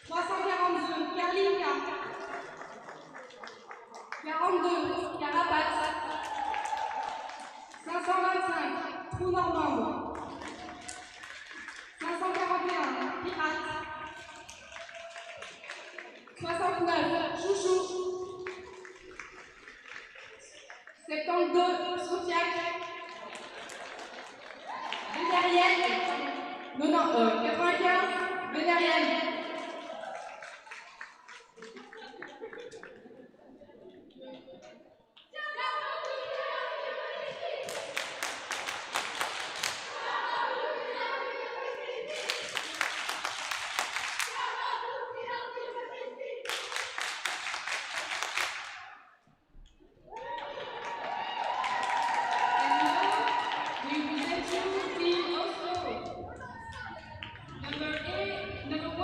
342, Carlinka. 42, Carapace. 525, Trou Normande. 541, Pirate. 69, Chouchou. 72, Soufiac. Vénérienne. 95, Vénérienne. We present you Team Oslo. Number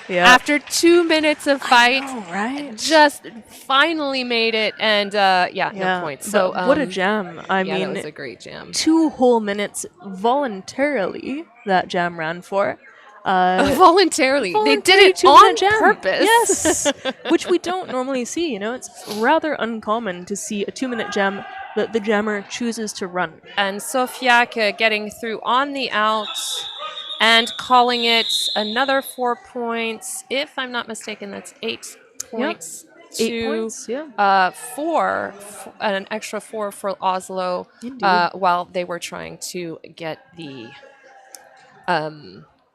Yeah. After 2 minutes of fight, I know, right? just finally made it, and no points. So but what a jam! I yeah, that mean, was a great jam. 2 whole minutes voluntarily that jam ran for. Voluntarily. They did Voluntary it 2-minute on jam. purpose. Yes, which we don't normally see. You know, it's rather uncommon to see a 2-minute jam that the jammer chooses to run. And Sofiak getting through on the out and calling it another 4 points. If I'm not mistaken, that's 8 points. 8 points, yeah. An extra 4 for Oslo, Indeed. while they were trying to get the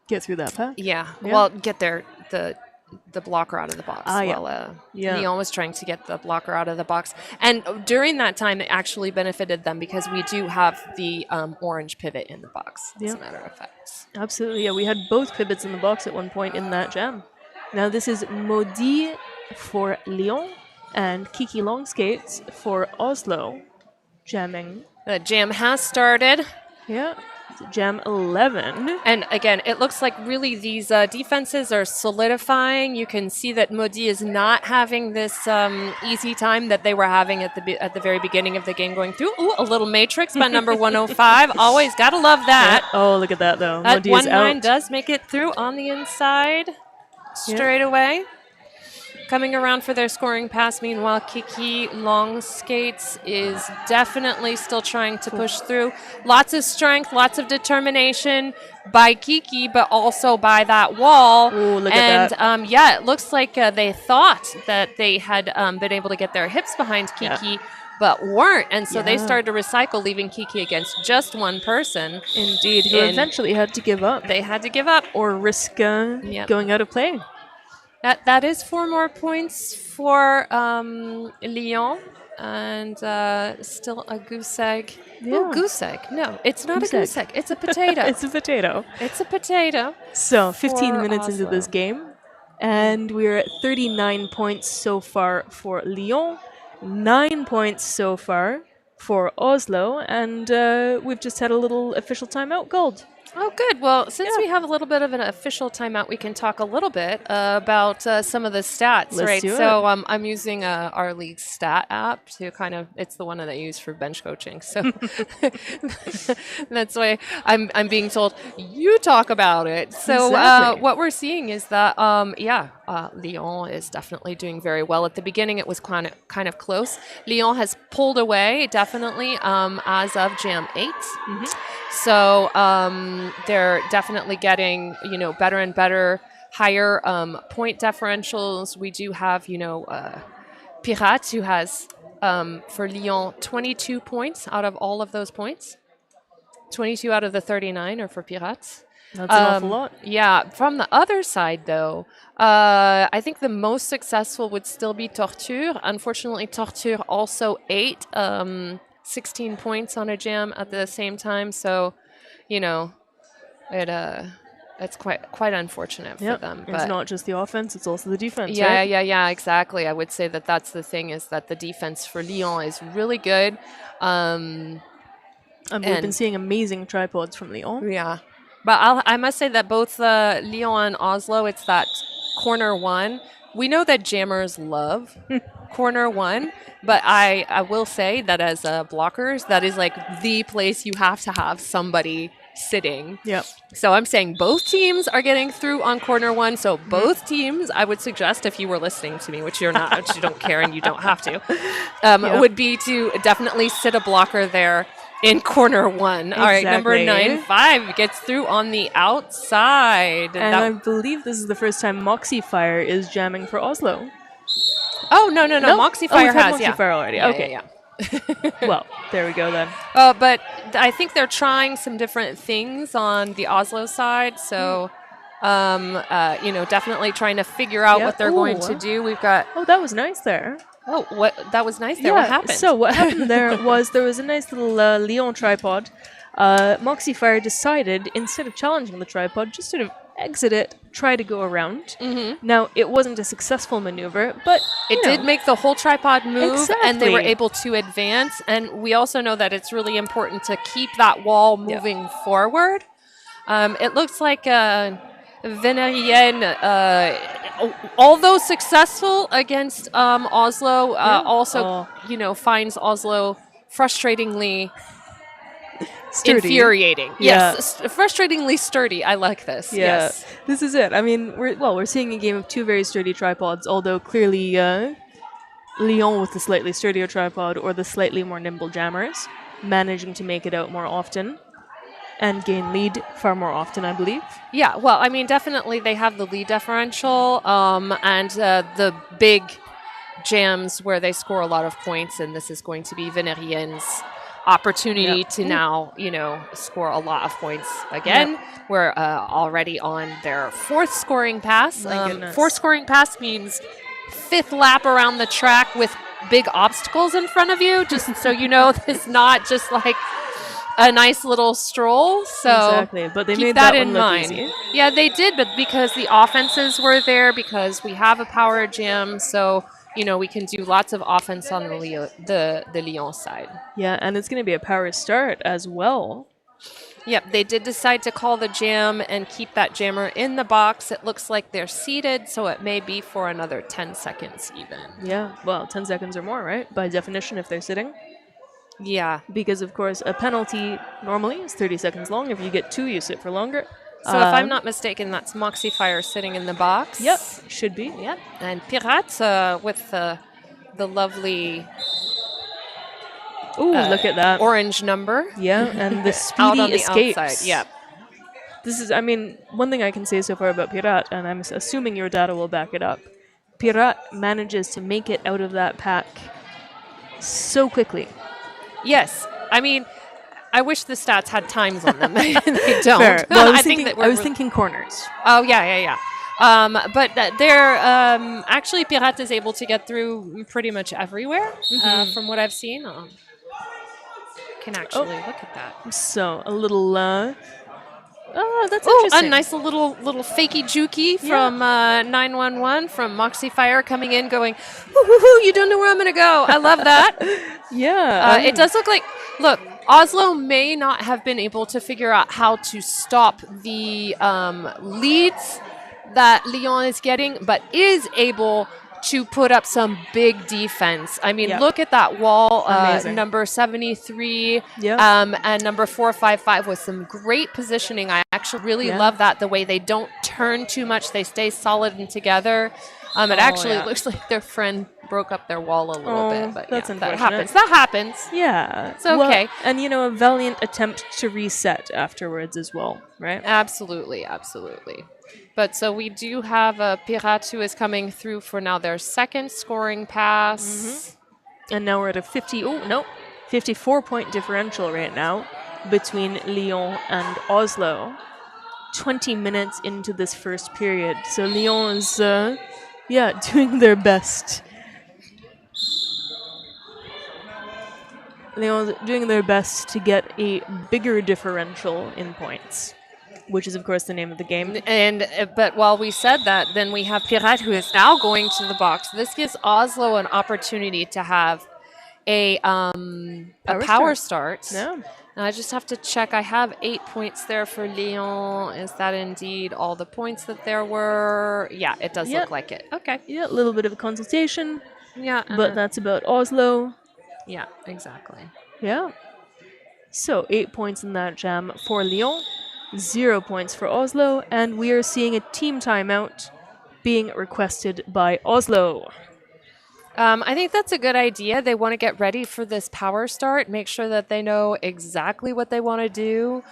Get through that pack. get the blocker out of the box. Lyon was trying to get the blocker out of the box, and during that time, it actually benefited them because we do have the orange pivot in the box. As a matter of fact, absolutely. Yeah, we had both pivots in the box at one point in that jam. Now this is Maudit for Lyon and Kiki Longskates for Oslo, jamming. The jam has started. Yeah. Jam 11. And again, it looks like really these defenses are solidifying. You can see that Maudit is not having this easy time that they were having at the very beginning of the game going through. Ooh, a little matrix by number 105. Always got to love that. Yeah. Oh, look at that, though. That Maudit is 1-9 out. does make it through on the inside straight away. Coming around for their scoring pass. Meanwhile, Kiki Longskates is definitely still trying to push through. Lots of strength, lots of determination by Kiki, but also by that wall. Ooh, look at that. It looks like they thought that they had been able to get their hips behind Kiki, but weren't. And so they started to recycle, leaving Kiki against just one person. Indeed, who eventually had to give up. They had to give up. Or risk going out of play. That is 4 more points for Lyon, and still a goose egg. Yeah. Oh, goose egg. No, it's not a goose egg. It's a potato. It's a potato. It's a potato. So 15 minutes into this game, and we're at 39 points so far for Lyon, 9 points so far for Oslo, and we've just had a little official timeout. Gold. Oh, good. Well, since we have a little bit of an official timeout, we can talk a little bit about some of the stats, Let's do it. So I'm using our league stat app to it's the one that I use for bench coaching. So that's why I'm being told, you talk about it. So Exactly. what we're seeing is that, Lyon is definitely doing very well. At the beginning, it was kind of close. Lyon has pulled away, definitely, as of Jam 8. Mm-hmm. So they're definitely getting, better and better, higher point differentials. We do have, Pirates, who has, for Lyon, 22 points out of all of those points. 22 out of the 39 are for Pirates. That's an awful lot. Yeah. From the other side, though, I think the most successful would still be Torture. Unfortunately, Torture also ate 16 points on a jam at the same time. So, it's quite unfortunate for them. It's not just the offense, it's also the defense, yeah, right? Yeah, exactly. I would say that's the thing, is that the defense for Lyon is really good. And we've been seeing amazing tripods from Lyon. Yeah. But I must say that both Lyon and Oslo, it's that corner one. We know that jammers love corner one, but I will say that as blockers, that is like the place you have to have somebody sitting. Yep. So I'm saying both teams are getting through on corner one. So both teams, I would suggest, if you were listening to me, which you're not, which you don't care and you don't have to, would be to definitely sit a blocker there in corner one. All right, number 9-5 gets through on the outside. And I believe this is the first time Moxie Fire is jamming for Oslo. Oh, no. Moxie Fire has, Moxie Fire already. Yeah, okay. Yeah. Well, there we go then. But I think they're trying some different things on the Oslo side. So, definitely trying to figure out what they're going to do. We've got... Oh, that was nice there. Oh, that was nice there. What happened? So what happened there was a nice little Lyon tripod. Moxie Fire decided, instead of challenging the tripod, just sort of exit it, try to go around. Mm-hmm. Now, it wasn't a successful maneuver, but it did make the whole tripod move, exactly. And they were able to advance. And we also know that it's really important to keep that wall moving forward. It looks like Venerienne, although successful against Oslo, also finds Oslo frustratingly Sturdy. infuriating. Yeah. Yes, frustratingly sturdy. I like this. Yeah, Yes. this is it. I mean, we're seeing a game of two very sturdy tripods, although clearly Lyon with the slightly sturdier tripod or the slightly more nimble jammers, managing to make it out more often and gain lead far more often, I believe. Yeah, well, I mean, definitely they have the lead differential and the big jams where they score a lot of points, and this is going to be Venerienne's opportunity to now, score a lot of points again. We're already on their fourth scoring pass. My goodness. Fourth scoring pass means fifth lap around the track with big obstacles in front of you, just so you know, it's not just like a nice little stroll. So Exactly, but they keep made that that in one look mind. easy. Yeah, they did, but because the offenses were there, because we have a power jam, so we can do lots of offense on the Lyon side. Yeah, and it's going to be a power start as well. Yep, they did decide to call the jam and keep that jammer in the box. It looks like they're seated, so it may be for another 10 seconds even. Yeah, well, 10 seconds or more, right? By definition, if they're sitting. Yeah. Because, of course, a penalty normally is 30 seconds long. If you get two, you sit for longer. So if I'm not mistaken, that's Moxie Fire sitting in the box. Yep, should be. Yep. And Pirate with the lovely Ooh, look at that. orange number. Yeah, and the Out speedy on the escapes. outside. Yep. This is, I mean, one thing I can say so far about Pirat, and I'm assuming your data will back it up. Pirat manages to make it out of that pack so quickly. Yes. I mean, I wish the stats had times on them. They don't. Fair. Well, I was, think thinking corners. Oh, yeah. But they're actually Pirate is able to get through pretty much everywhere from what I've seen. Can actually look at that. So, a little, oh, that's Oh, interesting. a nice little fakey jukey from 911 from Moxie Fire coming in going, whoo, you don't know where I'm going to go. I love that. Yeah. It does look, Oslo may not have been able to figure out how to stop the leads that Lyon is getting, but is able to put up some big defense. I mean, look at that wall, number 73 and number 455 with some great positioning. I actually really love that, the way they don't turn too much. They stay solid and together. It actually looks like their friend broke up their wall a little bit, but that's that happens. That happens. Yeah. It's okay. Well, and, a valiant attempt to reset afterwards as well, right? Absolutely. But so we do have a Pirate who is coming through for now their second scoring pass. And now we're at a 54-point differential right now between Lyon and Oslo. 20 minutes into this first period. So Lyon is, doing their best. Lyon's doing their best to get a bigger differential in points, which is, of course, the name of the game. But while we said that, then we have Pirate who is now going to the box. This gives Oslo an opportunity to have a power start. Yeah. And I just have to check. I have 8 points there for Lyon. Is that indeed all the points that there were? Yeah, it does look like it. Okay. Yeah, a little bit of a consultation. Yeah. But that's about Oslo. Yeah, exactly. Yeah. So 8 points in that jam for Lyon. 0 points for Oslo, and we are seeing a team timeout being requested by Oslo. I think that's a good idea. They want to get ready for this power start, make sure that they know exactly what they want to do.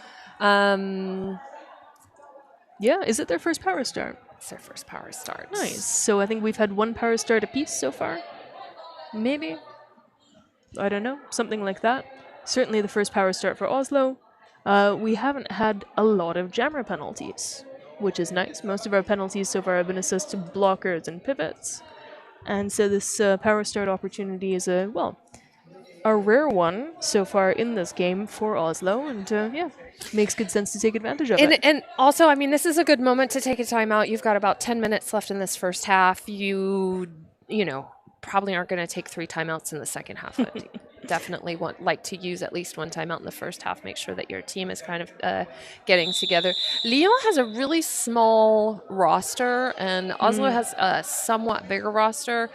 Yeah, is it their first power start? It's their first power start. Nice. So I think we've had one power start apiece so far. Maybe. I don't know. Something like that. Certainly the first power start for Oslo. We haven't had a lot of jammer penalties, which is nice. Most of our penalties so far have been assessed to blockers and pivots. And so this power start opportunity is a rare one so far in this game for Oslo. And makes good sense to take advantage of it. And also, I mean, this is a good moment to take a timeout. You've got about 10 minutes left in this first half. You probably aren't going to take 3 timeouts in the second half. definitely like to use at least one time out in the first half. Make sure that your team is kind of getting together. Lyon has a really small roster, and Oslo has a somewhat bigger roster.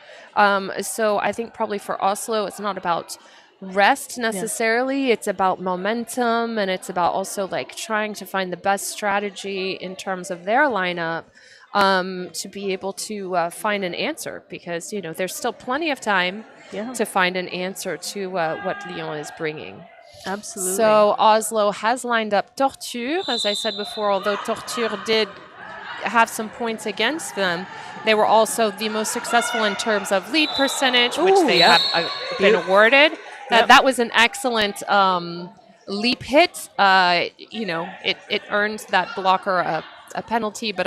So I think probably for Oslo, it's not about rest necessarily. It's about momentum, and it's about also like trying to find the best strategy in terms of their lineup. To be able to find an answer, because there's still plenty of time to find an answer to what Lyon is bringing. Absolutely. So Oslo has lined up Torture, as I said before. Although Torture did have some points against them, they were also the most successful in terms of lead percentage, which they have been awarded. That was an excellent leap hit. It earned that blocker a penalty, but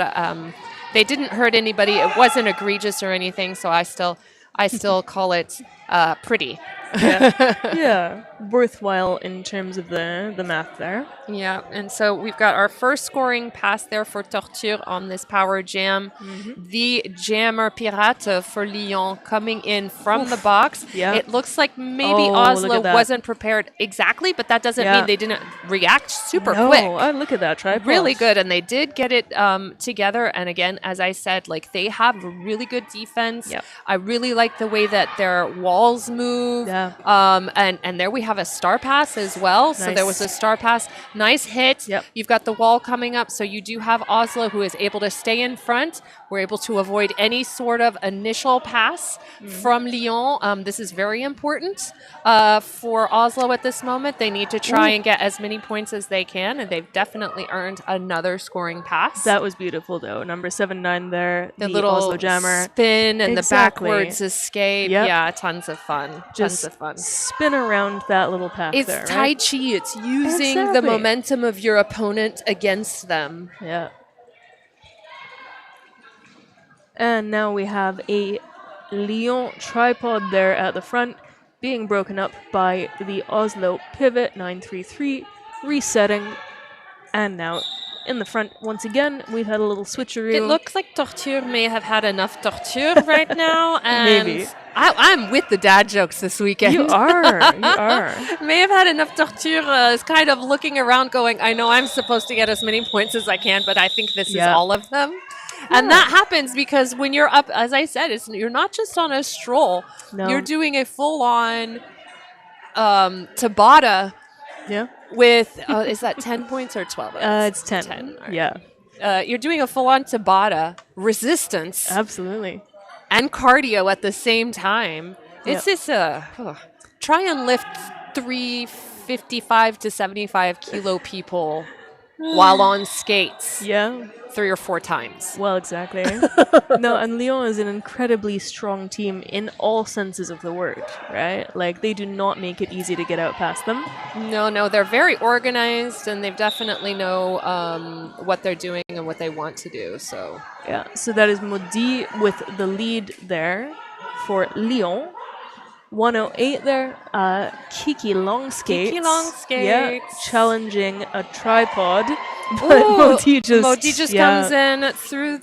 they didn't hurt anybody. It wasn't egregious or anything, so I still call it pretty. Yeah, worthwhile in terms of the math there. Yeah, and so we've got our first scoring pass there for Torture on this power jam. The jammer pirate for Lyon coming in from the box. Yeah. It looks like maybe Oslo wasn't prepared exactly, but that doesn't mean they didn't react super quick. Oh, look at that tripod. Really good, and they did get it together. And again, as I said, like they have really good defense. Yep. I really like the way that their walls move. Yeah. And there we have a star pass as well. So there was a star pass. Nice hit. Yep. You've got the wall coming up. So you do have Oslo, who is able to stay in front. We're able to avoid any sort of initial pass from Lyon. This is very important for Oslo at this moment. They need to try and get as many points as they can. And they've definitely earned another scoring pass. That was beautiful, though. Number 7-9 there. The little Oslo jammer. spin and the backwards escape. Yep. Yeah, tons of fun. Just tons of fun. Spin around that little path It's there, Tai right? Chi. It's using the momentum of your opponent against them. Yeah. And now we have a Lyon tripod there at the front, being broken up by the Oslo pivot 933, resetting, and now in the front once again we've had a little switcheroo. It looks like Torture may have had enough torture right now, and Maybe. I'm with the dad jokes this weekend. You are. May have had enough Torture. Is kind of looking around, going, I know I'm supposed to get as many points as I can, but I think this is all of them. And that happens because when you're up, as I said, you're not just on a stroll. No. You're doing a full-on Tabata with, is that 10 points or 12? It's 10. 10. Right. Yeah. You're doing a full-on Tabata, resistance, Absolutely. and cardio at the same time. It's Yep. this, try and lift 355 to 75 kilo people while on skates. Yeah. 3 or 4 times. Well, exactly. No, and Lyon is an incredibly strong team in all senses of the word, right? Like, they do not make it easy to get out past them. No, they're very organized, and they definitely know what they're doing and what they want to do. So Yeah, so that is Maudit with the lead there for Lyon. 108 there. Kiki long skates. Yeah, challenging a tripod. But Maudit just comes in through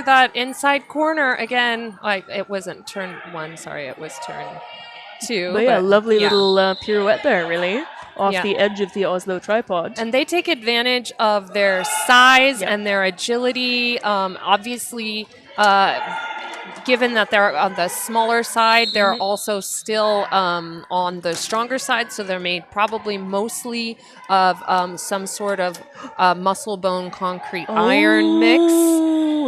that inside corner again. Like, it wasn't turn 1, sorry, it was turn 2. But yeah, lovely little pirouette there, really, off the edge of the Oslo tripod. And they take advantage of their size and their agility. Obviously, given that they're on the smaller side, they're also still on the stronger side, so they're made probably mostly of some sort of muscle bone concrete iron mix.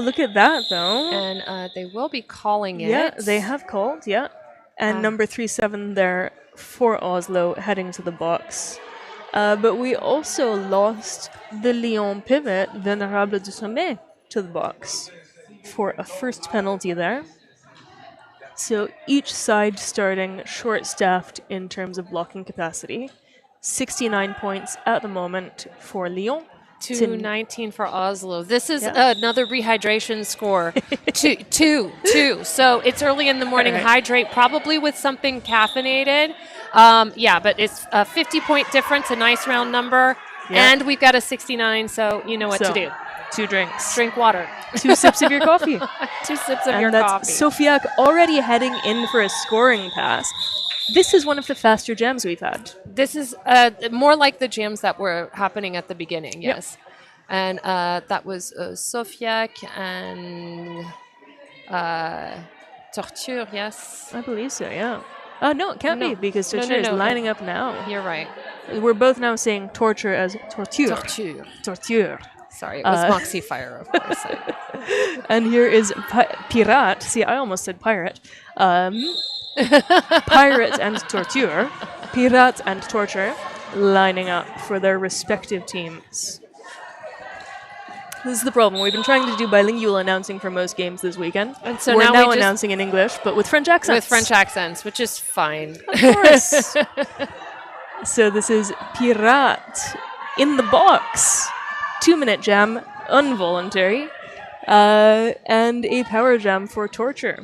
Look at that, though. And they will be calling it. Yeah, they have called, And number 37 there for Oslo, heading to the box. But we also lost the Lyon pivot, Venerable du Sommet, to the box for a first penalty there. So each side starting short-staffed in terms of blocking capacity. 69 points at the moment for Lyon. 219 for Oslo. This is another rehydration score. two. So it's early in the morning. Right. Hydrate probably with something caffeinated. But it's a 50-point difference, a nice round number. Yeah. And we've got a 69, so you know what to do. 2 drinks. Drink water. 2 sips of your coffee. 2 sips of And your that's coffee. Sofiak already heading in for a scoring pass. This is one of the faster jams we've had. This is more like the jams that were happening at the beginning, Yep. yes. And that was Sofiac and Torture, yes. I believe so, yeah. No, it can't No. be because No, torture no, is no, lining up now. You're right. We're both now saying torture as torture. Torture. Torture. Sorry, it was Moxie Fire, of course. And here is Pirate. See, I almost said pirate. Pirate and torture. Pirate and torture lining up for their respective teams. This is the problem. We've been trying to do bilingual announcing for most games this weekend. And so we're now now we just- announcing in English, but with French accents. With French accents, which is fine. Of course. So this is Pirate in the box. 2-minute jam, involuntary, and a power jam for torture.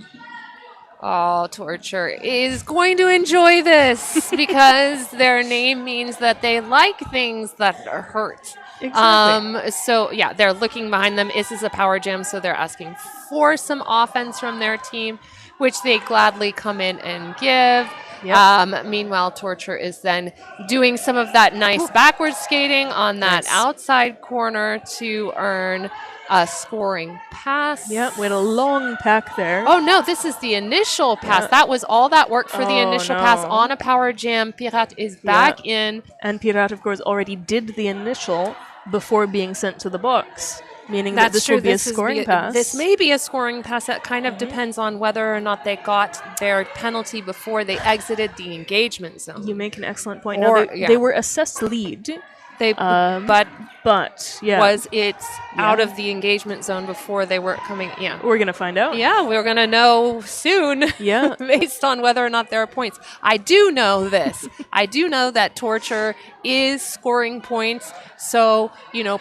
Oh, Torture is going to enjoy this because their name means that they like things that hurt. Exactly. So yeah, they're looking behind them. This is a power jam, so they're asking for some offense from their team, which they gladly come in and give. Yep. Meanwhile, Torture is then doing some of that nice backward skating on that Nice. outside corner to earn a scoring pass. Yep, with a long pack there. Oh no, this is the initial pass. Yeah. That was all that worked for the Oh, initial pass no. on a power jam. Pirate is back in. And Pirate, of course, already did the initial before being sent to the box, meaning that this will be a scoring pass. This may be a scoring pass. That kind of depends on whether or not they got their penalty before they exited the engagement zone. You make an excellent point. Or- Now, yeah. they were assessed lead, They, but yeah, was it out of the engagement zone before they were coming? Yeah. we're going to find out. Yeah, we're going to know soon. Yeah. Based on whether or not there are points. I do know this. I do know that Torture is scoring points. So,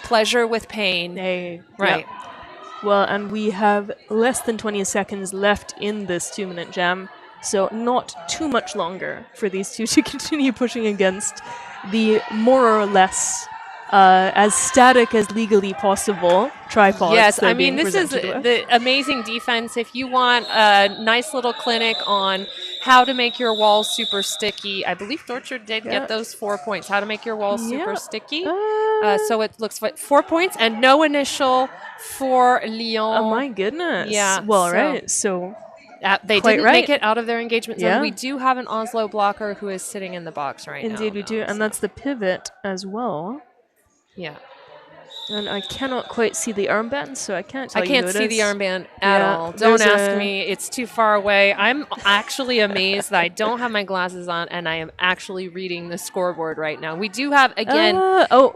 pleasure with pain. Hey, Right. yeah. Well, and we have less than 20 seconds left in this 2-minute jam, so not too much longer for these two to continue pushing against the more or less as static as legally possible tripods. Yes, they're I mean, being this is presented with. the amazing defense. If you want a nice little clinic on how to make your walls super sticky, I believe Torture did Yeah. get those 4 points. How to make your walls super Yeah. sticky. Uh, So it looks like 4 points and no initial for Lyon. Oh my goodness. Yeah, Well, so- right. So They Quite didn't right. make it out of their engagement zone. Yeah. We do have an Oslo blocker who is sitting in the box right now. indeed we do, though, and so- that's the pivot as well. yeah. And I cannot quite see the armband, so I can't tell I you can't who it see the is. armband at Yeah, all. Don't there's ask a- me. It's too far away. I'm actually amazed that I don't have my glasses on and I am actually reading the scoreboard right now. We do have, again,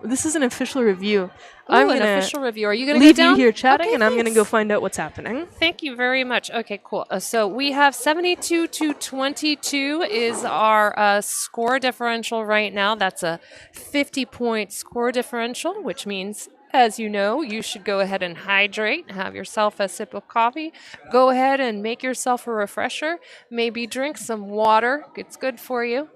This is an official review. ooh, I'm an gonna official review. Are you going to leave go down? you here chatting, Okay, and I'm gonna go thanks. find out what's happening. Thank you very much. Okay, cool. So we have 72 to 22 is our score differential right now. That's a 50-point score differential, which means, as you know, you should go ahead and hydrate, have yourself a sip of coffee, go ahead and make yourself a refresher, maybe drink some water. It's good for you.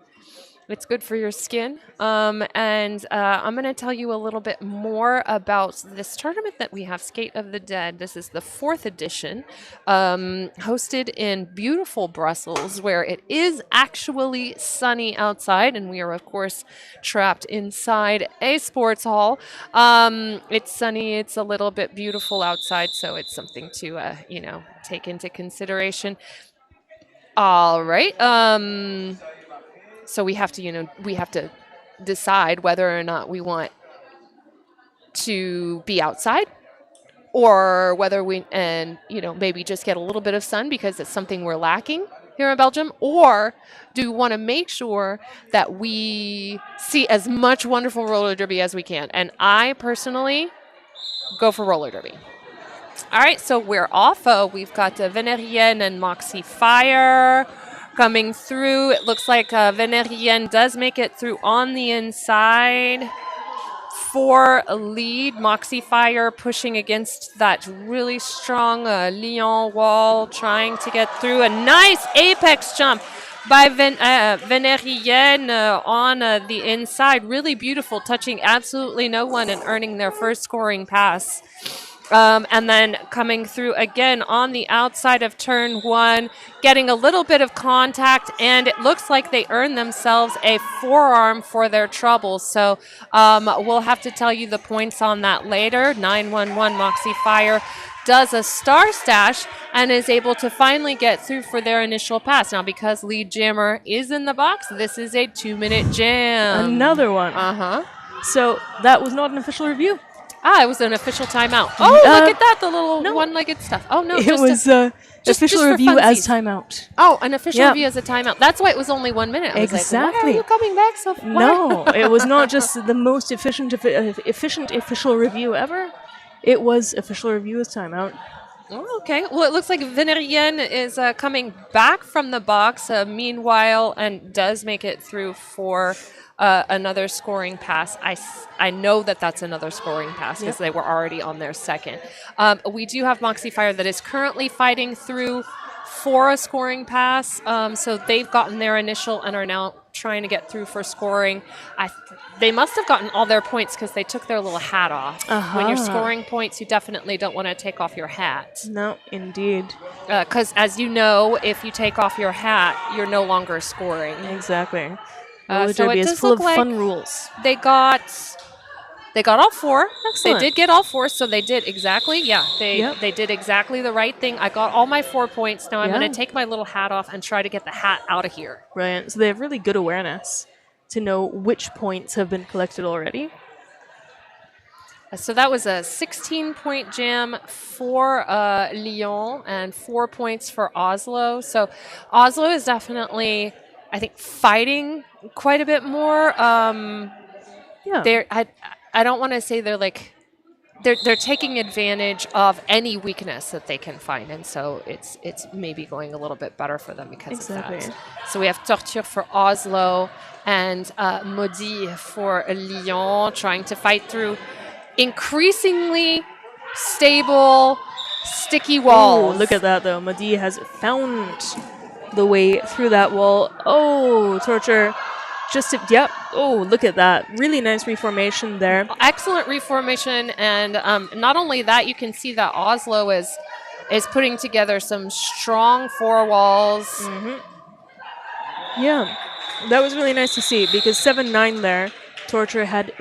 It's good for your skin. And I'm going to tell you a little bit more about this tournament that we have, Skate of the Dead. This is the 4th edition, hosted in beautiful Brussels, where it is actually sunny outside. And we are, of course, trapped inside a sports hall. It's sunny. It's a little bit beautiful outside. So it's something to, take into consideration. All right. So we have to decide whether or not we want to be outside or whether maybe just get a little bit of sun because it's something we're lacking here in Belgium, or do we want to make sure that we see as much wonderful roller derby as we can? And I personally go for roller derby. All right, so we're off. We've got Venerienne and Moxie Fire coming through. It looks like Venerienne does make it through on the inside for a lead. Moxie Fire pushing against that really strong Lyon wall, trying to get through. A nice apex jump by Venerienne on the inside. Really beautiful, touching absolutely no one and earning their first scoring pass. And then coming through again on the outside of turn 1, getting a little bit of contact, and it looks like they earned themselves a forearm for their trouble. So we'll have to tell you the points on that later. 911 Moxie Fire does a star stash and is able to finally get through for their initial pass. Now, because lead jammer is in the box, this is a 2-minute jam. Another one. So that was not an official review. It was an official timeout. Oh, look at that, the little one-legged stuff. Oh, no, it was official review as timeout. Oh, an official review as a timeout. That's why it was only 1 minute. I was like, why are you coming back so far? No, it was not just the most efficient official review ever. It was official review as timeout. Oh, okay. Well, it looks like Venerienne is coming back from the box meanwhile and does make it through for another scoring pass. I know that that's another scoring pass because they were already on their second. We do have Moxie Fire that is currently fighting through for a scoring pass. So they've gotten their initial and are now trying to get through for scoring. They must have gotten all their points because they took their little hat off. When you're scoring points, you definitely don't want to take off your hat. No, indeed. Because as you know, if you take off your hat, you're no longer scoring. Exactly. So it is does full look of like fun rules. They got all 4. Excellent. They did get all 4, so they did exactly. Yeah, they did exactly the right thing. I got all my 4 points. Now I'm going to take my little hat off and try to get the hat out of here. Right. So they have really good awareness to know which points have been collected already. So that was a 16-point jam for Lyon and 4 points for Oslo. So Oslo is definitely, I think, fighting quite a bit more. I don't want to say they're like they're taking advantage of any weakness that they can find, and so it's maybe going a little bit better for them because of that. So we have Torture for Oslo and Maudit for Lyon, trying to fight through increasingly stable, sticky walls. Oh, look at that though. Maudit has found the way through that wall. Oh, Torture. Oh, look at that. Really nice reformation there. Excellent reformation. And not only that, you can see that Oslo is putting together some strong 4 walls. Yeah, that was really nice to see because 7-9 there. Torture had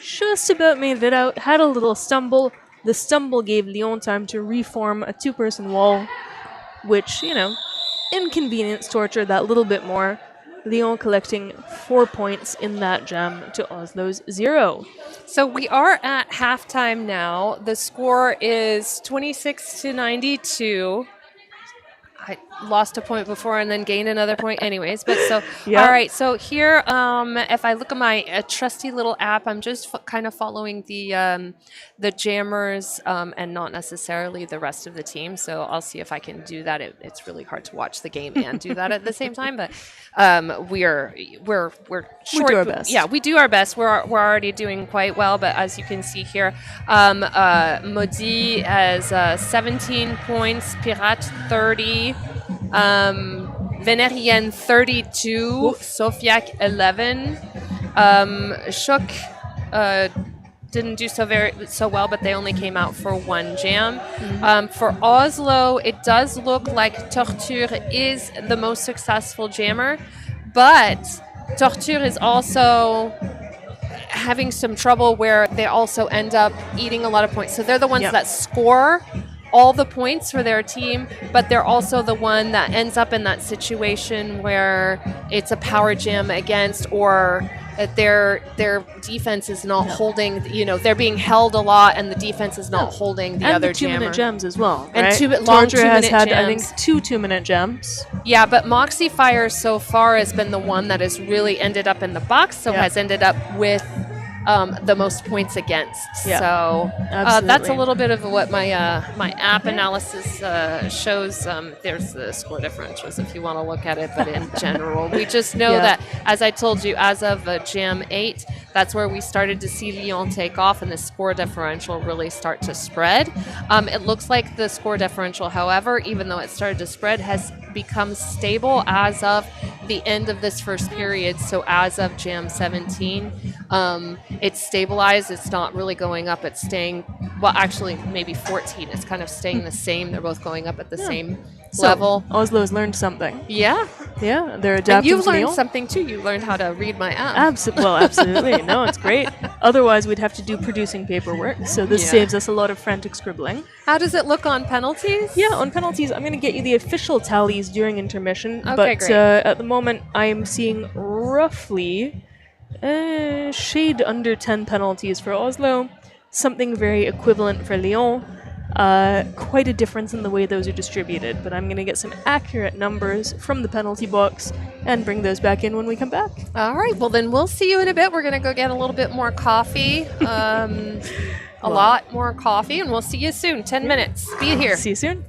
just about made it out, had a little stumble. The stumble gave Lyon time to reform a 2-person wall, which, inconvenienced Torture that little bit more. Lyon collecting 4 points in that jam to Oslo's 0. So we are at halftime now. The score is 26-92. I lost a point before and then gained another point anyways. But so, all right. So here, if I look at my trusty little app, I'm just kind of following the jammers and not necessarily the rest of the team. So I'll see if I can do that. It's really hard to watch the game and do that at the same time. But we're short. We do our best. Yeah, we do our best. We're already doing quite well. But as you can see here, Maudit has 17 points, Pirate 30. Venerienne 32, Sofiac 11. Shook didn't do so well, but they only came out for 1 jam. For Oslo, it does look like Torture is the most successful jammer, but Torture is also having some trouble where they also end up eating a lot of points. So they're the ones that score all the points for their team, but they're also the one that ends up in that situation where it's a power jam against, or their defense is not holding, they're being held a lot and the defense is not holding the other jammer. And 2-minute jams as well, and right? long Torture has had, jams. I think, 2 2-minute jams. Yeah, but Moxie Fire so far has been the one that has really ended up in the box, so has ended up with the most points against. So that's a little bit of what my app analysis shows. There's the score differentials if you want to look at it, but in general, we just know that, as I told you, as of Jam 8, that's where we started to see Lyon take off and the score differential really start to spread. It looks like the score differential, however, even though it started to spread, has become stable as of the end of this first period. So as of Jam 17, It's stabilized. It's not really going up. It's staying. Well, actually, maybe 14. It's kind of staying the same. They're both going up at the same So, level. Oslo's learned something. Yeah. Yeah, they're And adapting you've to learned Lyon. something too. You learned how to read my app. Absolutely. No, it's great. Otherwise, we'd have to do producing paperwork. So this Yeah. saves us a lot of frantic scribbling. How does it look on penalties? Yeah, on penalties, I'm going to get you the official tallies during intermission. Okay, but great. At the moment, I'm seeing roughly shade under 10 penalties for Oslo, something very equivalent for Lyon. Quite a difference in the way those are distributed, but I'm going to get some accurate numbers from the penalty box and bring those back in when we come back. All right. Well, then we'll see you in a bit. We're going to go get a little bit more coffee, a lot more coffee, and we'll see you soon. 10 minutes. Be here. See you soon.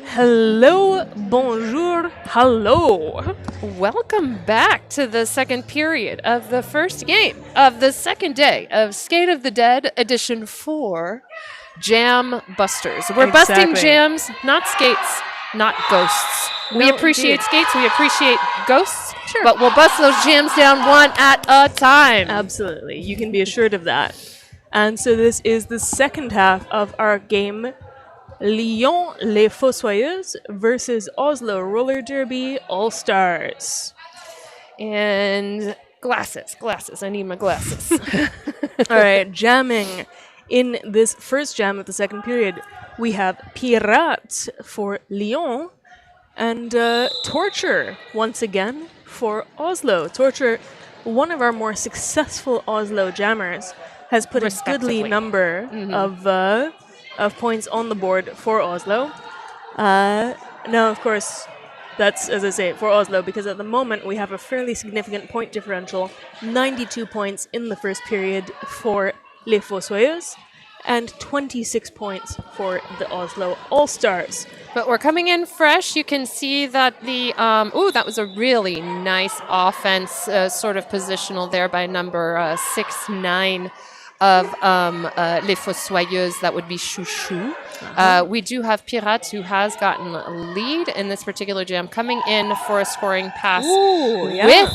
Hello, bonjour, hello. Welcome back to the second period of the first game of the second day of Skate of the Dead Edition 4 Jam Busters. We're busting Exactly. jams, not skates, not ghosts. We No, appreciate indeed. skates, we appreciate ghosts, Sure. but we'll bust those jams down one at a time. Absolutely, you can be assured of that. And so this is the second half of our game, Lyon les Fossoyeuses versus Oslo Roller Derby All Stars. And glasses. I need my glasses. All right, jamming. In this first jam of the second period, we have Pirate for Lyon and Torture once again for Oslo. Torture, one of our more successful Oslo jammers, has put a goodly Respectively. number of points on the board for Oslo. Now, of course, that's, as I say, for Oslo, because at the moment we have a fairly significant point differential, 92 points in the first period for Les Fossoyeuses, and 26 points for the Oslo All-Stars. But we're coming in fresh. You can see that the that was a really nice offense, sort of positional there by number 6-9 of Les Fossoyeuses. That would be Chouchou. We do have Pirate, who has gotten a lead in this particular jam, coming in for a scoring pass Ooh, yeah. with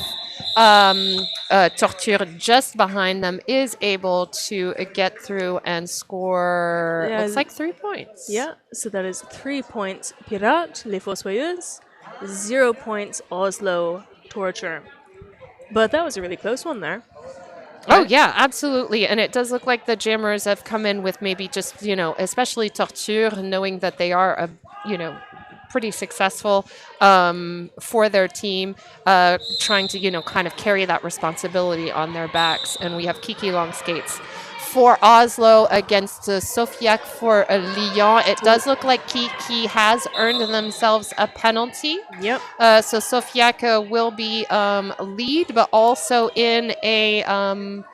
Torture just behind them, is able to get through and score, Yeah. looks like 3 points. Yeah, so that is 3 points Pirate, Les Fossoyeuses, 0 points Oslo Torture. But that was a really close one there. Oh, yeah, absolutely. And it does look like the jammers have come in with maybe just, especially Torture, knowing that they are, pretty successful for their team, trying to, kind of carry that responsibility on their backs. And we have Kiki Long Skates for Oslo against Sofiac for Lyon. It does look like Kiki has earned themselves a penalty. Yep. So Sofiac will be lead, but also in a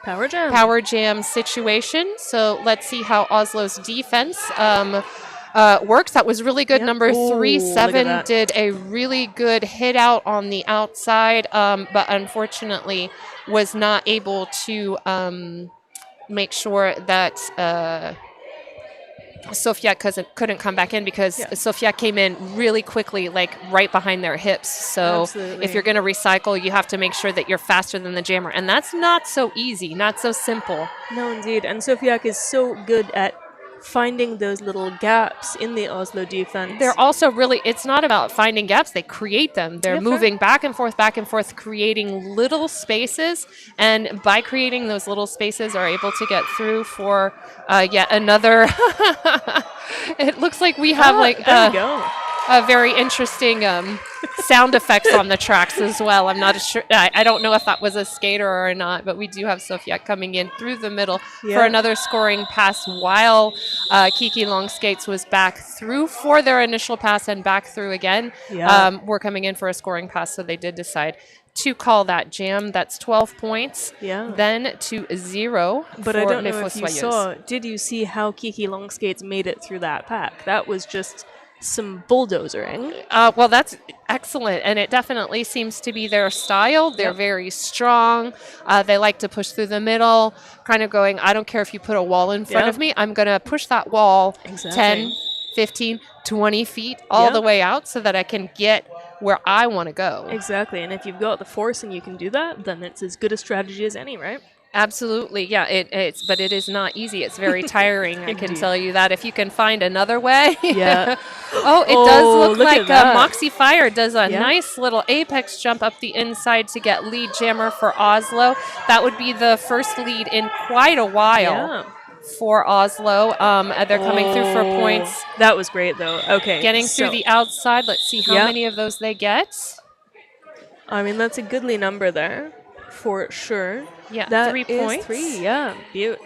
Power jam. situation. So let's see how Oslo's defense works. That was really good. Yep. Number Ooh, 3-7 look at that. did a really good hit out on the outside, but unfortunately was not able to make sure that Sofia couldn't come back in, because Sofia came in really quickly, like right behind their hips. So Absolutely. if you're going to recycle, you have to make sure that you're faster than the jammer. And that's not so easy, not so simple. No, indeed. And Sofiak is so good at finding those little gaps in the Oslo defense. They're also really, it's not about finding gaps, they create them. They're Yeah, fair. moving back and forth, creating little spaces. And by creating those little spaces, are able to get through for yet another. It looks like we have there we go. a very interesting sound effects on the tracks as well. I'm not sure. I don't know if that was a skater or not, but we do have Sofia coming in through the middle for another scoring pass, while Kiki Long Skates was back through for their initial pass and back through again. Yeah. We're coming in for a scoring pass, so they did decide to call that jam. That's 12 points. Yeah. Then to 0 But for I don't Les know if you Fossoyeuses. saw, did you see how Kiki Long Skates made it through that pack? That was just some bulldozering. Well, that's excellent, and it definitely seems to be their style. They're very strong. They like to push through the middle, kind of going, I don't care if you put a wall in front of me. I'm going to push that wall Exactly. 10, 15, 20 feet all the way out so that I can get where I want to go. Exactly, and if you've got the force and you can do that, then it's as good a strategy as any, right? Absolutely, yeah. But it is not easy. It's very tiring. I can tell you that. If you can find another way. Yeah. Oh, it does look look like at that. Moxie Fire does a Yeah. nice little apex jump up the inside to get lead jammer for Oslo. That would be the first lead in quite a while for Oslo. They're coming through for points. That was great, though. Okay. Getting so, through the outside. Let's see how many of those they get. I mean, that's a goodly number there, for sure. Yeah, That 3 is points. 3, yeah. Beaut.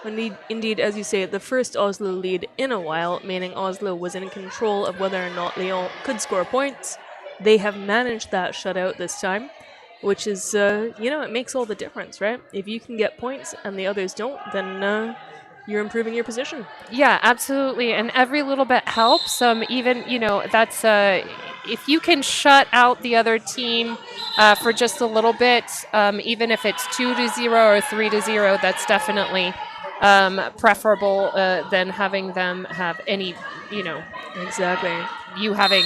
Indeed, as you say, the first Oslo lead in a while, meaning Oslo was in control of whether or not Lyon could score points. They have managed that shutout this time, which is, it makes all the difference, right? If you can get points and the others don't, then you're improving your position. Yeah, absolutely. And every little bit helps. Even, that's if you can shut out the other team for just a little bit, even if it's 2-0 or 3-0, that's definitely preferable than having them have any, Exactly. you having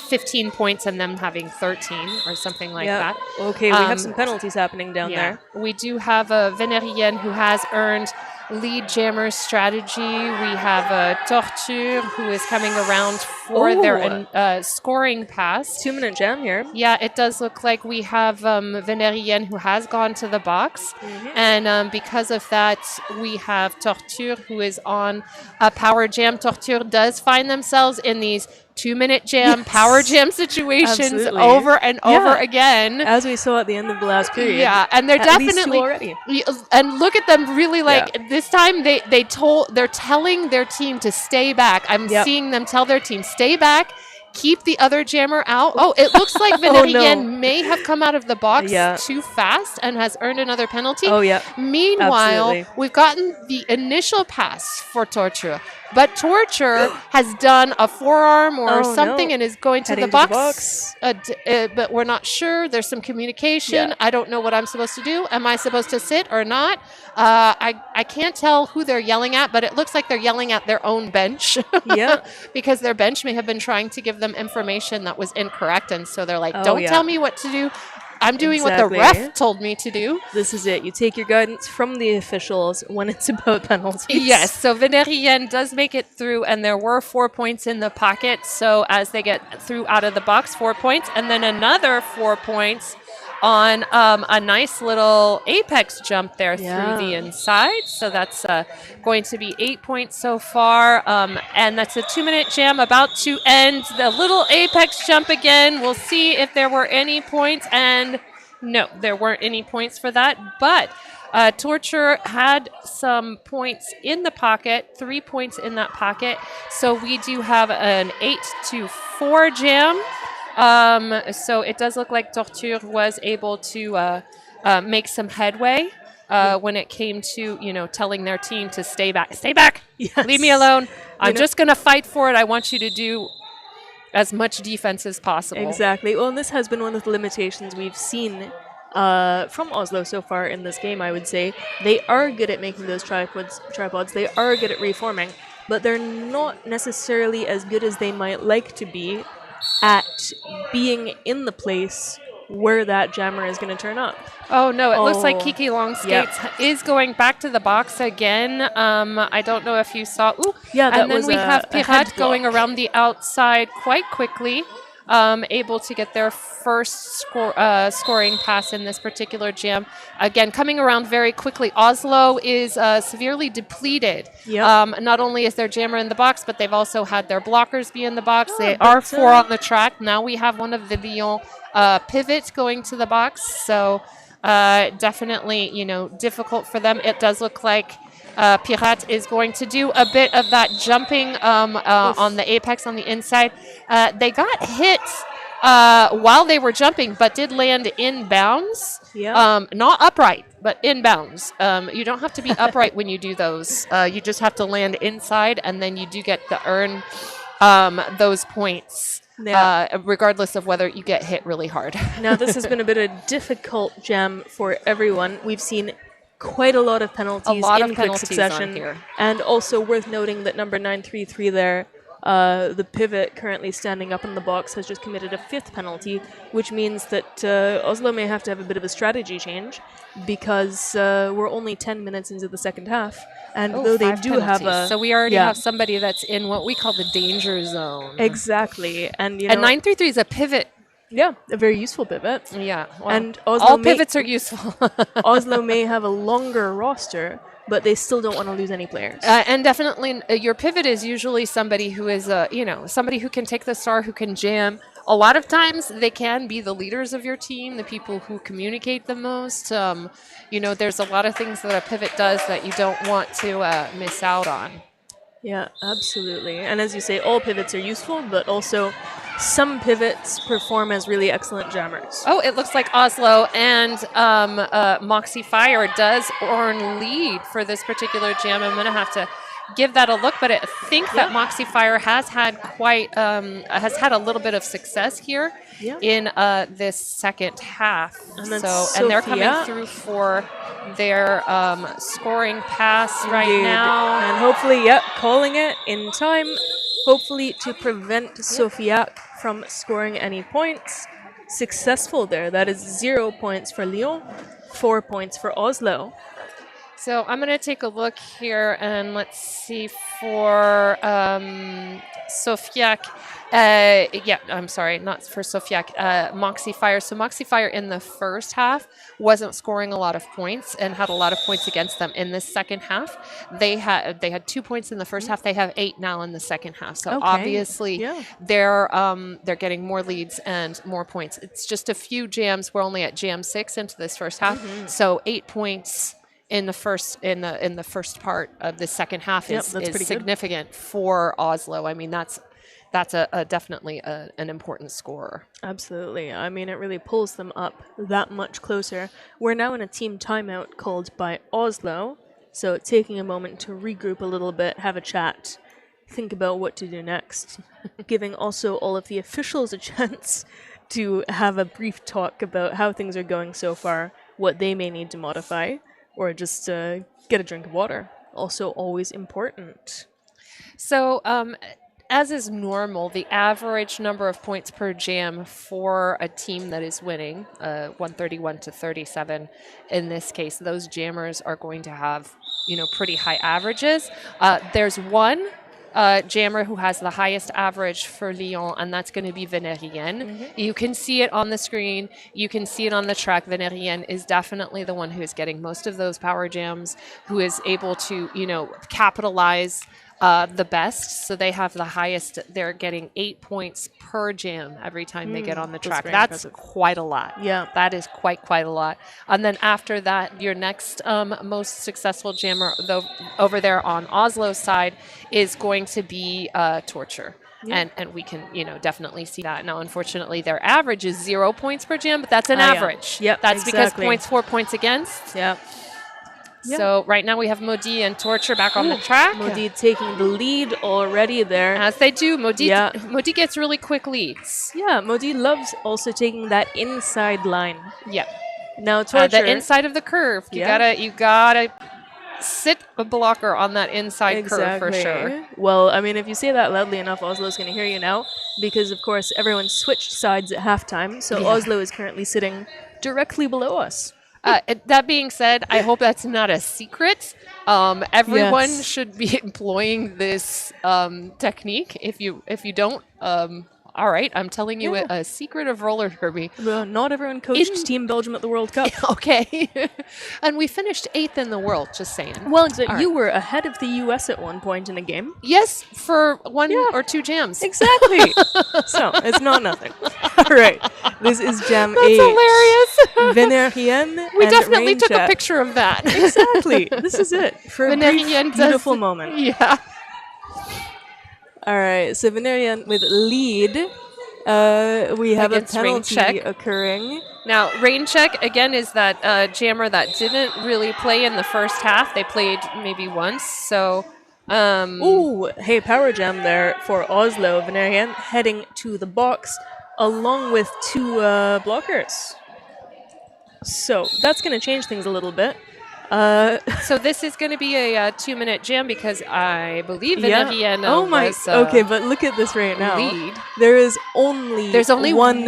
15 points and them having 13 or something like Yeah. that. Okay, we have some penalties happening down there. We do have a Venerienne who has earned lead jammer strategy. We have a Torture who is coming around for their scoring pass. 2-minute jam here. Yeah, it does look like we have Venerienne who has gone to the box. And because of that, we have Torture who is on a power jam. Torture does find themselves in these 2-minute jam, power jam situations Absolutely. over and over again. As we saw at the end of the last period. Yeah, and they're at least definitely two already. And look at them really this time they're telling their team to stay back. I'm seeing them tell their team stay back. Keep the other jammer out. Oh, it looks like Venerienne may have come out of the box too fast and has earned another penalty. Oh, yeah. Meanwhile, we've gotten the initial pass for Torture. But Torture has done a forearm or something and is going to the box. But we're not sure. There's some communication. I don't know what I'm supposed to do. Am I supposed to sit or not? I can't tell who they're yelling at, but it looks like they're yelling at their own bench. Because their bench may have been trying to give them information that was incorrect. And so they're like, don't tell me what to do. I'm doing what the ref told me to do. This is it. You take your guidance from the officials when it's about penalties. Yes. So Venerienne does make it through, and there were 4 points in the pocket. So as they get through out of the box, 4 points, and then another 4 points on a nice little apex jump there through the inside. So that's going to be 8 points so far. And that's a 2-minute jam about to end. The little apex jump again. We'll see if there were any points. And no, there weren't any points for that. But Torture had some points in the pocket, 3 points in that pocket. So we do have an 8-4 jam. So it does look like Torture was able to make some headway when it came to, telling their team to stay back. Stay back! Yes. Leave me alone. I'm just going to fight for it. I want you to do as much defense as possible. Exactly. Well, and this has been one of the limitations we've seen from Oslo so far in this game, I would say. They are good at making those tripods. They are good at reforming, but they're not necessarily as good as they might like to be at being in the place where that jammer is going to turn up. Oh, no, it looks like Kiki Longskates is going back to the box again. I don't know if you saw. Ooh, and then we have Pirate going around the outside quite quickly, able to get their first scoring pass in this particular jam. Again, coming around very quickly. Oslo is severely depleted. Not only is their jammer in the box, but they've also had their blockers be in the box. They are 4 on the track. Now we have one of the Lyon pivots going to the box. So definitely, difficult for them. It does look like Pirate is going to do a bit of that jumping on the apex on the inside. They got hit while they were jumping, but did land in bounds. Not upright, but in bounds. You don't have to be upright when you do those. You just have to land inside, and then you do get to earn those points. Regardless of whether you get hit really hard. Now, this has been a bit of a difficult jam for everyone. We've seen quite a lot of penalties in quick succession. Here. And also worth noting that number 933 there, the pivot currently standing up in the box, has just committed a 5th penalty, which means that Oslo may have to have a bit of a strategy change because we're only 10 minutes into the second half. And though they do have a... So we already have somebody that's in what we call the danger zone. Exactly. And, and 933 is a pivot. Yeah, a very useful pivot. Yeah. Well, and Oslo all pivots are useful. Oslo may have a longer roster, but they still don't want to lose any players. And definitely, your pivot is usually somebody who is, somebody who can take the star, who can jam. A lot of times, they can be the leaders of your team, the people who communicate the most. There's a lot of things that a pivot does that you don't want to miss out on. Yeah, absolutely. And as you say, all pivots are useful, but also some pivots perform as really excellent jammers. Oh, it looks like Oslo and Moxie Fire does earn lead for this particular jam. I'm going to have to give that a look, but I think that Moxie Fire has had a little bit of success here in this second half. And then and they're coming through for their scoring pass right now. And hopefully, calling it in time, hopefully to prevent Sofiac from scoring any points. Successful there. That is 0 points for Lyon, 4 points for Oslo. So I'm going to take a look here and let's see for Sofiac. I'm sorry, not for Sofiac. Moxie Fire. So Moxie Fire in the first half wasn't scoring a lot of points and had a lot of points against them. In this second half, they had 2 points in the first half. They have 8 now in the second half. So obviously they're getting more leads and more points. It's just a few jams. We're only at jam 6 into this first half. So 8 points in the first part of the second half is significant for Oslo. I mean, that's definitely an important score. Absolutely. I mean, it really pulls them up that much closer. We're now in a team timeout called by Oslo, so taking a moment to regroup a little bit, have a chat, think about what to do next, giving also all of the officials a chance to have a brief talk about how things are going so far, what they may need to modify, or just get a drink of water. Also always important. So, as is normal, the average number of points per jam for a team that is winning, 131 to 37 in this case, those jammers are going to have, pretty high averages. There's one jammer who has the highest average for Lyon, and that's going to be Venerienne. You can see it on the screen. You can see it on the track. Venerienne is definitely the one who is getting most of those power jams, who is able to, capitalize the best. So they have the highest. They're getting 8 points per jam every time they get on the track. That's quite a lot. Yeah. That is quite a lot. And then after that, your next most successful jammer over there on Oslo's side is going to be Torture. Yeah. And we can, definitely see that. Now, unfortunately, their average is 0 points per jam, but that's an average. Yep, that's because 4 points against. Yep. So right now we have Maudit and Torture back on the track. Maudit taking the lead already there. As they do. Maudit gets really quick leads. Yeah, Maudit loves also taking that inside line. Yeah. Now Torture. The inside of the curve. You gotta sit a blocker on that inside curve for sure. Well, I mean, if you say that loudly enough, Oslo's going to hear you now, because of course everyone switched sides at halftime. So Oslo is currently sitting directly below us. That being said, I hope that's not a secret. Everyone should be employing this technique. If you don't, all right, I'm telling you a secret of roller derby. Well, not everyone coached Team Belgium at the World Cup. Okay. And we finished 8th in the world, just saying. Well, you were ahead of the US at one point in a game. Yes, for 1 or 2 jams. Exactly. So, it's not nothing. All right. This is Jam 8. That's hilarious. Venerienne We and definitely Rain took Chat. a picture of that. Exactly. This is it. For a brief, beautiful moment. Yeah. All right, so Venerian with lead. We have Against a penalty occurring. Now, rain check, again, is that jammer that didn't really play in the first half. They played maybe once, so... Ooh, hey, power jam there for Oslo. Venerian heading to the box along with 2 blockers. So that's going to change things a little bit. So this is going to be a 2-minute jam because I believe Venerienne okay, but look at this right now. Lead. There's only one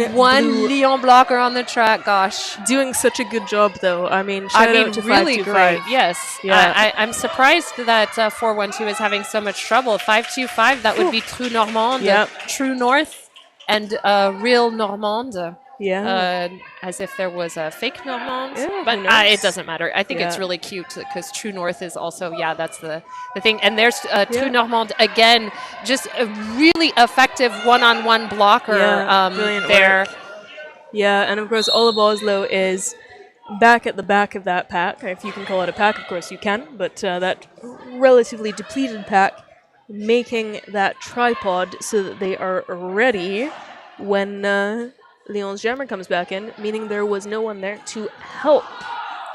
Lyon blocker on the track. Gosh, doing such a good job though. I mean, shout out to really 525. great. Yes, yeah. I'm surprised that 412 is having so much trouble. 525, that would be True Normande, True North, and Real Normande. Yeah. As if there was a fake Normande. Yeah, but it doesn't matter. I think it's really cute because True North is also, that's the thing. And there's True Normande, again, just a really effective one-on-one blocker brilliant there. Work. Yeah, and of course, all of Oslo is back at the back of that pack. If you can call it a pack, of course you can. But that relatively depleted pack making that tripod so that they are ready when Lyon's jammer comes back in, meaning there was no one there to help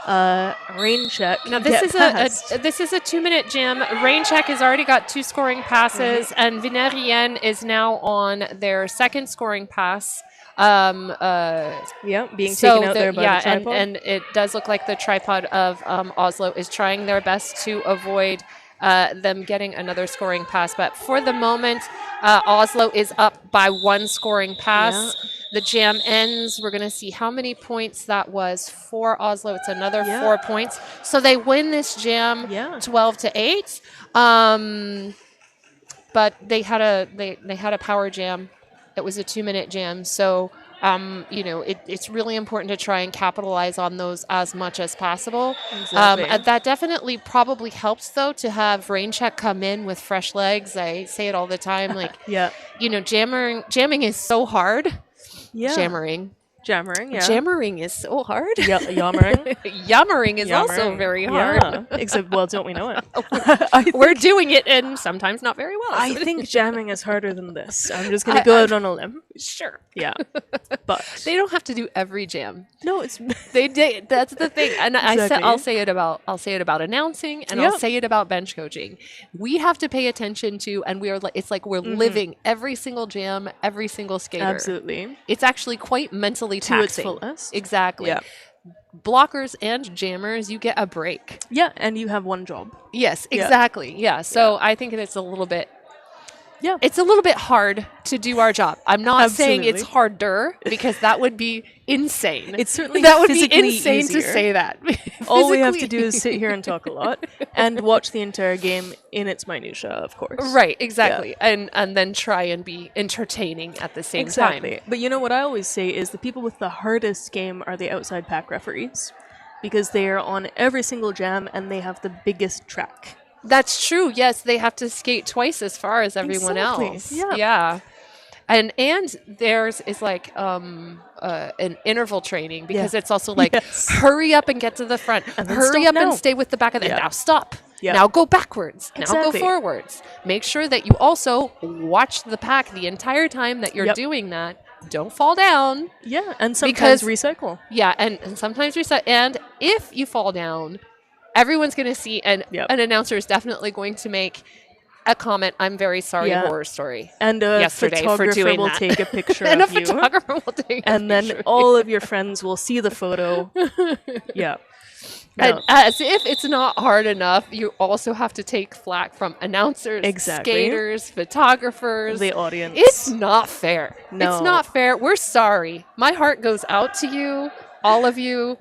Rain Check Now this get is past. this is a 2-minute jam. Rain Check has already got 2 scoring passes, and Vinarienne is now on their 2nd scoring pass. Being taken out there by the and tripod. it does look like the tripod of Oslo is trying their best to avoid them getting another scoring pass. But for the moment, Oslo is up by 1 scoring pass. Yeah. The jam ends. We're going to see how many points that was for Oslo. It's another 4 points. So they win this jam 12-8. But they had a power jam. It was a 2-minute jam. So it's really important to try and capitalize on those as much as possible. Exactly. That definitely probably helps, though, to have Rain Check come in with fresh legs. I say it all the time. Jamming is so hard. Jammering is so hard. Yammering. Yammering is also very hard. Yeah. Except, well, don't we know it? We're doing it, and sometimes not very well. I think jamming is harder than this. I'm just going to go out on a limb. Sure. Yeah. But they don't have to do every jam. No, it's that's the thing. And exactly. I'll say it about announcing, and I'll say it about bench coaching. We have to pay attention to, and we're living every single jam, every single skater. Absolutely. It's actually quite mentally to its taxing. fullest. Exactly. Yeah. Blockers and jammers, you get a break. Yeah, and you have one job. Yes, exactly. Yeah. So I think it's a little bit hard to do our job. I'm not saying it's harder, because that would be insane. It's certainly that would be physically insane to easier. say that. All we have to do is sit here and talk a lot and watch the entire game in its minutia, of course. Right, exactly. Yeah. And then try and be entertaining at the same time. But you know what I always say is the people with the hardest game are the outside pack referees, because they are on every single jam and they have the biggest track. That's true. Yes, they have to skate twice as far as everyone else. Yeah. And theirs is like an interval training, because it's also like hurry up and get to the front, hurry up and stay with the back of the now stop. Now go backwards. Now go forwards. Make sure that you also watch the pack the entire time that you're doing that. Don't fall down. Yeah, and sometimes recycle. Yeah, and sometimes recycle. And if you fall down, everyone's going to see, and an announcer is definitely going to make a comment, "I'm very sorry, horror story." And a photographer will take a picture of you. Photographer will take and then all of your friends will see the photo. Yeah. And as if it's not hard enough, you also have to take flack from announcers, skaters, photographers. The audience. It's not fair. No. It's not fair. We're sorry. My heart goes out to you, all of you.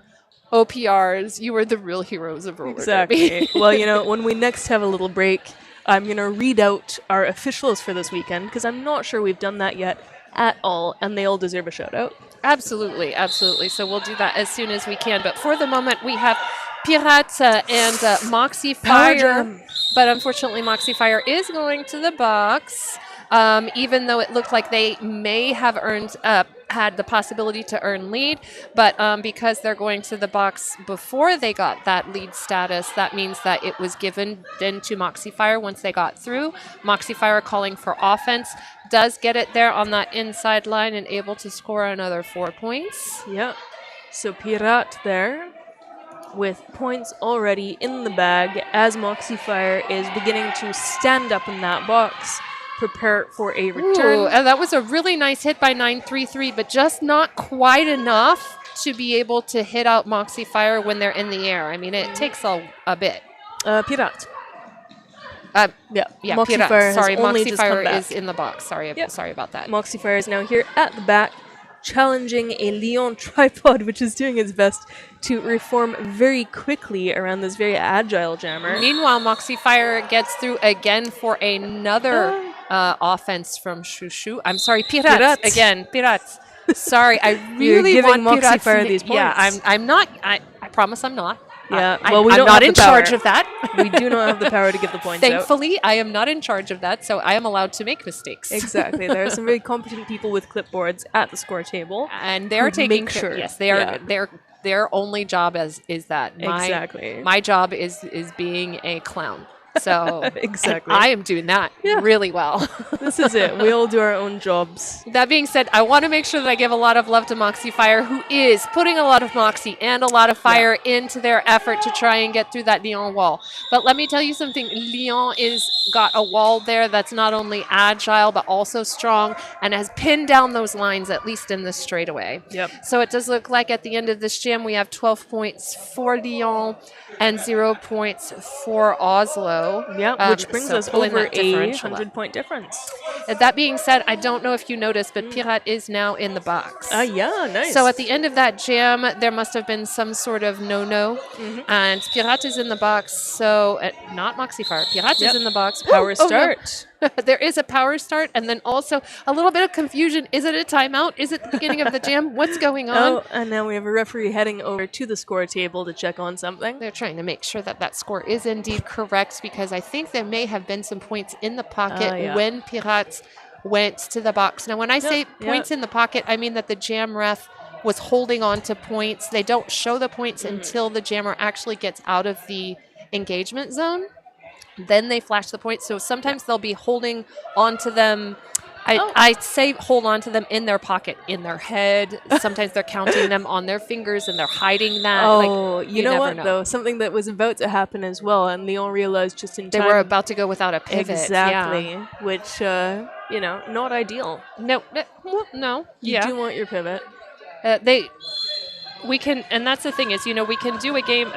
OPRs, you are the real heroes of roller derby. Well, when we next have a little break, I'm going to read out our officials for this weekend, because I'm not sure we've done that yet at all, and they all deserve a shout out. Absolutely, absolutely. So we'll do that as soon as we can. But for the moment, we have Pirates and Moxie Fire. But unfortunately, Moxie Fire is going to the box. Even though it looked like they may have had the possibility to earn lead, but because they're going to the box before they got that lead status, that means that it was given then to Moxie Fire once they got through. Moxie Fire calling for offense, does get it there on that inside line and able to score another 4 points. Yeah. So Pirate there with points already in the bag as Moxie Fire is beginning to stand up in that box. Prepare for a return. Ooh, and that was a really nice hit by 933, but just not quite enough to be able to hit out Moxie Fire when they're in the air. I mean, it takes a bit. Pirate. Moxie Pirate. Fire. Sorry, only Moxie just Fire come back. is in the box. Sorry about that. Moxie Fire is now here at the back, challenging a Lyon tripod, which is doing its best to reform very quickly around this very agile jammer. Meanwhile, Moxie Fire gets through again for another offense from Chouchou. I'm sorry, Pirates. Again, Pirates. Sorry, I really want Moxie Pirates Fire these points. Yeah, I'm not. I promise I'm not. Yeah, I'm not in charge of that. We do not have the power to give the points Thankfully, I am not in charge of that, so I am allowed to make mistakes. Exactly. There are some very competent people with clipboards at the score table, and they're taking sure. Yes, they are. Their only job is that. Exactly. My job is being a clown. So Exactly. I am doing that really well. This is it. We all do our own jobs. That being said, I want to make sure that I give a lot of love to Moxie Fire, who is putting a lot of moxie and a lot of fire into their effort to try and get through that Lyon wall. But let me tell you something. Lyon is got a wall there that's not only agile but also strong and has pinned down those lines, at least in this straightaway. Yep. So it does look like at the end of this gym we have 12 points for Lyon and 0 points for Oslo. Yeah, which brings so us pulling over that a differential up. 100-point difference. That being said, I don't know if you noticed, but Pirate is now in the box. Yeah, nice. So at the end of that jam, there must have been some sort of no-no, and Pirate is in the box. So not Moxie Fire, Pirate is in the box. Power Oh, no. start. There is a power start, and then also a little bit of confusion. Is it a timeout? Is it the beginning of the jam? What's going on? Oh, and now we have a referee heading over to the score table to check on something. They're trying to make sure that that score is indeed correct, because I think there may have been some points in the pocket when Pirates went to the box. Now, when I say points in the pocket, I mean that the jam ref was holding on to points. They don't show the points until the jammer actually gets out of the engagement zone. Then they flash the points. So sometimes they'll be holding on to them. I say hold on to them in their pocket, in their head. Sometimes they're counting them on their fingers and they're hiding that. Oh, like, you know what, though? Something that was about to happen as well, and Lyon realized just in time. They were about to go without a pivot. Exactly, which, not ideal. No. You do want your pivot. We can, and that's the thing is, we can do a game,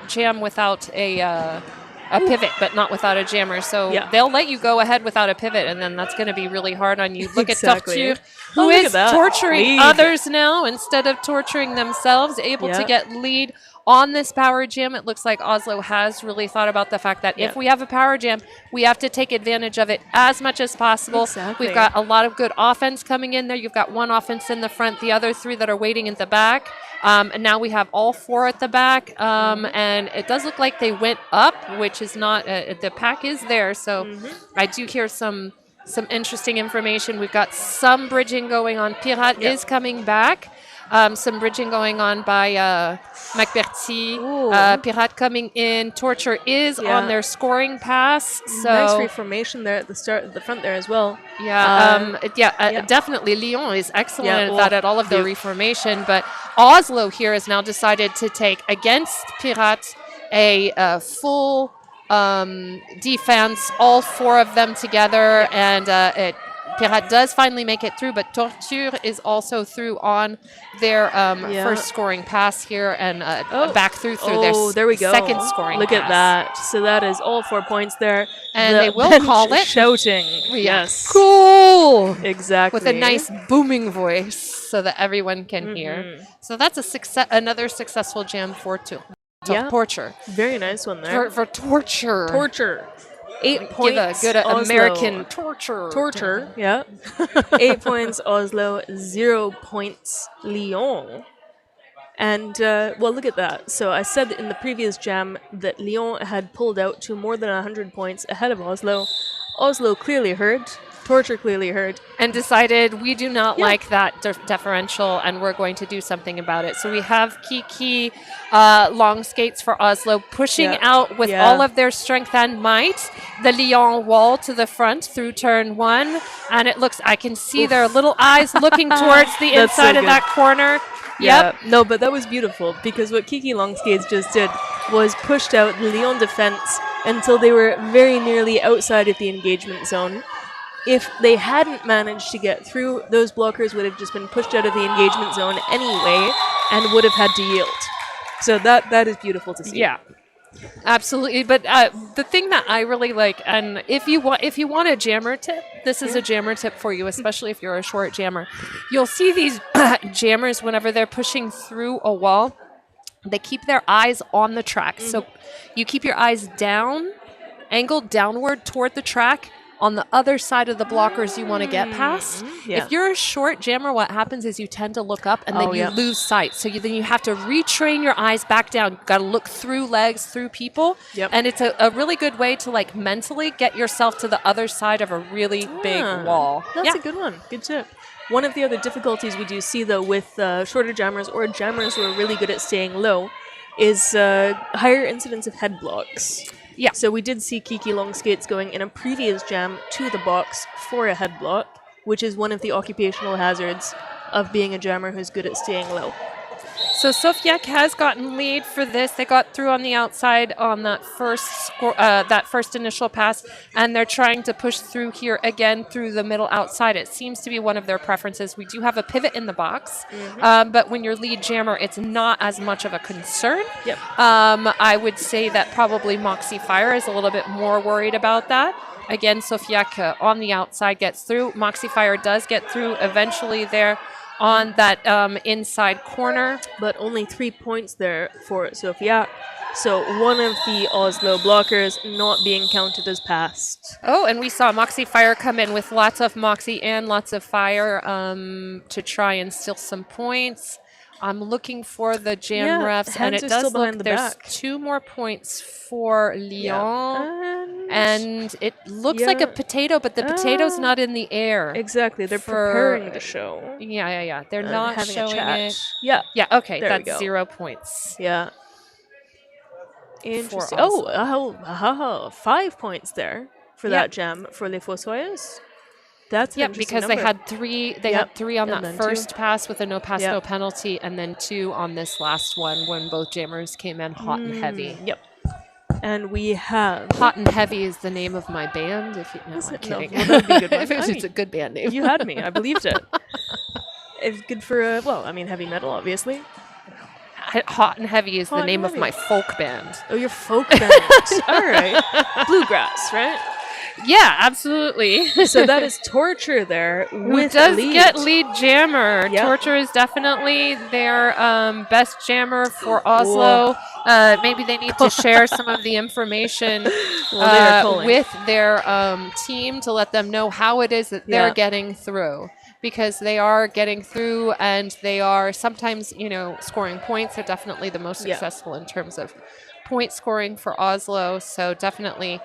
jam without a pivot, but not without a jammer. So they'll let you go ahead without a pivot, and then that's going to be really hard on you. Look at Torture, who is torturing others now instead of torturing themselves, able to get lead on this power jam. It looks like Oslo has really thought about the fact that if we have a power jam, we have to take advantage of it as much as possible. Exactly. We've got a lot of good offense coming in there. You've got one offense in the front, the other three that are waiting in the back. And now we have all four at the back. And it does look like they went up, which is not, the pack is there. So I do hear some interesting information. We've got some bridging going on. Pirate is coming back. Some bridging going on by McBerty. Pirate coming in. Torture is on their scoring pass. So nice reformation there at the front there as well. Definitely. Lyon is excellent at all of the reformation. But Oslo here has now decided to take against Pirate a full defense, all four of them together, and Pirate does finally make it through, but Torture is also through on their first scoring pass here and back through their second scoring Look pass. at that. So that is all 4 points there. And they will call it. Shouting. Yes. Cool. Exactly. With a nice booming voice so that everyone can hear. So that's another successful jam for Torture. Very nice one there. For Torture. Torture. 8 points. Give a good Oslo. American torture. Torture, 8 points Oslo, 0 points Lyon. And, look at that. So I said in the previous jam that Lyon had pulled out to more than 100 points ahead of Oslo. Oslo clearly heard. Torture clearly heard. And decided we do not like that differential and we're going to do something about it. So we have Kiki long skates for Oslo pushing out with all of their strength and might the Lyon wall to the front through turn 1. And it looks, I can see their little eyes looking towards the inside of that corner. Yep. No, but that was beautiful because what Kiki long skates just did was pushed out the Lyon defense until they were very nearly outside of the engagement zone. If they hadn't managed to get through, those blockers would have just been pushed out of the engagement zone anyway and would have had to yield. So that is beautiful to see. Yeah, absolutely. But the thing that I really like, and if you want a jammer tip, this is a jammer tip for you, especially if you're a short jammer. You'll see these jammers whenever they're pushing through a wall, they keep their eyes on the track. So you keep your eyes down, angled downward toward the track, on the other side of the blockers you want to get past. If you're a short jammer, what happens is you tend to look up and then you lose sight. So then you have to retrain your eyes back down. You've got to look through legs, through people. And it's a really good way to mentally get yourself to the other side of a really big wall. That's a good one. Good tip. One of the other difficulties we do see, though, with shorter jammers or jammers who are really good at staying low is higher incidence of head blocks. Yeah. So we did see Kiki long skates going in a previous jam to the box for a head block, which is one of the occupational hazards of being a jammer who's good at staying low. So Sofiak has gotten lead for this. They got through on the outside on that first initial pass, and they're trying to push through here again through the middle outside. It seems to be one of their preferences. We do have a pivot in the box, but when you're lead jammer, it's not as much of a concern. Yep. I would say that probably Moxie Fire is a little bit more worried about that. Again, Sofiak on the outside gets through. Moxie Fire does get through eventually there on that inside corner. But only 3 points there for Sofiak. So one of the Oslo blockers not being counted as passed. Oh, and we saw Moxie Fire come in with lots of Moxie and lots of Fire to try and steal some points. I'm looking for the jam refs, and it does look there's 2 more points for Lyon. And it looks like a potato, but the potato's not in the air. Exactly. They're preparing the show. Yeah. They're not having showing a chat. it. Yeah. Yeah, okay. There we That's go. 0 points. Yeah. Interesting. Oslo. 5 points there for that jam for Les Fossoyeurs. That's an interesting because number. they had 3. They had 3 on And that then first pass with a no pass, no Yep. penalty, and then 2 on this last one when both jammers came in hot and heavy. Yep. And we have... Hot and Heavy is the name of my band. If you, no, I'm kidding. well, that'd be a good one. It's a good band name. You had me. I believed it. It's good for, heavy metal, obviously. Hot and Heavy is Hot the and name of Heavy. my folk band. Oh, your folk band. All right. Bluegrass, right? Yeah, absolutely. So that is Torture there Who with does lead. get lead jammer. Yep. Torture is definitely their best jammer for Oslo. Maybe they need to share some of the information with their team to let them know how it is that they're getting through. Because they are getting through and they are sometimes, scoring points. They're definitely the most successful in terms of point scoring for Oslo. So definitely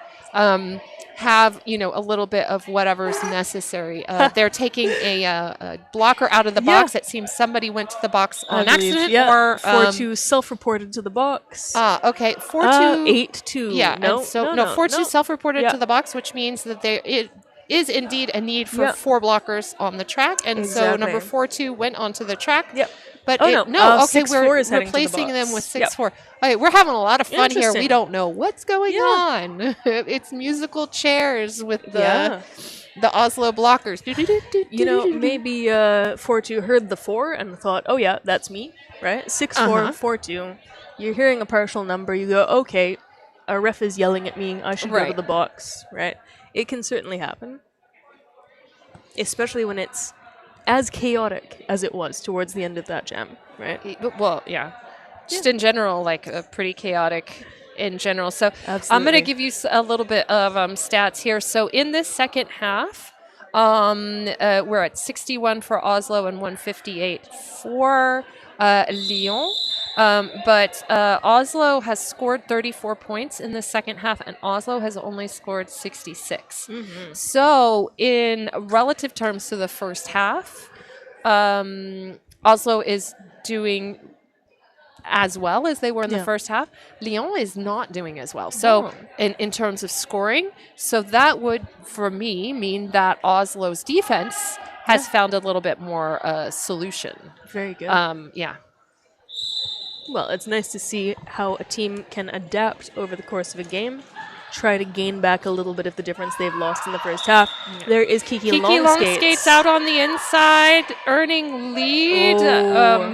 have, a little bit of whatever's necessary. They're taking a blocker out of the box. It seems somebody went to the box on accident. Or 4-2 self-reported to the box. Okay. 4-2. 8-2. Yeah. No, and so, no, 4-2 self-reported Yeah. to the box, which means that it is indeed a need for 4 blockers on the track. And so number 4-2 went onto the track. Yep. But okay, 6-4 we're is replacing them with 6-4. Okay, we're having a lot of fun here. We don't know what's going on. It's musical chairs with the Oslo blockers. Maybe 4-2 heard the 4 and thought, oh yeah, that's me, right? 6-4, 4-2. You're hearing a partial number. You go, okay, a ref is yelling at me. I should go to the box, right? It can certainly happen, especially when it's as chaotic as it was towards the end of that jam, right? Well, yeah. Just in general, pretty chaotic in general. So Absolutely. I'm going to give you a little bit of stats here. So in this second half, we're at 61 for Oslo and 158 for Lyon. But Oslo has scored 34 points in the second half, and Oslo has only scored 66. Mm-hmm. So, in relative terms to the first half, Oslo is doing as well as they were in the first half. Lyon is not doing as well. So, in terms of scoring, so that would, for me, mean that Oslo's defense has found a little bit more solution. Very good. Well, it's nice to see how a team can adapt over the course of a game, try to gain back a little bit of the difference they've lost in the first half. Yeah. There is Kiki Longskates out on the inside, earning lead.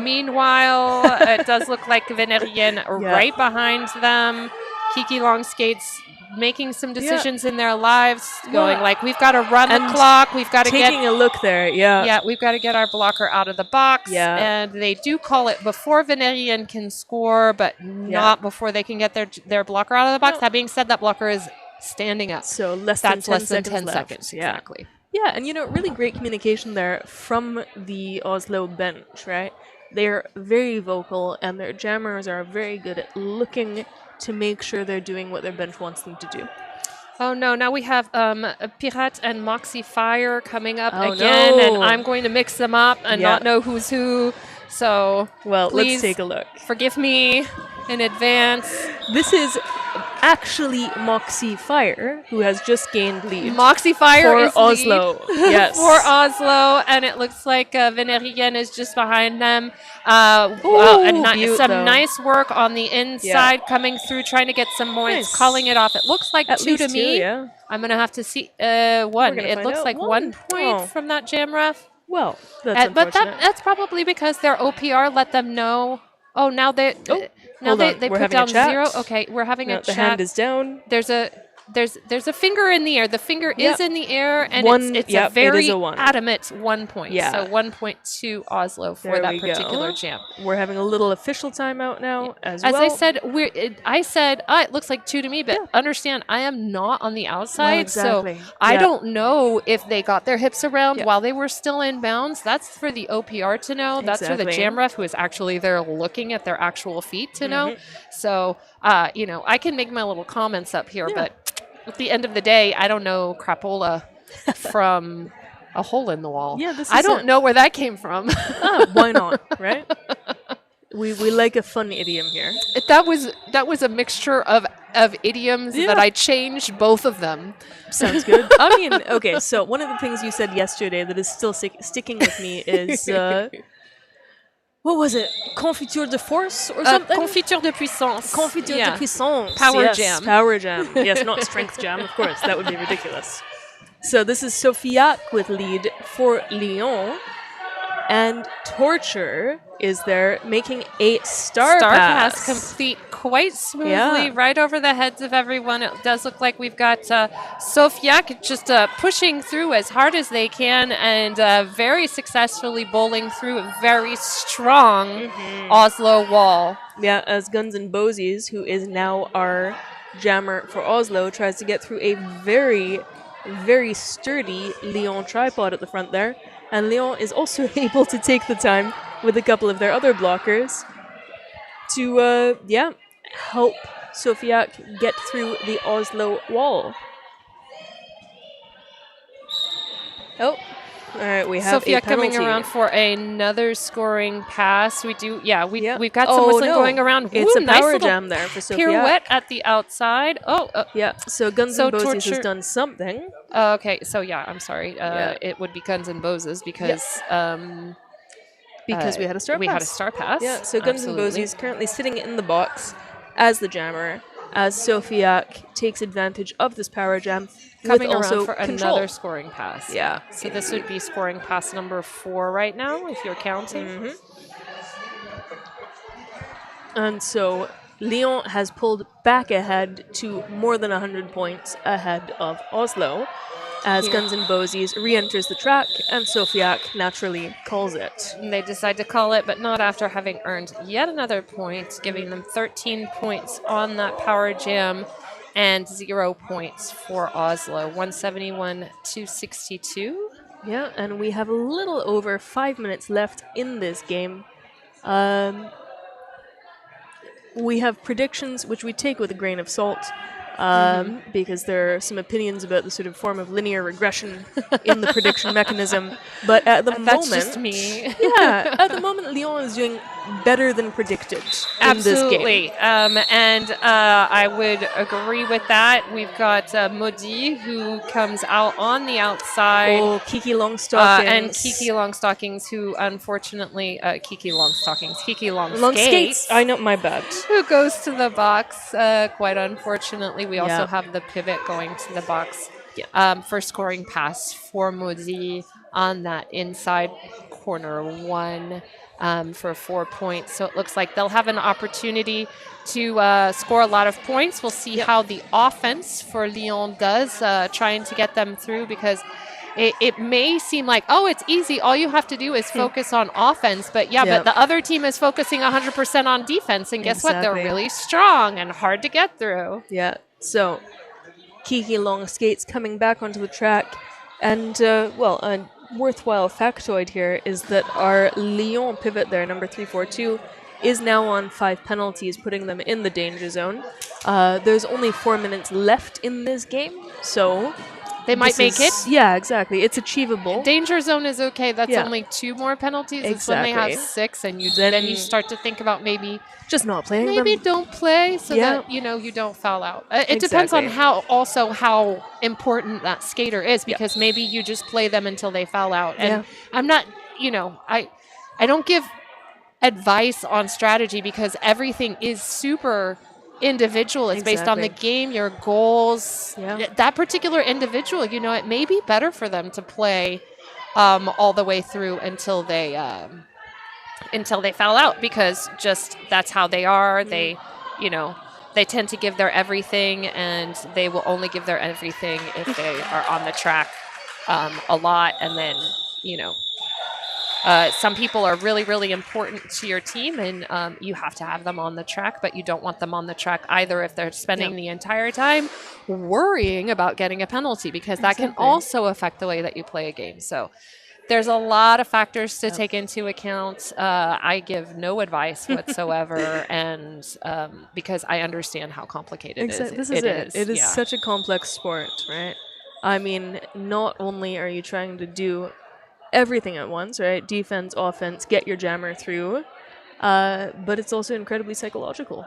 Meanwhile, it does look like Venerienne right behind them. Kiki Longskates making some decisions in their lives, going we've got to run the clock, we've got to taking a look there, we've got to get our blocker out of the box, and they do call it before Venerienne can score, but not before they can get their blocker out of the box. That being said, that blocker is standing up, so less than 10 seconds. Exactly. Yeah, and really great communication there from the Oslo bench, right? They're very vocal, and their jammers are very good at looking to make sure they're doing what their bench wants them to do. Oh no, now we have Pirate and Moxie Fire coming up again, and I'm going to mix them up and not know who's who. So let's take a look. Forgive me in advance. This is actually Moxie Fire, who has just gained lead. Moxie Fire for is Oslo. lead Yes. for Oslo, and it looks like Venerian is just behind them. Beaut, Some though. nice work on the inside, coming through, trying to get some points, Nice. calling it off. It looks like At 2 least to two, me. yeah. I'm gonna have to see We're one. gonna It find looks out. like 1 point Oh. from that jam ref. Well, that's But unfortunate. that's probably because their OPR let them know. Oh, now they hold on. they We're put having a down chat. 0. Okay, we're having No, a the chat. hand is down. There's a finger in the air. The finger Yep. is in the air, and One- it's yep, a very it is a 1. adamant 1 point. Yeah. So 1 point to Oslo for There that we go. particular jam. We're having a little official timeout now as As well. I said, I said it looks like 2 to me, but understand I am not on the outside, exactly. so I Yeah. don't know if they got their hips around Yeah. while they were still in bounds. That's for the OPR to know. That's for the Exactly. jam ref who is actually there looking at their actual feet to know. Mm-hmm. So I can make my little comments up here, but at the end of the day, I don't know crapola from a hole in the wall. Yeah, this I is don't it. know where that came from. Why not, right? We like a fun idiom here. That was a mixture of idioms that I changed both of them. Sounds good. I mean, okay, so one of the things you said yesterday that is still sticking with me is, what was it? Confiture de force or something? Confiture de puissance. Confiture de puissance. Power Yes, jam. Power jam. Yes, not strength jam, of course. That would be ridiculous. So this is Sofiac with lead for Lyon. And Torture is there making a star pass. complete quite smoothly Yeah. right over the heads of everyone. It does look like we've got Sofiac just pushing through as hard as they can and very successfully bowling through a very strong Oslo wall. Yeah, as Guns N' Bosies, who is now our jammer for Oslo, tries to get through a very, very sturdy Lyon tripod at the front there. And Lyon is also able to take the time with a couple of their other blockers to, help Sofiac get through the Oslo wall. Oh, all right, we have a Sofiac penalty. coming around for another scoring pass. We've got some Oh, whistling no. going around. It's Ooh, a nice power little jam there for Sofiac. pirouette at the outside. Yeah, so Guns So N' Bosies Torture- has done something. Okay, so I'm sorry. Yeah. It would be Guns and Boses because Because we had a star pass. we had a star pass. Yeah, so Guns N' Absolutely. Bosies currently sitting in the box as the jammer, as Sofiac takes advantage of this power jam coming with also around for control. another scoring pass. Yeah. So this would be scoring pass number 4 right now, if you're counting. And so Lyon has pulled back ahead to more than 100 points ahead of Oslo, as Guns N' Bosies re-enters the track, and Sofiac naturally calls it. And they decide to call it, but not after having earned yet another point, giving them 13 points on that power jam and 0 points for Oslo. 171 to 62. Yeah, and we have a little over 5 minutes left in this game. We have predictions, which we take with a grain of salt, because there are some opinions about the sort of form of linear regression in the prediction mechanism. But at the That's moment, just me. yeah, at the moment, Lyon is doing better than predicted in this Absolutely. game. And I would agree with that. We've got Maudit, who comes out on the outside. Oh, Kiki Longstockings. And Kiki Longstockings, who unfortunately, Kiki Longskates, Longskates. I know, my bad. who goes to the box, quite unfortunately. We also Yeah. have the pivot going to the box Yeah. for scoring pass for Maudit on that inside corner 1 for 4 points. So it looks like they'll have an opportunity to score a lot of points. We'll see how the offense for Lyon does, trying to get them through, because it may seem like, oh, it's easy. All you have to do is focus on offense. But but the other team is focusing 100% on defense. And guess what? They're Exactly. really strong and hard to get through. Yeah, so Kiki Longskates coming back onto the track. And, a worthwhile factoid here is that our Lyon pivot there, number 342, is now on 5 penalties, putting them in the danger zone. There's only 4 minutes left in this game, so They might make it. Yeah, exactly. It's achievable. Danger zone is okay. That's Yeah. only 2 more penalties. It's when they have Exactly. 6, and Then you start to think about maybe just not playing maybe them. don't play so Yeah. that you don't foul out. It depends on Exactly. how important that skater is, because maybe you just play them until they foul out. And I'm not, I don't give advice on strategy because everything is super individual. It's based on the Exactly. game, your goals. Yeah. That particular individual, it may be better for them to play all the way through until they foul out, because just that's how they are. They, they tend to give their everything, and they will only give their everything if they are on the track a lot. And then, some people are really, really important to your team, and you have to have them on the track, but you don't want them on the track either if they're spending the entire time worrying about getting a penalty, because that can also affect the way that you play a game. So there's a lot of factors to take into account. I give no advice whatsoever, and because I understand how complicated it is. This is it. It is such a complex sport, right? I mean, not only are you trying to do everything at once, right? Defense, offense, get your jammer through, but it's also incredibly psychological.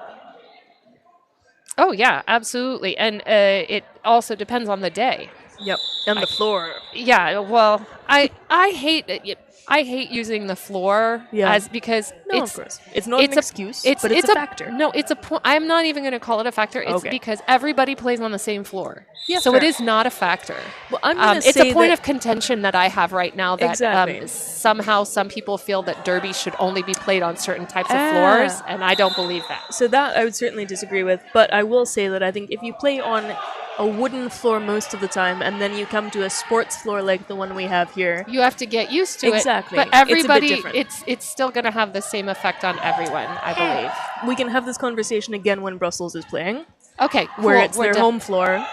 Oh, yeah, absolutely. And it also depends on the day. Yep. And the floor. Yeah, well, I hate it. I hate using the floor because of course. It's not an excuse, but it's a factor. No, it's a point. I'm not even going to call it a factor. It's because everybody plays on the same floor. Yeah, so it is not a factor. Well, I'm gonna it's say a point of contention that I have right now, that Exactly. Somehow some people feel that derby should only be played on certain types of floors, and I don't believe that. So that I would certainly disagree with, but I will say that I think if you play on a wooden floor most of the time, and then you come to a sports floor like the one we have here, you have to get used to Exactly. it. But everybody, It's a bit different. it's still going to have the same effect on everyone, I believe. we can have this conversation again when Brussels is playing, Okay, cool. where it's We're their done. home floor.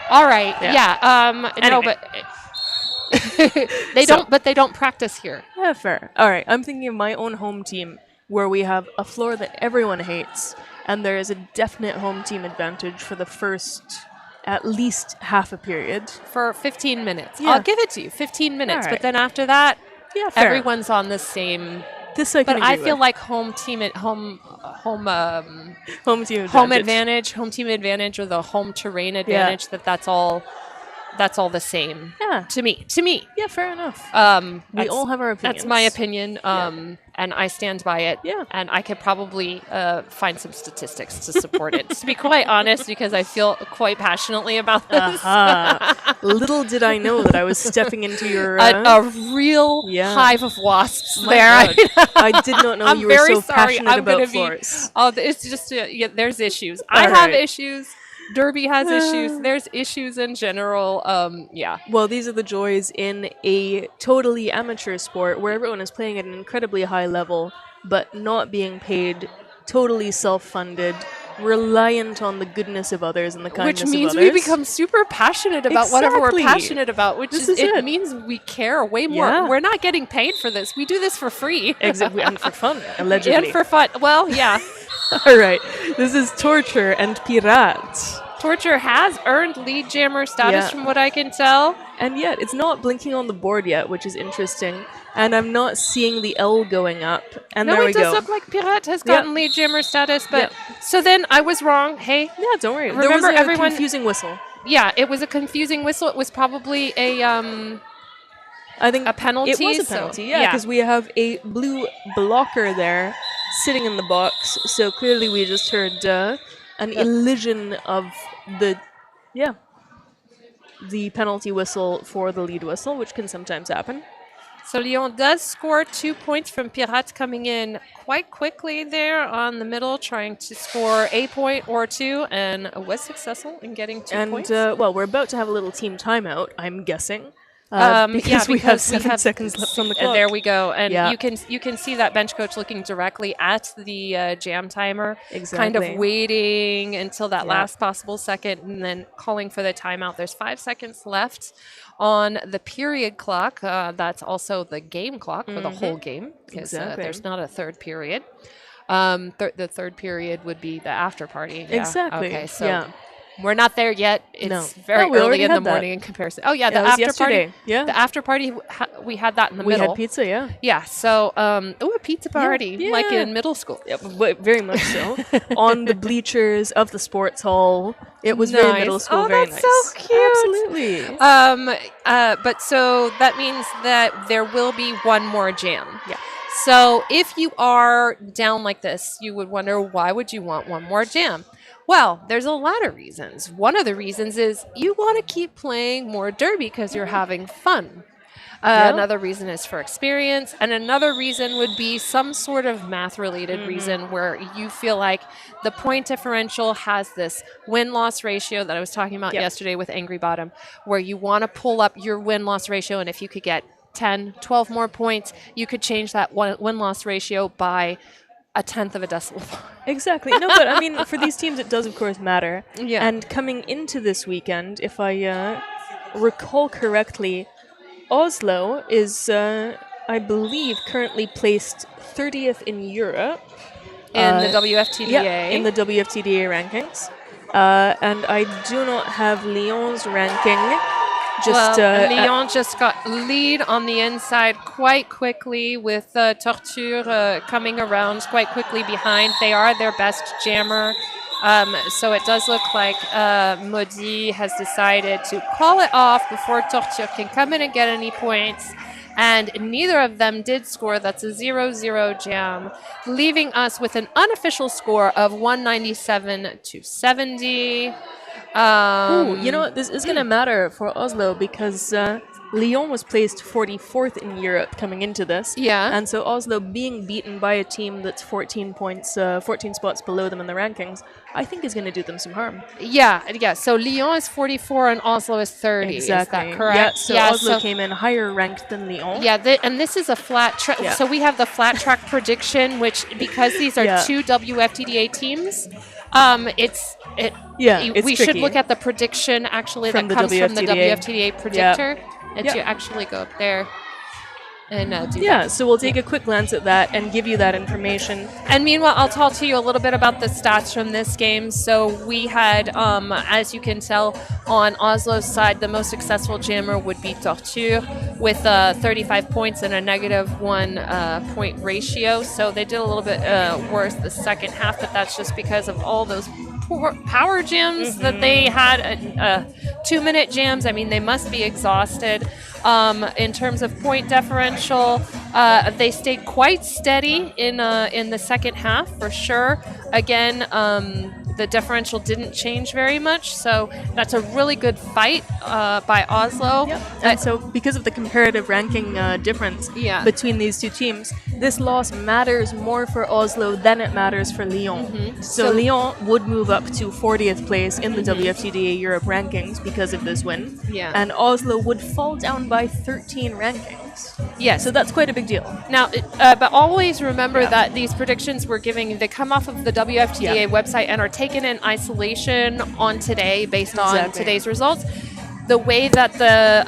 All right. Yeah. No, Anyway. but they don't practice here. Yeah, fair. All right, I'm thinking of my own home team, where we have a floor that everyone hates, and there is a definite home team advantage for the first at least half a period. For 15 minutes. Yeah. I'll give it to you, 15 minutes. All But right. then after that, Yeah, fair. everyone's on the same. This I can But I agree feel with. like home team home team advantage. home advantage, home team advantage, or the home terrain advantage, that's all the same. Yeah. To me. Yeah, fair enough. We That's- all have our opinions. That's my opinion, and I stand by it. Yeah. And I could probably find some statistics to support it, to be quite honest, because I feel quite passionately about this. Little did I know that I was stepping into your... A real hive of wasps there. God. I did not know I'm you were very so sorry. passionate I'm about gonna floors. It's just there's issues. I All have right. issues. Derby has issues. There's issues in general. Yeah. Well, these are the joys in a totally amateur sport where everyone is playing at an incredibly high level, but not being paid, totally self-funded, reliant on the goodness of others and the kindness Which means of others. we become super passionate about whatever we're Exactly. passionate about, which This is is it. means we care way more. Yeah. We're not getting paid for this. We do this for free. Exactly, and for fun, allegedly. And for fun. Well, yeah. All right, this is Torture and Pirate. Torture has earned lead jammer status Yeah. from what I can tell. And yet, it's not blinking on the board yet, which is interesting. And I'm not seeing the L going up. And No, there we it does go. look like Pirate has gotten lead jammer status, but so then I was wrong. Hey, Yeah, don't worry. Remember, there was a everyone- confusing whistle. yeah, it was a confusing whistle. It was probably I think a penalty. it was a so- penalty, yeah, because we have a blue blocker there sitting in the box. So clearly we just heard an elision of the penalty whistle for the lead whistle, which can sometimes happen. So Lyon does score 2 points from Pirate, coming in quite quickly there on the middle, trying to score a point or two, and was successful in getting 2 points. And, well, we're about to have a little team timeout, I'm guessing. Because we have 7 seconds left on the clock. There we go, and Yeah. you can see that bench coach looking directly at the jam timer, kind Exactly. of waiting until that last possible second, and then calling for the timeout. There's 5 seconds left on the period clock. That's also the game clock for the whole game, because Exactly. there's not a third period. The third period would be the after party. Yeah. Exactly. Okay, so. Yeah. We're not there yet. It's No. very No, we early already in the had that. morning in comparison. Oh yeah, the That was after yesterday. party. Yeah. The after party. We had that in the We middle. had pizza, yeah. Yeah. So, a pizza party, like yeah. in middle school. Yeah, but very much so. On the bleachers of the sports hall. It was very middle Nice. school, Oh, very that's nice. so cute. Absolutely. But so that means that there will be one more jam. Yeah. So if you are down like this, you would wonder, why would you want one more jam? Well, there's a lot of reasons. One of the reasons is you want to keep playing more derby because you're having fun. Another reason is for experience, and another reason would be some sort of math-related reason where you feel like the point differential has this win-loss ratio that I was talking about yesterday with Angry Bottom, where you want to pull up your win-loss ratio, and if you could get 10, 12 more points, you could change that win-loss ratio by a tenth of a decimal point. Exactly. No, but I mean, for these teams, it does, of course, matter. Yeah. And coming into this weekend, if I recall correctly, Oslo is, I believe, currently placed 30th in Europe. In the WFTDA. Yeah, in the WFTDA rankings. And I do not have Lyon's ranking. Lyon just got lead on the inside quite quickly with Torture coming around quite quickly behind. They are their best jammer. So it does look like Maudit has decided to call it off before Torture can come in and get any points. And neither of them did score. That's a 0-0 jam, leaving us with an unofficial score of 197 to 70. Ooh, you know what? This is going to matter for Oslo because Lyon was placed 44th in Europe coming into this. Yeah. And so Oslo being beaten by a team that's 14 spots below them in the rankings, I think is going to do them some harm. Yeah. So Lyon is 44 and Oslo is 30. Exactly. Is that correct? Yeah, so Oslo came in higher ranked than Lyon. Yeah, and this is a flat track. Yeah. So we have the flat track prediction, which because these are two WFTDA teams, it's we tricky. should look at the prediction actually From that the comes from the WFTDA. WFTDA predictor, and Yep. you actually go up there and do Yeah, that. so we'll take a quick glance at that and give you that information. And meanwhile, I'll talk to you a little bit about the stats from this game. So we had, as you can tell, on Oslo's side, the most successful jammer would be Torture with 35 points and a -1 point ratio. So they did a little bit worse the second half, but that's just because of all those power jams that they had, 2-minute jams. I mean, they must be exhausted. In terms of point differential, they stayed quite steady in the second half for sure. Again, the differential didn't change very much, so that's a really good fight by Oslo. Yep. And so because of the comparative ranking difference between these two teams, this loss matters more for Oslo than it matters for Lyon. So Lyon would move up to 40th place in the WFTDA Europe rankings because of this win. Yeah. And Oslo would fall down by 13 rankings. Yes. So that's quite a big deal. Now, but always remember that these predictions we're giving, they come off of the WFTDA website and are taken in isolation on today based on today's results. The way that the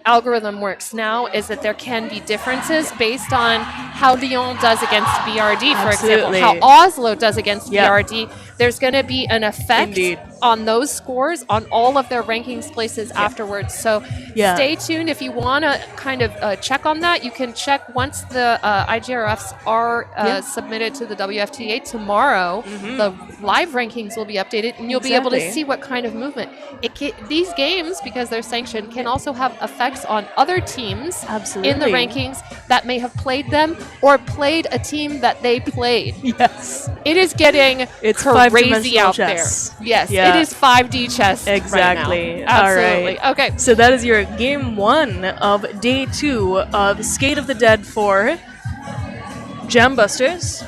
algorithm works now is that there can be differences based on how Lyon does against BRD, for example, how Oslo does against BRD. There's going to be an effect on those scores on all of their rankings places afterwards. So stay tuned. If you want to kind of check on that, you can check once the IGRFs are submitted to the WFTA tomorrow. The live rankings will be updated, and you'll be able to see what kind of movement. These games, because they're sanctioned, can also have effects on other teams in the rankings that may have played them or played a team that they played. Yes. It is getting crazy out chess. there. Yes, it is 5D chess. Exactly. Right now. Absolutely. All right. Okay. So that is your game 1 of day 2 of Skate of the Dead 4 Jambusters.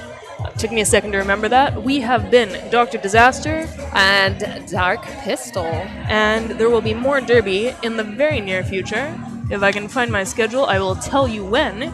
Took me a second to remember that. We have been Dr. Disaster and Dark Pistol. And there will be more Derby in the very near future. If I can find my schedule, I will tell you when.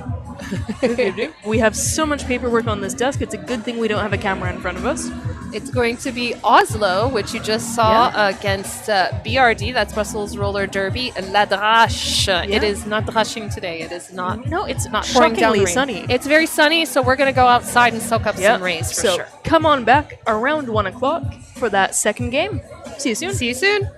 We have so much paperwork on this desk. It's a good thing we don't have a camera in front of us. It's going to be Oslo, which you just saw, against BRD, that's Brussels Roller Derby, La Drache. It is not drashing today. It is not. No, it's not pouring down the shockingly rain. sunny. It's very sunny, so we're going to go outside and soak up some rays for so sure. come on back around 1 o'clock for that second game. See you soon. See you soon.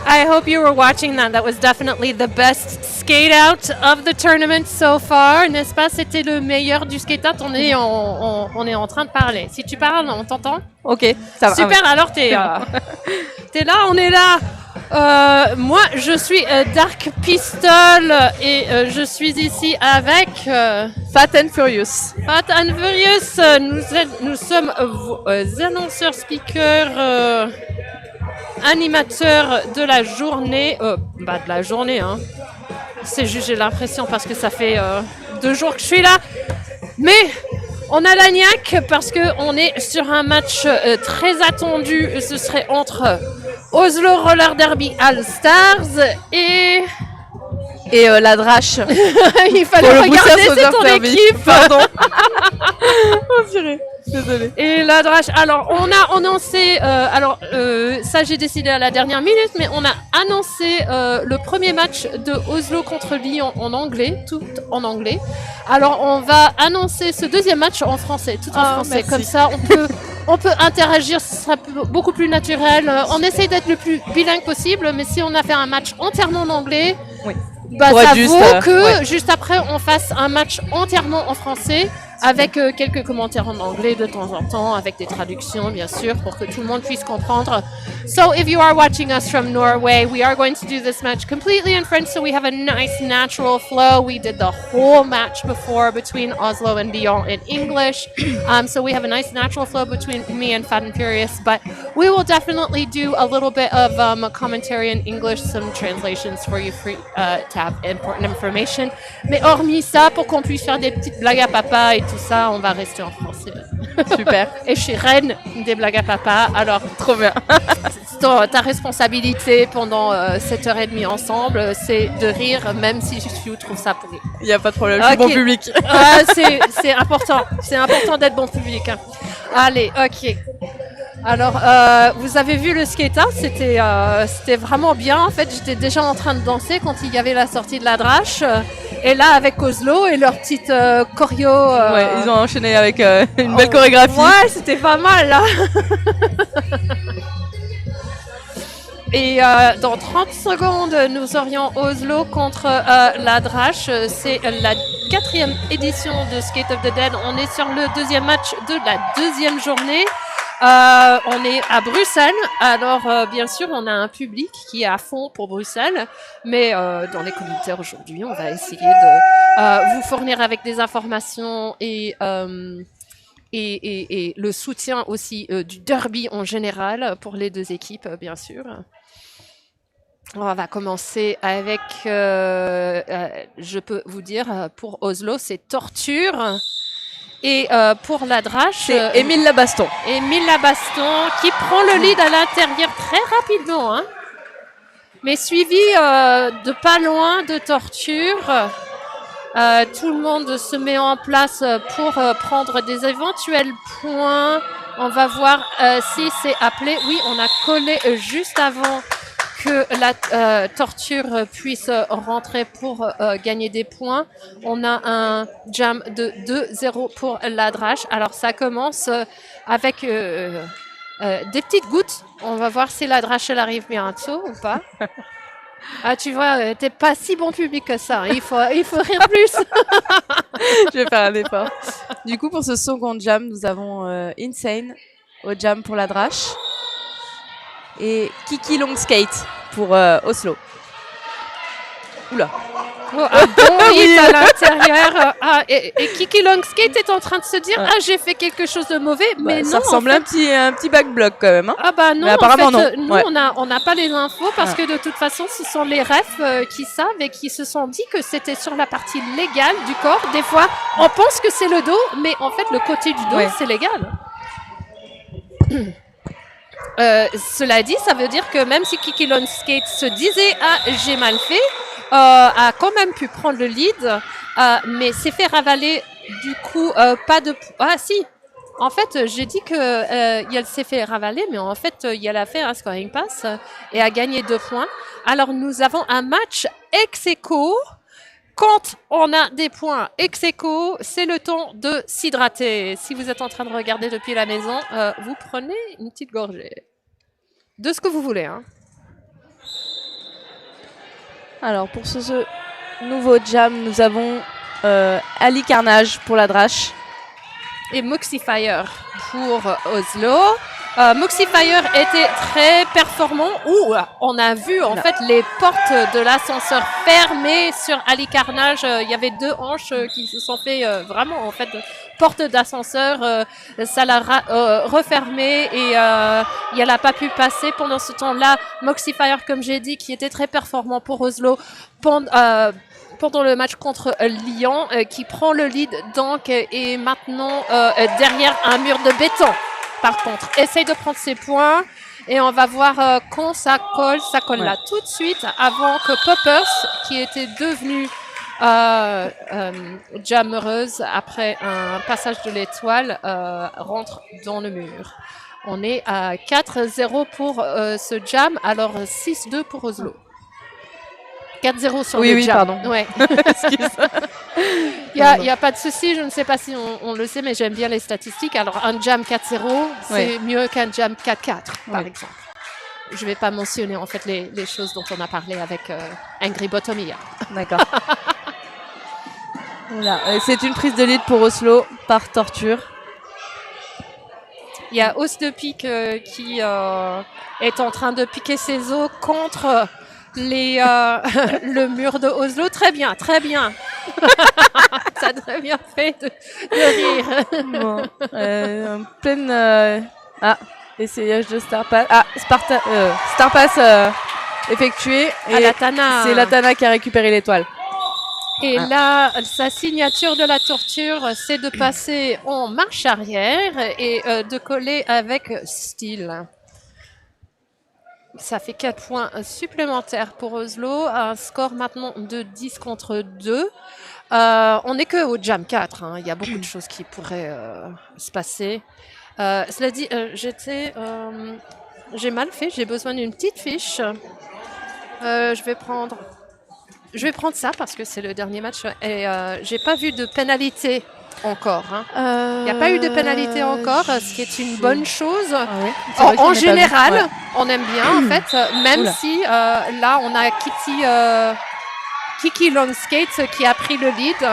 I hope you were watching that. That was definitely the best skate out of the tournament so far, n'est-ce pas? C'était le meilleur du skate out. On est en train de parler. Si tu parles, on t'entend? Ok, ça va. Super, alors t'es là, on est là. Moi, je suis Dark Pistol et je suis ici avec Fat and Furious. Fat and Furious. Nous sommes annonceurs, speakers, animateurs de la journée. De la journée, hein. C'est juste, j'ai l'impression, parce que ça fait 2 jours que je suis là. Mais on a la niaque parce qu'on est sur un match très attendu. Ce serait entre Oslo Roller Derby All Stars et la Drache. il fallait regarder, c'est ton équipe. Pardon. Oh purée. Désolée. Et la Drache. Alors, on a annoncé. Ça, j'ai décidé à la dernière minute, mais on a annoncé le premier match de Oslo contre Lyon en anglais, tout en anglais. Alors, on va annoncer ce deuxième match en français, tout en français. Merci. Comme ça, on peut interagir, ce sera beaucoup plus naturel. On essaie d'être le plus bilingue possible, mais si on a fait un match entièrement en anglais, oui. Ça vaut que juste après, on fasse un match entièrement en français. Avec quelques commentaires en anglais de temps en temps, avec des traductions bien sûr, pour que tout le monde puisse comprendre. So if you are watching us from Norway, we are going to do this match completely in French, so we have a nice natural flow. We did the whole match before between Oslo and Lyon in English, so we have a nice natural flow between me and Fat and Furious, but we will definitely do a little bit of commentary in English, some translations for you to have important information. Mais hormis ça, pour qu'on puisse faire des petites blagues à papa et tout ça, on va rester en français. Super. Et je suis reine des blagues à papa, alors trop bien. Ta responsabilité pendant 7h30 ensemble, c'est de rire, même si je trouve ça pourri. Il n'y a pas de problème, je suis bon public. C'est important d'être bon public. Hein. Allez, ok. Alors, vous avez vu le skate-out, c'était vraiment bien. En fait, j'étais déjà en train de danser quand il y avait la sortie de la Drache. Et là, avec Oslo et leur petite choreo. Ouais, ils ont enchaîné avec une belle chorégraphie. Ouais, c'était pas mal, là. Et dans 30 secondes, nous aurions Oslo contre la Drache. C'est la 4e édition de Skate of the Dead. On est sur le 2e match de la 2e journée. On est à Bruxelles, alors bien sûr on a un public qui est à fond pour Bruxelles, mais dans les commentaires aujourd'hui on va essayer de vous fournir avec des informations et le soutien aussi du derby en général pour les deux équipes bien sûr. On va commencer avec, je peux vous dire, pour Oslo c'est torture. Et pour la Drache, c'est Émile Labaston. Émile Labaston qui prend le lead à l'intérieur très rapidement, hein. Mais suivi de pas loin de torture. Tout le monde se met en place pour prendre des éventuels points. On va voir si c'est appelé. Oui, on a collé juste avant que la torture puisse rentrer pour gagner des points. On a un jam de 2-0 pour la Drache. Alors ça commence avec des petites gouttes. On va voir si la Drache elle arrive bientôt ou pas. Ah tu vois, t'es pas si bon public que ça. Il faut rire plus. Je vais faire un effort. Du coup pour ce second jam, nous avons Insane au jam pour la Drache. Et Kiki Long Skate pour Oslo. Oula. Oh, un bon hit à l'intérieur. Et Kiki Long Skate est en train de se dire j'ai fait quelque chose de mauvais, mais non. Ça ressemble à un petit back block quand même. Hein. Ah bah non, mais apparemment en fait, non. Nous on n'a pas les infos parce que de toute façon ce sont les refs qui savent et qui se sont dit que c'était sur la partie légale du corps. Des fois on pense que c'est le dos, mais en fait le côté du dos c'est légal. Cela dit, ça veut dire que même si Kiki Long Skate se disait j'ai mal fait, a quand même pu prendre le lead, mais s'est fait ravaler du coup pas de si. En fait, j'ai dit que elle s'est fait ravaler, mais en fait, elle a fait un scoring pass et a gagné 2 points. Alors nous avons un match ex-aequo. Quand on a des points ex-aequo, c'est le temps de s'hydrater. Si vous êtes en train de regarder depuis la maison, vous prenez une petite gorgée. De ce que vous voulez. Hein. Alors pour ce nouveau jam, nous avons Ali Carnage pour la drache. Et Moxifire pour Oslo. Moxifire était très performant. On a vu en fait les portes de l'ascenseur fermées sur Ali Carnage. Il y avait 2 hanches qui se sont fait vraiment en fait porte d'ascenseur. Ça l'a refermé et il n'a pas pu passer pendant ce temps-là. Moxifire, comme j'ai dit, qui était très performant pour Oslo pendant le match contre Lyon, qui prend le lead donc et maintenant derrière un mur de béton. Par contre, essaye de prendre ses points et on va voir quand ça colle là tout de suite avant que Poppers, qui était devenue jammereuse après un passage de l'étoile, rentre dans le mur. On est à 4-0 pour ce jam, alors 6-2 pour Oslo. 4-0 sur le jam. Pardon. Ouais. Il n'y a pas de souci, je ne sais pas si on le sait, mais j'aime bien les statistiques. Alors, un jam 4-0, c'est mieux qu'un jam 4-4, par exemple. Je ne vais pas mentionner en fait les choses dont on a parlé avec Angry Bottom hier. D'accord. Voilà. C'est une prise de lead pour Oslo par torture. Il y a Os de Pique qui est en train de piquer ses os contre le mur de Oslo. Très bien, très bien. Ça a très bien fait de rire. Bon, en pleine... essayage de Star Pass. Star Pass effectué. Et Latana. C'est Latana qui a récupéré l'étoile. Et là, sa signature de la torture, c'est de passer en marche arrière et de coller avec style. Ça fait 4 points supplémentaires pour Oslo. Un score maintenant de 10 contre 2. On n'est que au Jam 4. Hein. Il y a beaucoup de choses qui pourraient se passer. Cela dit, j'ai mal fait. J'ai besoin d'une petite fiche. Je vais prendre ça parce que c'est le dernier match. Et j'ai pas vu de pénalité encore. Il n'y a pas eu de pénalité encore, ce qui est une bonne chose. En général, on aime bien en fait, même si là on a Kiki Longskate qui a pris le lead,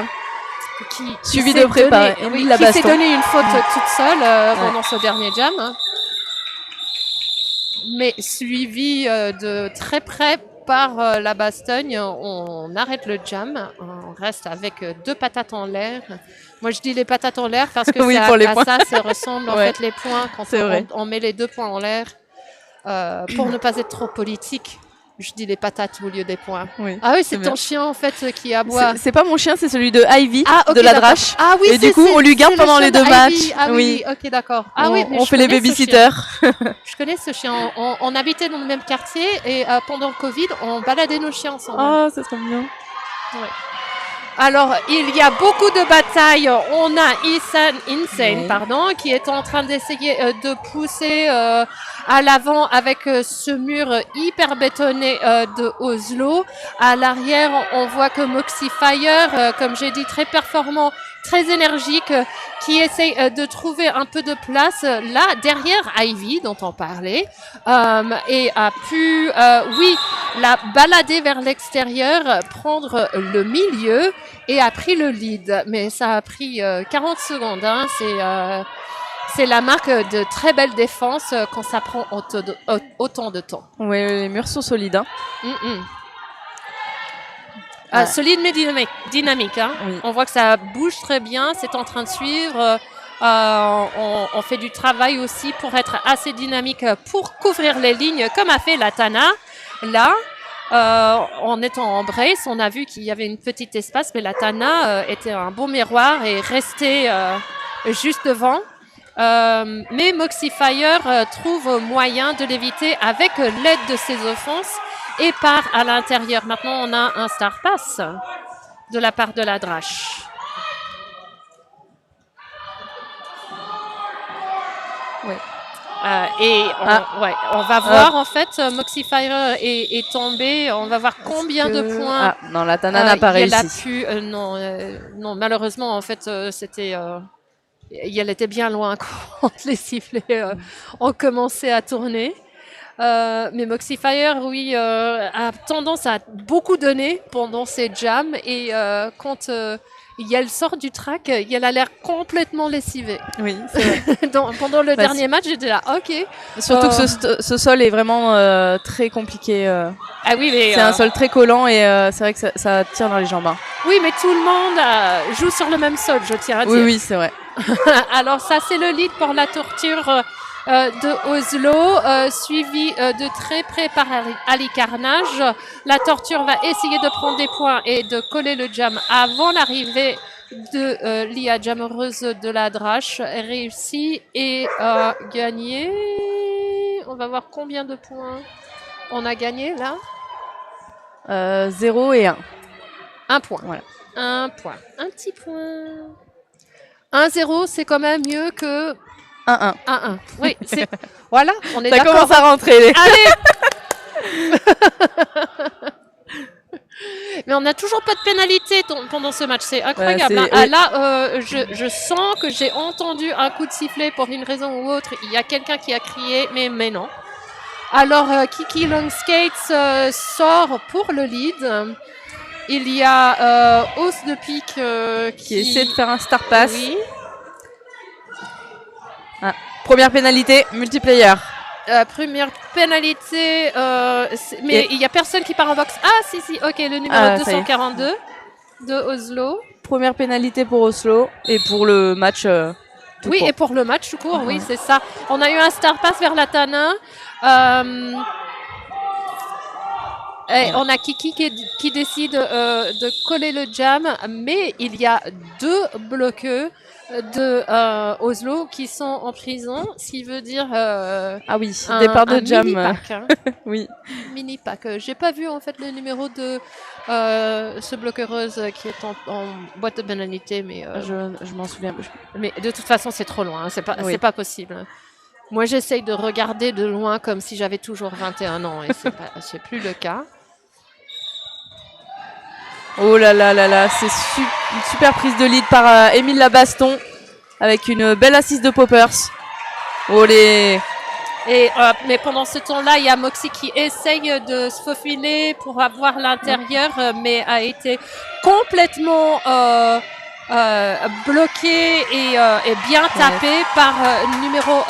qui suivi de près par qui s'est donné une faute toute seule pendant ce dernier jam, mais suivi de très près par la Bastogne. On arrête le jam, on reste avec 2 patates en l'air. Moi, je dis les patates en l'air parce que ça ressemble en fait les points quand on met les 2 points en l'air. Pour ne pas être trop politique, je dis les patates au lieu des points. Oui. Ah oui, c'est ton chien en fait qui aboie. C'est pas mon chien, c'est celui de Ivy de la drache. Ah oui, et du coup, on lui garde pendant les 2 matchs. Ah oui, ok, d'accord. Ah oui, on fait les babysitters. Je connais ce chien. On habitait dans le même quartier et pendant le Covid, on baladait nos chiens ensemble. Oh, ça serait bien. Ouais. Alors, il y a beaucoup de batailles. On a Insane, qui est en train d'essayer de pousser à l'avant avec ce mur hyper bétonné de Oslo. À l'arrière, on voit que Moxifire, comme j'ai dit, très performant, très énergique, qui essaye de trouver un peu de place là, derrière Ivy, dont on parlait, et a pu, la balader vers l'extérieur, prendre le milieu, et a pris le lead. Mais ça a pris 40 secondes. Hein. C'est la marque de très belle défense quand ça prend autant de temps. Oui, les murs sont solides. Hein. Solide mais dynamique. Hein. Oui. On voit que ça bouge très bien, c'est en train de suivre. On fait du travail aussi pour être assez dynamique pour couvrir les lignes, comme a fait Latana. Là, en étant en brace, on a vu qu'il y avait une petite espace, mais Latana était un bon miroir et restait juste devant. Mais Moxifire trouve moyen de l'éviter avec l'aide de ses offenses et part à l'intérieur. Maintenant, on a un Star Pass de la part de la drache. Oui. On va voir en fait, Moxifire est tombé. On va voir combien de points. Non, la Tana n'a pas réussi. Non, malheureusement, en fait, c'était. Elle était bien loin quand les sifflets ont commencé à tourner. Mais Moxie Fire, oui, a tendance à beaucoup donner pendant ses jams et quand elle sort du track, elle a l'air complètement lessivée. Oui, c'est vrai. Pendant le Bah, dernier match, j'étais là, ok. Surtout que ce sol est vraiment très compliqué. Ah oui, mais C'est un sol très collant et c'est vrai que ça tire dans les jambes. Hein. oui, mais tout le monde joue sur le même sol, je tiens à dire. Oui, oui, c'est vrai. Alors ça, c'est le lead pour la torture de Oslo, suivi de très près par Ali Carnage. La torture va essayer de prendre des points et de coller le jam avant l'arrivée de Lia, jammeuse de la Drache. Réussi et gagné. On va voir combien de points on a gagné là. 0 et 1. Un point. Voilà. Un point. Un petit point. 1-0, c'est quand même mieux que 1-1. 1-1. Oui, c'est... Voilà, on est Ça d'accord. commence à rentrer. Allez. Mais on n'a toujours pas de pénalité pendant ce match, c'est incroyable. Voilà, Hein. Là, je sens que j'ai entendu un coup de sifflet pour une raison ou autre. Il y a quelqu'un qui a crié, mais non. Alors, Kiki Longskates sort pour le lead. Il y a Hausse de Pique Qui essaie de faire un star pass. Oui. Ah. Première pénalité, multiplayer. Première pénalité, mais il n'y a personne qui part en boxe. Ah, si, ok, le numéro 242 de Oslo. Première pénalité pour Oslo et pour le match. Oui, et pour le match tout court, oui, c'est ça. On a eu un star pass vers la Tana. Et on a Kiki qui décide de coller le jam, mais il y a 2 bloqueux de Oslo qui sont en prison, ce qui veut dire ah oui, départ de jam. Mini pack, hein. Oui. Mini pack. J'ai pas vu en fait le numéro de ce bloqueuse qui est en boîte de pénalité, mais je m'en souviens. Mais de toute façon, c'est trop loin. Hein. C'est pas possible. Moi, j'essaye de regarder de loin comme si j'avais toujours 21 ans et c'est plus le cas. Oh là là là là, c'est une super prise de lead par Émile Labaston avec une belle assise de poppers. Olé. Et mais pendant ce temps-là, il y a Moxie qui essaye de se faufiler pour avoir l'intérieur, mais a été complètement bloqué et bien tapé par numéro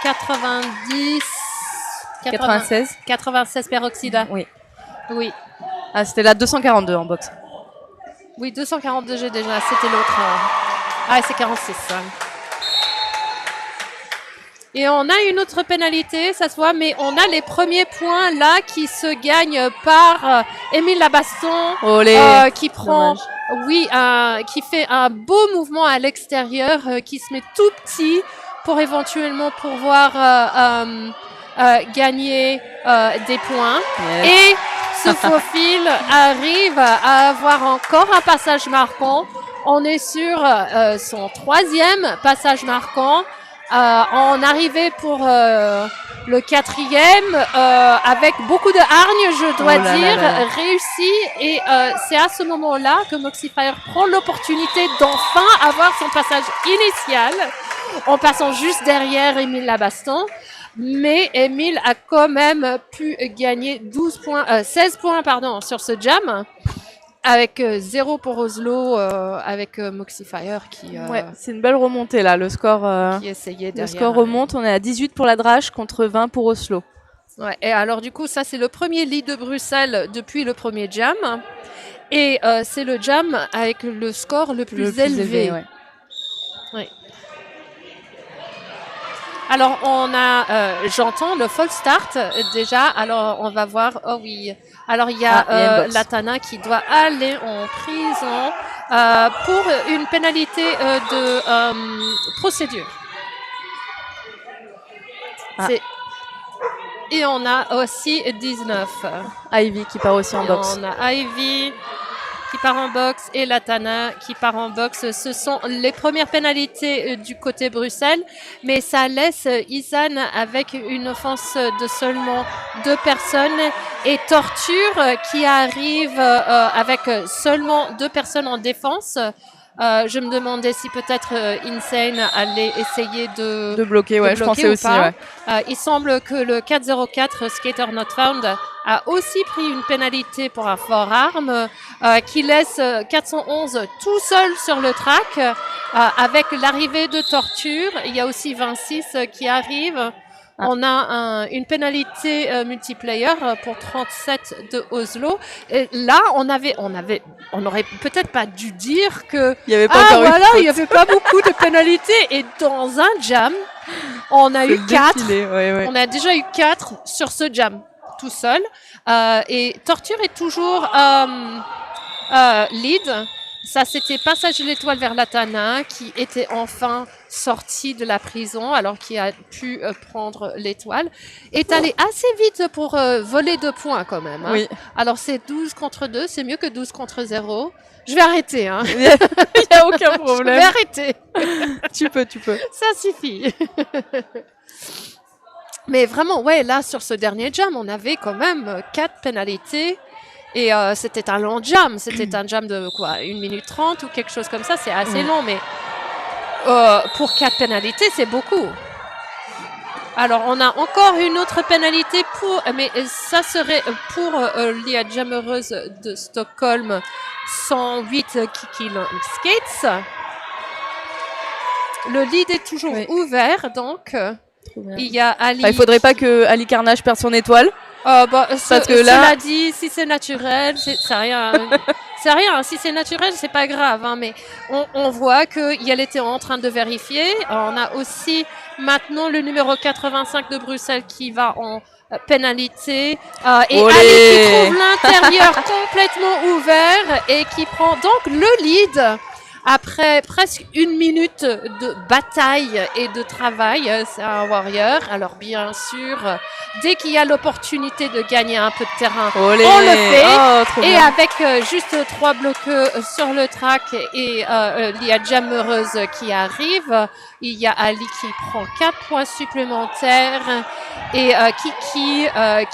96 peroxyda. Oui. Oui. Ah, c'était la 242 en boxe. Oui, 242 j'ai déjà, c'était l'autre. Ah, c'est 46. Hein. Et on a une autre pénalité, ça se voit, mais on a les premiers points là qui se gagnent par Émile Labaston, qui prend, qui fait un beau mouvement à l'extérieur, qui se met tout petit pour éventuellement pouvoir gagner des points. Yes. Et ce faufile arrive à avoir encore un passage marquant. On est sur son 3e passage marquant. On arrivait pour le 4e avec beaucoup de hargne, je dois dire, réussi. Et c'est à ce moment-là que Moxie Fire prend l'opportunité d'enfin avoir son passage initial en passant juste derrière Émile Labaston. Mais Émile a quand même pu gagner 16 points sur ce jam. Avec 0 pour Oslo, avec Moxie Fire qui... ouais, c'est une belle remontée là, le score, qui essayait derrière, le score remonte, on est à 18 pour la Drache contre 20 pour Oslo. Ouais, et alors du coup, ça c'est le premier lead de Bruxelles depuis le premier jam. Et c'est le jam avec le score le plus élevé. Ouais. Ouais. Alors on a, j'entends le false start déjà, alors on va voir, oh oui... Alors, il y a la Tana qui doit aller en prison pour une pénalité de procédure. Ah. Et on a aussi 19. Ivy qui part aussi en boxe. On a Ivy qui part en boxe et la Tana qui part en boxe. Ce sont les premières pénalités du côté Bruxelles, mais ça laisse Isan avec une offense de seulement 2 personnes et Torture qui arrive avec seulement 2 personnes en défense Je me demandais si peut-être Insane allait essayer De bloquer, ouais, je pensais ou aussi, pas. ouais. Il semble que le 404 Skater Not Found a aussi pris une pénalité pour un forearm qui laisse 411 tout seul sur le track avec l'arrivée de Torture. Il y a aussi 26 qui arrive. On a une pénalité multiplayer pour 37 de Oslo. Et là, on aurait peut-être pas dû dire que Il y avait pas encore eu de voilà, faute. il y avait pas beaucoup de pénalités. Et dans un jam, on a eu 4. Ouais. On a déjà eu 4 sur ce jam tout seul. Et Torture est toujours lead. Ça, c'était Passage de l'étoile vers l'Atana qui était enfin sorti de la prison alors qu'il a pu prendre l'étoile. Est allé assez vite pour voler 2 points quand même. Hein. Oui. Alors, c'est 12 contre 2, c'est mieux que 12 contre 0. Je vais arrêter. Hein. Il n'y a aucun Je problème. vais arrêter. Tu peux. Ça suffit. Mais vraiment, ouais, là, sur ce dernier jam, on avait quand même 4 pénalités. Et c'était un long jam. C'était un jam de quoi, 1 minute 30 ou quelque chose comme ça. C'est assez long, mais pour 4 pénalités, c'est beaucoup. Alors, on a encore une autre pénalité mais ça serait pour la jammereuse de Stockholm 108 Kiki Skates. Le lead est toujours ouvert, donc il y a Ali. Il faudrait pas que Ali Carnage perde son étoile. Parce que là... Cela dit, si c'est naturel, c'est rien. C'est rien. Si c'est naturel, c'est pas grave. Hein, mais on voit qu'elle était en train de vérifier. On a aussi maintenant le numéro 85 de Bruxelles qui va en pénalité. Et Olé. Ali qui trouve l'intérieur complètement ouvert et qui prend donc le lead. Après presque 1 minute de bataille et de travail, c'est un warrior. Alors bien sûr, dès qu'il y a l'opportunité de gagner un peu de terrain, Olé. on le fait. Trop et bien. avec juste 3 bloqueux sur le track et il y a Jammereuse qui arrive. Il y a Ali qui prend 4 points supplémentaires et Kiki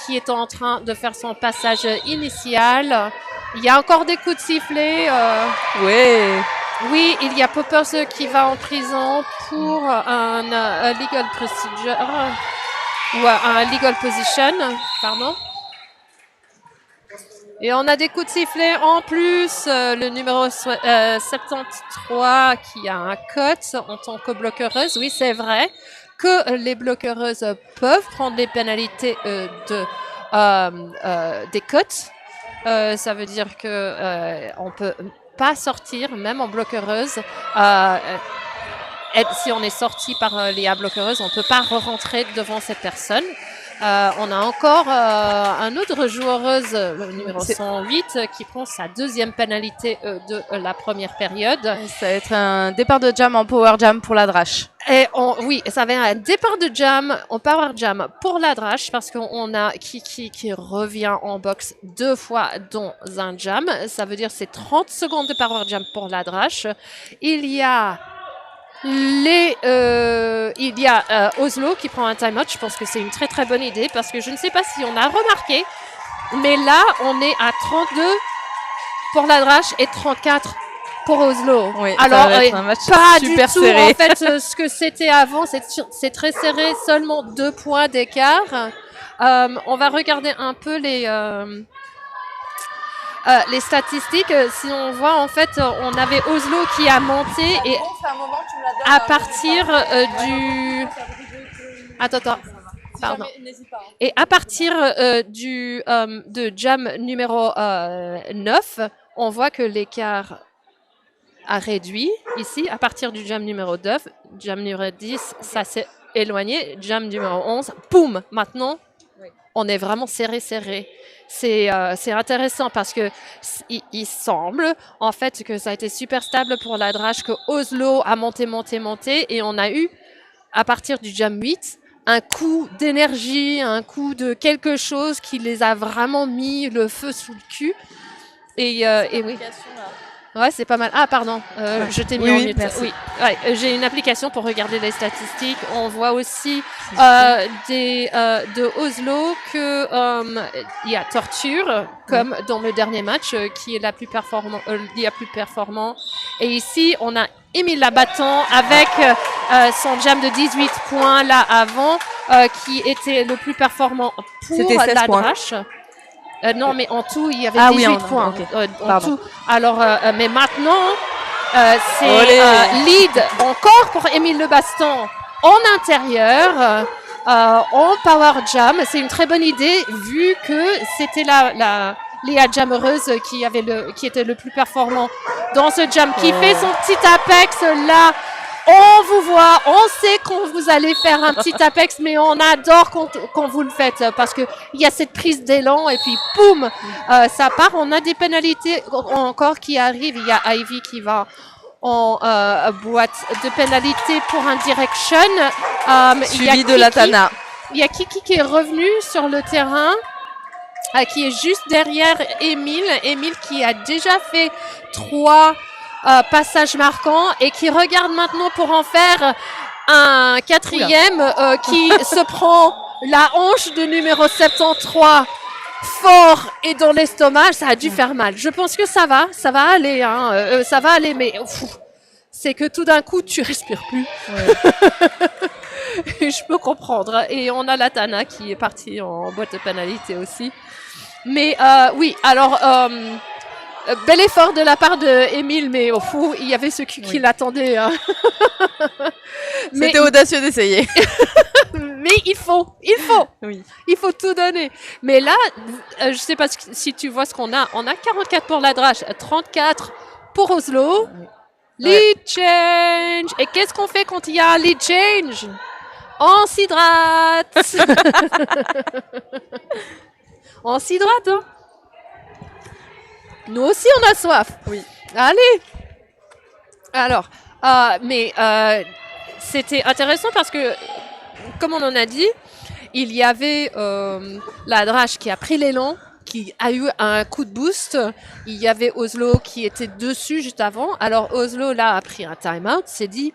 qui est en train de faire son passage initial. Il y a encore des coups de sifflet. Oui, il y a Poppers qui va en prison pour un legal procedure ou un legal position, pardon. Et on a des coups de sifflet en plus. Le numéro 73 qui a un cut en tant que bloqueuse. Oui, c'est vrai que les bloqueuses peuvent prendre les pénalités des cuts. Ça veut dire que on peut pas sortir, même en bloqueuse. Si on est sorti par les bloqueuses, on peut pas re-rentrer devant cette personne. On a encore un autre joueuse, le numéro 108, qui prend sa 2e pénalité de la première période. Ça va être un départ de jam en power jam pour la drache. Et oui, ça va être un départ de jam en power jam pour la drache parce qu'on a Kiki qui revient en boxe 2 fois dans un jam. Ça veut dire c'est 30 secondes de power jam pour la drache. Il y a Oslo qui prend un time-out. Je pense que c'est une très très bonne idée parce que je ne sais pas si on a remarqué, mais là on est à 32 pour la drache et 34 pour Oslo. Oui, alors un match pas super du tout serré. en fait ce que c'était avant. C'est très serré, seulement 2 points d'écart. On va regarder un peu les statistiques. Si on voit en fait, on avait Oslo qui a monté et à partir du... Attends. Pardon. Et à partir de jam numéro 9, on voit que l'écart a réduit ici. À partir du jam numéro 9, jam numéro 10, ça s'est éloigné. Jam numéro 11, boum, maintenant, on est vraiment serré. C'est intéressant parce que il semble en fait que ça a été super stable pour la drache, que Oslo a monté et on a eu à partir du jam 8 un coup d'énergie, un coup de quelque chose qui les a vraiment mis le feu sous le cul. Et oui. Ouais, c'est pas mal. Ah, pardon, je t'ai mis Oui, en oui, mute. merci. Oui, ouais, j'ai une application pour regarder les statistiques. On voit aussi de Oslo que il y a Torture, comme dans le dernier match, qui est la plus performant. Et ici, on a Émile Labattant avec son jam de 18 points là avant, qui était le plus performant pour C'était 16 la points. drache. Non, mais en tout, il y avait Ah 18 oui, points. ok. En Pardon. tout. Alors, mais maintenant, c'est Olé. lead encore pour Émile Lebaston en intérieur, en power jam. C'est une très bonne idée vu que c'était la Léa Jammereuse qui était le plus performant dans ce jam, qui fait son petit apex là. On vous voit, on sait qu'on vous allez faire un petit apex, mais on adore quand vous le faites parce que il y a cette prise d'élan et puis boum, ça part. On a des pénalités encore qui arrivent. Il y a Ivy qui va en boîte de pénalités pour un direction. Suivi de Latana. Il y a Kiki qui est revenu sur le terrain. Qui est juste derrière Émile. Émile qui a déjà fait 3 passages marquants et qui regarde maintenant pour en faire un 4e qui se prend la hanche de numéro 73 fort et dans l'estomac. Ça a dû faire mal. Je pense que ça va aller, hein, ça va aller, mais c'est que tout d'un coup tu respires plus. Ouais. Je peux comprendre. Et on a Latana qui est partie en boîte de pénalité aussi. Mais oui, alors bel effort de la part de Émile, mais au fond, il y avait ce cul qui l'attendait. Hein. C'était audacieux d'essayer. Mais il faut, Oui. il faut tout donner. Mais là, je sais pas si tu vois ce qu'on a. On a 44 pour la drache, 34 pour Oslo. Oui. Lead change. Et qu'est-ce qu'on fait quand il y a un lead change? On s'hydrate. On s'hydrate, hein. Nous aussi, on a soif. Oui. Allez. Alors, mais c'était intéressant parce que, comme on en a dit, il y avait la drache qui a pris l'élan, qui a eu un coup de boost. Il y avait Oslo qui était dessus juste avant. Alors Oslo, là, a pris un time-out, s'est dit,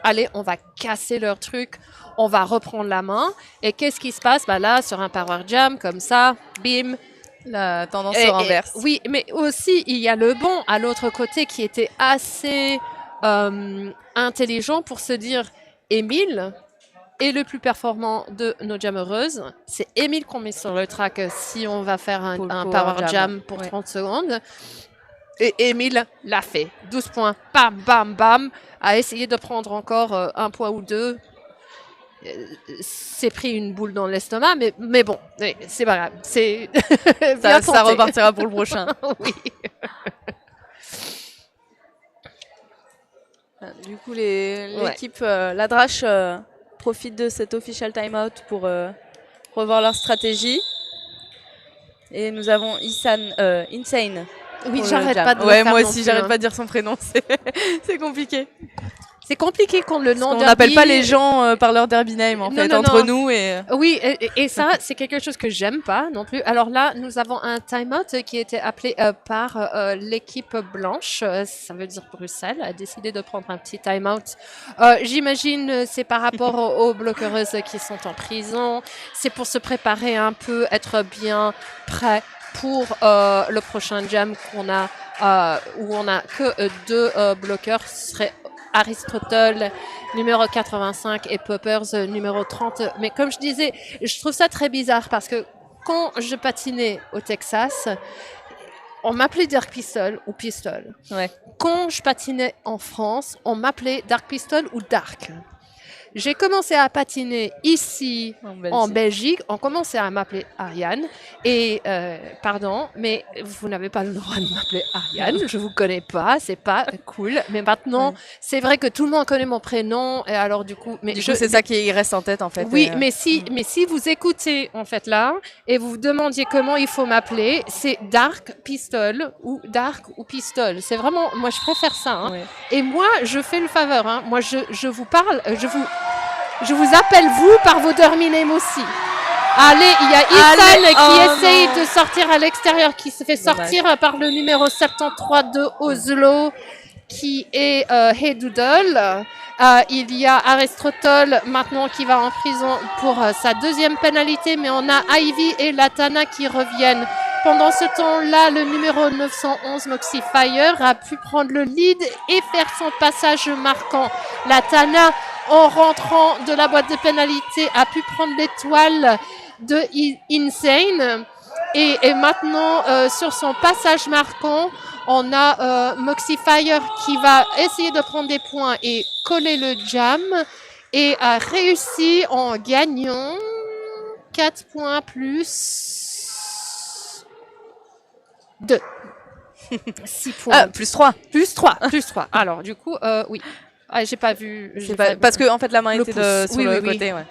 allez, on va casser leur truc, on va reprendre la main. Et qu'est-ce qui se passe? Bah là, sur un power jam, comme ça, bim. La tendance se renverse. Oui, mais aussi, il y a le bon à l'autre côté qui était assez intelligent pour se dire, Émile est le plus performant de nos jammereuses. C'est Émile qu'on met sur le track si on va faire un power jam pour 30 secondes. Et Émile l'a fait. 12 points, bam, bam, bam, a essayé de prendre encore un point ou deux. C'est pris une boule dans l'estomac, mais bon, c'est pas grave. C'est ça repartira pour le prochain. Oui. Du coup, l'équipe, la drache, profite de cet official timeout pour revoir leur stratégie. Et nous avons Insane. Oui, j'arrête pas de le ouais, faire moi non aussi, plus, j'arrête hein. pas de dire son prénom. C'est compliqué. C'est compliqué quand le nom On n'appelle derby- pas les gens par leur derby name en Non, fait non, entre non. nous et Oui, et ça, c'est quelque chose que j'aime pas non plus. Alors là, nous avons un time-out qui a été appelé par l'équipe blanche, ça veut dire Bruxelles, a décidé de prendre un petit time-out. J'imagine c'est par rapport aux bloqueuses qui sont en prison. C'est pour se préparer un peu, être bien prêt pour le prochain jam qu'on a, où on a que 2 bloqueurs. Ce serait Aristotle numéro 85 et Poppers numéro 30. Mais comme je disais, je trouve ça très bizarre parce que quand je patinais au Texas, on m'appelait Dark Pistol ou Pistol. ouais. Quand je patinais en France, on m'appelait Dark Pistol ou Dark. J'ai commencé à patiner ici en Belgique. On commençait à m'appeler Ariane. Et pardon, mais vous n'avez pas le droit de m'appeler Ariane. Je vous connais pas, c'est pas cool. Mais maintenant, c'est vrai que tout le monde connaît mon prénom. Et alors du coup, c'est ça qui reste en tête en fait. Oui, mais si vous écoutez en fait là et vous vous demandiez comment il faut m'appeler, c'est Dark Pistol ou Dark ou Pistol. C'est vraiment, moi je préfère ça. Hein. Ouais. Et moi, je fais le faveur. Hein. Moi, je vous parle, je vous appelle vous par vos derby names aussi. Allez, il y a Allez, Ethan qui essaye non. de sortir à l'extérieur, qui se fait sortir par le numéro 73 de Oslo, qui est Heidoudel. Il y a Aristotle maintenant qui va en prison pour sa deuxième pénalité, mais on a Ivy et Latana qui reviennent. Pendant ce temps-là, le numéro 911, Moxifier, a pu prendre le lead et faire son passage marquant. Latana, en rentrant de la boîte de pénalité, a pu prendre l'étoile de Insane. Et maintenant, sur son passage marquant, on a Moxifier qui va essayer de prendre des points et coller le jam et a réussi en gagnant 4 points plus 2. 6 points. Plus 3. Plus 3. Alors, du coup, oui. Ah, j'ai pas vu. Parce que en fait la main Le était pouce. sur Oui, le oui, oui. côté. Ouais.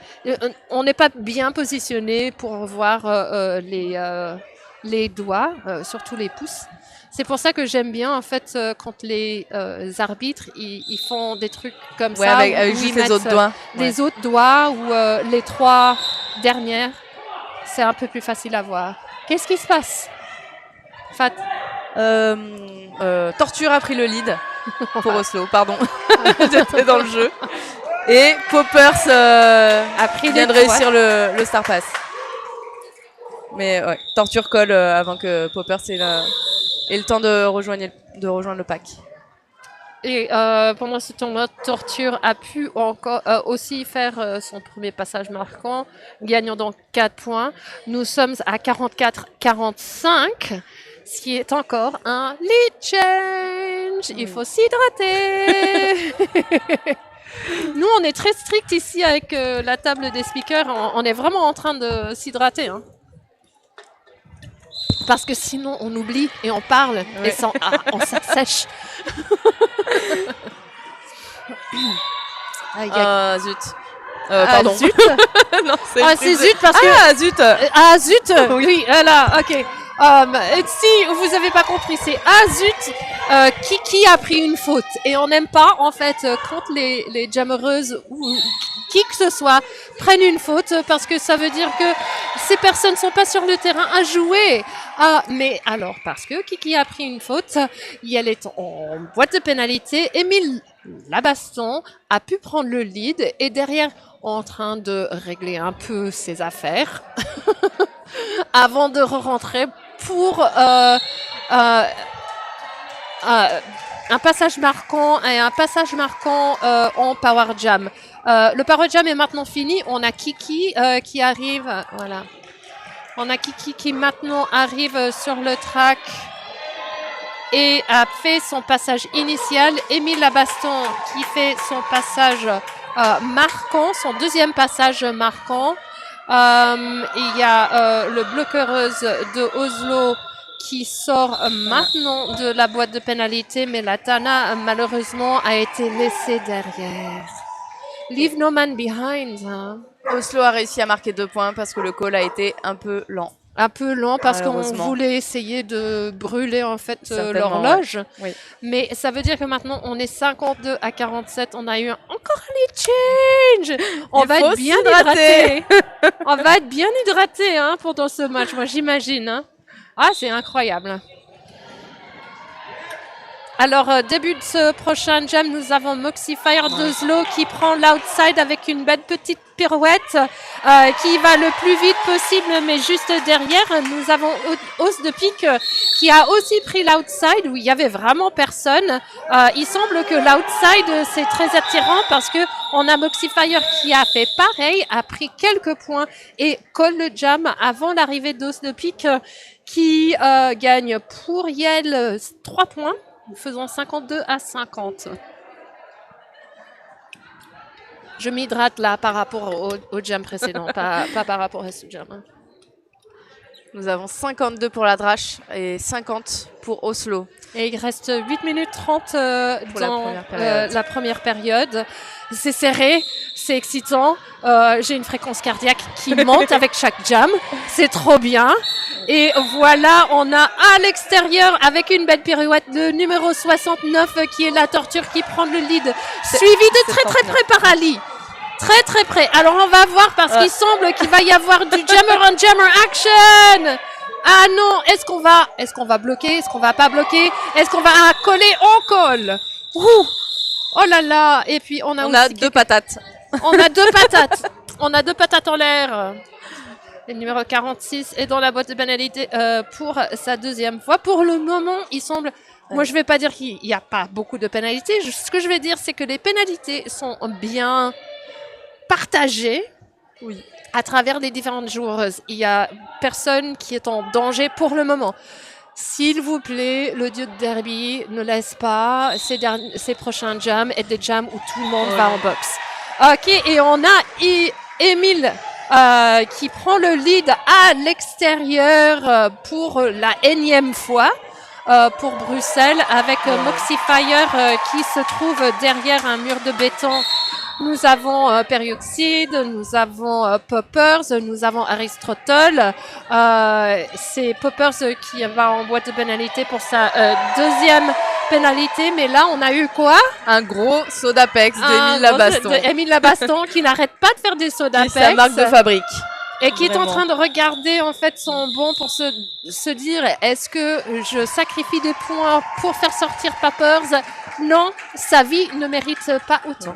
On n'est pas bien positionné pour voir les doigts, surtout les pouces. C'est pour ça que j'aime bien en fait quand les arbitres ils font des trucs comme Ouais, ça, avec où juste ils les mettent, autres doigts. des autres doigts ou les 3 dernières. C'est un peu plus facile à voir. Qu'est-ce qui se passe, Fat? Torture a pris le lead pour Oslo, pardon. J'étais dans le jeu. Et Poppers A pris vient de des réussir le Star Pass. Mais ouais, Torture colle avant que Poppers ait le temps de rejoindre le pack. Et pendant ce temps-là, Torture a pu encore aussi faire son premier passage marquant, gagnant donc 4 points. Nous sommes à 44-45, ce qui est encore un lead change. Il faut s'hydrater. Nous, on est très strict ici avec la table des speakers. On est vraiment en train de s'hydrater. Hein. Parce que sinon, on oublie et on parle et on s'assèche. Zut. Pardon. Zut. Non, c'est zut parce que... Ah, zut. Zut. Oui, là, ok. Si vous avez pas compris, c'est zut. Qui a pris une faute. Et on n'aime pas, en fait, quand les jammereuses ou qui que ce soit prennent une faute parce que ça veut dire que ces personnes sont pas sur le terrain à jouer. Mais alors, parce que Kiki a pris une faute, elle est en boîte de pénalité. Émile Labaston a pu prendre le lead et derrière, en train de régler un peu ses affaires avant de rentrer pour un passage marquant et un passage marquant en Power Jam. Le Power Jam est maintenant fini. On a Kiki qui arrive. Voilà. On a Kiki qui maintenant arrive sur le track et a fait son passage initial. Émile Labaston qui fait son passage marquant, son deuxième passage marquant. Il y a le bloqueuse de Oslo qui sort maintenant de la boîte de pénalité, mais la Tana malheureusement a été laissée derrière. Leave no man behind. Hein. Oslo a réussi à marquer 2 points parce que le call a été un peu lent. Un peu lent parce qu'on voulait essayer de brûler en fait l'horloge. Ouais. Oui. Mais ça veut dire que maintenant on est 52-47. On a eu encore un lead change. On va être bien hydraté. On va être bien hydraté hein, pendant ce match. Moi j'imagine. Hein. Ah c'est incroyable. Alors, début de ce prochain jam, nous avons Moxifier d'Oslo qui prend l'outside avec une belle petite pirouette qui va le plus vite possible, mais juste derrière, nous avons Os de Pique qui a aussi pris l'outside où il y avait vraiment personne. Il semble que l'outside, c'est très attirant parce que on a Moxifier qui a fait pareil, a pris quelques points et colle le jam avant l'arrivée d'Os de Pique qui gagne pour Yel 3 points. Faisons 52-50. Je m'hydrate là par rapport au jam précédent, pas par rapport à ce jam. Nous avons 52 pour la Drache et 50 pour Oslo. Et il reste 8 minutes 30 dans la première période. C'est serré, c'est excitant. J'ai une fréquence cardiaque qui monte avec chaque jam. C'est trop bien. Et voilà, on a à l'extérieur avec une belle pirouette le numéro 69 qui est la torture qui prend le lead. Suivi de très très près par Ali. Très très près. Alors on va voir parce qu'il semble qu'il va y avoir du jammer on jammer action. Ah non, est-ce qu'on va bloquer? Est-ce qu'on va pas bloquer? Est-ce qu'on va coller? On colle. Ouh. Oh là là. Et puis on a deux patates. On a deux patates. On a deux patates en l'air. Le numéro 46 est dans la boîte de pénalité pour sa deuxième fois. Pour le moment, il semble... Moi, je vais pas dire qu'il n'y a pas beaucoup de pénalités. Ce que je vais dire, c'est que les pénalités sont bien partagées à travers les différentes joueuses. Il y a personne qui est en danger pour le moment. S'il vous plaît, le dieu de derby ne laisse pas ces prochains jams être des jams où tout le monde va en boxe. Ok, et on a Émile qui prend le lead à l'extérieur pour la énième fois. Pour Bruxelles avec Moxie Fire qui se trouve derrière un mur de béton. Nous avons Peroxide, nous avons Poppers, nous avons Aristotle. C'est Poppers qui va en boîte de pénalité pour sa deuxième pénalité. Mais là, on a eu quoi? Un gros saut d'Apex d'Émile Labaston. Émile Labaston qui n'arrête pas de faire des sauts d'Apex. C'est sa marque de fabrique. Et qui est en train de regarder en fait son bon pour se dire est-ce que je sacrifie des points pour faire sortir Poppers? Non, sa vie ne mérite pas autant.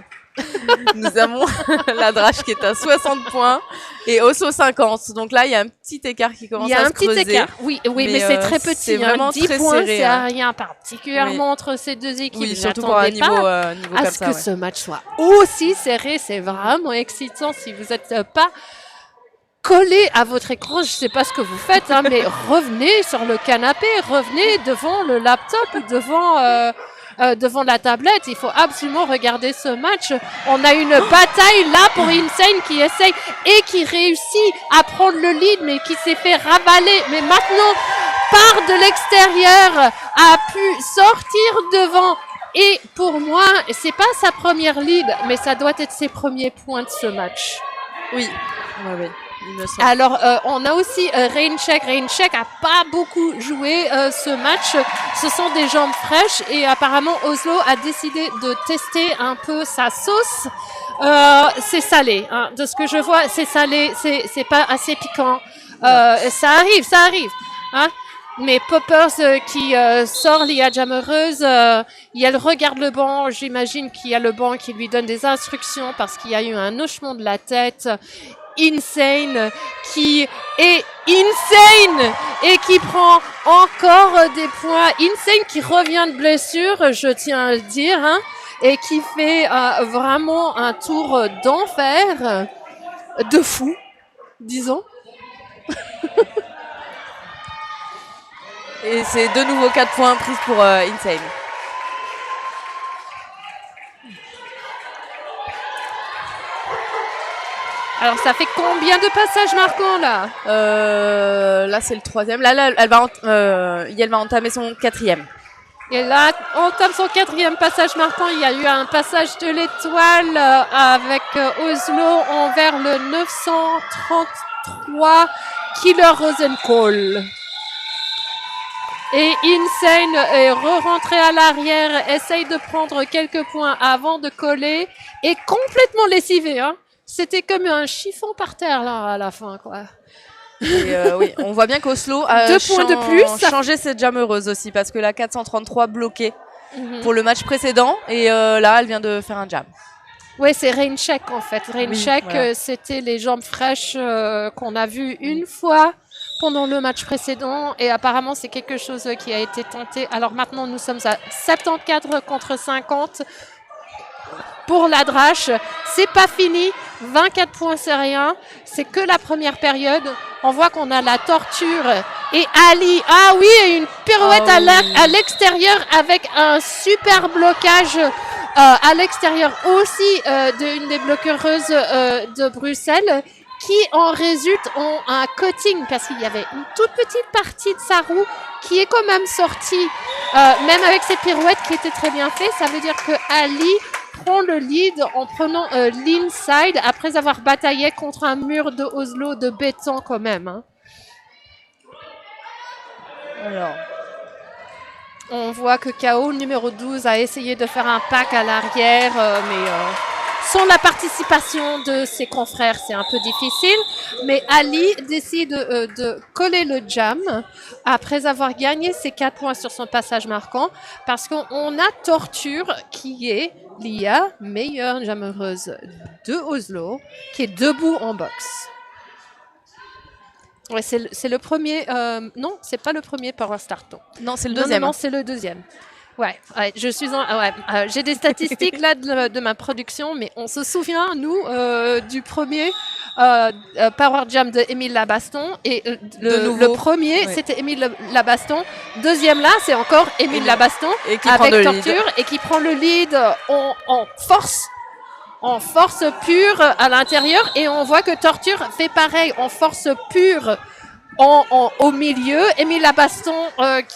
Nous avons la drache qui est à 60 points et Oslo 50. Donc là, il y a un petit écart qui commence à se creuser. Il y a un petit écart, oui, mais c'est très petit. C'est vraiment 10 très points, serré. C'est rien particulièrement entre ces deux équipes. Oui, surtout pour un niveau comme ça. Que ce match soit aussi serré, c'est vraiment excitant si vous n'êtes pas collé à votre écran. Je ne sais pas ce que vous faites, hein, mais revenez sur le canapé, revenez devant le laptop ou devant la tablette. Il faut absolument regarder ce match. On a une bataille là pour Insane qui essaye et qui réussit à prendre le lead, mais qui s'est fait ravaler. Mais maintenant, part de l'extérieur, a pu sortir devant. Et pour moi, c'est pas sa première lead, mais ça doit être ses premiers points de ce match. Oui. Alors, on a aussi Raincheck. Raincheck a pas beaucoup joué ce match. Ce sont des jambes fraîches et apparemment Oslo a décidé de tester un peu sa sauce. C'est salé, hein. De ce que je vois, c'est salé. C'est pas assez piquant. Ça arrive. Hein. Mais Poppers qui sort Lia Jammereuse, elle regarde le banc. J'imagine qu'il y a le banc qui lui donne des instructions parce qu'il y a eu un hochement de la tête. Insane qui est insane et qui prend encore des points. Insane qui revient de blessure, je tiens à le dire, hein, et qui fait vraiment un tour d'enfer, de fou, disons. Et c'est de nouveau 4 points pris pour Insane. Alors, ça fait combien de passages marquants, là? Là, c'est le 3e. Là, elle va entamer son 4e. Et là, on entame son 4e passage marquant. Il y a eu un passage de l'étoile avec Oslo envers le 933 Killer Rosenkohl. Et Insane est re-rentré à l'arrière, essaye de prendre quelques points avant de coller et complètement lessivé, hein. C'était comme un chiffon par terre là à la fin, quoi. Et oui, on voit bien qu'Oslo a 2 points de plus. Changé cette jammereuse aussi parce que la 433 bloquée pour le match précédent et là elle vient de faire un jam. Ouais, c'est Raincheck en fait. Raincheck, oui, voilà. C'était les jambes fraîches qu'on a vues une fois pendant le match précédent et apparemment c'est quelque chose qui a été tenté. Alors maintenant nous sommes à 74 contre 50. Pour la drache, c'est pas fini. 24 points, c'est rien. C'est que la première période. On voit qu'on a la torture. Et Ali, ah oui, une pirouette à l'extérieur avec un super blocage à l'extérieur aussi d'une des bloqueuses de Bruxelles qui en résulte en un cutting parce qu'il y avait une toute petite partie de sa roue qui est quand même sortie, même avec cette pirouette qui était très bien faite. Ça veut dire que Ali prend le lead en prenant l'inside après avoir bataillé contre un mur de Oslo de béton quand même. Hein. Alors, on voit que KO numéro 12 a essayé de faire un pack à l'arrière, mais Sans la participation de ses confrères, c'est un peu difficile. Mais Ali décide de coller le jam après avoir gagné ses 4 points sur son passage marquant parce qu'on a Torture qui est l'IA meilleure jammeuse de Oslo qui est debout en boxe. Ouais, c'est le premier. Non, c'est pas le premier Power Start. Non, c'est le deuxième. Non, c'est le deuxième. Ouais, je suis j'ai des statistiques là de ma production, mais on se souvient, nous, du premier Power Jam de Émile Labaston. Et le premier, c'était Émile Labaston. Deuxième là, c'est encore Émile Labaston avec Torture et qui prend le lead en force. En force pure à l'intérieur. Et on voit que Torture fait pareil en force pure au milieu. Émile Labaston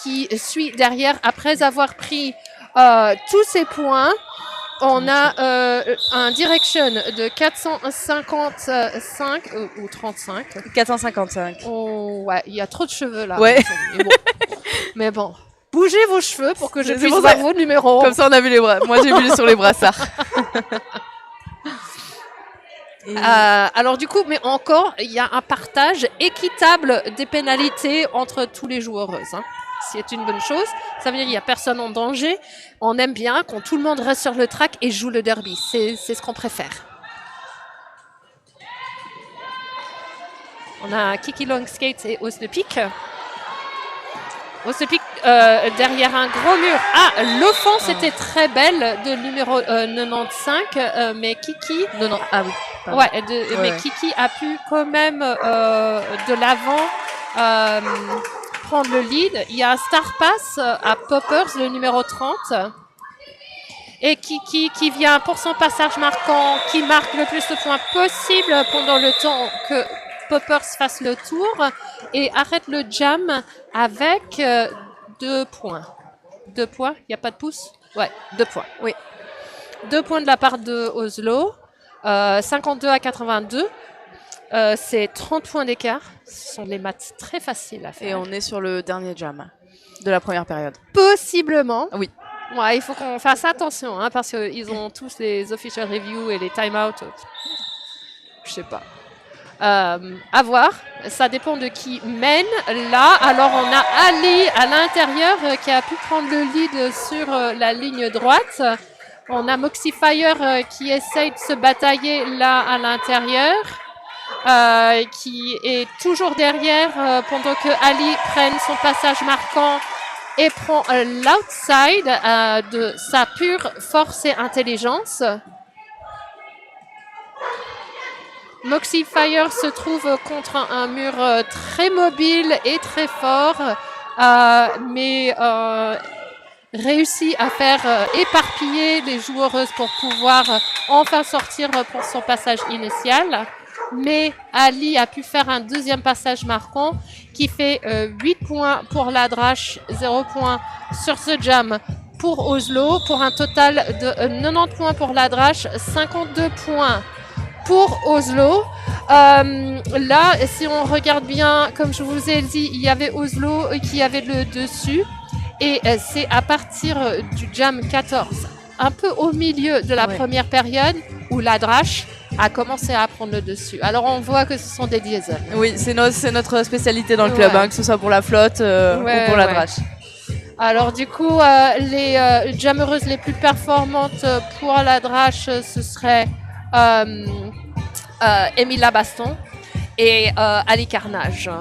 qui suit derrière après avoir pris tous ses points. On a un direction de 455 ou 35. 455. Oh, ouais, il y a trop de cheveux là. Ouais. Mais bon, bougez vos cheveux pour que je puisse voir vos numéros. Comme ça, on a vu les bras. Moi, j'ai vu sur les brassards. Alors du coup, mais encore, il y a un partage équitable des pénalités entre tous les joueuses. Hein. C'est une bonne chose. Ça veut dire qu'il n'y a personne en danger. On aime bien quand tout le monde reste sur le track et joue le derby. C'est ce qu'on préfère. On a Kiki Long Skate et Os de Pique. Os de Pique derrière un gros mur. Ah, l'offense était très belle de numéro 95, mais Kiki... Non, ah oui. Ouais, mais Kiki a pu quand même de l'avant prendre le lead. Il y a un Star Pass à Poppers, le numéro 30. Et Kiki qui vient pour son passage marquant, qui marque le plus de points possible pendant le temps que Poppers fasse le tour et arrête le jam avec 2 points. 2 points, il n'y a pas de pouce? Ouais, 2 points. Oui. 2 points de la part de Oslo. 52 à 82. C'est 30 points d'écart. Ce sont des maths très faciles à faire. Et on est sur le dernier jam de la première période. Possiblement. Oui. Ouais, il faut qu'on fasse attention hein, parce qu'ils ont tous les official reviews et les time-out. Je sais pas. À voir. Ça dépend de qui mène. Là, alors on a Ali à l'intérieur qui a pu prendre le lead sur la ligne droite. On a Moxie Fire qui essaye de se batailler là à l'intérieur, qui est toujours derrière pendant que Ali prenne son passage marquant et prend l'outside de sa pure force et intelligence. Moxie Fire se trouve contre un mur très mobile et très fort, mais réussit à faire éparpiller les joueuses pour pouvoir enfin sortir pour son passage initial. Mais Ali a pu faire un deuxième passage marquant qui fait 8 points pour la Drache, 0 points sur ce jam pour Oslo, pour un total de 90 points pour la Drache, 52 points pour Oslo. Là, si on regarde bien, comme je vous ai dit, il y avait Oslo qui avait le dessus. Et c'est à partir du jam 14, un peu au milieu de la première période, où la Drache a commencé à prendre le dessus. Alors on voit que ce sont des diesels. Oui, c'est notre spécialité dans le club, hein, que ce soit pour la flotte ou pour la Drache. Alors du coup, les jammereuses les plus performantes pour la Drache, ce serait Émile Labaston et Ali Carnage,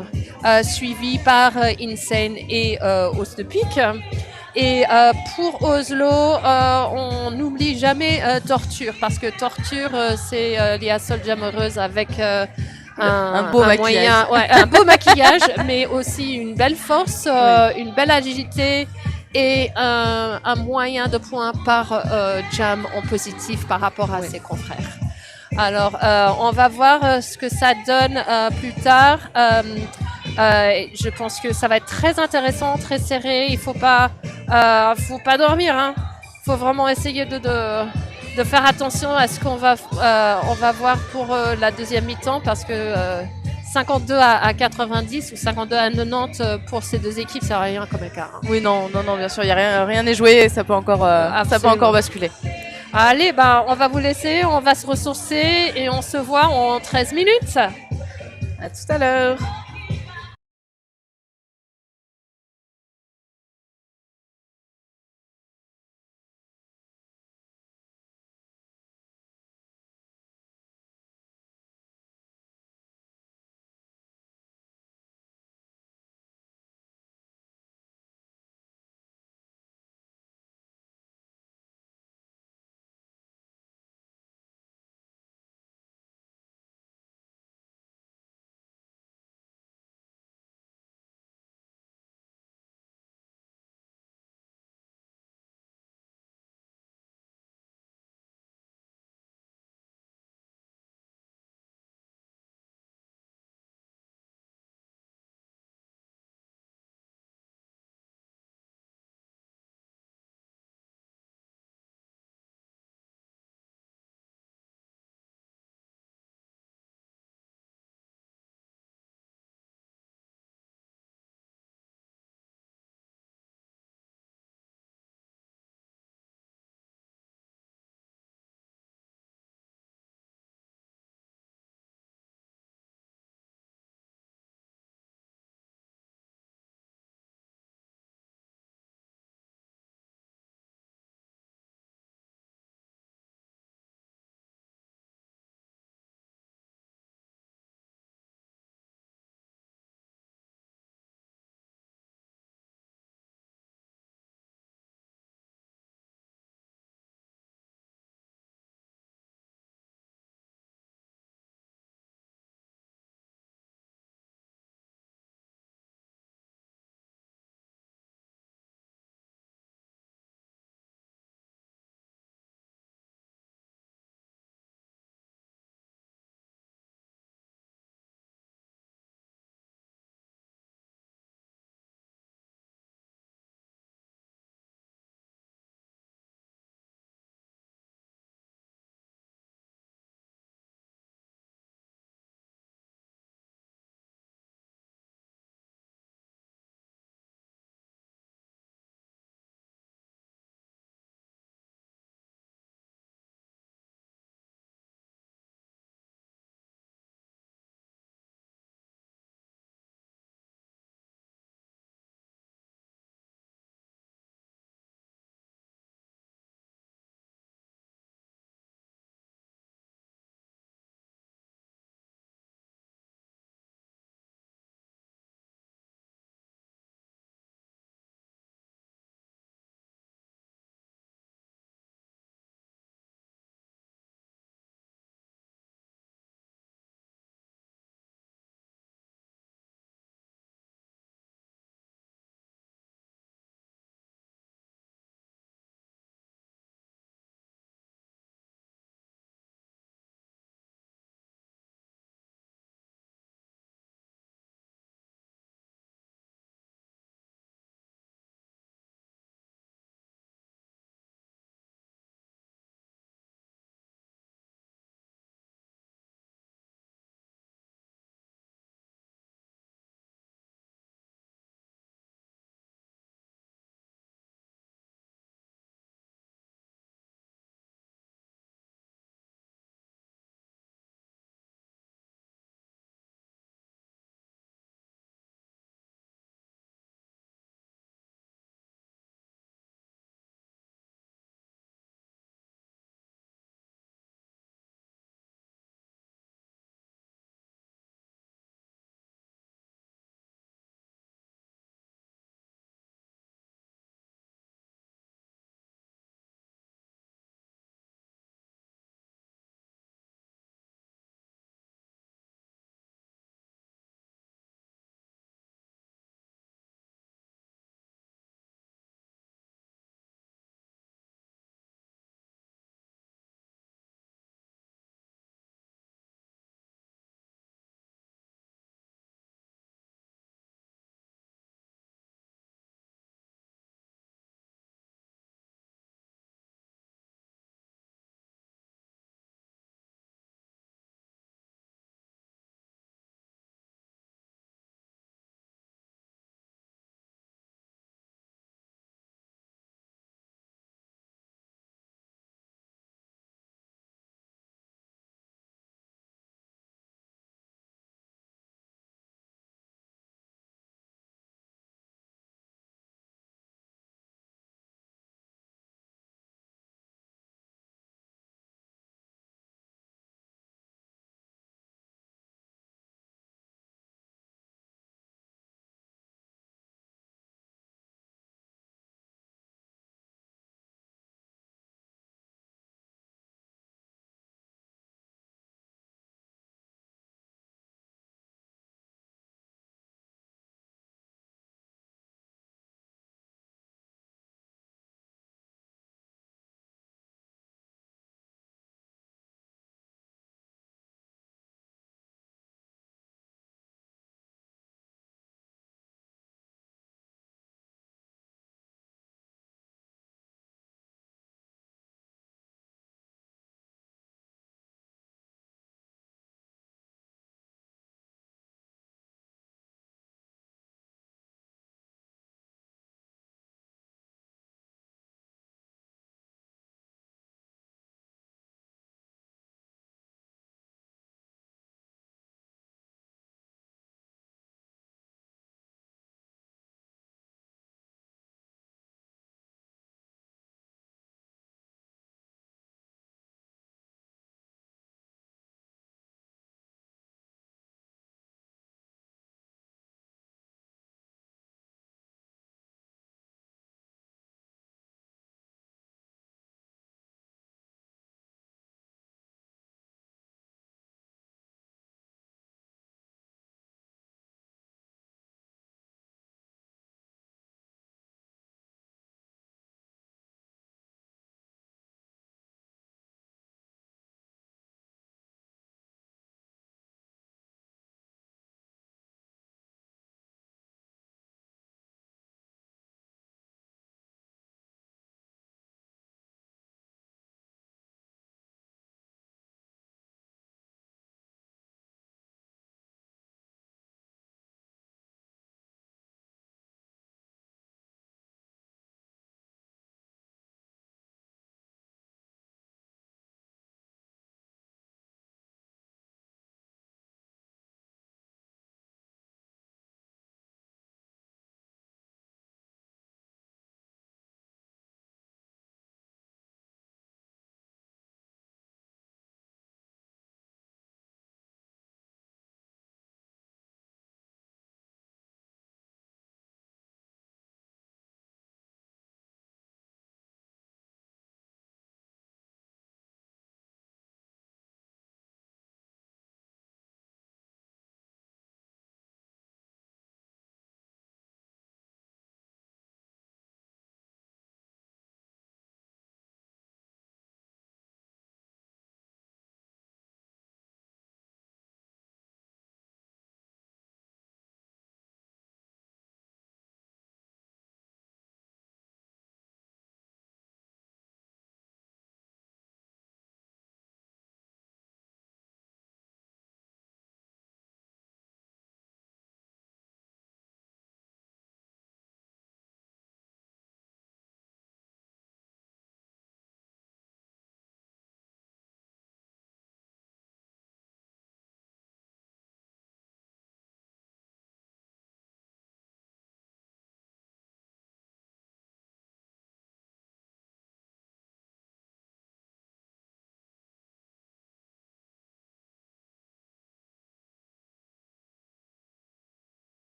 suivi par Insane et Os de Pique. Et pour Oslo, on n'oublie jamais Torture, parce que Torture, c'est la seule jammereuse avec un beau maquillage. Un beau maquillage, mais aussi une belle force, une belle agilité et un moyen de points par jam en positif par rapport à ses confrères. Alors, on va voir ce que ça donne plus tard. Je pense que ça va être très intéressant, très serré. Il faut pas dormir. Hein. Faut vraiment essayer de faire attention à ce qu'on va voir pour la deuxième mi-temps, parce que 52 à 90 ou 52 à 90 pour ces deux équipes, ça n'a rien comme écart. Hein. Oui, non, bien sûr, il y a rien n'est joué, ça peut encore basculer. Allez, ben, on va vous laisser, on va se ressourcer et on se voit en 13 minutes. À tout à l'heure.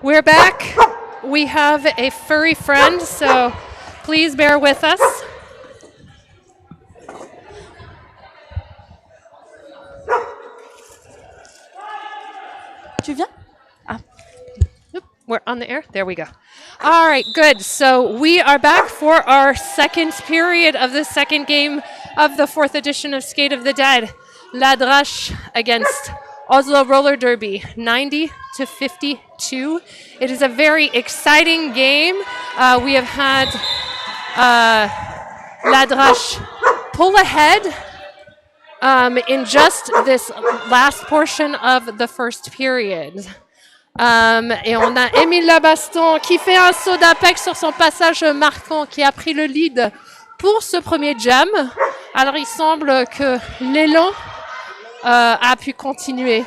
We're back. We have a furry friend, so please bear with us. Tu viens? We're on the air. There we go. All right, good. So we are back for our second period of the second game of the fourth edition of Skate of the Dead. La Drache against Oslo Roller Derby, 90-52. It is a very exciting game. We have had La Drache pull ahead in just this last portion of the first period. Et on a Émile Labaston qui fait un saut d'apex sur son passage marquant, qui a pris le lead pour ce premier jam. Alors il semble que l'élan a pu continuer.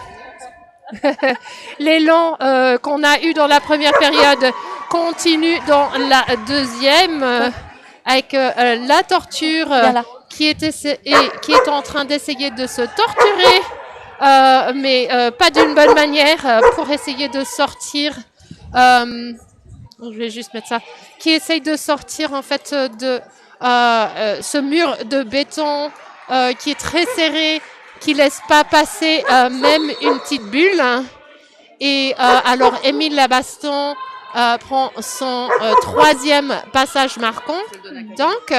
L'élan qu'on a eu dans la première période continue dans la deuxième avec la torture qui est en train d'essayer de se torturer. Mais pas d'une bonne manière pour essayer de sortir. Je vais juste mettre ça. Qui essaye de sortir en fait de ce mur de béton qui est très serré, qui laisse pas passer même une petite bulle. Et alors Émile Labaston prend son troisième passage marquant. Donc.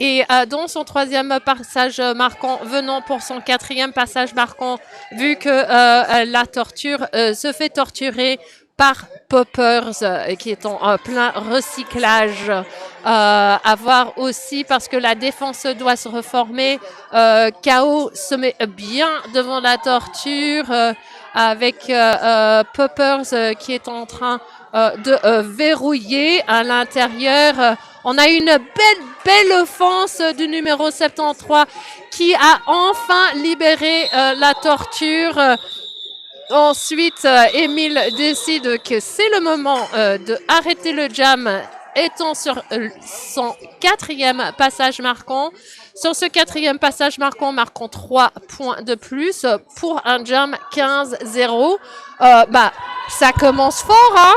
Et dans son troisième passage marquant, venant pour son quatrième passage marquant, vu que la torture se fait torturer par Poppers, qui est en plein recyclage. À voir aussi, parce que la défense doit se reformer. KO se met bien devant la torture, avec Poppers qui est en train de verrouiller à l'intérieur. On a une belle offense du numéro 73 qui a enfin libéré la torture. Ensuite, Émile décide que c'est le moment de arrêter le jam, étant sur son quatrième passage marquant. Sur ce quatrième passage marquant, marquant 3 points de plus pour un jam 15-0. Ça commence fort, hein?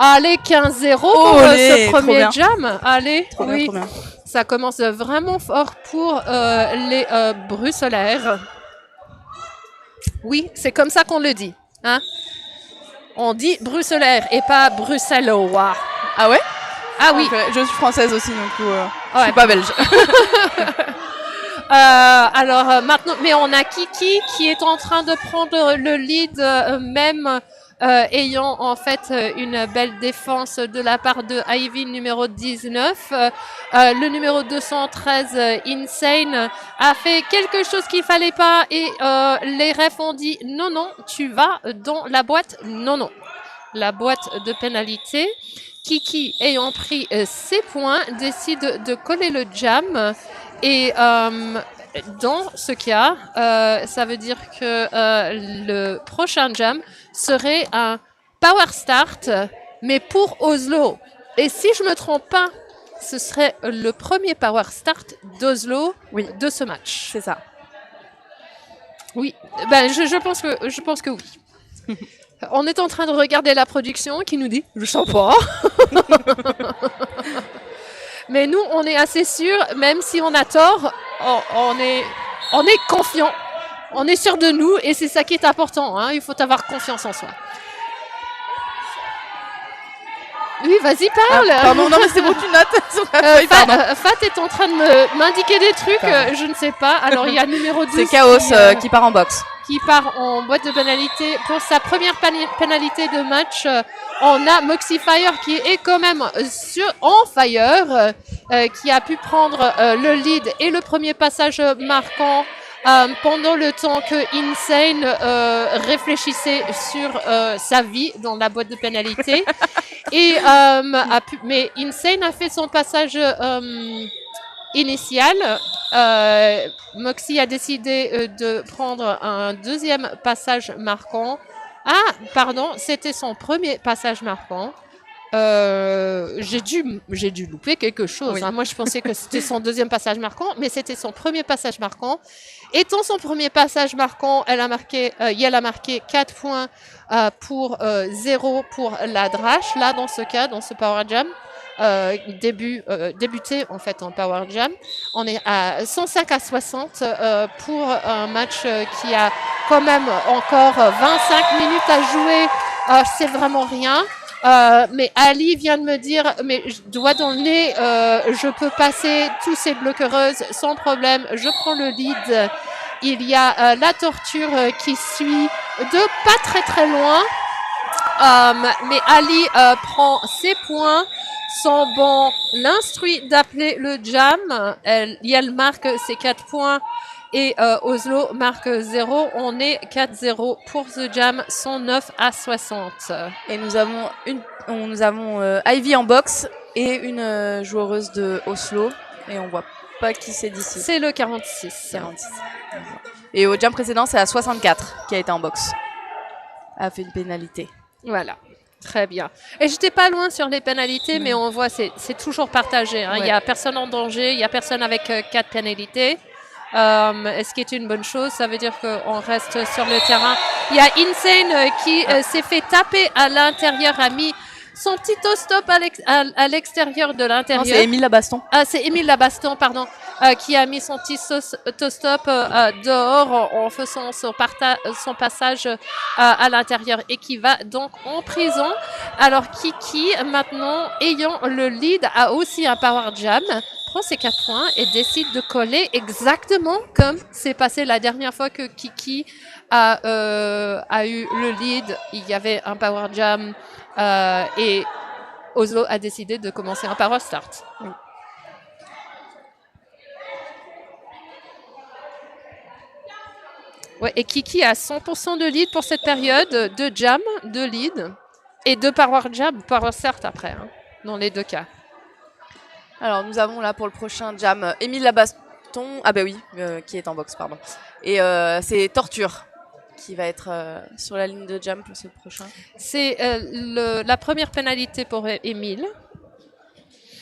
Allez, 15-0 pour ce premier jam. Allez, trop bien. Ça commence vraiment fort pour les Bruxellaires. Oui, c'est comme ça qu'on le dit. Hein? On dit Bruxellaires et pas Bruxellois. Ah ouais? Ah oui. Je suis française aussi, donc je suis pas belge. Alors maintenant, mais on a Kiki qui est en train de prendre le lead, même ayant en fait une belle défense de la part de Ivy numéro 19. Le numéro 213 Insane a fait quelque chose qu'il fallait pas et les refs ont dit non, tu vas dans la boîte, non, la boîte de pénalité. Kiki, ayant pris ses points, décide de coller le jam. Et dans ce cas, ça veut dire que le prochain jam serait un power start, mais pour Oslo. Et si je ne me trompe pas, ce serait le premier power start d'Oslo de ce match. C'est ça. Oui, je pense que oui. On est en train de regarder la production qui nous dit « Je sens pas ». Mais nous, on est assez sûrs, même si on a tort, on est confiant. On est sûr de nous et c'est ça qui est important. Hein. Il faut avoir confiance en soi. Oui, vas-y, parle. Pardon, non, mais c'est bon, tu notes. Fat est en train de m'indiquer des trucs, je ne sais pas. Alors, il y a le numéro 12. C'est Chaos qui part en boxe. Qui part en boîte de pénalité. Pour sa première pénalité de match, on a Moxie Fire qui est quand même en fire, qui a pu prendre le lead et le premier passage marquant pendant le temps que Insane réfléchissait sur sa vie dans la boîte de pénalité. Mais Insane a fait son passage initial. Moxie a décidé de prendre un deuxième passage marquant. Ah, pardon, c'était son premier passage marquant. J'ai dû louper quelque chose. Oui. Hein. Moi, je pensais que c'était son deuxième passage marquant, mais c'était son premier passage marquant. Étant son premier passage marquant, Yael a marqué 4 points pour 0 pour la drache. Là, dans ce Power Jam, débuté en fait en Power Jam. On est à 105 à 60 pour un match qui a quand même encore 25 minutes à jouer. C'est vraiment rien. Mais Ali vient de me dire, mais doigt dans le nez, je peux passer tous ces bloquereuses sans problème. Je prends le lead. Il y a la torture qui suit de pas très très loin. Mais Ali prend ses points. Son banc l'instruit d'appeler le jam. Elle marque ses 4 points. Et Oslo marque 0. On est 4-0 pour The Jam, 109 à 60. Et nous avons Ivy en boxe et une joueuse de Oslo. Et on voit pas qui c'est d'ici. C'est le 46. 46. Et au jam précédent, c'est à 64 qui a été en boxe. A fait une pénalité. Voilà. Très bien. Et j'étais pas loin sur les pénalités, mais on voit c'est toujours partagé. Hein. Il y a personne en danger, il y a personne avec 4 pénalités. Ce qui est une bonne chose, ça veut dire qu'on reste sur le terrain. Il y a Insane qui s'est fait taper à l'intérieur, a mis son petit toe-stop à l'extérieur de l'intérieur. Non, c'est Émile Labaston. Ah, c'est Émile Labaston, pardon, qui a mis son petit toe-stop dehors en faisant son passage à l'intérieur et qui va donc en prison. Alors Kiki, maintenant, ayant le lead, a aussi un power jam, prend ses 4 points et décide de coller exactement comme c'est passé la dernière fois que Kiki a eu le lead. Il y avait un power jam et Oslo a décidé de commencer un power start. Ouais, et Kiki a 100% de lead pour cette période, de jam, de lead et de power jam, power start après, hein, dans les 2 cas. Alors, nous avons là pour le prochain jam Émile Labaston, qui est en boxe, pardon. Et c'est Torture qui va être sur la ligne de jam pour ce prochain. C'est la première pénalité pour Émile.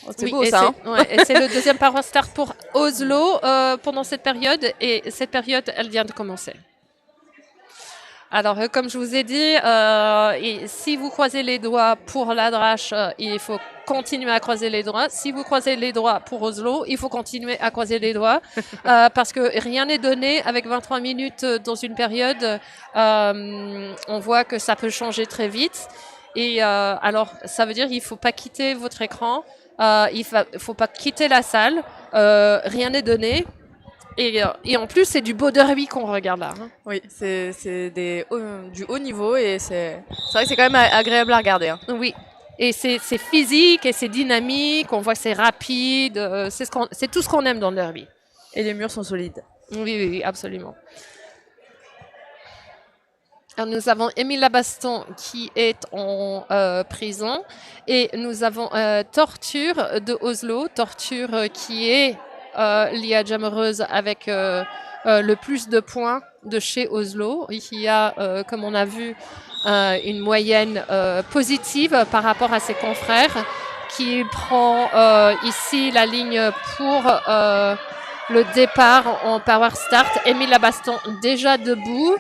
Oh, c'est beau ça. Et c'est le deuxième power start pour Oslo pendant cette période. Et cette période, elle vient de commencer. Alors, comme je vous ai dit, si vous croisez les doigts pour la drache, il faut continuer à croiser les doigts. Si vous croisez les doigts pour Oslo, il faut continuer à croiser les doigts parce que rien n'est donné. Avec 23 minutes dans une période, on voit que ça peut changer très vite. Et alors, ça veut dire qu'il ne faut pas quitter votre écran, il ne faut pas quitter la salle, rien n'est donné. Et en plus, c'est du beau derby qu'on regarde là. Hein. Oui, c'est du haut niveau et c'est vrai que c'est quand même agréable à regarder. Hein. Oui, et c'est physique et c'est dynamique, on voit que c'est rapide, c'est tout ce qu'on aime dans le derby. Et les murs sont solides. Oui, absolument. Alors, nous avons Émile Labaston qui est en prison et nous avons Torture de Oslo, Torture qui est l'IA Jammereuse avec le plus de points de chez Oslo. Il y a, comme on a vu, une moyenne positive par rapport à ses confrères qui prend ici la ligne pour le départ en power start. Émile Labaston déjà debout.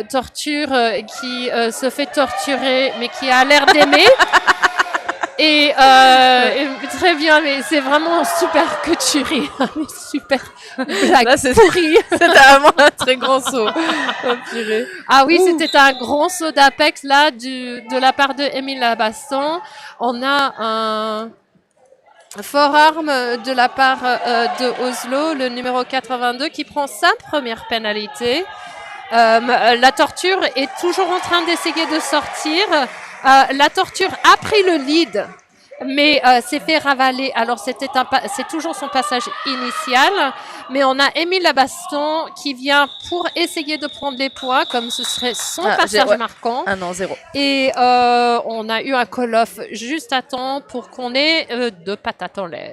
Torture qui se fait torturer mais qui a l'air d'aimer. Et très bien, mais c'est vraiment super que tu ris. Super blague pourrie. C'était vraiment un très grand saut. Ah oui, c'était un grand saut d'Apex là de la part de Émile Labaston. On a un forearm de la part de Oslo, le numéro 82, qui prend sa première pénalité. La torture est toujours en train d'essayer de sortir. La torture a pris le lead, mais s'est fait ravaler. Alors c'est toujours son passage initial, mais on a Émile Labaston qui vient pour essayer de prendre les points, comme ce serait son passage marquant. Ah non, 0. Et on a eu un call-off juste à temps pour qu'on ait 2 patates en l'air.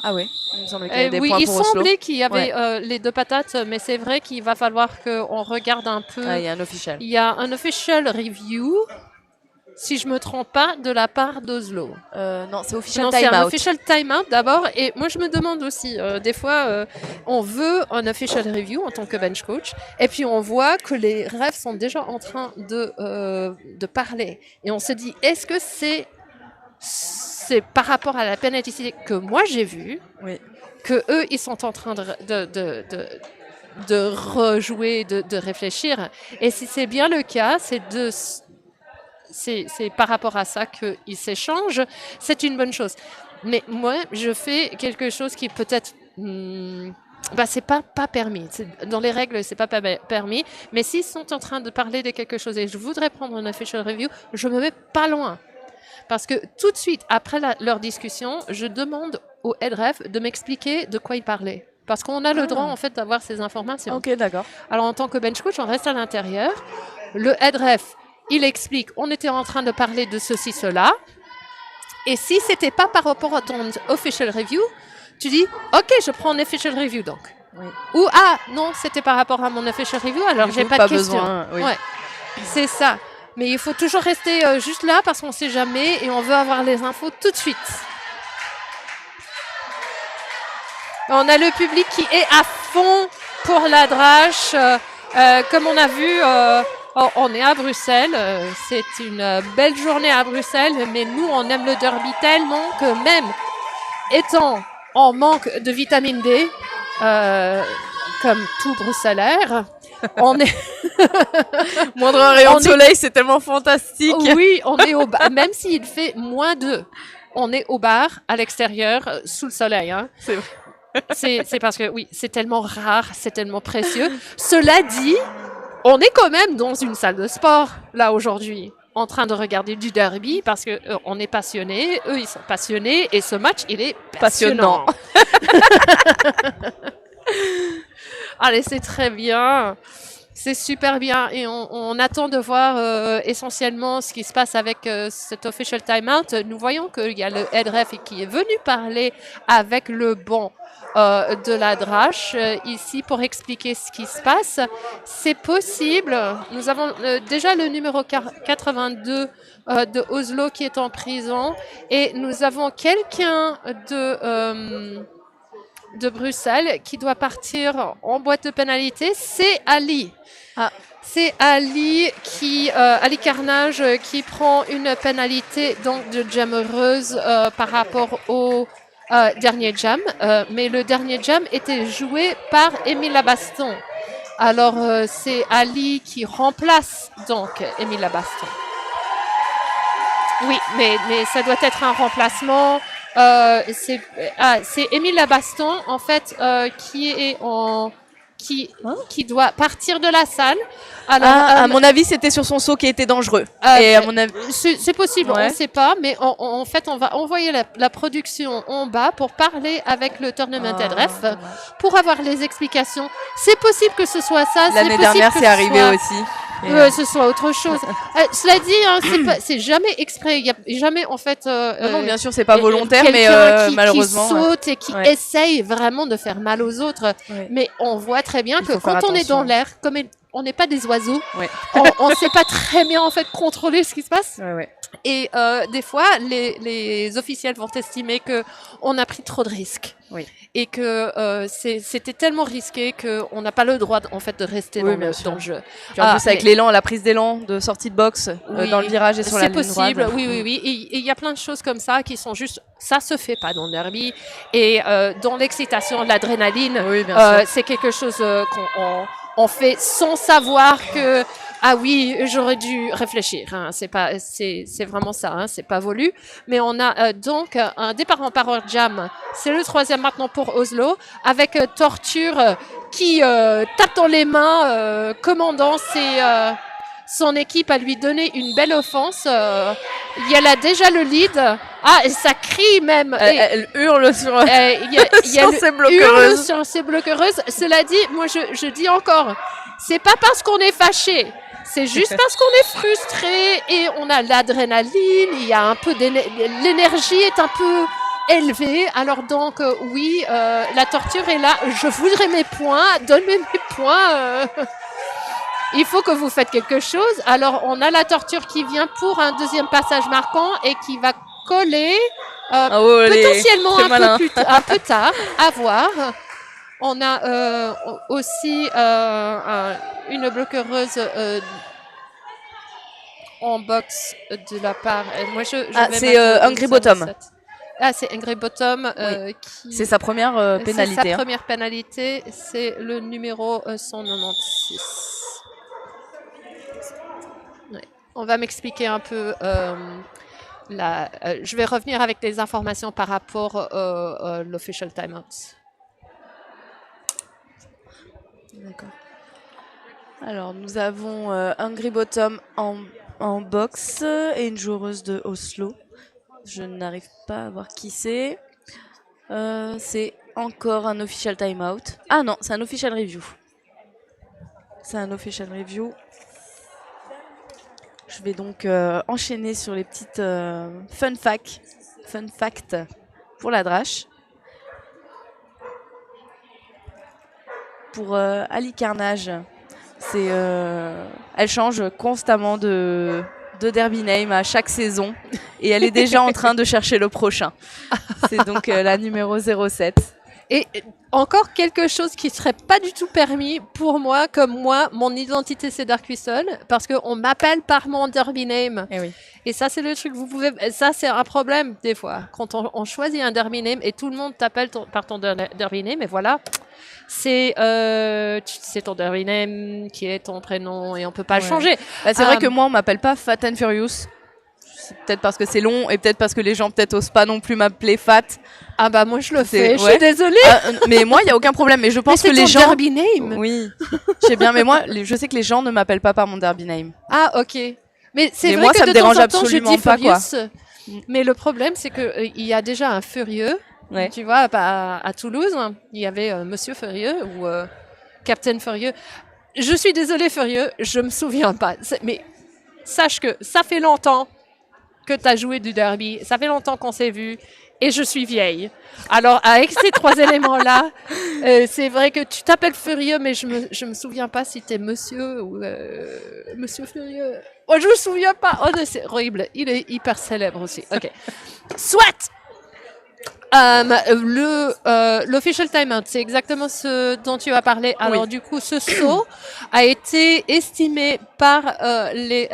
Ah oui, il me semblait qu'il y avait des oui, points il pour Oslo. semblait qu'il y avait les 2 patates, mais c'est vrai qu'il va falloir qu'on regarde un peu. Ah, il y a un official. Il y a un official review. si je me trompe pas, de la part d'Oslo. Non, c'est official Non, c'est un timeout. official timeout d'abord. Et moi, je me demande aussi, des fois, on veut un official review en tant que bench coach, et puis on voit que les refs sont déjà en train de parler. Et on se dit, est-ce que c'est par rapport à la pénalité que moi j'ai vue, Oui. que eux, ils sont en train de rejouer, de réfléchir. Et si c'est bien le cas, c'est par rapport à ça qu'ils s'échangent. C'est une bonne chose. Mais moi, je fais quelque chose qui peut-être... c'est pas permis. Dans les règles, c'est pas permis. Mais s'ils sont en train de parler de quelque chose et je voudrais prendre un official review, je me mets pas loin. Parce que tout de suite, après leur discussion, je demande au head ref de m'expliquer de quoi il parlait. Parce qu'on a le droit, en fait, d'avoir ces informations. Ok, d'accord. Alors, en tant que bench coach, on reste à l'intérieur. Le head ref, il explique, on était en train de parler de ceci, cela. Et si c'était pas par rapport à ton official review, tu dis, OK, je prends un official review, donc. Oui. Ou, non, c'était par rapport à mon official review, alors j'ai pas de question. Besoin, oui. Ouais, c'est ça. Mais il faut toujours rester juste là parce qu'on ne sait jamais et on veut avoir les infos tout de suite. On a le public qui est à fond pour la drache. Comme on a vu, on est à Bruxelles. C'est une belle journée à Bruxelles, mais nous, on aime le derby tellement que même étant en manque de vitamine D, comme tout Bruxellaire, on est... Moindre rayon de soleil, c'est tellement fantastique. Oui, on est au bar. Même s'il fait -2, on est au bar, à l'extérieur, sous le soleil. Hein. C'est vrai. C'est parce que, oui, c'est tellement rare, c'est tellement précieux. Cela dit, on est quand même dans une salle de sport, là, aujourd'hui, en train de regarder du derby, parce que on est passionnés, eux, ils sont passionnés, et ce match, il est passionnant. Allez, c'est très bien. C'est super bien et on attend de voir essentiellement ce qui se passe avec cet official timeout. Nous voyons qu'il y a le head ref qui est venu parler avec le banc de la drache ici pour expliquer ce qui se passe. C'est possible. Nous avons déjà le numéro 82 de Oslo qui est en prison et nous avons quelqu'un de Bruxelles qui doit partir en boîte de pénalité, c'est Ali. C'est Ali Ali Carnage qui prend une pénalité donc de jam heureuse par rapport au dernier jam, mais le dernier jam était joué par Émile Labaston. Alors c'est Ali qui remplace donc Émile Labaston. Oui, mais ça doit être un remplacement. C'est Émile Labaston en fait qui doit partir de la salle. Alors, à mon avis, c'était sur son saut qui était dangereux. Et à mon avis, c'est possible, ouais. On ne sait pas, mais en fait, on va envoyer la production en bas pour parler avec le tournament head ref pour avoir les explications. C'est possible que ce soit ça. L'année dernière, c'est arrivé aussi. Ce soit autre chose. Cela dit, hein, c'est jamais exprès. Il y a jamais en fait. Non, bien sûr, c'est pas volontaire, mais malheureusement. Qui saute et qui essaye vraiment de faire mal aux autres. Ouais. Mais on voit très bien que quand on est dans l'air, comme on n'est pas des oiseaux, on ne sait pas très bien en fait contrôler ce qui se passe. Et des fois, les officiels vont estimer que on a pris trop de risques. Et que c'était tellement risqué qu'on n'a pas le droit en fait de rester dans le jeu. Puis en plus avec l'élan, la prise d'élan de sortie de boxe dans le virage et sur la ligne droite. C'est possible, oui. Et il y a plein de choses comme ça qui sont juste, ça se fait pas dans le derby. Et dans l'excitation, l'adrénaline, c'est quelque chose qu'on fait sans savoir que j'aurais dû réfléchir. Hein. C'est vraiment ça. Hein. C'est pas voulu. Mais on a donc un départ en power jam. C'est le 3e maintenant pour Oslo, avec Torture qui tape dans les mains, commandant son équipe à lui donner une belle offense. Elle a déjà le lead. Et ça crie même. Elle hurle sur, sur ses bloqueuses. Sur ses bloqueuses. Cela dit, moi je dis encore, c'est pas parce qu'on est fâché. C'est juste parce qu'on est frustré et on a l'adrénaline, il y a un peu l'énergie est un peu élevée. Alors donc la torture est là. Je voudrais mes points, donne-moi mes points. il faut que vous faites quelque chose. Alors, on a la torture qui vient pour un deuxième passage marquant et qui va coller potentiellement un peu tard, à voir. On a aussi une bloquereuse en box de la part. Moi, c'est Angry Bottom. Ah, c'est Angry Bottom. Qui... C'est sa première pénalité. C'est sa première pénalité. C'est le numéro 196. Ouais. On va m'expliquer un peu. Je vais revenir avec des informations par rapport à l'official timeout. D'accord. Alors, nous avons Angry Bottom en boxe et une joueuse de Oslo. Je n'arrive pas à voir qui c'est. C'est encore un official timeout. Ah non, c'est un official review. C'est un official review. Je vais donc enchaîner sur les petites fun facts pour la drache. Pour Ali Carnage, elle change constamment de derby name à chaque saison et elle est déjà en train de chercher le prochain. C'est donc la numéro 07. Et encore quelque chose qui serait pas du tout permis pour moi, comme moi, mon identité c'est Dark Whistle, parce qu'on m'appelle par mon derby name. Et oui. Et ça, c'est le truc, ça c'est un problème des fois. Quand on choisit un derby name et tout le monde t'appelle par ton derby name, et voilà, c'est ton derby name qui est ton prénom et on peut pas le changer. Bah, c'est vrai que moi, on m'appelle pas Fat and Furious. C'est peut-être parce que c'est long et peut-être parce que les gens peut-être osent pas non plus m'appeler Fat. Ah bah moi je le fais, je suis désolée. Mais moi il y a aucun problème, mais je pense que les gens derby name. Oui. Je sais bien, mais moi je sais que les gens ne m'appellent pas par mon derby name. Ah OK. Mais c'est vrai moi, que ça me de temps dérange en temps je absolument dis pas, quoi. Furious. Mais le problème c'est que il y a déjà un Furieux. Ouais. Tu vois, à Toulouse, il y avait Monsieur Furieux ou Captain Furieux. Je suis désolée Furieux, je me souviens pas. Mais sache que ça fait longtemps que tu as joué du derby, ça fait longtemps qu'on s'est vu et je suis vieille. Alors avec ces trois éléments-là, c'est vrai que tu t'appelles Furieux, mais je me souviens pas si t'es Monsieur ou Monsieur Furieux. Oh, je me souviens pas. Oh, c'est horrible. Il est hyper célèbre aussi. Ok. Soit. L'official timeout, c'est exactement ce dont tu as parlé. Alors du coup, ce saut a été estimé par les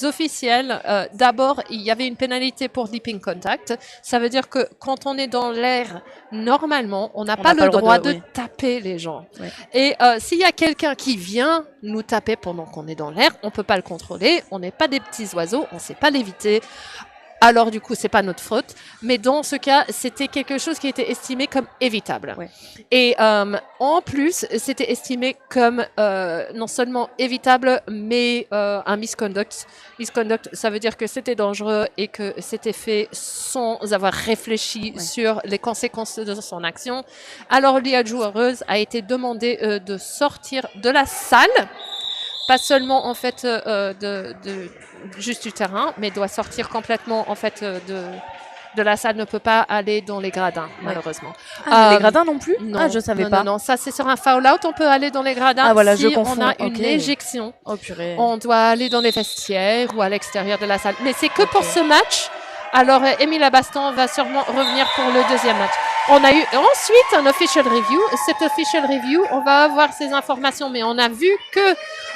officiels. D'abord, il y avait une pénalité pour deeping contact. Ça veut dire que quand on est dans l'air, normalement, on n'a pas le droit de taper les gens. Oui. Et s'il y a quelqu'un qui vient nous taper pendant qu'on est dans l'air, on peut pas le contrôler. On n'est pas des petits oiseaux, on sait pas l'éviter. Alors du coup, c'est pas notre faute, mais dans ce cas, c'était quelque chose qui était estimé comme évitable. Ouais. Et en plus, c'était estimé comme non seulement évitable, mais un misconduct. Misconduct, ça veut dire que c'était dangereux et que c'était fait sans avoir réfléchi sur les conséquences de son action. Alors la joueuse a été demandée de sortir de la salle. Pas seulement en fait juste du terrain, mais doit sortir complètement en fait de la salle, ne peut pas aller dans les gradins malheureusement. Les gradins non plus? Non, je savais pas. Non, ça c'est sur un foul out, on peut aller dans les gradins. Ah voilà, si on a une éjection. Oh purée. On doit aller dans les vestiaires ou à l'extérieur de la salle. Mais c'est que pour ce match. Alors, Émile Abaston va sûrement revenir pour le deuxième match. On a eu ensuite un official review. Cet official review, on va avoir ces informations, mais on a vu que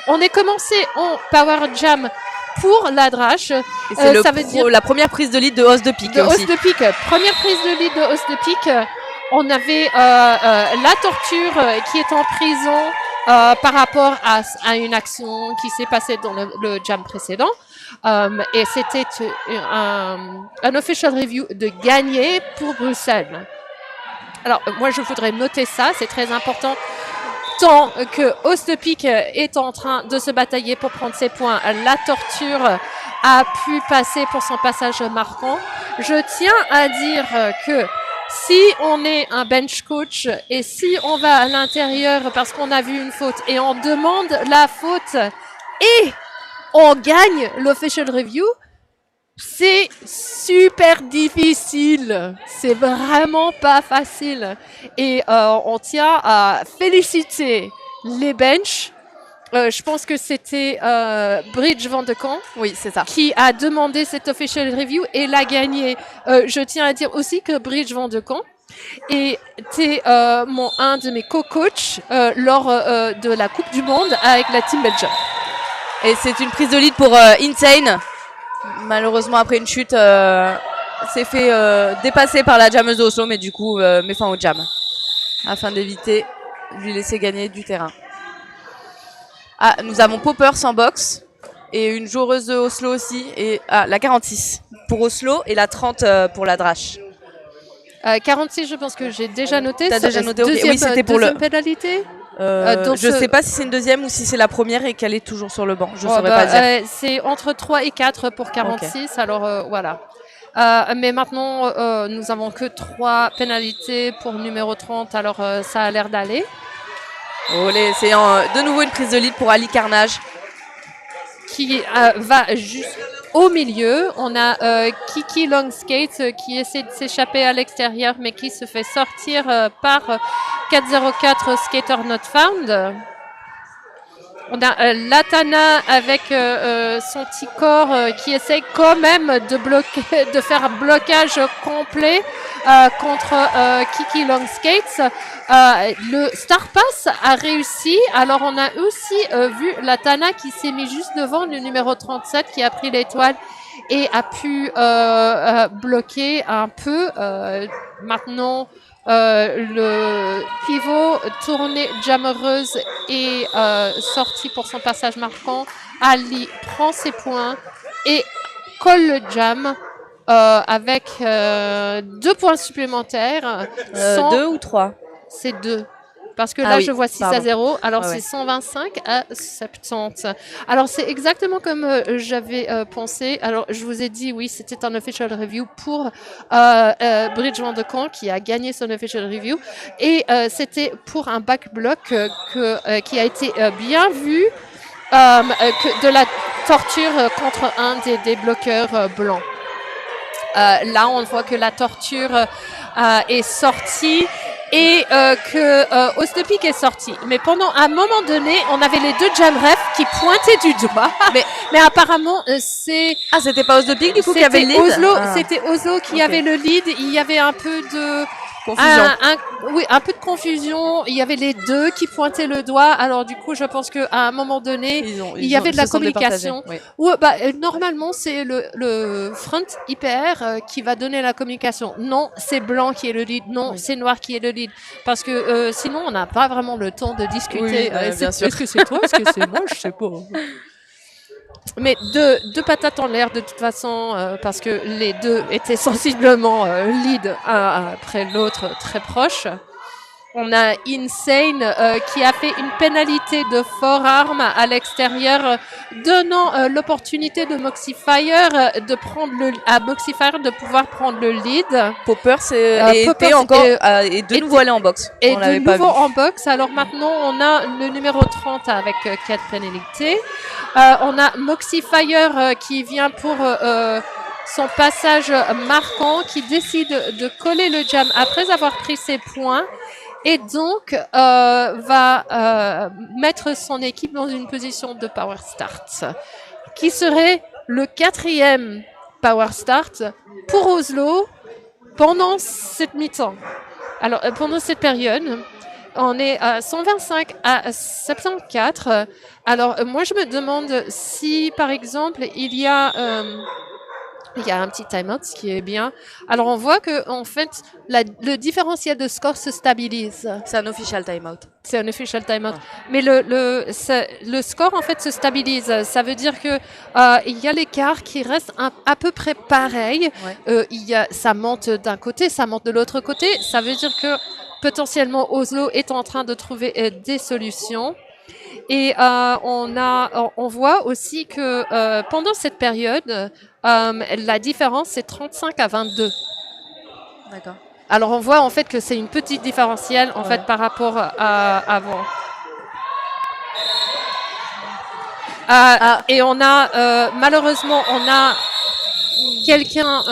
on est commencé en power jam pour la drache. C'est ça veut dire la première prise de lead de hausse de pique. Hausse de pique. Première prise de lead de hausse de pique. On avait la torture qui est en prison par rapport à une action qui s'est passée dans le jam précédent. Et c'était un official review de gagner pour Bruxelles. Alors, moi, je voudrais noter ça, c'est très important. Tant que Ostepic est en train de se batailler pour prendre ses points, la torture a pu passer pour son passage marquant. Je tiens à dire que si on est un bench coach et si on va à l'intérieur parce qu'on a vu une faute et on demande la faute et on gagne l'official review, c'est super difficile. C'est vraiment pas facile. Et on tient à féliciter les benches je pense que c'était Bridge Van de Kamp Oui, c'est ça. qui a demandé cette official review et l'a gagné. Je tiens à dire aussi que Bridge Van de Kamp était un de mes co-coachs lors de la Coupe du Monde avec la Team Belgium. Et c'est une prise de lead pour Insane. Malheureusement, après une chute, s'est fait dépasser par la jammeuse d'Oslo, mais du coup, met fin au jam. Afin d'éviter de lui laisser gagner du terrain. Ah, nous avons Poppers en boxe. Et une joueuse de Oslo aussi. Et la 46 pour Oslo et la 30 pour la Drache. 46, je pense que j'ai déjà noté. T'as déjà noté, okay. Deuxième, oui, c'était pour deuxième pénalité. Je sais pas si c'est une deuxième ou si c'est la première et qu'elle est toujours sur le banc. Je saurais pas dire. C'est entre 3 et 4 pour 46, okay. Alors voilà. Mais maintenant, nous avons que 3 pénalités pour numéro 30, alors ça a l'air d'aller. Olé, c'est de nouveau une prise de lead pour Ali Carnage. Qui va juste au milieu. On a Kiki Longskate qui essaie de s'échapper à l'extérieur, mais qui se fait sortir par 404 Skater Not Found. On a Latana avec son petit corps qui essaie quand même de faire un blocage complet contre Kiki Longskates. Le Star Pass a réussi. Alors on a aussi vu Latana qui s'est mis juste devant le numéro 37 qui a pris l'étoile et a pu bloquer un peu. Maintenant, le pivot tourné jammereuse est sorti pour son passage marquant. Ali prend ses points et colle le jam avec 2 points supplémentaires. 2 ou 3 C'est 2. Parce que là, oui, je vois 6 à 0. Alors, c'est 125 à 70. Alors, c'est exactement comme j'avais pensé. Alors, je vous ai dit, oui, c'était un official review pour Bridge Van de Kamp qui a gagné son official review. Et c'était pour un back block qui a été bien vu de la torture contre un des bloqueurs blancs. Là, on voit que la torture est sortie. Et que Ostepic est sorti. Mais pendant un moment donné, on avait les 2 jam refs qui pointaient du doigt. Mais apparemment, c'est... Ah, c'était pas Ostepic du coup qui avait le lead. C'était Oslo qui avait le lead. Il y avait un peu de... Confusion. Oui, un peu de confusion. Il y avait les 2 qui pointaient le doigt. Alors du coup, je pense qu'à un moment donné, il y avait de la communication. Oui. Où, normalement, c'est le front hyper qui va donner la communication. Non, c'est blanc qui est le lead. Non, c'est noir qui est le lead. Parce que sinon, on n'a pas vraiment le temps de discuter. Bien sûr. Est-ce que c'est toi? Est-ce que c'est moi? Je sais pas. Mais deux patates en l'air de toute façon, parce que les 2 étaient sensiblement lead un après l'autre, très proches. On a Insane qui a fait une pénalité de forearm à l'extérieur, donnant l'opportunité de Moxifire à Moxifire de pouvoir prendre le lead. Poppers est de nouveau allé en boxe. Et de nouveau en boxe. Alors maintenant, on a le numéro 30 avec 4 pénalités. On a Moxifire qui vient pour son passage marquant, qui décide de coller le jam après avoir pris ses points. Et donc, va mettre son équipe dans une position de power start, qui serait le 4e power start pour Oslo pendant cette mi-temps. Alors, pendant cette période, on est à 125 à 74. Alors, moi, je me demande si, par exemple, il y a un petit time-out, ce qui est bien. Alors, on voit que en fait, le différentiel de score se stabilise. C'est un official time-out. C'est un official time-out. Mais le score, en fait, se stabilise. Ça veut dire que il y a l'écart qui reste à peu près pareil. Ouais. Ça monte d'un côté, ça monte de l'autre côté. Ça veut dire que potentiellement, Oslo est en train de trouver des solutions. Et on voit aussi que pendant cette période, la différence, c'est 35 à 22. D'accord. Alors, on voit en fait que c'est une petite différentielle en fait par rapport à avant. Et on a, malheureusement, on a quelqu'un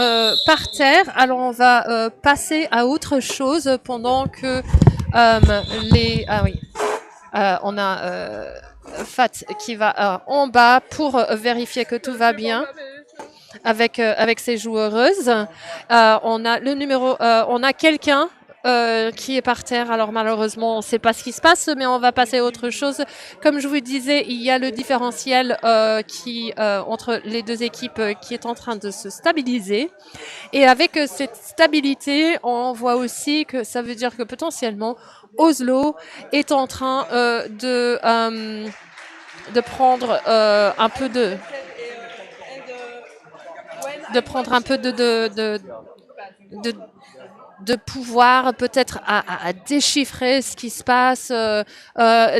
par terre. Alors, on va passer à autre chose pendant que on a Fat qui va en bas pour vérifier que tout va bien avec ses joueuses. On a le numéro, on a quelqu'un qui est par terre. Alors malheureusement, on ne sait pas ce qui se passe, mais on va passer à autre chose. Comme je vous disais, il y a le différentiel entre les deux équipes qui est en train de se stabiliser. Et avec cette stabilité, on voit aussi que ça veut dire que potentiellement, Oslo est en train de prendre un peu de pouvoir peut-être à déchiffrer ce qui se passe,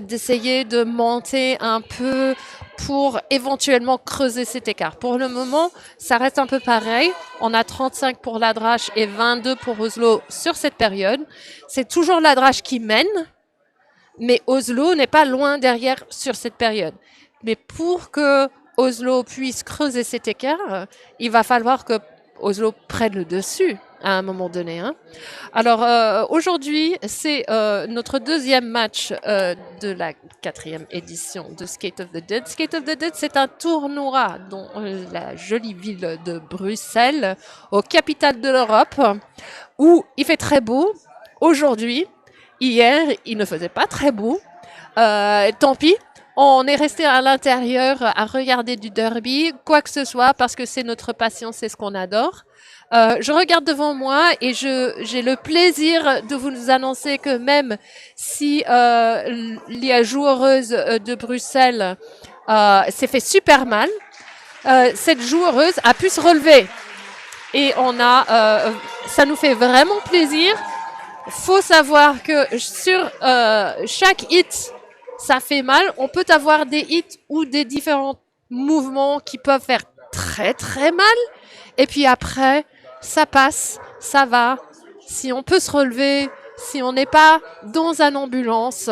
d'essayer de monter un peu pour éventuellement creuser cet écart. Pour le moment, ça reste un peu pareil. On a 35 pour la Drache et 22 pour Oslo sur cette période. C'est toujours la Drache qui mène, mais Oslo n'est pas loin derrière sur cette période. Mais pour que Oslo puisse creuser cet écart, il va falloir que Oslo prenne le dessus à un moment donné. Hein. Alors aujourd'hui, c'est notre deuxième match de la 4e édition de Skate of the Dead. Skate of the Dead, c'est un tournoi dans la jolie ville de Bruxelles, aux capitales de l'Europe, où il fait très beau. Aujourd'hui, hier, il ne faisait pas très beau. Tant pis. On est resté à l'intérieur à regarder du derby, quoi que ce soit, parce que c'est notre passion, c'est ce qu'on adore. Je regarde devant moi et j'ai le plaisir de vous annoncer que même si la joueuse de Bruxelles s'est fait super mal, cette joueuse a pu se relever. Et ça nous fait vraiment plaisir. Faut savoir que sur chaque hit, ça fait mal. On peut avoir des hits ou des différents mouvements qui peuvent faire très très mal. Et puis après, ça passe, ça va. Si on peut se relever, si on n'est pas dans une ambulance,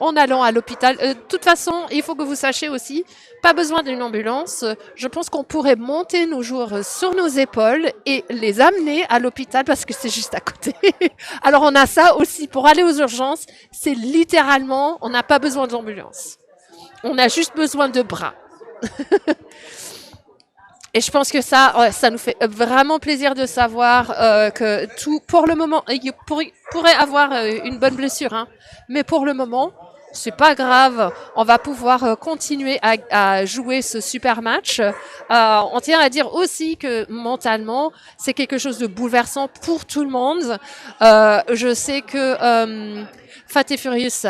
en allant à l'hôpital. De toute façon, il faut que vous sachiez aussi, pas besoin d'une ambulance. Je pense qu'on pourrait monter nos joueurs sur nos épaules et les amener à l'hôpital parce que c'est juste à côté. Alors on a ça aussi pour aller aux urgences. C'est littéralement, on n'a pas besoin d'ambulance. On a juste besoin de bras. Et je pense que ça nous fait vraiment plaisir de savoir que tout, pour le moment, il pourrait avoir une bonne blessure, hein, mais pour le moment, c'est pas grave. On va pouvoir continuer à jouer ce super match. On tient à dire aussi que mentalement, c'est quelque chose de bouleversant pour tout le monde. Je sais que Fat et Furious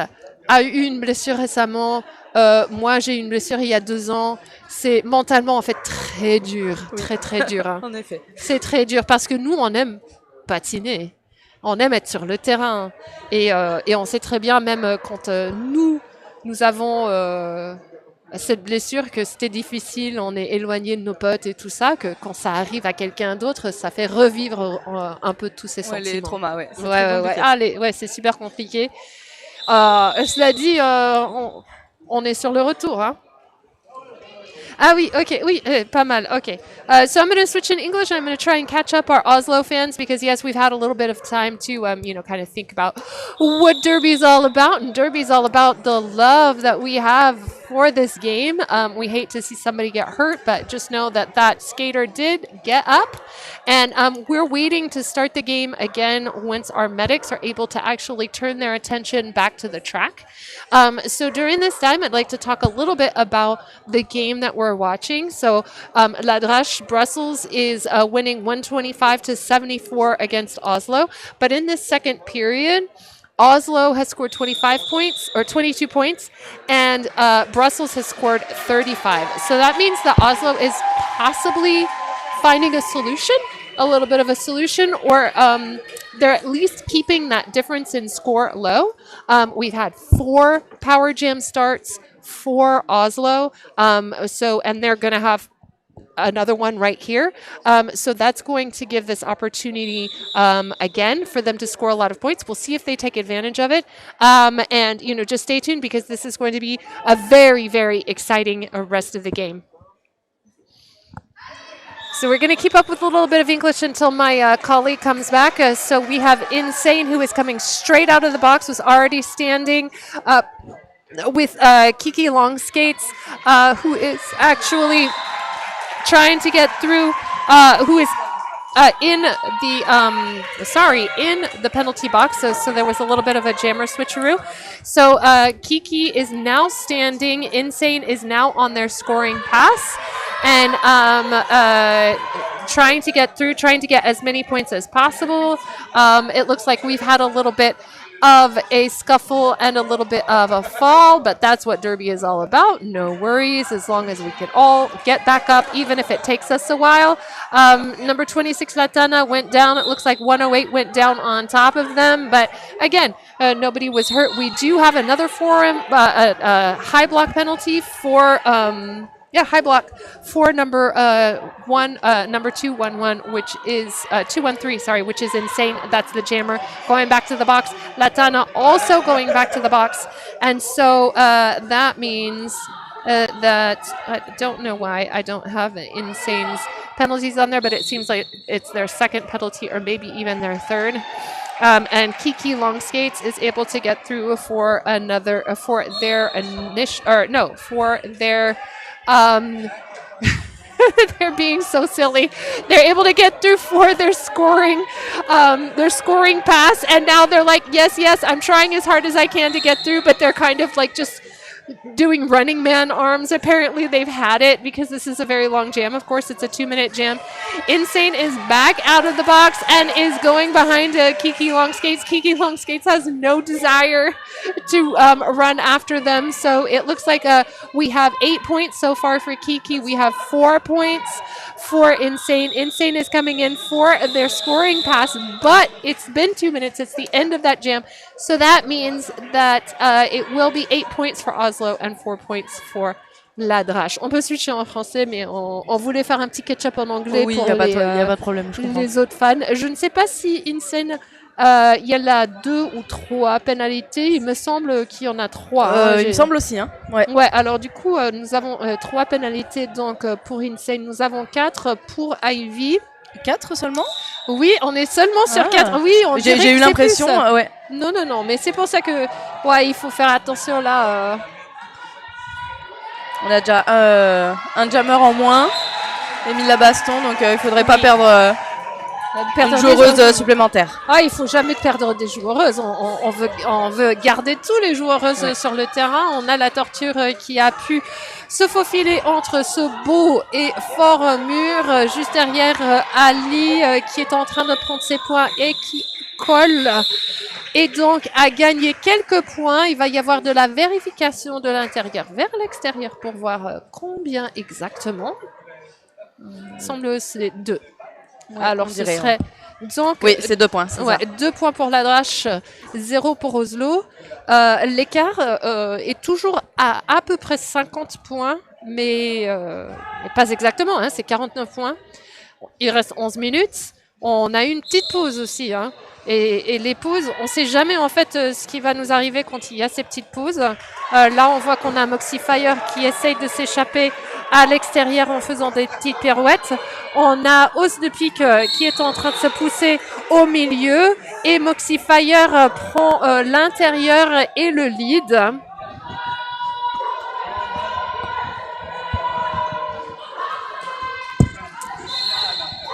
a eu une blessure récemment. Moi, j'ai eu une blessure il y a 2 ans. C'est mentalement, en fait, très dur. Oui. Très, très dur. Hein. En effet. C'est très dur parce que nous, on aime patiner. On aime être sur le terrain. Et on sait très bien, même quand nous avons cette blessure, que c'était difficile, on est éloigné de nos potes et tout ça, que quand ça arrive à quelqu'un d'autre, ça fait revivre un peu tous ces sentiments. Les traumas, ouais. C'est super compliqué. Cela dit, on est sur le retour, hein. Ah oui, okay, oui, pas mal, okay. So I'm going to switch in English and I'm going to try and catch up our Oslo fans because, yes, we've had a little bit of time to, kind of think about what Derby is all about. And Derby is all about the love that we have for this game. We hate to see somebody get hurt, but just know that skater did get up. And we're waiting to start the game again once our medics are able to actually turn their attention back to the track. So during this time, I'd like to talk a little bit about the game that we're watching. So La Drache Brussels is winning 125-74 against Oslo. But in this second period, Oslo has scored 25 points or 22 points, and Brussels has scored 35. So that means that Oslo is possibly finding a solution, a little bit of a solution, or they're at least keeping that difference in score low. We've had 4 Power Jam starts for Oslo, and they're going to have another one right here. So that's going to give this opportunity again for them to score a lot of points. We'll see if they take advantage of it. And, just stay tuned because this is going to be a very, very exciting rest of the game. So we're going to keep up with a little bit of English until my colleague comes back. So we have Insane, who is coming straight out of the box, was already standing up. with Kiki Longskates, who is actually trying to get through, who is in the penalty box. So there was a little bit of a jammer switcheroo. So Kiki is now standing. Insane is now on their scoring pass, and trying to get through, trying to get as many points as possible. It looks like we've had a little bit of a scuffle and a little bit of a fall, but that's what Derby is all about. No worries, as long as we can all get back up, even if it takes us a while. Number 26, Latana, went down. It looks like 108 went down on top of them, but again, nobody was hurt. We do have another forum, high block penalty for... high block for number 211, which is 213, sorry, which is Insane. That's the jammer going back to the box. Latana also going back to the box, and so that means that I don't know why I don't have Insane's penalties on there, but it seems like it's their second penalty or maybe even their third. And Kiki Longskates is able to get through for another for their they're being so silly. They're able to get through for their scoring pass, and now they're like, yes, I'm trying as hard as I can to get through, but they're kind of like just doing running man arms. Apparently they've had it because this is a very long jam. Of course, it's a 2-minute jam. Insane is back out of the box and is going behind Kiki Longskates. Kiki Longskates has no desire to run after them. So it looks like we have 8 points so far for Kiki. We have 4 points for Insane. Insane is coming in for their scoring pass, but it's been 2 minutes. It's the end of that jam. So that means that it will be 8 points for Oslo and 4 points for la Drache. On peut switcher en français, mais on voulait faire un petit catch-up en anglais pour y a pas de problème, les autres fans. Je ne sais pas si Insane, il y a là 2 ou 3 pénalités. Il me semble qu'il y en a 3. Il me semble aussi. Hein. Ouais, alors du coup, nous avons 3 pénalités donc, pour Insane. Nous avons 4 pour Ivy. 4 seulement? Oui, on est seulement sur 4. Oui, j'ai eu l'impression. Ouais. Non, mais c'est pour ça que il faut faire attention là. On a déjà un jammer en moins, Émile Labaston, donc il faudrait pas perdre une joueuse supplémentaire. Il faut jamais perdre des joueuses. On veut garder tous les joueuses sur le terrain. On a la torture qui a pu se faufiler entre ce beau et fort mur, juste derrière Ali qui est en train de prendre ses points et qui colle. Et donc, à gagner quelques points, il va y avoir de la vérification de l'intérieur vers l'extérieur pour voir combien exactement. Semble c'est 2. Alors, ce serait... Donc, oui, c'est 2 points. Ça. 2 points pour la Drache, 0 pour Oslo. L'écart est toujours à peu près 50 points, mais pas exactement, hein, c'est 49 points. Il reste 11 minutes. On a une petite pause aussi, hein. Et les pauses, on ne sait jamais en fait ce qui va nous arriver quand il y a ces petites pauses. Là, on voit qu'on a Moxifire qui essaye de s'échapper à l'extérieur en faisant des petites pirouettes. On a Os de Pique qui est en train de se pousser au milieu. Et Moxifire prend l'intérieur et le lead.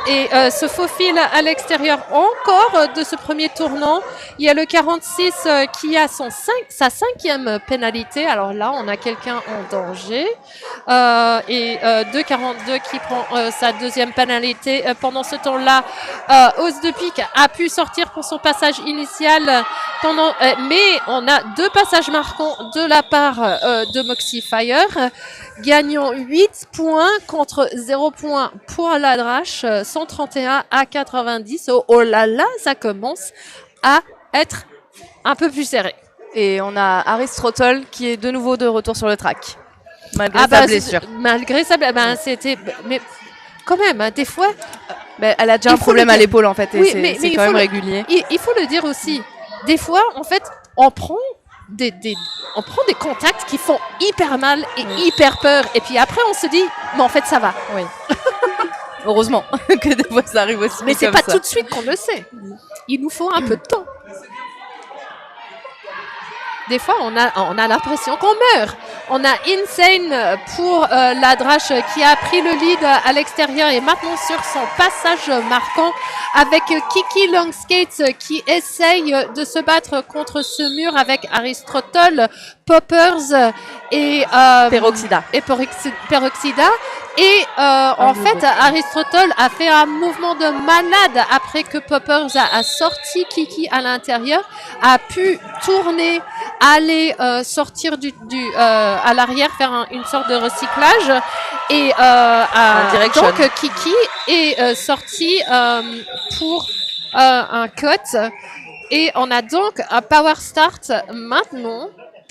Et se faufile à l'extérieur encore de ce premier tournant. Il y a le 46 qui a sa 5e pénalité. Alors là, on a quelqu'un en danger. Et 2,42 qui prend sa 2e pénalité. Pendant ce temps-là, Os de Pique a pu sortir pour son passage initial. Mais on a 2 passages marquants de la part de Moxifire. Gagnant 8 points contre 0 points pour la Drache, 131 à 90. Oh là là, ça commence à être un peu plus serré. Et on a Harris Trottle qui est de nouveau de retour sur le track, malgré sa blessure. Malgré sa blessure, c'était... Mais quand même, hein, des fois... elle a déjà un problème à l'épaule en fait, et c'est quand même régulier. Il faut le dire aussi. Des fois, en fait, on prend des contacts qui font hyper mal et hyper peur. Et puis après, on se dit, mais en fait, ça va. Oui. Heureusement que des fois, ça arrive aussi. Mais c'est pas tout de suite qu'on le sait. Il nous faut un peu de temps. des fois, on a l'impression qu'on meurt. On a Insane pour la Drache qui a pris le lead à l'extérieur et maintenant sur son passage marquant avec Kiki Longskates qui essaye de se battre contre ce mur avec Aristotle, Poppers et Peroxida. Peroxida. Et en fait, Aristotle a fait un mouvement de malade après que Poppers a sorti Kiki à l'intérieur, a pu tourner, aller sortir à l'arrière, faire une sorte de recyclage. Et donc, Kiki est sorti pour un cut. Et on a donc un power start maintenant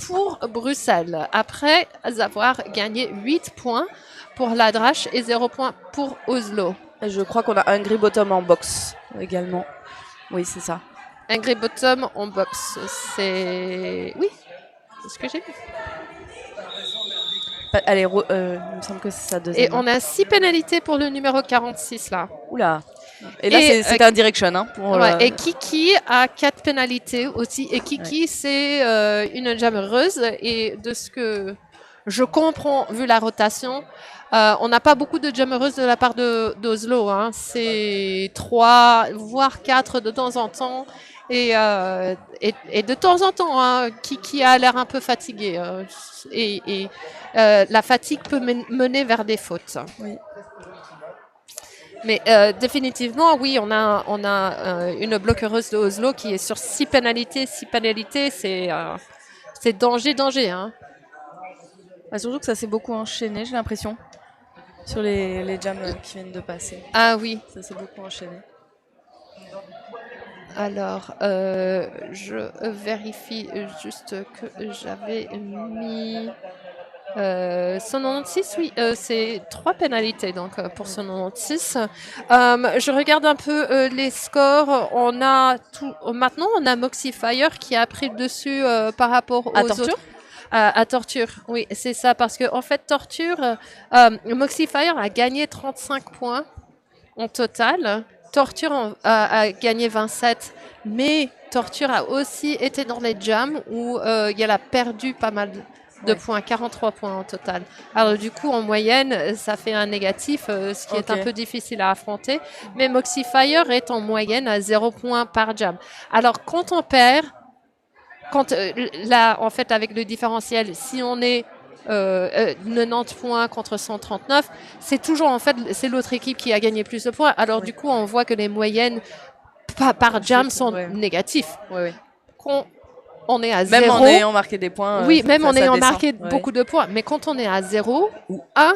pour Bruxelles, après avoir gagné 8 points pour la Drache et 0 points pour Oslo. Et je crois qu'on a Angry Bottom en boxe également. Oui, c'est ça. Angry Bottom en boxe, c'est... Oui, c'est ce que j'ai vu. Allez, il me semble que c'est ça, deuxième. Et on a 6 pénalités pour le numéro 46, là. Oula. Et là, c'est un direction. Hein, Et Kiki a 4 pénalités aussi. Et Kiki, c'est une jammereuse. Et de ce que je comprends, vu la rotation, on n'a pas beaucoup de jammereuses de la part d'Oslo. Hein. C'est 3, voire 4 de temps en temps. Et de temps en temps, hein, Kiki a l'air un peu fatigué. La fatigue peut mener vers des fautes. Oui. Mais définitivement, oui, on a une bloqueuse de Oslo qui est sur 6 pénalités. 6 pénalités, c'est danger. Hein. Surtout que ça s'est beaucoup enchaîné, j'ai l'impression, sur les jams qui viennent de passer. Ah oui. Ça s'est beaucoup enchaîné. Alors, je vérifie juste que j'avais mis... 196, oui, c'est 3 pénalités donc pour 196. Je regarde un peu les scores. Maintenant, on a Moxifier qui a pris le dessus par rapport aux autres. À Torture, oui, c'est ça, parce que en fait, Torture, Moxifier a gagné 35 points en total. Torture a gagné 27, mais Torture a aussi été dans les jams où il a perdu pas mal de points, 43 points en total. Alors du coup, en moyenne, ça fait un négatif, ce qui est un peu difficile à affronter. Mais Moxifier est en moyenne à 0 points par jam. Alors quand on perd, là, en fait, avec le différentiel, si on est 90 points contre 139, c'est toujours, en fait, c'est l'autre équipe qui a gagné plus de points. Alors du coup, on voit que les moyennes par jam sont négatifs. Quand on est à 0... Même en ayant marqué des points. Oui, même en ayant marqué beaucoup de points. Mais quand on est à 0 ou 1,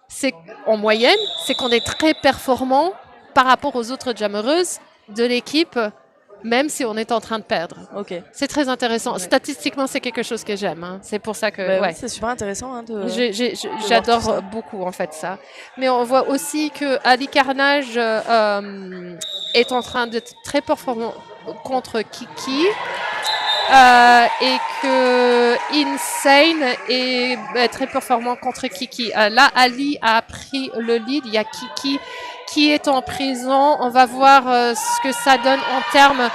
c'est, en moyenne, c'est qu'on est très performant par rapport aux autres jammereuses de l'équipe, même si on est en train de perdre. C'est très intéressant. Statistiquement, c'est quelque chose que j'aime. Hein. C'est pour ça que... c'est super intéressant. Hein, j'adore beaucoup, en fait, ça. Mais on voit aussi que Ali Carnage est en train d'être très performant contre Kiki. Et que Insane est très performant contre Kiki. Là, Ali a pris le lead. Il y a Kiki qui est en prison. On va voir ce que ça donne en termes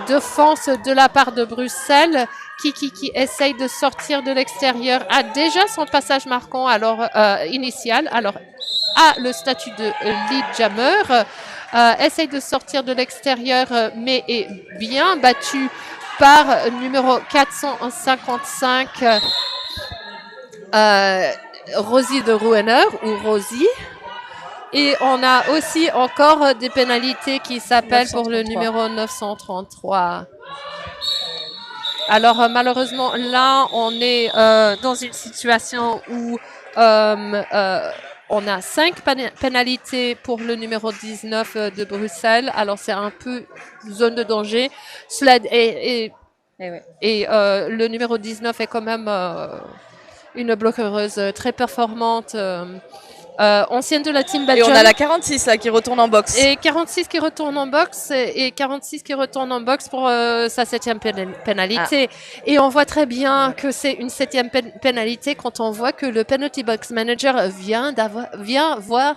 d'offense de la part de Bruxelles. Kiki qui essaye de sortir de l'extérieur a déjà son passage marquant initial. Alors, a le statut de lead jammer. Essaye de sortir de l'extérieur, mais est bien battu par numéro 455, Rosie de Rouener, ou Rosie. Et on a aussi encore des pénalités qui s'appellent pour le numéro 933. Alors malheureusement, là, on est dans une situation où on a 5 pénalités pour le numéro 19 de Bruxelles. Alors, c'est un peu zone de danger. Et le numéro 19 est quand même une bloqueuse très performante. Ancienne de la team Belgium. Et on a la 46 là, qui retourne en boxe. Et 46 qui retourne en boxe. Et 46 qui retourne en boxe pour sa 7e pénalité. Et on voit très bien que c'est une 7e pénalité quand on voit que le penalty box manager vient voir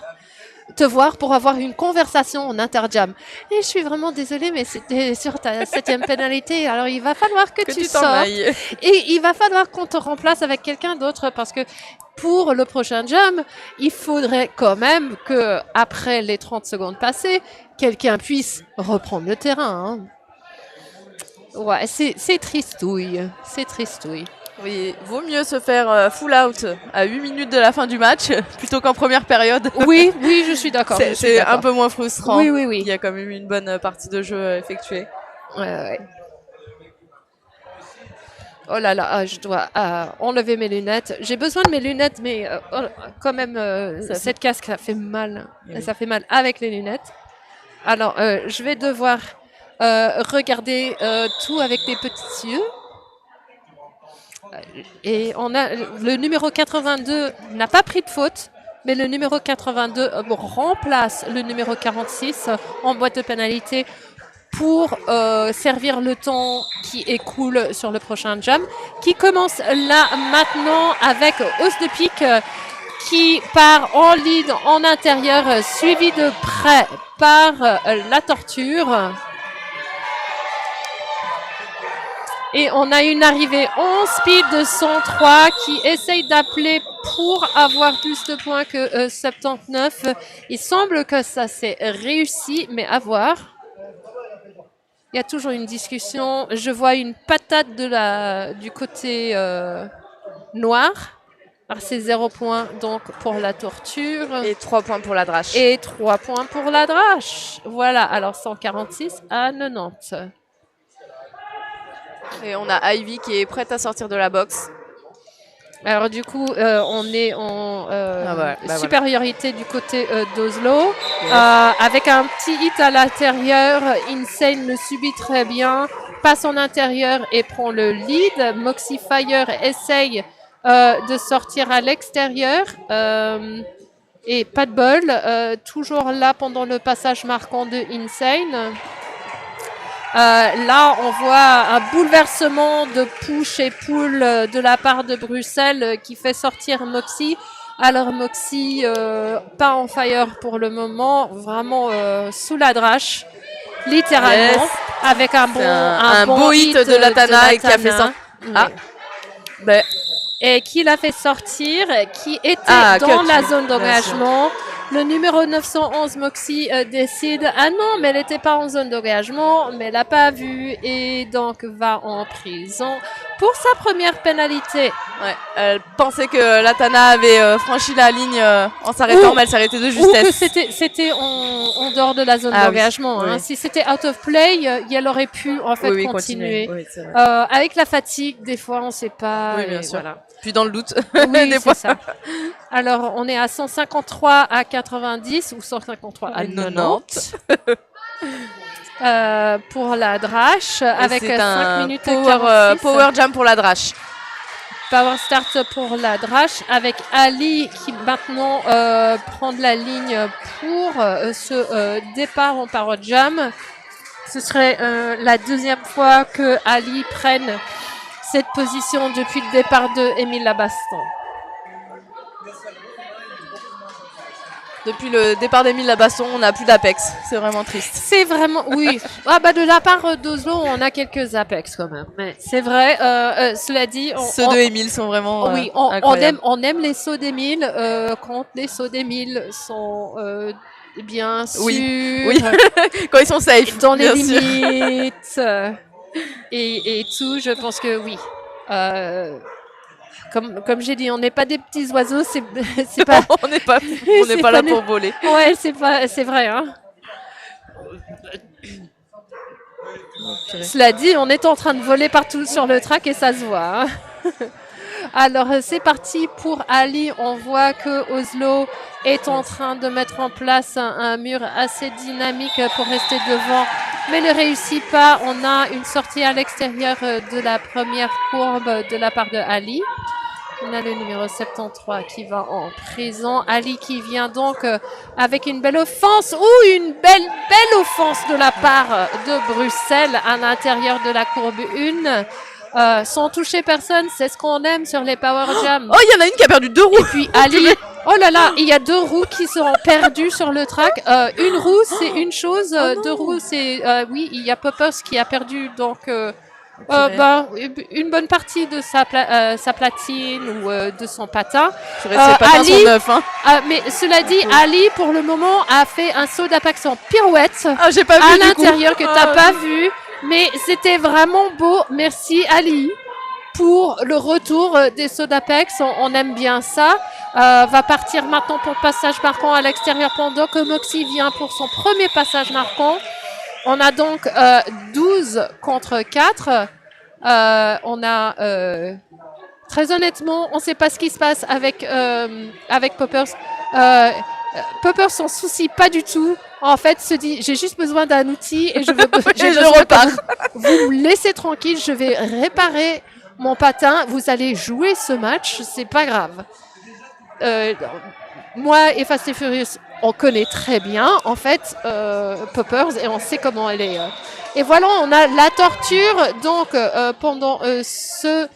te voir pour avoir une conversation en interjam. Et je suis vraiment désolée, mais c'était sur ta 7e pénalité. Alors, il va falloir que tu t'en sortes. ailles. Et il va falloir qu'on te remplace avec quelqu'un d'autre parce que pour le prochain jam, il faudrait quand même que, après les 30 secondes passées, quelqu'un puisse reprendre le terrain. Hein. Ouais, c'est tristouille. C'est tristouille. Oui, vaut mieux se faire full out à 8 minutes de la fin du match plutôt qu'en première période. Oui, oui, je suis d'accord. C'est un peu moins frustrant. Oui, oui, oui. Il y a quand même une bonne partie de jeu effectuée. Ouais. Oh là là, je dois enlever mes lunettes. J'ai besoin de mes lunettes, mais quand même, cette casque, ça fait mal. Oui. Ça fait mal avec les lunettes. Alors, je vais devoir regarder tout avec des petits yeux. Et on a le numéro 82 n'a pas pris de faute, mais le numéro 82 remplace le numéro 46 en boîte de pénalité pour servir le temps qui écoule sur le prochain jam, qui commence là maintenant avec hausse de pique qui part en lead en intérieur, suivi de près par la torture. Et on a une arrivée en speed de 103 qui essaye d'appeler pour avoir plus de points que 79. Il semble que ça s'est réussi, mais à voir. Il y a toujours une discussion. Je vois une patate du côté noir. Alors c'est 0 points donc pour la torture. Et 3 points pour la drache. Et 3 points pour la drache. Voilà, alors 146 à 90. Et on a Ivy qui est prête à sortir de la boxe. Alors du coup, on est en supériorité du côté d'Oslo. Yes. Avec un petit hit à l'intérieur, Insane le subit très bien, passe en intérieur et prend le lead. Moxie Fire essaye de sortir à l'extérieur. Et pas de bol, toujours là pendant le passage marquant de Insane. Là, on voit un bouleversement de push et pull de la part de Bruxelles qui fait sortir Moxie. Alors Moxie, pas en fire pour le moment, vraiment sous la drache, littéralement, yes. avec un beau hit de Latana qui a fait ça. Oui. Ah. Ben. Et qui l'a fait sortir, qui était dans la zone d'engagement. Le numéro 911, Moxie, décide « Ah non, mais elle n'était pas en zone d'engagement, mais elle n'a pas vu et donc va en prison pour sa première pénalité. » Ouais, elle pensait que Latana avait franchi la ligne en s'arrêtant, mais elle s'est arrêtée de justesse. Ou que c'était en dehors de la zone d'engagement. Oui, hein. oui. Si c'était out of play, elle aurait pu en fait continuer. Oui, c'est vrai. Avec la fatigue, des fois, on ne sait pas. Oui, bien sûr. Voilà. Puis dans le doute, Oui, des fois. c'est ça. Alors, on est à 153 à 90 ou 153 à 90. Pour la drache, avec 5 minutes power jam pour la drache. Power start pour la drache, avec Ali qui maintenant prend de la ligne pour ce départ en power jam. Ce serait la deuxième fois que Ali prenne cette position depuis le départ de Émile Labaston. Depuis le départ d'Émile Labaston, on n'a plus d'Apex. C'est vraiment triste. C'est vraiment, oui. De la part d'Oslo, on a quelques Apex quand même. Mais c'est vrai, cela dit... Ceux de Émile sont vraiment on aime les sauts d'Émile quand les sauts d'Émile sont bien sûrs. Oui. Quand ils sont safe. Dans les limites. Et tout, je pense que oui. Comme j'ai dit, on n'est pas des petits oiseaux, c'est pas. On n'est pas là pour voler. Ouais, c'est vrai. Hein. Cela dit, on est en train de voler partout sur le track et ça se voit. Hein. Alors, c'est parti pour Ali. On voit que Oslo est en train de mettre en place un mur assez dynamique pour rester devant, mais ne réussit pas. On a une sortie à l'extérieur de la première courbe de la part de Ali. On a le numéro 73 qui va en prison. Ali qui vient donc avec une belle offense. Une belle offense de la part de Bruxelles à l'intérieur de la courbe 1. Sans toucher personne, c'est ce qu'on aime sur les Power Jam. Oh, il y en a une qui a perdu 2 roues. Et puis Ali Oh là là, il y a 2 roues qui sont perdues sur le track. Une roue, c'est une chose. 2 roues, c'est... oui, il y a Poppers qui a perdu donc une bonne partie de sa platine ou de son patin. Ses patins sont neufs. Hein. Mais cela dit, Ali, pour le moment, a fait un saut d'apex en pirouette j'ai pas vu, à l'intérieur que tu n'as pas vu. Mais c'était vraiment beau. Merci, Ali, pour le retour des sauts d'Apex. On aime bien ça. Va partir maintenant pour passage marquant à l'extérieur pendant que Moxie vient pour son premier passage marquant. On a donc 12 contre 4. On a... très honnêtement, on ne sait pas ce qui se passe avec Poppers. Poppers s'en soucie pas du tout. En fait, se dit, j'ai juste besoin d'un outil et je repars. Vous me laissez tranquille, je vais réparer mon patin. Vous allez jouer ce match, c'est pas grave. Moi et Fast and Furious, on connaît très bien, en fait, Poppers et on sait comment elle est. Et voilà, on a la torture. Donc, pendant ce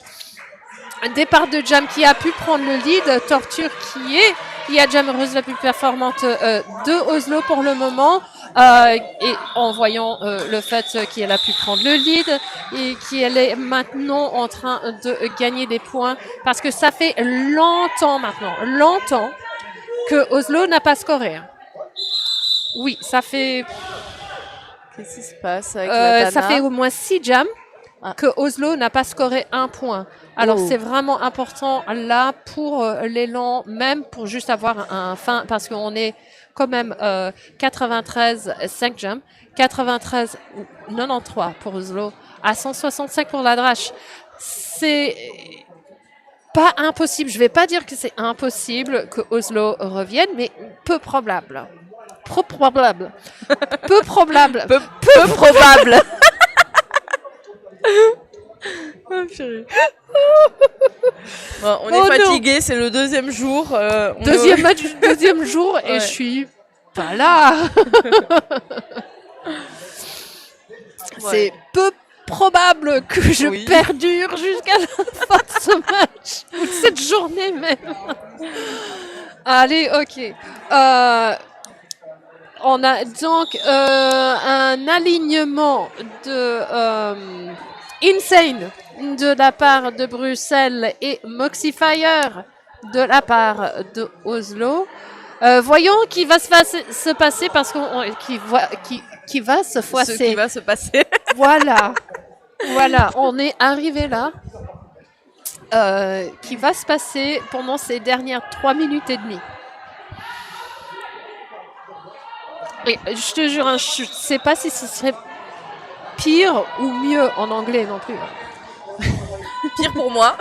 départ de Jam qui a pu prendre le lead, torture qui est Jam heureuse la plus performante de Oslo pour le moment, et en voyant le fait qu'elle a pu prendre le lead et qu'elle est maintenant en train de gagner des points, parce que ça fait longtemps que Oslo n'a pas scoré. Oui, ça fait... Qu'est-ce qui se passe avec la Dana? Ça fait au moins 6 jams que Oslo n'a pas scoré un point. Alors, c'est vraiment important là pour l'élan, même pour juste avoir un fin, parce qu'on est quand même 93, 5 jumps, 93, 93 pour Oslo, à 165 pour la drache. C'est pas impossible. Je vais pas dire que c'est impossible que Oslo revienne, mais peu probable. Peu probable. Peu probable. Peu probable. Bon, on est fatigué, c'est le deuxième jour. Deuxième jour et je suis pas là. C'est peu probable que je perdure jusqu'à la fin de ce match ou de cette journée même. Allez, ok. On a donc un alignement de Insane de la part de Bruxelles et Moxifire de la part de Oslo. Voyons qui va se passer parce qui va se foisser. Ce qui va se passer. Voilà, on est arrivé là. Qui va se passer pendant ces dernières 3 minutes et demie. Et je te jure, je ne sais pas si ce serait pire ou mieux en anglais non plus. Pire pour moi.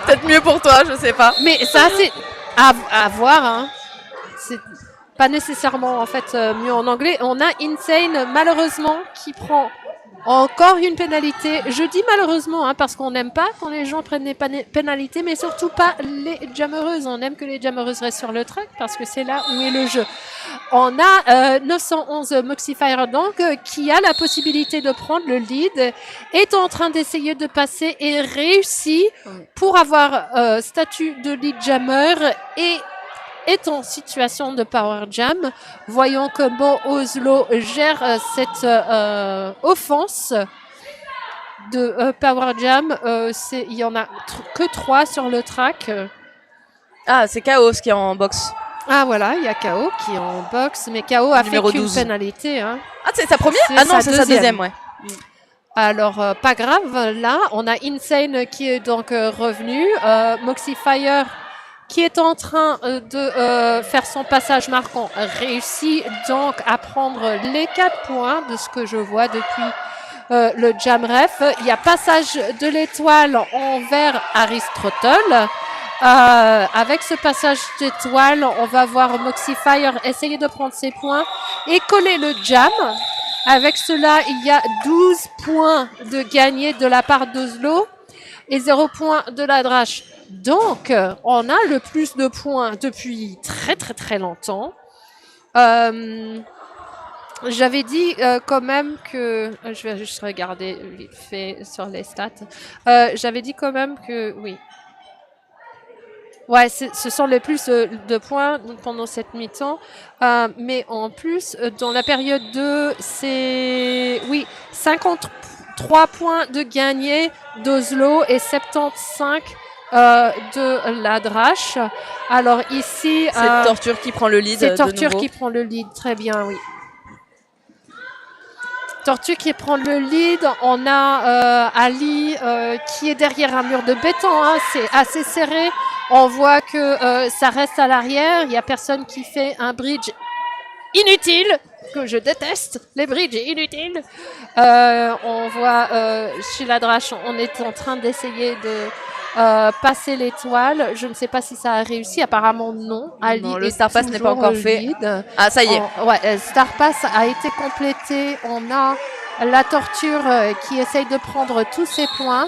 Peut-être mieux pour toi, je sais pas. Mais ça, c'est à voir. Hein. C'est pas nécessairement en fait mieux en anglais. On a Insane, malheureusement, qui prend encore une pénalité. Je dis malheureusement, hein, parce qu'on n'aime pas quand les gens prennent des pénalités, mais surtout pas les jammereuses. On aime que les jammereuses restent sur le track parce que c'est là où est le jeu. On a 911 Moxifire donc qui a la possibilité de prendre le lead, est en train d'essayer de passer et réussit pour avoir statut de lead jammer et est en situation de power jam. Voyons comment Oslo gère cette offense de power jam. Il y en a que 3 sur le track. Ah, c'est Chaos qui est en boxe. Ah voilà, il y a KO qui est en boxe, mais KO a fait qu'une pénalité. Hein. Ah, c'est sa première? Ah non, c'est sa deuxième, ouais. Alors, pas grave, là, on a Insane qui est donc revenu. Moxifire qui est en train de faire son passage marquant, réussit donc à prendre les 4 points de ce que je vois depuis le jam ref. Il y a passage de l'étoile envers Aristotle. Avec ce passage d'étoile, on va voir Moxifire essayer de prendre ses points et coller le jam. Avec cela, il y a 12 points de gagné de la part d'Oslo et 0 points de la drache. Donc, on a le plus de points depuis très très très longtemps. J'avais dit quand même que... je vais juste regarder vite fait sur les stats. J'avais dit quand même que... Oui. Ouais, ce sont les plus de points pendant cette mi-temps. Mais en plus, dans la période 2, c'est 53 points de gagné d'Oslo et 75 de la Drache. Alors ici... C'est Torture qui prend le lead. C'est Torture de nouveau. qui prend le lead, très bien, oui. Tortue qui prend le lead. On a Ali qui est derrière un mur de béton. Hein. C'est assez serré. On voit que ça reste à l'arrière. Il n'y a personne qui fait un bridge inutile, que je déteste, les bridges inutiles. On voit chez la Drache, on est en train d'essayer de passer l'étoile. Je ne sais pas si ça a réussi. Apparemment, non. Ali Non, le est Star Pass n'est pas toujours encore fait. lead. Ah, ça y est. Ouais, Star Pass a été complété. On a la Torture qui essaye de prendre tous ses points,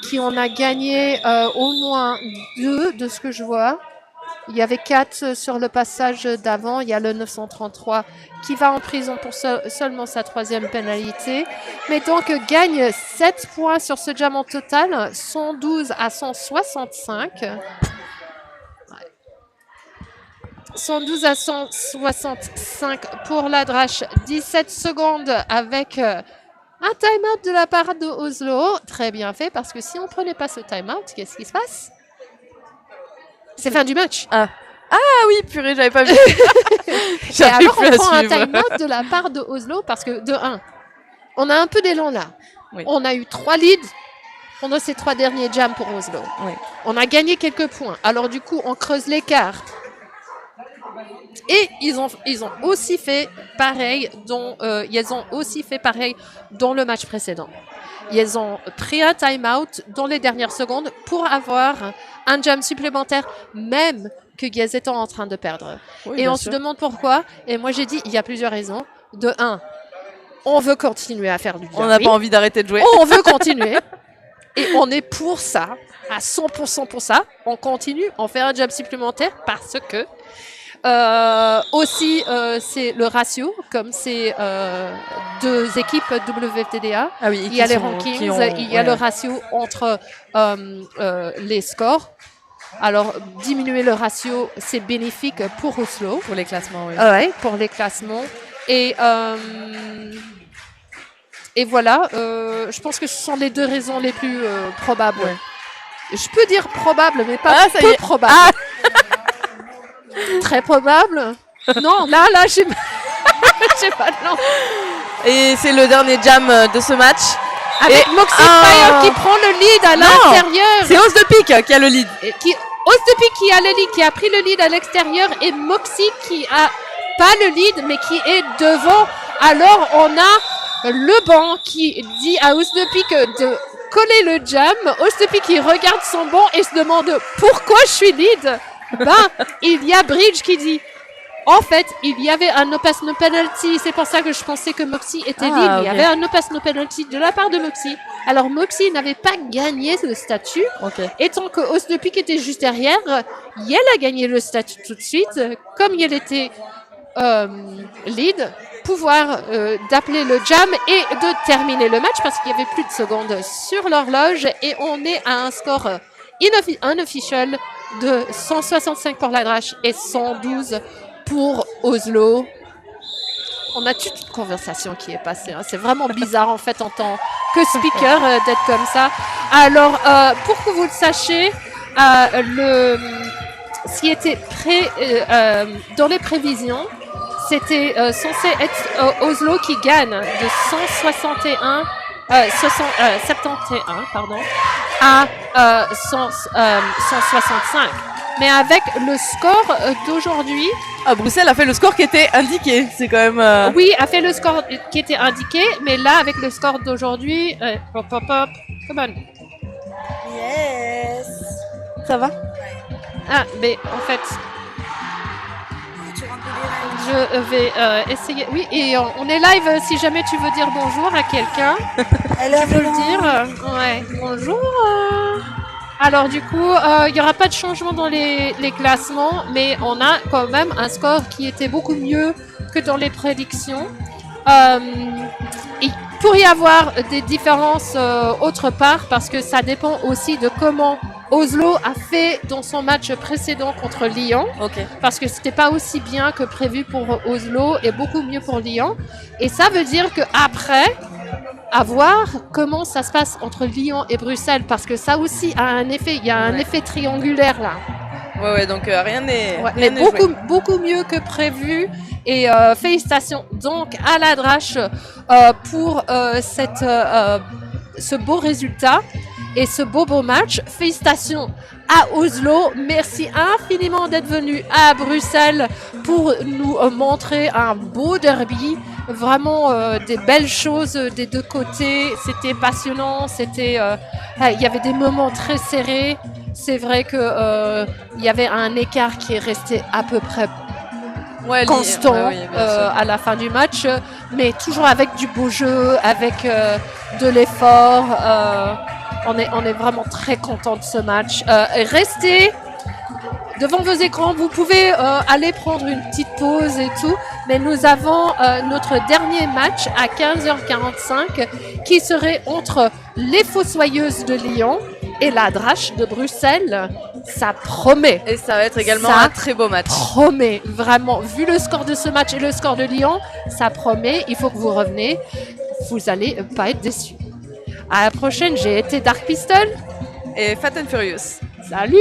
qui en a gagné au moins 2 de ce que je vois. Il y avait 4 sur le passage d'avant. Il y a le 933 qui va en prison pour seulement sa 3e pénalité. Mais donc gagne 7 points sur ce diamant total, 112 à 165. 112 à 165 pour la Drache. 17 secondes avec un time-out de la part de Oslo. Très bien fait, parce que si on ne prenait pas ce time-out, qu'est-ce qui se passe? C'est fin du match. Ah oui, purée, j'avais pas vu. Et alors, on prend un time-out de la part de Oslo, parce que, de 1, on a un peu d'élan là. Oui. On a eu 3 leads pendant ces 3 derniers jams pour Oslo. Oui. On a gagné quelques points. Alors du coup, on creuse l'écart. Et ils ont aussi fait pareil dans le match précédent. Ils ont pris un time-out dans les dernières secondes pour avoir un jam supplémentaire, même qu'ils étaient en train de perdre. Oui, et on bien se sûr. demande pourquoi. Et moi, j'ai dit, il y a plusieurs raisons. De 1, on veut continuer à faire du jam. On n'a pas envie d'arrêter de jouer. On veut continuer. Et on est pour ça, à 100% pour ça. On continue, on fait un jam supplémentaire parce que aussi, c'est le ratio, comme c'est 2 équipes WFTDA. Ah oui, Il y a les rankings, il y a le ratio entre les scores. Alors, diminuer le ratio, c'est bénéfique pour Oslo. Pour les classements, oui. Ouais, pour les classements. Et voilà, je pense que ce sont les 2 raisons les plus probables. Ouais. Je peux dire probable, mais pas Ah, ça y peu est. probable. Très probable. Non, là, j'ai j'ai pas de nom. Et c'est le dernier jam de ce match. Avec Et- Moxie Ah. Fire qui prend le lead à Non, l'intérieur. C'est Os de Pique qui a le lead. Osdepi qui a le lead, qui a pris le lead à l'extérieur, et Moxie qui a pas le lead, mais qui est devant. Alors, on a le banc qui dit à Osdepi de coller le jam. Osdepi qui regarde son banc et se demande pourquoi je suis lead. Il y a Bridge qui dit, en fait, il y avait un no pass no penalty. C'est pour ça que je pensais que Moxie était lead. Il y avait un no pass no penalty de la part de Moxie. Alors Moxie n'avait pas gagné le statut. Ok. Étant que Os de Pique était juste derrière, Yel a gagné le statut tout de suite. Comme Yel était lead, pouvoir d'appeler le jam et de terminer le match parce qu'il y avait plus de secondes sur l'horloge et on est à un score unofficial de 165 pour la Drache et 112 pour Oslo. On a toute une conversation qui est passée. Hein. C'est vraiment bizarre en fait en tant que speaker d'être comme ça. Alors, pour que vous le sachiez, ce qui était dans les prévisions, c'était censé être Oslo qui gagne de 71 pardon, à 165. Mais avec le score d'aujourd'hui... Ah, Bruxelles a fait le score qui était indiqué. C'est quand même... Oui, a fait le score qui était indiqué, mais là, avec le score d'aujourd'hui... Hop, come on. Yes. Ça va? Ah, mais en fait... Je vais essayer... Oui, et on est live si jamais tu veux dire bonjour à quelqu'un. Tu veux le dire? Ouais, bonjour. Alors du coup, il n'y aura pas de changement dans les classements, mais on a quand même un score qui était beaucoup mieux que dans les prédictions. Il pourrait y avoir des différences autre part, parce que ça dépend aussi de comment Oslo a fait dans son match précédent contre Lyon, Ok. parce que c'était pas aussi bien que prévu pour Oslo et beaucoup mieux pour Lyon. Et ça veut dire qu'après, à voir comment ça se passe entre Lyon et Bruxelles, parce que ça aussi a un effet, il y a un effet triangulaire là. Ouais, donc rien n'est Ouais, rien mais n'est joué. beaucoup mieux que prévu. Et félicitations donc à la Drache pour ce beau résultat et ce beau match. Félicitations à Oslo. Merci infiniment d'être venu à Bruxelles pour nous montrer un beau derby. Vraiment des belles choses des deux côtés. C'était passionnant. Il y avait des moments très serrés. C'est vrai que il y avait un écart qui est resté à peu près constant à la fin du match, mais toujours avec du beau jeu, avec de l'effort. On est vraiment très content de ce match. Restez devant vos écrans, vous pouvez aller prendre une petite pause et tout, mais nous avons notre dernier match à 15h45 qui serait entre les Fossoyeuses de Lyon et la Drache de Bruxelles. Ça promet. Et ça va être également Ça un très beau match. Promet, vraiment. Vu le score de ce match et le score de Lyon, ça promet. Il faut que vous reveniez. Vous allez pas être déçus. À la prochaine, j'ai été Dark Pistol. Et Fat and Furious. Salut!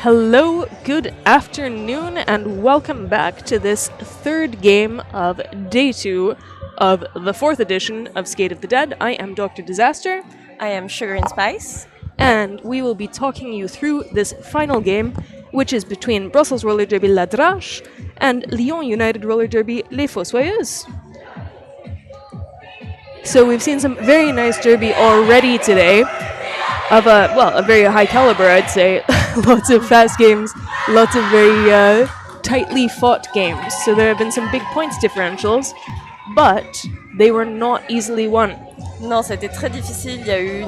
Hello, good afternoon, and welcome back to this third game of day 2 of the 4th edition of Skate of the Dead. I am Dr. Disaster. I am Sugar and Spice. And we will be talking you through this final game, which is between Brussels Roller Derby La Drache and Lyon United Roller Derby Les Fossoyeuses. So we've seen some very nice derby already today, of a very high caliber, I'd say. Lots of fast games, lots of very tightly fought games. So there have been some big points differentials, but they were not easily won. Non, c'était très difficile. Il y a eu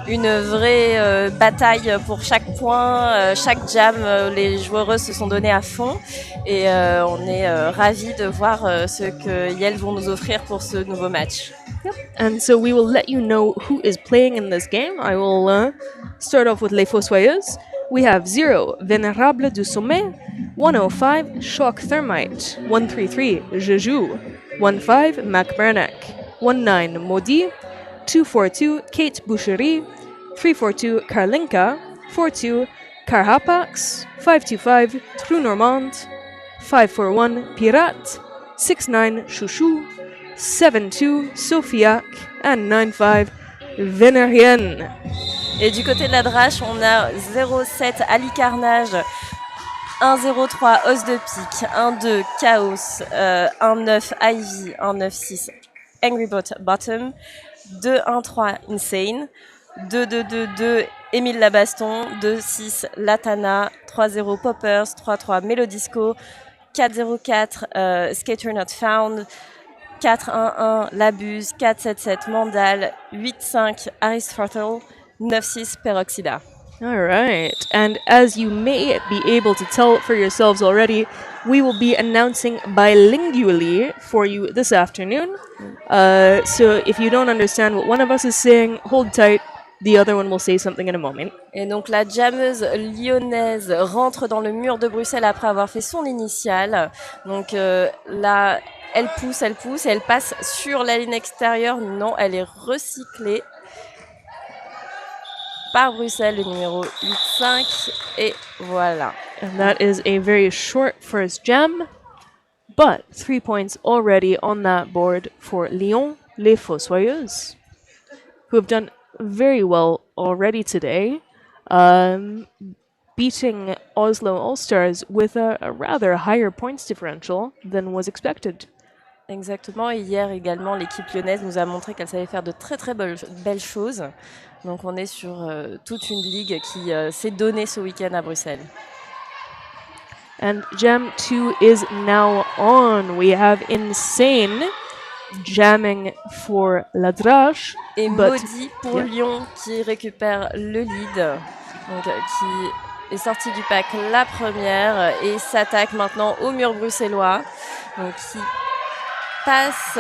une vraie bataille pour chaque point, chaque jam. Les joueuses se sont données à fond et on est ravis de voir ce qu'elles vont nous offrir pour ce nouveau match. Yep. And so we will let you know who is playing in this game. I will start off with Les Fossoyeuses. We have 0, Vénérable du Sommet, 105, Choc Thermite, 133, Je Joue, 15, Mac Bernac, 19, Maudit, 242, Kate Boucherie, 342, Karlinka, 42, Carhapax, 525, Trou Normand, 541, Pirate, 69, Chouchou, 7-2, Sophiac, and 9-5, Vénérienne. Et du côté de la Drache, on a 0-7, Ali Carnage, 1-0-3, Os de Pique, 1-2, Chaos, 1-9, Ivy, 1-9-6, Angry Bottom, 2-1-3, Insane, 2-2-2-2, Émile Labaston, 2-6, Latana, 3-0, Poppers, 3-3, Melodisco, 4-0-4, Skater Not Found, 4-1-1, Labuse, 4-7-7, Mandal, 8-5, Aristotle, 9-6, Peroxida. All right. And as you may be able to tell for yourselves already, we will be announcing bilingually for you this afternoon. So if you don't understand what one of us is saying, hold tight. The other one will say something in a moment. Et donc la jammeuse lyonnaise rentre dans le mur de Bruxelles après avoir fait son initiale. Donc là, elle pousse, et elle passe sur la ligne extérieure. Non, elle est recyclée par Bruxelles, le numéro 8-5. Et voilà. And that is a very short first jam, but 3 points already on that board for Lyon, Les Fossoyeuses, who have done very well already today, beating Oslo All-Stars with a rather higher points differential than was expected. Exactement, et hier également, l'équipe lyonnaise nous a montré qu'elle savait faire de très très belles choses. Donc on est sur toute une ligue qui s'est donnée ce week-end à Bruxelles. And Jam 2 is now on. We have Insane jamming for La Drache. Et Maudit pour Lyon qui récupère le lead, donc, qui est sorti du pack la première et s'attaque maintenant au mur bruxellois, donc, qui passe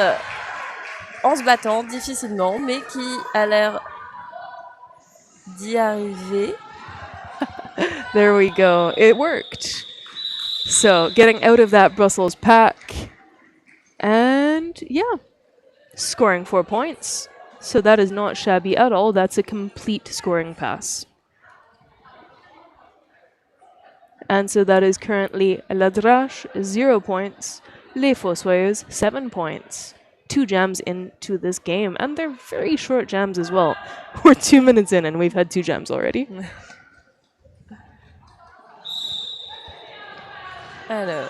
en se battant difficilement, mais qui a l'air d'y arriver. There we go. It worked. So, getting out of that Brussels pack. And, yeah, scoring 4 points. So that is not shabby at all. That's a complete scoring pass. And so that is currently La Drache, 0 points. Les Fossoyeuses, 7 points. 2 jams into this game. And they're very short jams as well. We're 2 minutes in and we've had 2 jams already. Alors,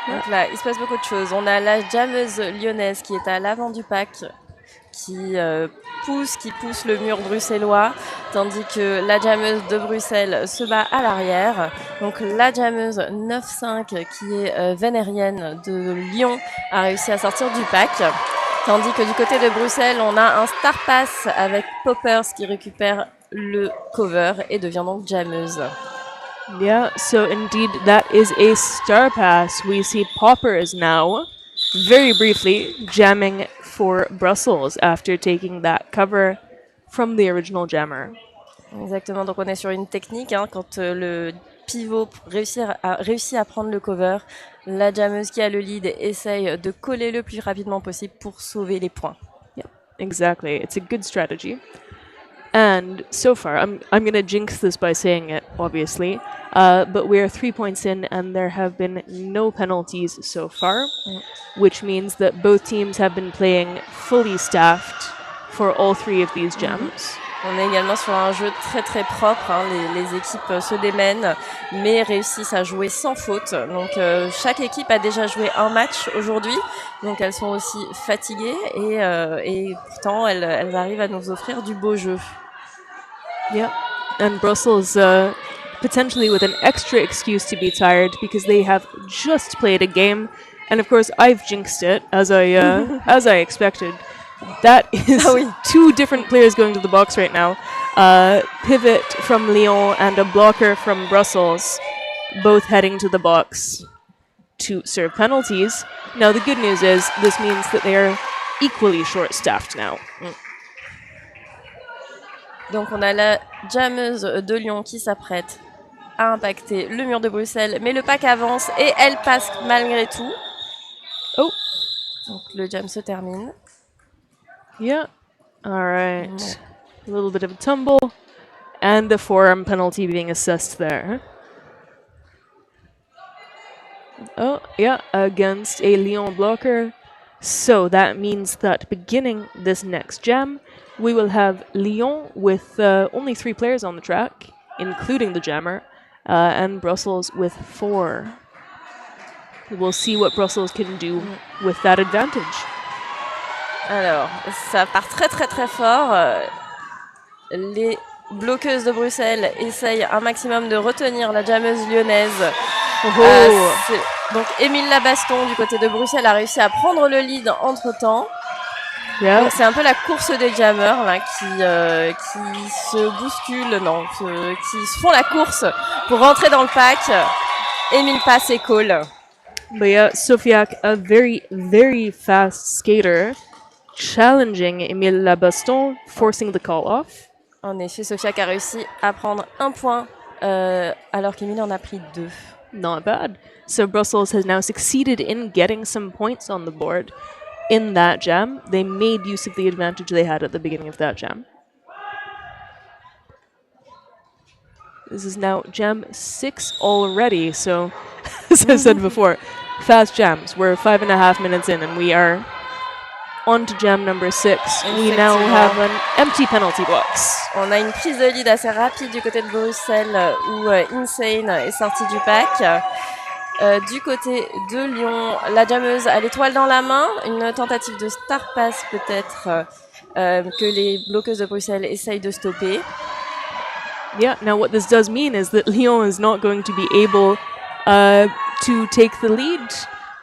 donc là, il se passe beaucoup de choses. On a la jammeuse lyonnaise qui est à l'avant du pack, qui pousse le mur bruxellois, tandis que la jammeuse de Bruxelles se bat à l'arrière. Donc la jammeuse 9-5, qui est vénérienne de Lyon, a réussi à sortir du pack. Tandis que du côté de Bruxelles, on a un Star Pass avec Poppers qui récupère le cover et devient donc jammeuse. Yeah, so indeed that is a star pass. We see Poppers now, very briefly, jamming for Brussels after taking that cover from the original jammer. Exactement, donc on est sur une technique, quand le pivot réussit à prendre le cover, la jammeuse qui a le lead essaye de coller le plus rapidement possible pour sauver les points. Yeah, exactly. It's a good strategy. And so far, I'm gonna jinx this by saying it, obviously, but we're 3 points in, and there have been no penalties so far, which means that both teams have been playing fully staffed for all 3 of these jams. On est également sur un jeu très très propre, hein. Les équipes se démènent mais réussissent à jouer sans faute. Donc chaque équipe a déjà joué un match aujourd'hui, donc elles sont aussi fatiguées et pourtant elles arrivent à nous offrir du beau jeu. Yeah, and Brussels potentially with an extra excuse to be tired because they have just played a game, and of course I've jinxed it as I expected. That is 2 different players going to the box right now. Pivot from Lyon and a blocker from Brussels, both heading to the box to serve penalties. Now the good news is this means that they are equally short-staffed now. Donc on a la jammeuse de Lyon qui s'apprête à impacter le mur de Bruxelles, mais le pack avance et elle passe malgré tout. Oh. Donc le jam se termine. Yeah. All right. A little bit of a tumble, and the forearm penalty being assessed there. Oh, yeah, against a Lyon blocker. So that means that beginning this next jam, we will have Lyon with only 3 players on the track, including the jammer, and Brussels with 4. We'll see what Brussels can do with that advantage. Alors, ça part très très très fort. Les bloqueuses de Bruxelles essayent un maximum de retenir la jammeuse lyonnaise. Donc Émile Labaston du côté de Bruxelles a réussi à prendre le lead entre-temps. Yeah. Donc c'est un peu la course des jammers là, qui se bousculent, qui se font la course pour rentrer dans le pack. Émile passe et call. But yeah, Sofiak, a very, very fast skater, challenging Émile Labaston, forcing the call off. En effet, Sofiak a réussi à prendre 1 point alors qu'Émile en a pris 2. Not bad. So Brussels has now succeeded in getting some points on the board in that jam. They made use of the advantage they had at the beginning of that jam. This is now jam 6 already, so as I said before, fast jams. We're 5.5 minutes in and we are on to jam number 6. We now have an empty penalty box. On a une prise de lead assez rapide du côté de Bruxelles où Insane est sorti du pack. Du côté de Lyon, la jammeuse a l'étoile dans la main. Une tentative de star pass peut-être que les bloqueuses de Bruxelles essayent de stopper. Yeah, now what this does mean is that Lyon is not going to be able to take the lead.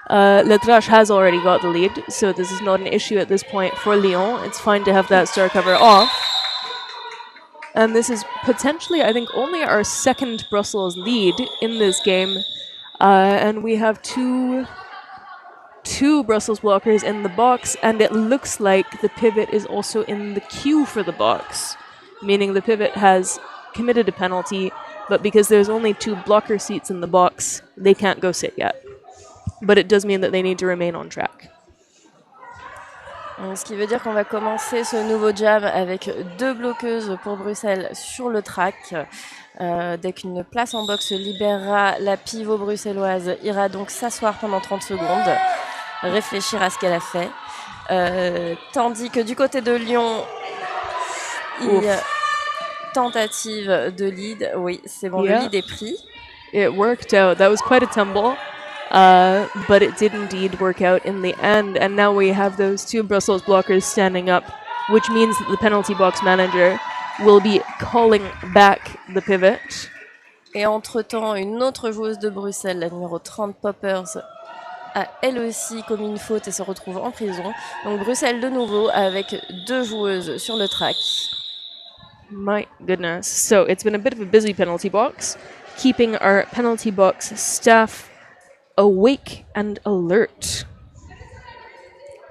Letrache has already got the lead, so this is not an issue at this point for Lyon. It's fine to have that star cover off. And this is potentially, I think, only our second Brussels lead in this game. And we have two Brussels blockers in the box, and it looks like the pivot is also in the queue for the box, meaning the pivot has committed a penalty, but because there's only 2 blocker seats in the box, they can't go sit yet. But it does mean that they need to remain on track. Ce qui veut dire qu'on va commencer ce nouveau jam avec 2 bloqueuses pour Bruxelles sur le track. Dès qu'une place en box se libérera, la pivot bruxelloise ira donc s'asseoir pendant 30 secondes, réfléchir à ce qu'elle a fait. Tandis que du côté de Lyon, tentative de lead. Oui, c'est bon, le lead est pris. It worked out. That was quite a tumble. But it did indeed work out in the end, and now we have those 2 Brussels blockers standing up, which means that the penalty box manager will be calling back the pivot. Et entre-temps, une autre joueuse de Bruxelles, la numéro 30 Poppers, a elle aussi commis une faute et se retrouve en prison. Donc Bruxelles de nouveau avec 2 joueuses sur le track. My goodness. So it's been a bit of a busy penalty box, keeping our penalty box staff awake and alert,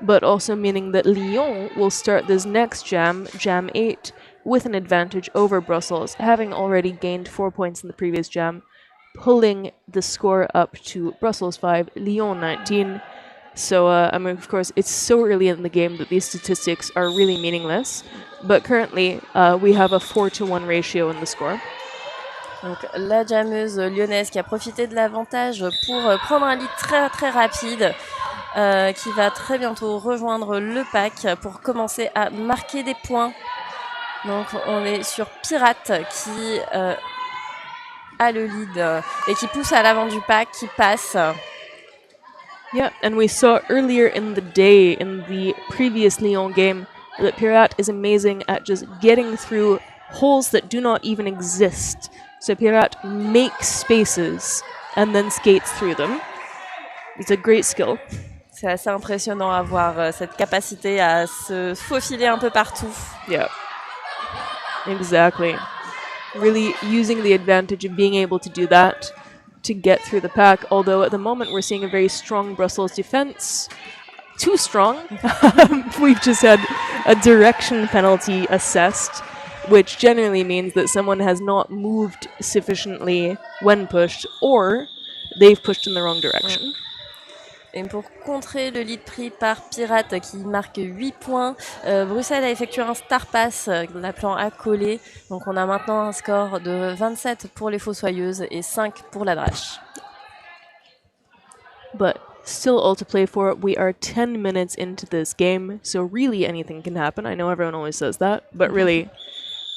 but also meaning that Lyon will start this next jam, jam 8, with an advantage over Brussels, having already gained 4 points in the previous jam, pulling the score up to Brussels 5, Lyon 19. So, I mean, of course, it's so early in the game that these statistics are really meaningless. But currently, we have a 4-to-1 ratio in the score. Donc la jammeuse lyonnaise qui a profité de l'avantage pour prendre un lead très très rapide, qui va très bientôt rejoindre le pack pour commencer à marquer des points. Donc on est sur Pirate qui a le lead et qui pousse à l'avant du pack, qui passe. Yeah, and we saw earlier in the day, in the previous Lyon game, that Pirate is amazing at just getting through holes that do not even exist. So Pirate makes spaces and then skates through them. It's a great skill. C'est assez impressionnant à voir cette capacité à se faufiler un peu partout. Yeah. Exactly. Really using the advantage of being able to do that to get through the pack, although at the moment we're seeing a very strong Brussels defense. Too strong. We've just had a direction penalty assessed, which generally means that someone has not moved sufficiently when pushed, or they've pushed in the wrong direction. Et pour contrer le lead pris par Pirate qui marque 8 points, Bruxelles a effectué un star pass, l'appelant à coller. Donc on a maintenant un score de 27 pour les Fossoyeuses et 5 pour la Drache. But still all to play for. We are 10 minutes into this game, so really anything can happen. I know everyone always says that, but really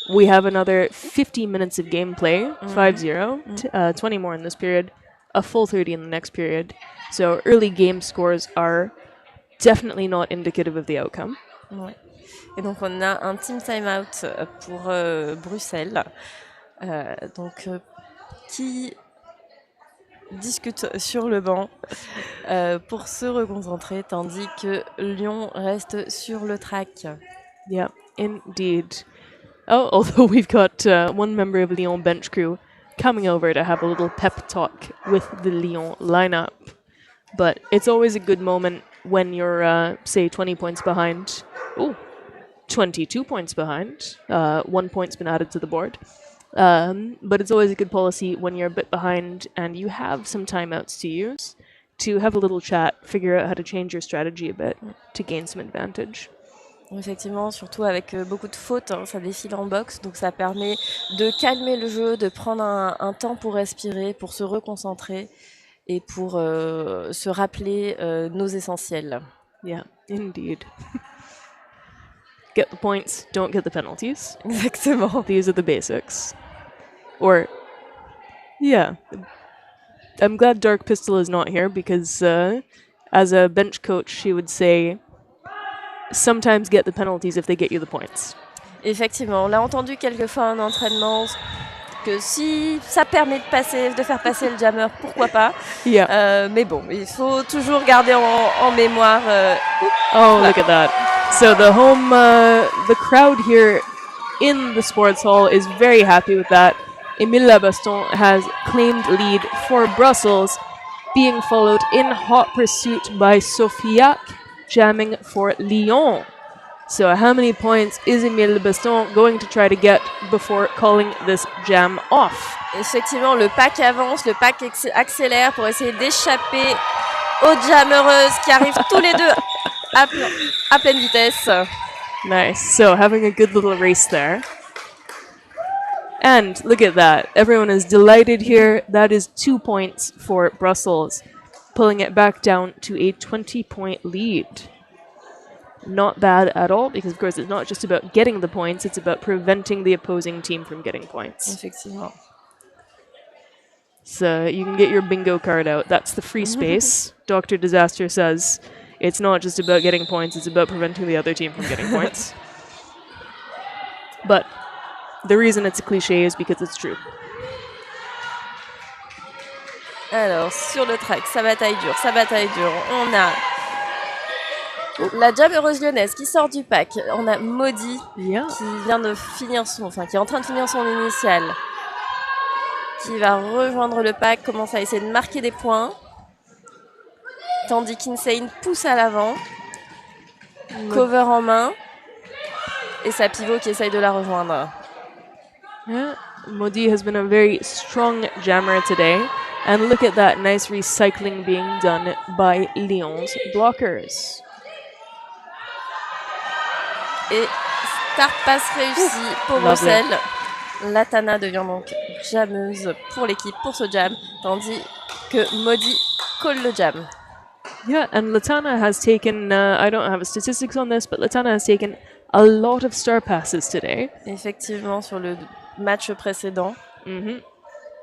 we have another 50 minutes of gameplay, 5-0, 20 more in this period, a full 30 in the next period. So early game scores are definitely not indicative of the outcome. Ouais. Et donc on a un team timeout pour Bruxelles, qui discute sur le banc pour se reconcentrer, tandis que Lyon reste sur le track. Yeah, indeed. Oh, although we've got one member of Lyon bench crew coming over to have a little pep talk with the Lyon lineup. But it's always a good moment when you're, say, 20 points behind. Ooh, 22 points behind. 1 point's been added to the board. But it's always a good policy when you're a bit behind and you have some timeouts to use to have a little chat, figure out how to change your strategy a bit to gain some advantage. Effectivement, surtout avec beaucoup de fautes, hein, ça défile en boxe, donc ça permet de calmer le jeu, de prendre un temps pour respirer, pour se reconcentrer et pour se rappeler nos essentiels. Yeah, indeed. Get the points, don't get the penalties. Exactement. These are the basics. Or, yeah. I'm glad Dark Pistol is not here because as a bench coach, she would say, sometimes get the penalties if they get you the points. Effectivement, on l'a entendu quelques fois en entraînement, que si ça permet de faire passer le jammer, pourquoi pas. Yeah. Mais bon, il faut toujours garder en mémoire. Oh, look at that. So the crowd here in the sports hall is very happy with that. Émile Labaston has claimed lead for Brussels, being followed in hot pursuit by Sofiac, jamming for Lyon. So how many points is Émile Labaston going to try to get before calling this jam off? Effectivement, le pack avance, le pack accélère pour essayer d'échapper aux jammereuses qui arrivent tous les deux à pleine vitesse. Nice. So having a good little race there. And look at that. Everyone is delighted here. That is 2 points for Brussels, pulling it back down to a 20-point lead. Not bad at all, because of course it's not just about getting the points, it's about preventing the opposing team from getting points. Effectivement. So you can get your bingo card out. That's the free space. Dr. Disaster says it's not just about getting points, it's about preventing the other team from getting points. But the reason it's a cliché is because it's true. Alors, sur le track, ça bataille dure. On a la jammereuse lyonnaise qui sort du pack. On a Maudit qui vient de finir qui est en train de finir son initial, qui va rejoindre le pack, commence à essayer de marquer des points, tandis qu'Insane pousse à l'avant, cover en main, et sa pivot qui essaye de la rejoindre. Yeah. Modi has been a very strong jammer today, And look at that nice recycling being done by Lyon's blockers. Et start pass réussi pour Lovely. Bruxelles. Latana devient donc jammeuse pour l'équipe pour ce jam, tandis que Maudit colle le jam. Yeah, and Latana has taken, I don't have statistics on this, but Latana has taken a lot of star passes today. Effectivement, sur le match précédent.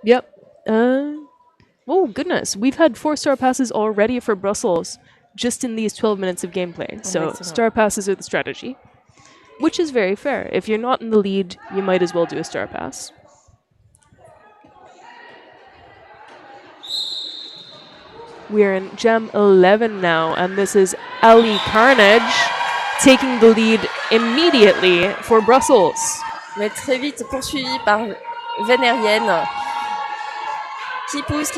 Yep. Oh, goodness. We've had 4 star passes already for Brussels just in these 12 minutes of gameplay. So Excellent. star passes are the strategy, which is very fair. If you're not in the lead, you might as well do a star pass. We're in Jam 11 now, and this is Ali Carnage taking the lead immediately for Brussels. Mais très vite poursuivi par Vénérienne qui pousse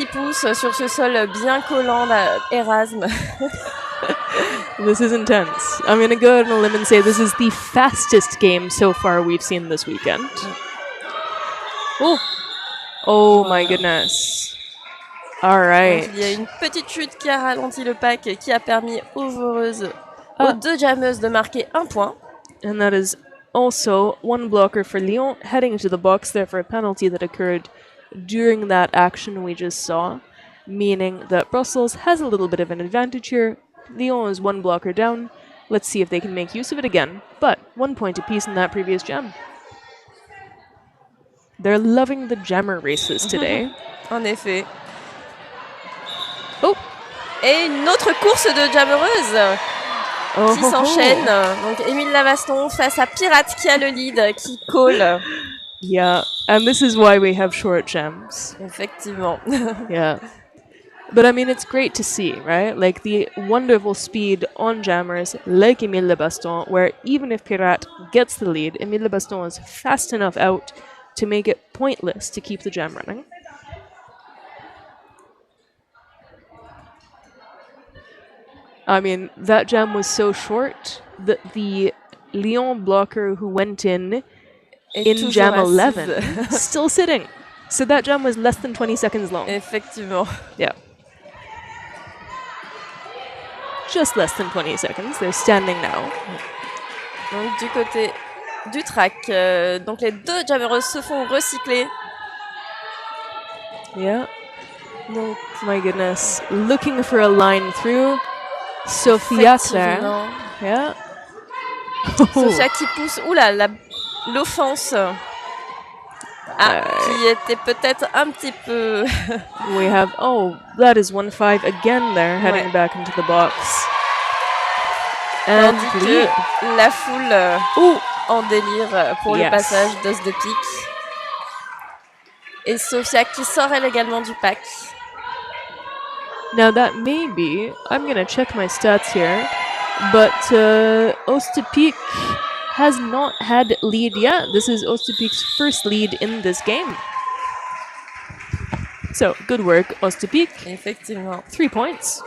sur ce sol bien collant d'Erasme. This is intense. I'm going to go out on a limb and say this is the fastest game so far we've seen this weekend. Oh my goodness. All right. Il y a une petite chute qui a ralenti le pack et qui a permis aux deux jammeuses de marquer un point. And that is also one blocker for Lyon heading into the box there for a penalty that occurred during that action we just saw, meaning that Brussels has a little bit of an advantage here. Lyon is one blocker down. Let's see if they can make use of it again. But 1 point apiece in that previous jam. They're loving the jammer races today. En effet. Oh! Et une autre course de jammereuses qui s'enchaîne. Donc Émile Lavaston face à Pirate qui a le lead, qui call. Yeah, and this is why we have short jams. Effectivement. Yeah. But I mean, it's great to see, right? Like the wonderful speed on jammers like Émile Lebaston, where even if Pirate gets the lead, Émile Lebaston is fast enough out to make it pointless to keep the jam running. I mean, that jam was so short that the Lyon blocker who went in jam 11 still sitting. So that jam was less than 20 seconds long. Effectivement. Yeah. Just less than 20 seconds. They're standing now. Donc du côté du track, donc les deux jammereuses se font recycler. Yeah. Donc, my goodness. Looking for a line through. Sophia there. Yeah. Sophia qui pousse. Oula, l'offense. Qui était peut-être un petit peu. We have. Oh, that is 1-5 again there, heading back into the box. And tandis que la foule en délire pour le passage d'os de pique. Et Sophia qui sort elle également du pack. Now that may be, I'm going to check my stats here, but Ostepik has not had lead yet. This is Ostepik's first lead in this game. So, good work, Ostepik. Effectivement. 3 points.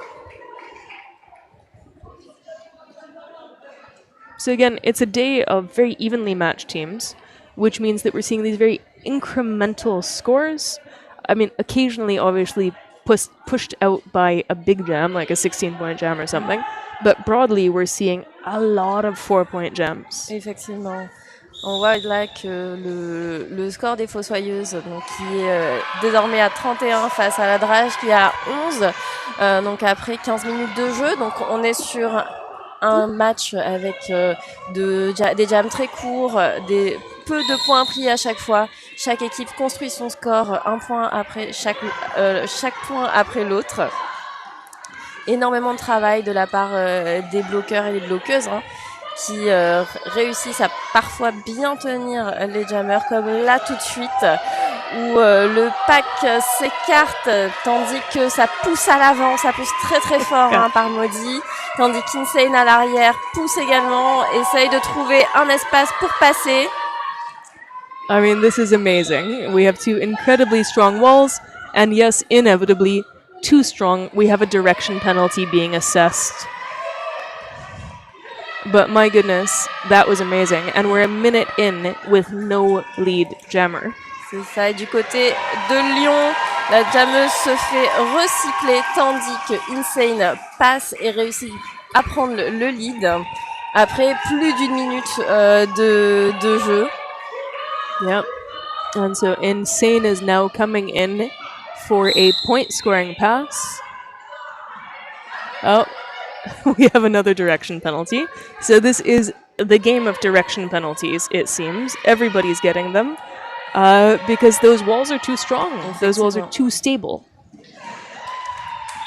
So again, it's a day of very evenly matched teams, which means that we're seeing these very incremental scores. I mean, occasionally, obviously, pushed out by a big jam, like a 16-point jam or something. But broadly, we're seeing a lot of 4-point jams. Effectivement. On voit là que le score des Fossoyeuses, donc, qui est désormais à 31 face à la Drage qui est à 11, donc après 15 minutes de jeu. Donc on est sur un match avec des jams très courts, peu de points pris à chaque fois. Chaque équipe construit son score un point après chaque point après l'autre. Énormément de travail de la part des bloqueurs et des bloqueuses qui réussissent à parfois bien tenir les jammers, comme là tout de suite où le pack s'écarte tandis que ça pousse à l'avant, ça pousse très très fort par Maudit, tandis qu'Insane à l'arrière pousse également, essaye de trouver un espace pour passer. I mean, this is amazing. We have two incredibly strong walls, and yes, inevitably, too strong. We have a direction penalty being assessed. But my goodness, that was amazing. And we're a minute in with no lead jammer. C'est ça. Et du côté de Lyon, La jammeuse se fait recycler tandis que Insane passe et réussit à prendre le lead après plus d'une minute de jeu. Yep. And so Insane is now coming in for a point scoring pass. Oh, we have another direction penalty. So this is the game of direction penalties, it seems. Everybody's getting them because those walls are too strong. Those walls are too stable.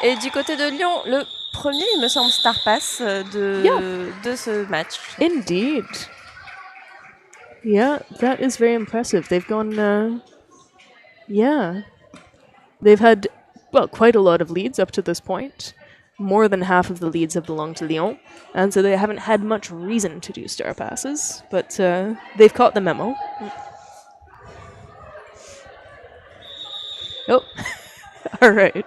Et du côté de Lyon, le premier, il me semble, star pass de ce match. Indeed. Yeah, that is very impressive. They've gone, They've had, well, quite a lot of leads up to this point. More than half of the leads have belonged to Lyon, and so they haven't had much reason to do star passes, but they've caught the memo. Oh, all right.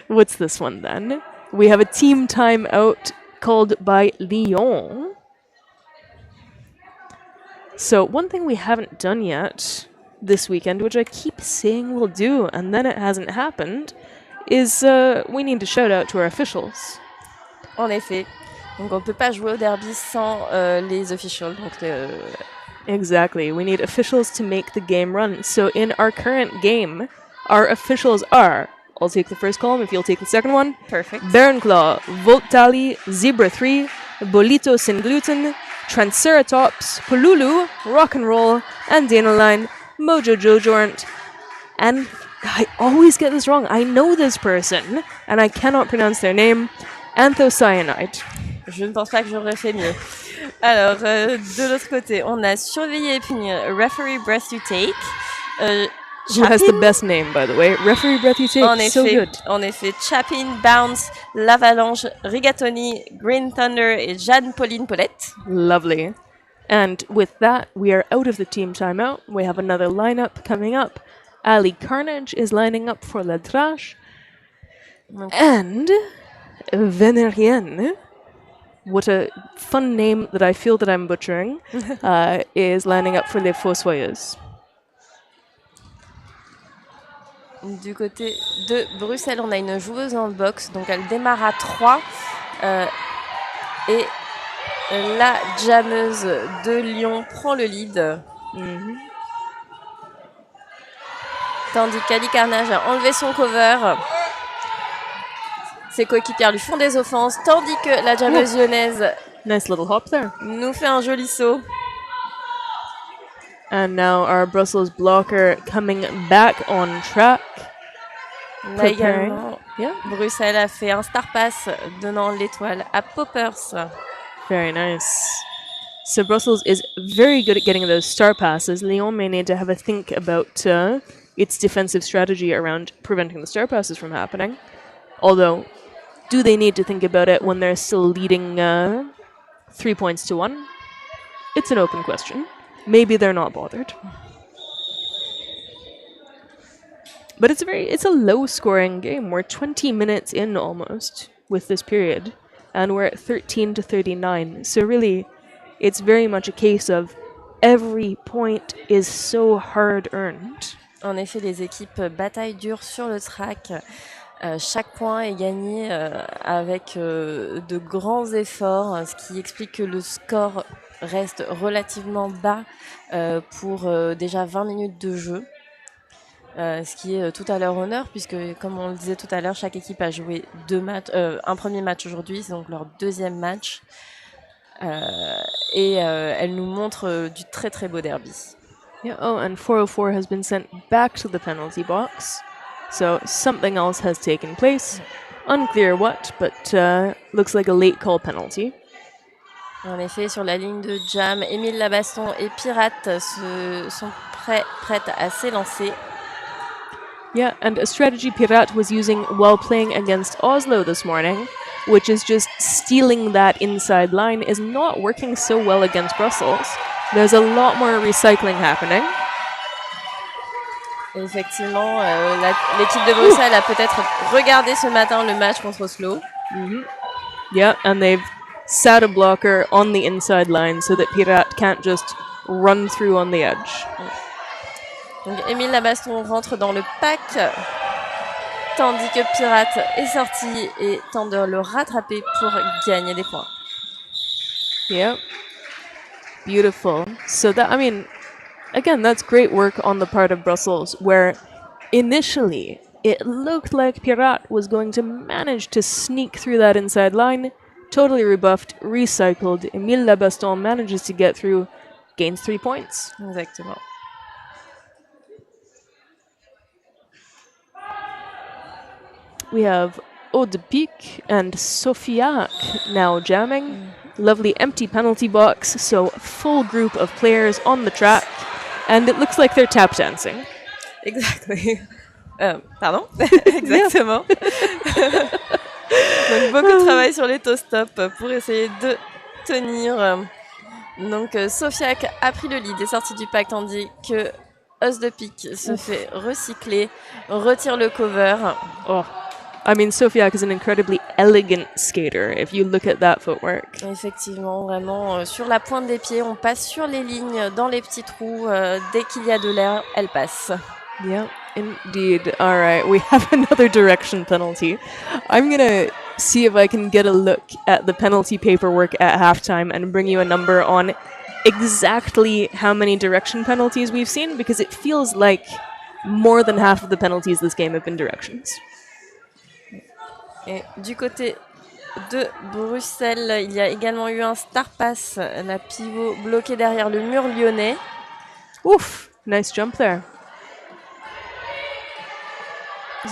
What's this one then? We have a team timeout called by Lyon. So one thing we haven't done yet this weekend, which I keep saying we'll do, and then it hasn't happened, is we need to shout out to our officials. En effet. Donc on ne peut pas jouer au derby sans les officials. Donc, Exactly. We need officials to make the game run. So in our current game, our officials are, I'll take the first column if you'll take the second one. Perfect. Baronclaw, Volt Tally, Zebra 3, Bolito Sin Gluten, Triceratops, Polulu, Rock and Roll, and Danaline, Mojo Jojornt, and I always get this wrong. I know this person, and I cannot pronounce their name. Anthocyanide. Je ne pense pas que j'aurais fait mieux. Alors, de l'autre côté, on a surveillé et puni Referee Breath You Take. Who has the best name, by the way? Referee Breath You Take. En So effet, good. en effet, Chapin, Bounce, L'Avalanche, Rigatoni, Green Thunder et Jeanne-Pauline Paulette. Lovely. And with that, we are out of the team timeout. We have another lineup coming up. Ali Carnage is lining up for La Trash. And Venerienne, what a fun name that I feel that I'm butchering, is lining up for Les Fossoyeuses. Du côté de Bruxelles, on a une joueuse en box, donc elle démarre à 3. Et la jammeuse de Lyon prend le lead. Tandis qu'Ali Carnage a enlevé son cover. Ses coéquipières lui font des offenses, tandis que la jammeuse lyonnaise Nice little hop there. nous fait un joli saut. And now our Brussels blocker coming back on track. Là également, Yeah. Bruxelles a fait un star pass donnant l'étoile à Poppers. Very nice. So Brussels is very good at getting those star passes. Lyon may need to have a think about its defensive strategy around preventing the star passes from happening. Although, do they need to think about it when they're still leading 3 points to 1? It's an open question. Maybe they're not bothered. But it's a low-scoring game. We're 20 minutes in almost with this period, and we're at 13 to 39. So really, it's very much a case of every point is so hard-earned. En effet, les équipes bataillent dur sur le track. Chaque point est gagné avec de grands efforts, ce qui explique que le score reste relativement bas pour déjà 20 minutes de jeu. Ce qui est tout à leur honneur, puisque comme on le disait tout à l'heure, chaque équipe a joué un premier match aujourd'hui, c'est donc leur deuxième match. Et elle nous montre du très très beau derby. Yeah. Oh, and 404 has been sent back to the penalty box. So something else has taken place. Unclear what, but looks like a late call penalty. En effet, sur la ligne de jam, Émile Labaston et Pirate sont prêtes à s'élancer. Yeah, and a strategy Pirat was using while playing against Oslo this morning, which is just stealing that inside line, is not working so well against Brussels. There's a lot more recycling happening. Effectivement, l'équipe de Bruxelles a peut-être regardé ce matin le match contre Oslo. Yeah, and they've sat a blocker on the inside line so that Pirat can't just run through on the edge. Donc Émile Labaston rentre dans le pack. tandis que Pirate est sorti et tente de le rattraper pour gagner des points. Yep. Beautiful. So that, I mean, again, that's great work on the part of Brussels, where initially it looked like Pirat was going to manage to sneak through that inside line, totally rebuffed, recycled. Emile Labaston manages to get through, gains 3 points. Exactement. We have Eau de Pique and Sofiac now jamming. Lovely empty penalty box, so full group of players on the track, and it looks like they're tap dancing. Exactly. Pardon. Exactement. Donc beaucoup de travail sur les toe stop pour essayer de tenir. Donc Sofiac a pris le lead, est sorti du pack tandis que Os de Pique se fait recycler, retire le cover. Oh, I mean, Sofiac is an incredibly elegant skater if you look at that footwork. Effectivement, vraiment, sur la pointe des pieds, on passe sur les lignes, dans les petits trous. Dès qu'il y a de l'air, elle passe. Yeah, indeed. All right, we have another direction penalty. I'm gonna see if I can get a look at the penalty paperwork at halftime and bring you a number on exactly how many direction penalties we've seen, because it feels like more than half of the penalties this game have been directions. Et du côté de Bruxelles, il y a également eu un star pass, la pivot bloquée derrière le mur lyonnais. Oof, nice jump there.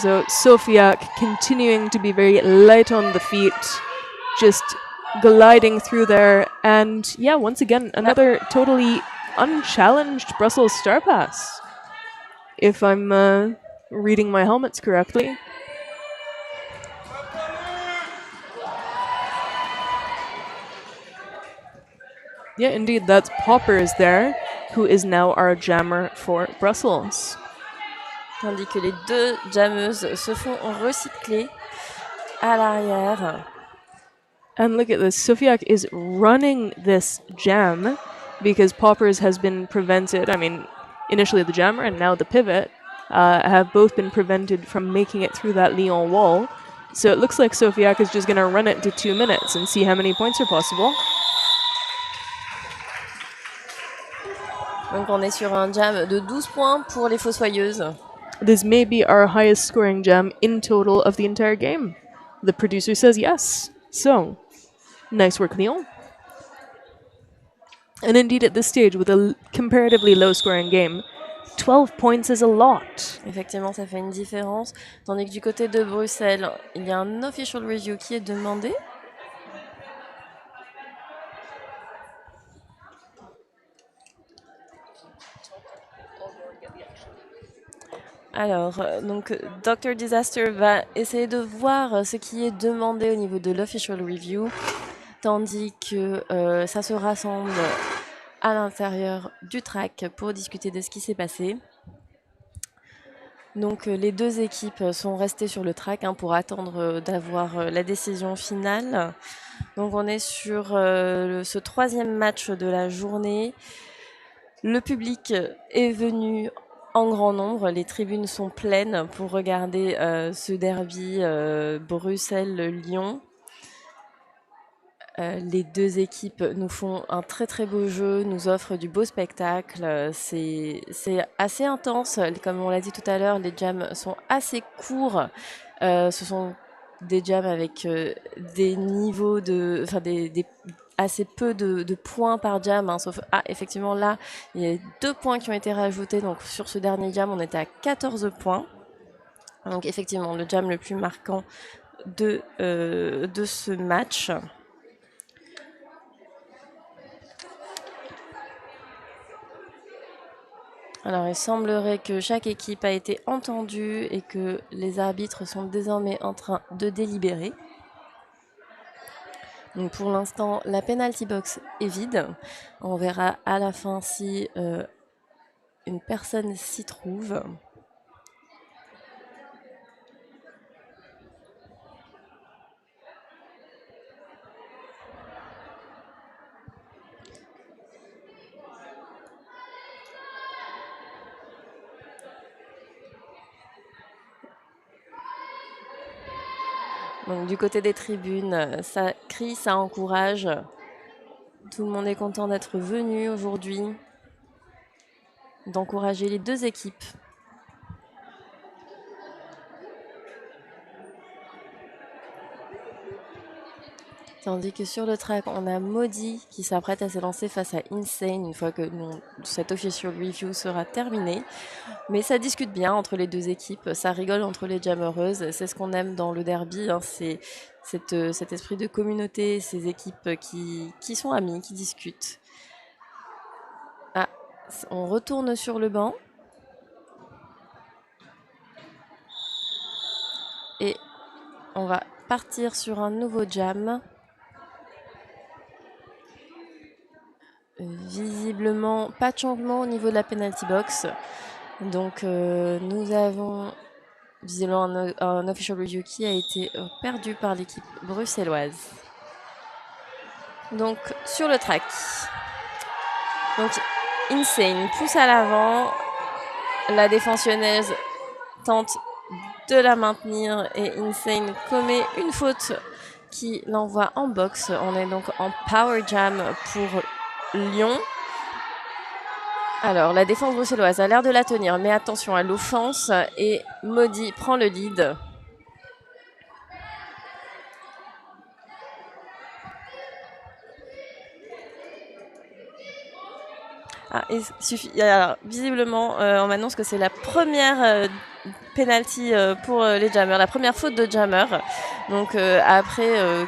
So Sofiac continuing to be very light on the feet, just gliding through there. And yeah, once again, another totally unchallenged Brussels star pass. If I'm reading my helmets correctly. Yeah, indeed, that's Poppers there, who is now our jammer for Brussels. Tandis que les deux jammeuses se font recycler à l'arrière. And look at this, Sofiac is running this jam because Poppers has been prevented, I mean, initially the jammer and now the pivot, have both been prevented from making it through that Lyon wall. So it looks like Sofiac is just going to run it to 2 minutes and see how many points are possible. Donc on est sur un jam de 12 points pour les fossoyeuses. This may be our highest scoring jam in total of the entire game. The producer says yes. So, nice work, Lyon. And indeed, at this stage, with a comparatively low scoring game, 12 points is a lot. Effectivement, ça fait une différence. Tandis que du côté de Bruxelles, il y a un official review qui est demandé. Alors, donc, Dr. Disaster va essayer de voir ce qui est demandé au niveau de l'official review, tandis que ça se rassemble à l'intérieur du track pour discuter de ce qui s'est passé. Donc, les deux équipes sont restées sur le track pour attendre d'avoir la décision finale. Donc, on est sur ce troisième match de la journée. Le public est venu en grand nombre, les tribunes sont pleines pour regarder ce derby Bruxelles-Lyon. Les deux équipes nous font un très très beau jeu, nous offrent du beau spectacle. C'est assez intense, comme on l'a dit tout à l'heure, les jams sont assez courts. Ce sont des jams avec des niveaux assez peu de points par jam, sauf effectivement là il y a 2 points qui ont été rajoutés, donc sur ce dernier jam on était à 14 points, donc effectivement le jam le plus marquant de ce match. Alors il semblerait que chaque équipe a été entendue et que les arbitres sont désormais en train de délibérer. Donc pour l'instant, la penalty box est vide. On verra à la fin si une personne s'y trouve. Donc du côté des tribunes, ça crie, ça encourage. Tout le monde est content d'être venu aujourd'hui, d'encourager les deux équipes. Tandis que sur le track, on a Maudit qui s'apprête à se lancer face à Insane une fois que cette official review sera terminée. Mais ça discute bien entre les deux équipes, ça rigole entre les jammereuses. C'est ce qu'on aime dans le derby, hein, c'est cet esprit de communauté, ces équipes qui sont amies, qui discutent. Ah, on retourne sur le banc. Et on va partir sur un nouveau jam. Visiblement, pas de changement au niveau de la penalty box. Donc, nous avons visiblement un official review qui a été perdu par l'équipe bruxelloise. Donc, sur le track. Donc, Insane pousse à l'avant. La défense lyonnaise tente de la maintenir et Insane commet une faute qui l'envoie en box. On est donc en power jam pour Lyon. Alors, la défense bruxelloise a l'air de la tenir, mais attention à l'offense et Maudit prend le lead. Alors, visiblement, on m'annonce que c'est la première penalty pour les jammers, la première faute de jammer. Donc, après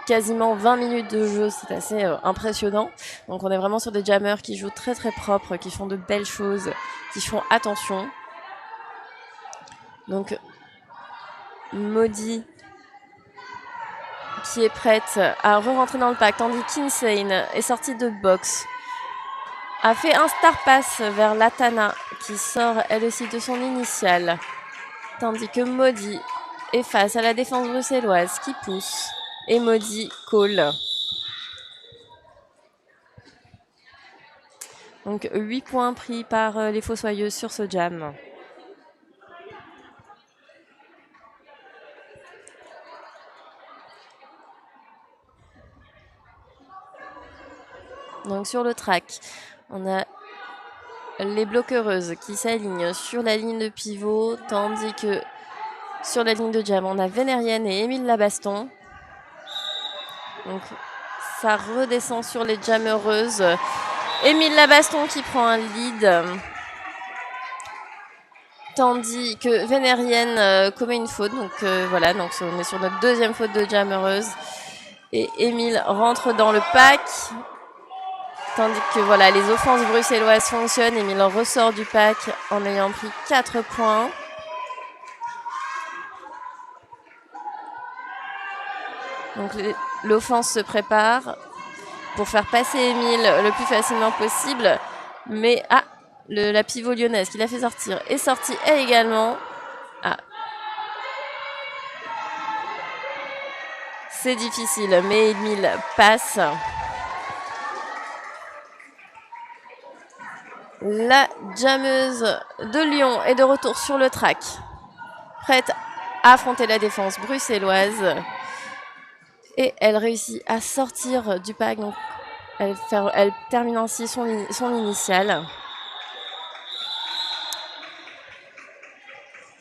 quasiment 20 minutes de jeu, c'est assez impressionnant. Donc on est vraiment sur des jammers qui jouent très très propre, qui font de belles choses, qui font attention. Donc Maudit qui est prête à re-rentrer dans le pack, tandis qu'Insane est sortie de box, a fait un star pass vers Latana qui sort elle aussi de son initiale, tandis que Maudit est face à la défense bruxelloise qui pousse. Et Maudit call. Donc 8 points pris par les Fossoyeuses sur ce jam. Donc sur le track, on a les bloqueuses qui s'alignent sur la ligne de pivot, tandis que sur la ligne de jam, on a Vénérienne et Émile Labaston. Donc ça redescend sur les jammereuses. Émile Labaston qui prend un lead. Tandis que Vénérienne commet une faute. Donc voilà, donc on est sur notre deuxième faute de jammereuse. Et Émile rentre dans le pack. Tandis que voilà, les offenses bruxelloises fonctionnent. Émile ressort du pack en ayant pris 4 points. Donc l'offense se prépare pour faire passer Émile le plus facilement possible. Mais la pivot lyonnaise qui l'a fait sortir est sortie elle également. C'est difficile, mais Émile passe. La jammeuse de Lyon est de retour sur le track, prête à affronter la défense bruxelloise. Et elle réussit à sortir du pack. Donc elle termine ainsi son initiale.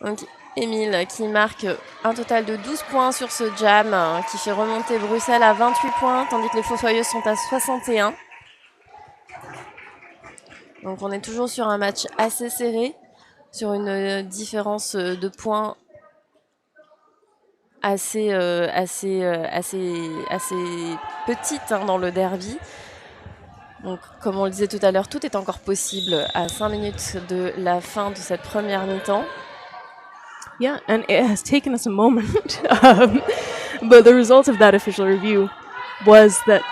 Donc Émile qui marque un total de 12 points sur ce jam, qui fait remonter Bruxelles à 28 points, tandis que les Fossoyeuses sont à 61. Donc on est toujours sur un match assez serré, sur une différence de points assez petite dans le derby. Donc, comme on le disait tout à l'heure, tout est encore possible à 5 minutes de la fin de cette première mi-temps. Yeah, and it has taken us a moment, but the result of that official review was that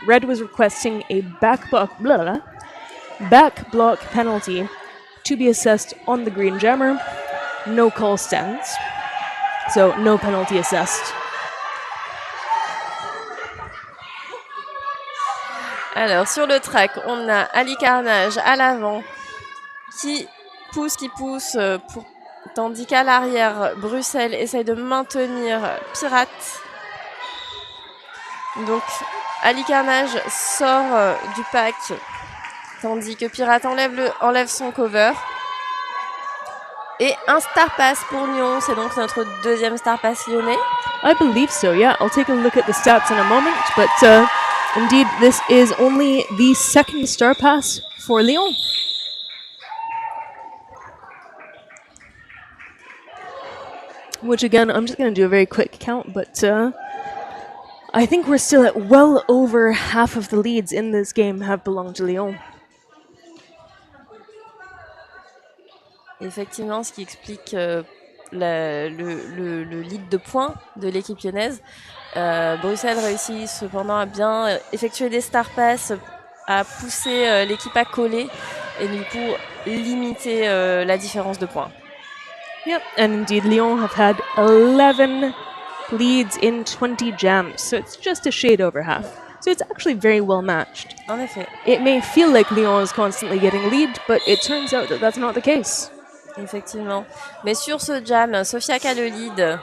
Red was requesting a back block penalty to be assessed on the green jammer. No call stands, so no penalty assessed. Alors sur le track, on a Ali Carnage à l'avant qui pousse Tandis qu'à l'arrière, Bruxelles essaye de maintenir Pirate. Donc, Ali Carnage sort du pack, tandis que Pirate enlève son cover. Et un Star Pass pour Lyon, c'est donc notre deuxième Star Pass lyonnais. I believe so, yeah. I'll take a look at the stats in a moment, but indeed, this is only the second Star Pass for Lyon. Which again, I'm just going to do a very quick count, but I think we're still at well over half of the leads in this game have belonged to Lyon. Effectivement, ce qui explique le lead de points de l'équipe lyonnaise. Bruxelles réussit cependant à bien effectuer des Star Pass, à pousser l'équipe à coller et du coup limiter la différence de points. Yep, and indeed Lyon have had 11 leads in 20 jams, so it's just a shade over half. So it's actually very well matched. En effet. It may feel like Lyon is constantly getting lead, but it turns out that that's not the case. Effectivement. Mais sur ce jam, Sofia qui a le lead.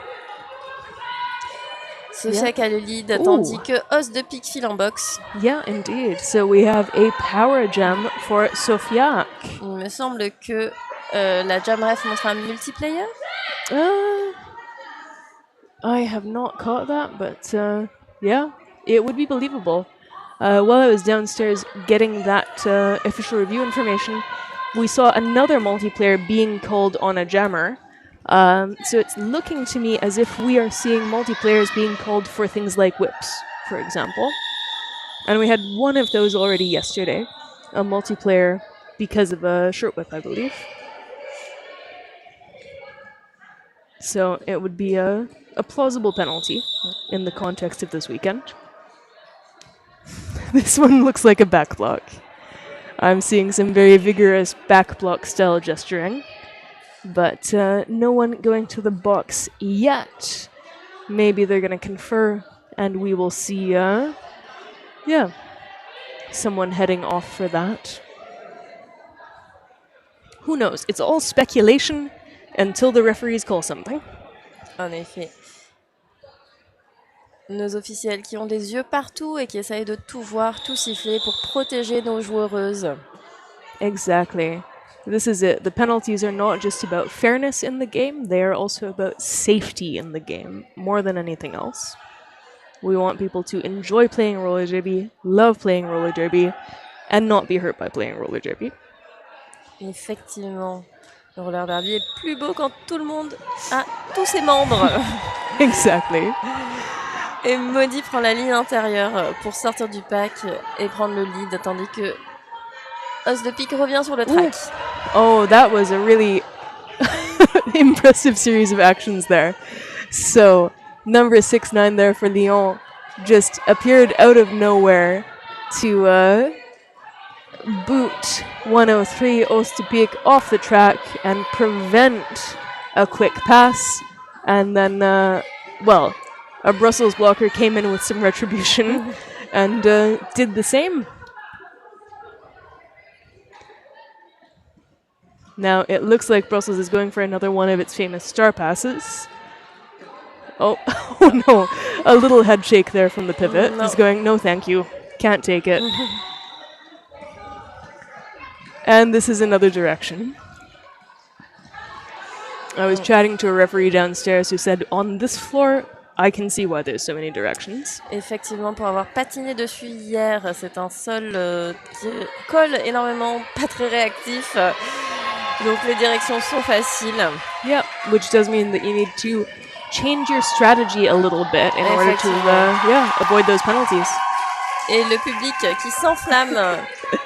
Tandis que Os de pique file en box. Yeah, indeed. So we have a power jam for Sofia. Il me semble que la jam ref montre un multiplayer. I have not caught that, but yeah, it would be believable. While I was downstairs getting that official review information, we saw another multiplayer being called on a jammer. So it's looking to me as if we are seeing multiplayers being called for things like whips, for example. And we had one of those already yesterday, a multiplayer because of a shirt whip, I believe. So it would be a plausible penalty in the context of this weekend. This one looks like a back block. I'm seeing some very vigorous back block style gesturing, but no one going to the box yet. Maybe they're going to confer, and we will see, someone heading off for that. Who knows? It's all speculation until the referees call something. En effet. Nos officiels qui ont des yeux partout et qui essayent de tout voir, tout siffler pour protéger nos joueuses. Exactly. This is it. The penalties are not just about fairness in the game, they are also about safety in the game, more than anything else. We want people to enjoy playing roller derby, love playing roller derby, and not be hurt by playing roller derby. Effectivement. Le roller derby est plus beau quand tout le monde a tous ses membres. Exactly. Et Maudit prend la ligne intérieure pour sortir du pack et prendre le lead, tandis que Os de pique revient sur le track. Oh, that was a really impressive series of actions there. So, number 6-9 there for Lyon just appeared out of nowhere to boot 103 Os de pique off the track and prevent a quick pass. And then, a Brussels blocker came in with some retribution and did the same. Now, it looks like Brussels is going for another one of its famous star passes. Oh, oh no. A little head shake there from the pivot. No. He's going, no thank you. Can't take it. And this is another direction. I was chatting to a referee downstairs who said, on this floor, I can see why there's so many directions. Effectivement, pour avoir patiné dessus hier, c'est un sol qui colle énormément, pas très réactif. Donc les directions sont faciles. Yeah, which does mean that you need to change your strategy a little bit in order to avoid those penalties. Et le public qui s'enflamme,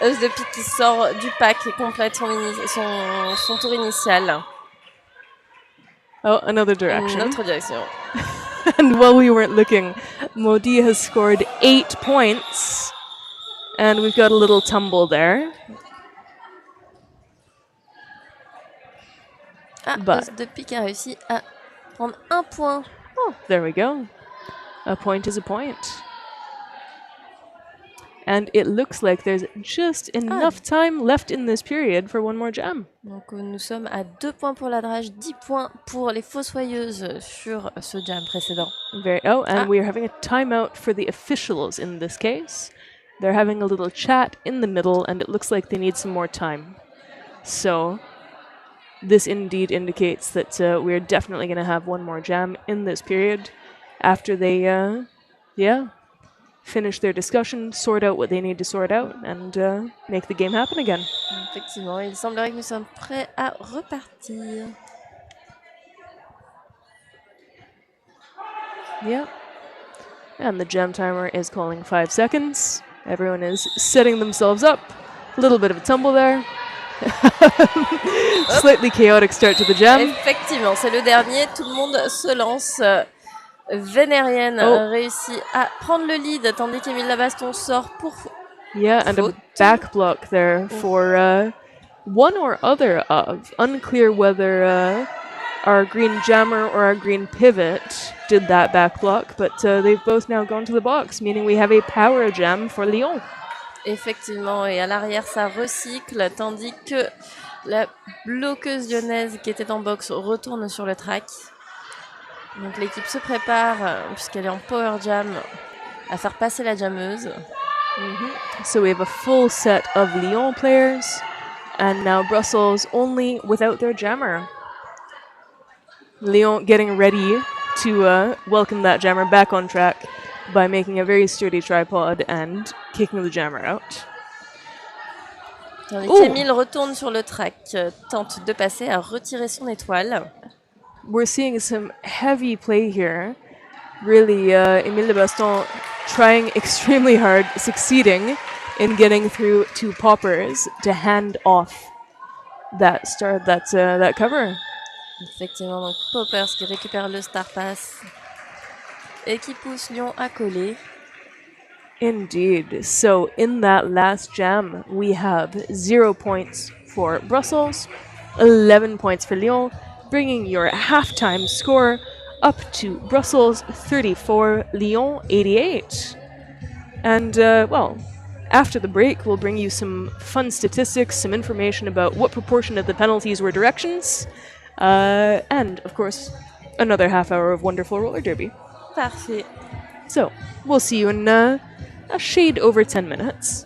Os de pique qui sort du pack et complète son tour initial. Oh, another direction. Une autre direction. And while we weren't looking, Modi has scored 8 points. And we've got a little tumble there. Os de pique a réussi à prendre 1 point. Oh, there we go. A point is a point. And it looks like there's just enough time left in this period for one more jam. Donc nous sommes à 2 points pour la drage, 10 points pour les fossoyeuses sur ce jam précédent. And we are having a timeout for the officials in this case. They're having a little chat in the middle, and it looks like they need some more time. So this indeed indicates that we're definitely going to have one more jam in this period after they, finish their discussion, sort out what they need to sort out, and make the game happen again. Effectivement, il semblerait que nous sommes prêts à repartir. Yeah. And the jam timer is calling 5 seconds. Everyone is setting themselves up. A little bit of a tumble there. Slightly chaotic start to the jam. Effectivement, c'est le dernier. Tout le monde se lance. Vénérienne réussit à prendre le lead, tandis qu'Émile Labaston sort pour and a back block there for one or other of. Unclear whether our green jammer or our green pivot did that back block, but they've both now gone to the box, meaning we have a power jam for Lyon. Effectivement, et à l'arrière, ça recycle, tandis que la bloqueuse lyonnaise qui était en box retourne sur le track. Donc l'équipe se prépare, puisqu'elle est en power jam, à faire passer la jammeuse. So we have a full set of Lyon players, and now Brussels only without their jammer. Lyon getting ready to welcome that jammer back on track by making a very sturdy tripod and kicking the jammer out. Tandis qu'Émile retourne sur le track, tente de passer à retirer son étoile. We're seeing some heavy play here. Really, Émile de Baston trying extremely hard, succeeding in getting through 2 poppers to hand off that cover. Effectivement, donc Poppers qui récupère le Star Pass et qui pousse Lyon à coller. Indeed. So in that last jam, we have 0 points for Brussels, 11 points for Lyon, bringing your halftime score up to Brussels 34, Lyon 88. And, after the break, we'll bring you some fun statistics, some information about what proportion of the penalties were directions, and, of course, another half hour of wonderful roller derby. Parfait. So, we'll see you in a shade over 10 minutes.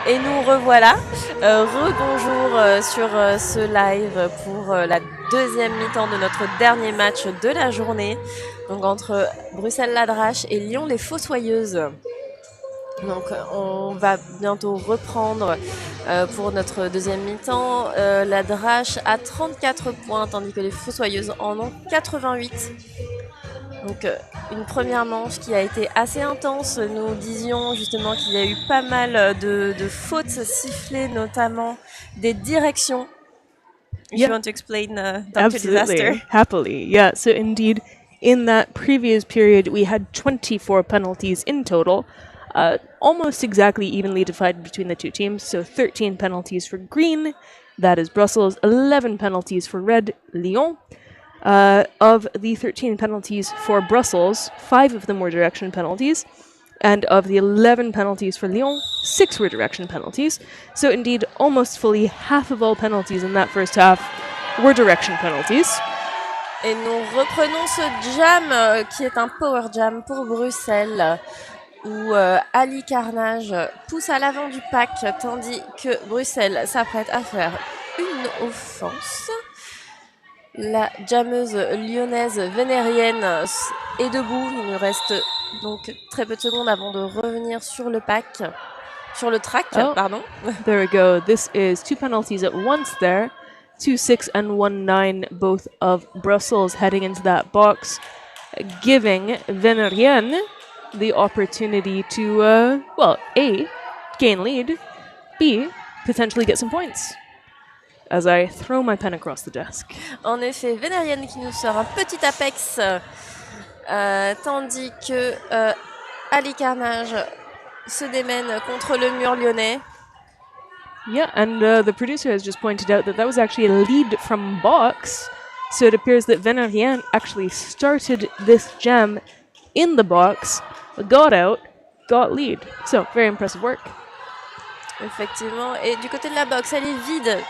Et nous revoilà. Rebonjour sur ce live pour la deuxième mi-temps de notre dernier match de la journée. Donc entre Bruxelles-la-Drache et Lyon les Fossoyeuses. Donc on va bientôt reprendre pour notre deuxième mi-temps. La Drache a 34 points tandis que les Fossoyeuses en ont 88. Donc une première manche qui a été assez intense. Nous disions justement qu'il y a eu pas mal de fautes sifflées, notamment des directions. If you want to explain, Dr. Disaster. Happily, yeah. So indeed, in that previous period, we had 24 penalties in total, almost exactly evenly divided between the two teams. So 13 penalties for green, that is Brussels, 11 penalties for red, Lyon. Of the 13 penalties for Brussels, 5 of them were direction penalties, and of the 11 penalties for Lyon, 6 were direction penalties. So indeed, almost fully half of all penalties in that first half were direction penalties. Et nous reprenons ce jam qui est un power jam pour Bruxelles, où Ali Carnage pousse à l'avant du pack, tandis que Bruxelles s'apprête à faire une offense. La jammeuse lyonnaise vénérienne est debout. Il nous reste donc très peu de secondes avant de revenir sur le pack, sur le track, pardon. There we go. This is 2 penalties at once there. 2-6 and 1-9, both of Brussels heading into that box, giving Vénérienne the opportunity to, A, gain lead, B, potentially get some points. As I throw my pen across the desk. En effet, Vénérienne qui nous sort un petit apex, tandis que Ali Carnage se démène contre le mur lyonnais. Yeah, and the producer has just pointed out that was actually a lead from box. So it appears that Vénérienne actually started this jam in the box, got out, got lead. So, very impressive work. Effectivement. Et du côté de la box, elle est vide.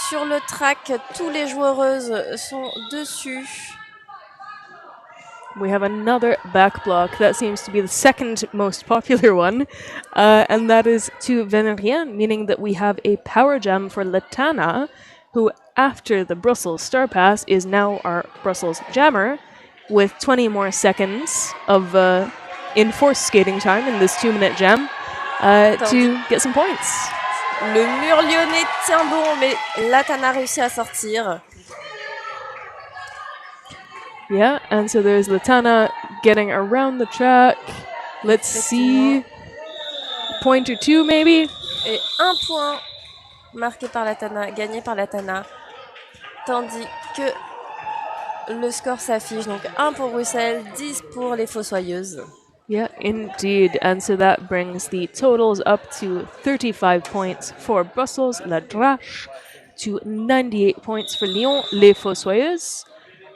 Sur le track, tous les joueuses sont dessus. We have another back block. That seems to be the second most popular one. And that is to Vénérienne, meaning that we have a power jam for Latana, who, after the Brussels star pass, is now our Brussels jammer, with 20 more seconds of enforced skating time in this 2-minute jam to get some points. Le mur lyonnais tient bon, mais Latana réussit à sortir. Yeah, and so there's Latana getting around the track. Let's see. Point or two, maybe? Et un point marqué par Latana, gagné par Latana. Tandis que le score s'affiche. Donc 1 pour Bruxelles, 10 pour les Fossoyeuses. Yeah, indeed. And so that brings the totals up to 35 points for Brussels, La Drache, to 98 points for Lyon, Les Fossoyeuses.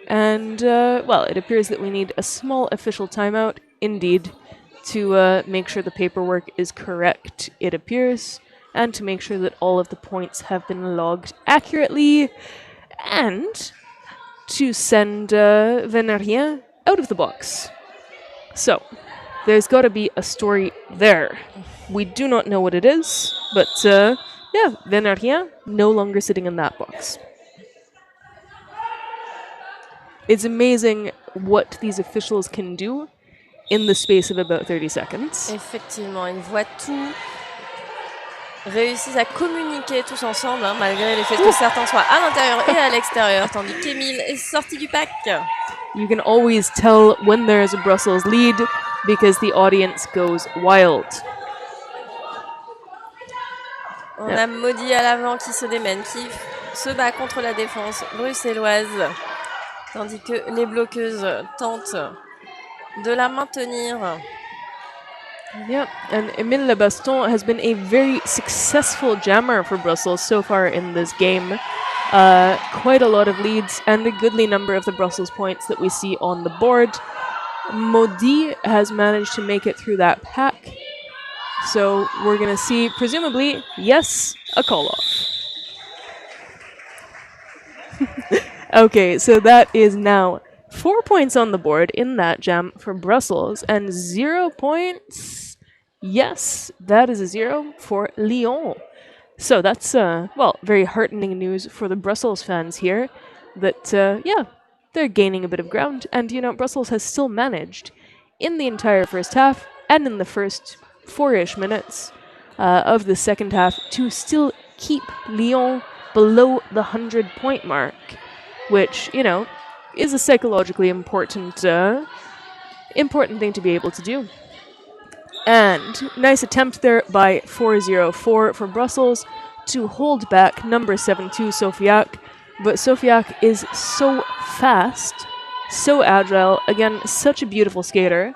And, it appears that we need a small official timeout, indeed, to make sure the paperwork is correct, it appears, and to make sure that all of the points have been logged accurately, and to send Vénérienne out of the box. So, there's got to be a story there. We do not know what it is, but, Vénérienne no longer sitting in that box. It's amazing what these officials can do in the space of about 30 seconds. Effectivement, ils voient tout, réussissent à communiquer tous ensemble, malgré le fait que certains soient à l'intérieur et à l'extérieur, tandis qu'Emile est sorti du pack. You can always tell when there's a Brussels lead because the audience goes wild. On a Maudit à l'avant qui se démène, qui se bat contre la défense bruxelloise. Tandis que les bloqueuses tentent de la maintenir. Yeah, and Emile Lebaston has been a very successful jammer for Brussels so far in this game. Quite a lot of leads and a goodly number of the Brussels points that we see on the board. Maudit has managed to make it through that pack. So we're going to see, presumably, yes, a call-off. Okay, so that is now 4 points on the board in that jam for Brussels, and 0 points. Yes, that is a 0 for Lyon. So that's, well, very heartening news for the Brussels fans here that, yeah, they're gaining a bit of ground. And, Brussels has still managed in the entire first half and in the first 4-ish minutes of the second half to still keep Lyon below the 100-point mark, which, is a psychologically important thing to be able to do. And nice attempt there by 404 for Brussels to hold back number 72 Sofiak. But Sofiak is so fast, so agile, again, such a beautiful skater,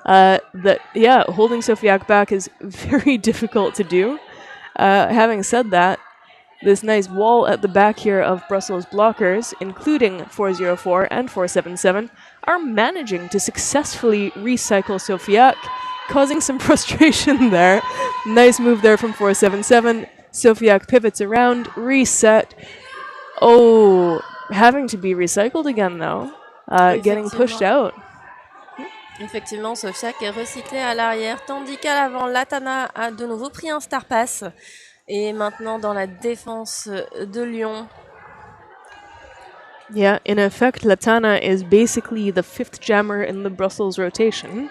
that, yeah, holding Sofiak back is very difficult to do. Having said that, this nice wall at the back here of Brussels blockers, including 404 and 477, are managing to successfully recycle Sofiak, causing some frustration there. Nice move there from 477. Sofiak pivots around, reset. Oh, having to be recycled again though. Getting pushed out. Effectivement, Sofiak est recyclé à l'arrière, tandis qu'à l'avant, Latana a de nouveau pris un star pass. Et maintenant dans la défense de Lyon. Yeah, in effect, Latana is basically the 5th jammer in the Brussels rotation,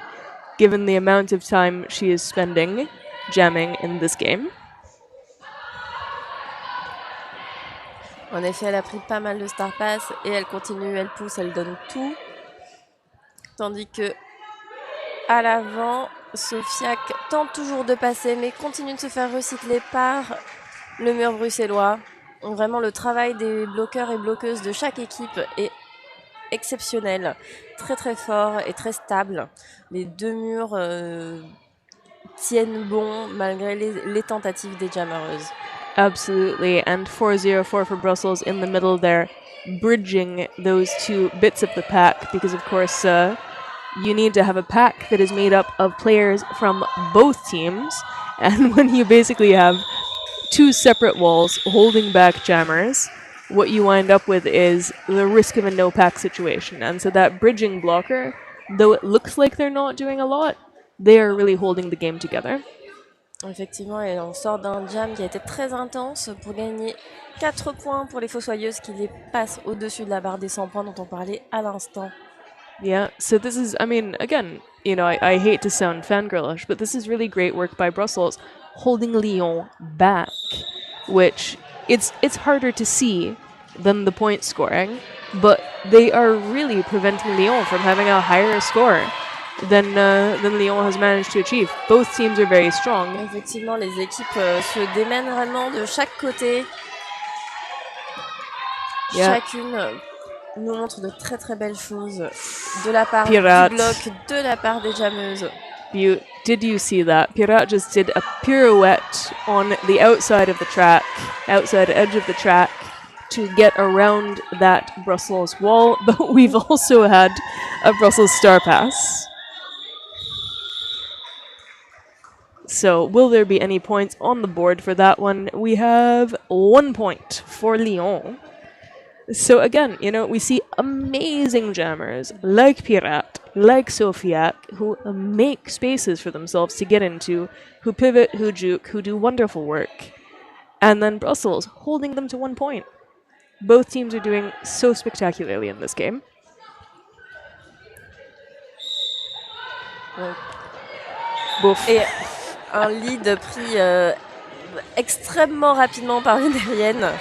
given the amount of time she is spending jamming in this game. En effet, elle a pris pas mal de star pass et elle continue, elle pousse, elle donne tout. Tandis que à l'avant, Sofiak tente toujours de passer mais continue de se faire recycler par le mur bruxellois. Vraiment, le travail des bloqueurs et bloqueuses de chaque équipe est exceptionnel, très très fort et très stable. Les deux murs tiennent bon malgré les tentatives des jammereuses. Absolutely, and 404 for Brussels in the middle there, bridging those two bits of the pack, because of course you need to have a pack that is made up of players from both teams, and when you basically have two separate walls holding back jammers, what you wind up with is the risk of a no-pack situation. And so that bridging blocker, though it looks like they're not doing a lot, they are really holding the game together. Effectivement, et on sort d'un jam qui a été très intense pour gagner 4 points pour les Fossoyeuses qui les passent au-dessus de la barre des 100 points dont on parlait à l'instant. Yeah, so this is, I mean, again, I hate to sound fangirlish, but this is really great work by Brussels, holding Lyon back, which it's harder to see than the point scoring, but they are really preventing Lyon from having a higher score than Lyon has managed to achieve. Both teams are very strong. Effectivement, les équipes se démènent vraiment de chaque côté. Yeah. Chacune nous montre de très très belles choses de la part Pirate. du bloc, de la part des jammeuses. Did you see that? Pirate just did a pirouette on the outside of the track, outside edge of the track, to get around that Brussels wall, but we've also had a Brussels star pass. So, will there be any points on the board for that one? We have 1 point for Lyon. So again, we see amazing jammers like Pirate, like Sofiak, who make spaces for themselves to get into, who pivot, who juke, who do wonderful work. And then Brussels holding them to 1 point. Both teams are doing so spectacularly in this game. Bouf. Et un lead pris extrêmement rapidement par Vénérienne.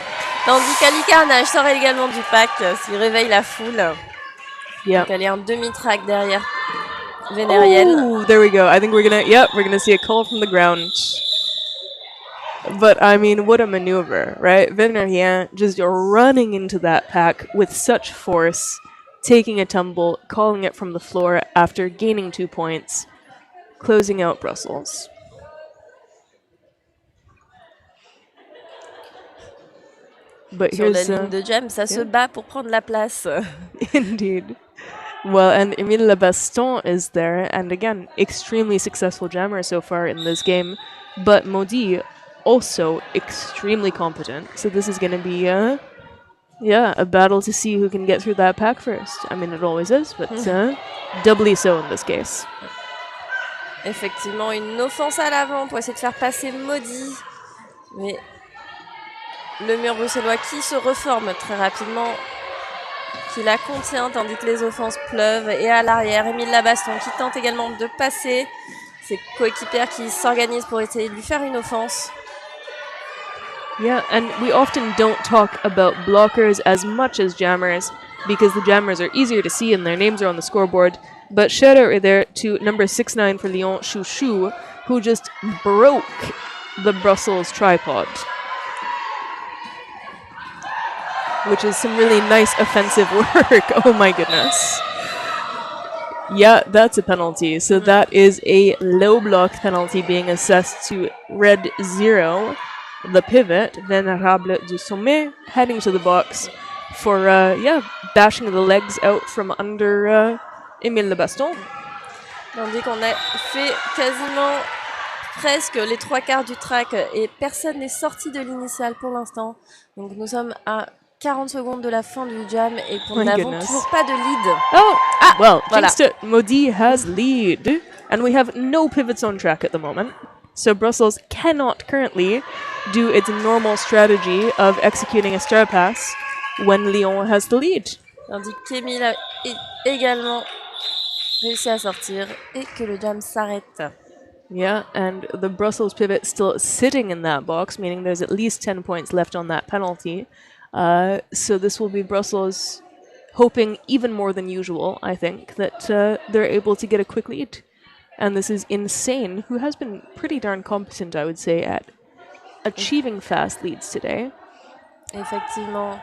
Tandis qu'Alicarnage sort également du pack s'il réveille la foule. Yeah. Donc elle est en demi-track derrière Vénérienne. Oh, there we go. I think we're gonna see a call from the ground. But I mean, what a maneuver, right? Vénérien just running into that pack with such force, taking a tumble, calling it from the floor after gaining 2 points, closing out Brussels. But Sur la here's ligne de jam, ça se bat pour prendre la place. Indeed. Well, and Emile Lebaston is there, and again, extremely successful jammer so far in this game. But Maudit, also extremely competent. So this is going to be, a battle to see who can get through that pack first. I mean, it always is, but doubly so in this case. Effectivement, une offense à l'avant pour essayer de faire passer Maudit. Mais le mur bruxellois qui se reforme très rapidement, qui la contient tandis que les offenses pleuvent. Et à l'arrière, Émile Labaston qui tente également de passer. Ses coéquipières qui s'organisent pour essayer de lui faire une offense. Yeah, and we often don't talk about blockers as much as jammers because the jammers are easier to see and their names are on the scoreboard. But shout out right there to number 6'9" for Lyon, Chouchou, who just broke the Brussels tripod. Which is some really nice offensive work. Oh my goodness. Yeah, that's a penalty. So that is a low block penalty being assessed to red 0. The pivot, Venerable du Sommet, heading to the box for, bashing the legs out from under Émile Labaston. Tandis qu'on a fait quasiment presque les 3/4 du track et personne n'est sorti de l'initiale pour l'instant. Donc nous sommes à 40 secondes de la fin du jam et qu'on My n'avons goodness. toujours pas de lead. Oh! Well, voilà. jinxed it. Maudit has lead. And we have no pivots on track at the moment. So Brussels cannot currently do its normal strategy of executing a star pass when Lyon has the lead. Tandis qu'Émile a également réussi à sortir et que le jam s'arrête. Yeah, and the Brussels pivot still sitting in that box, meaning there's at least 10 points left on that penalty. So this will be Brussels hoping even more than usual, I think, that they're able to get a quick lead. And this is Insane, who has been pretty darn competent, I would say, at achieving fast leads today. Effectivement.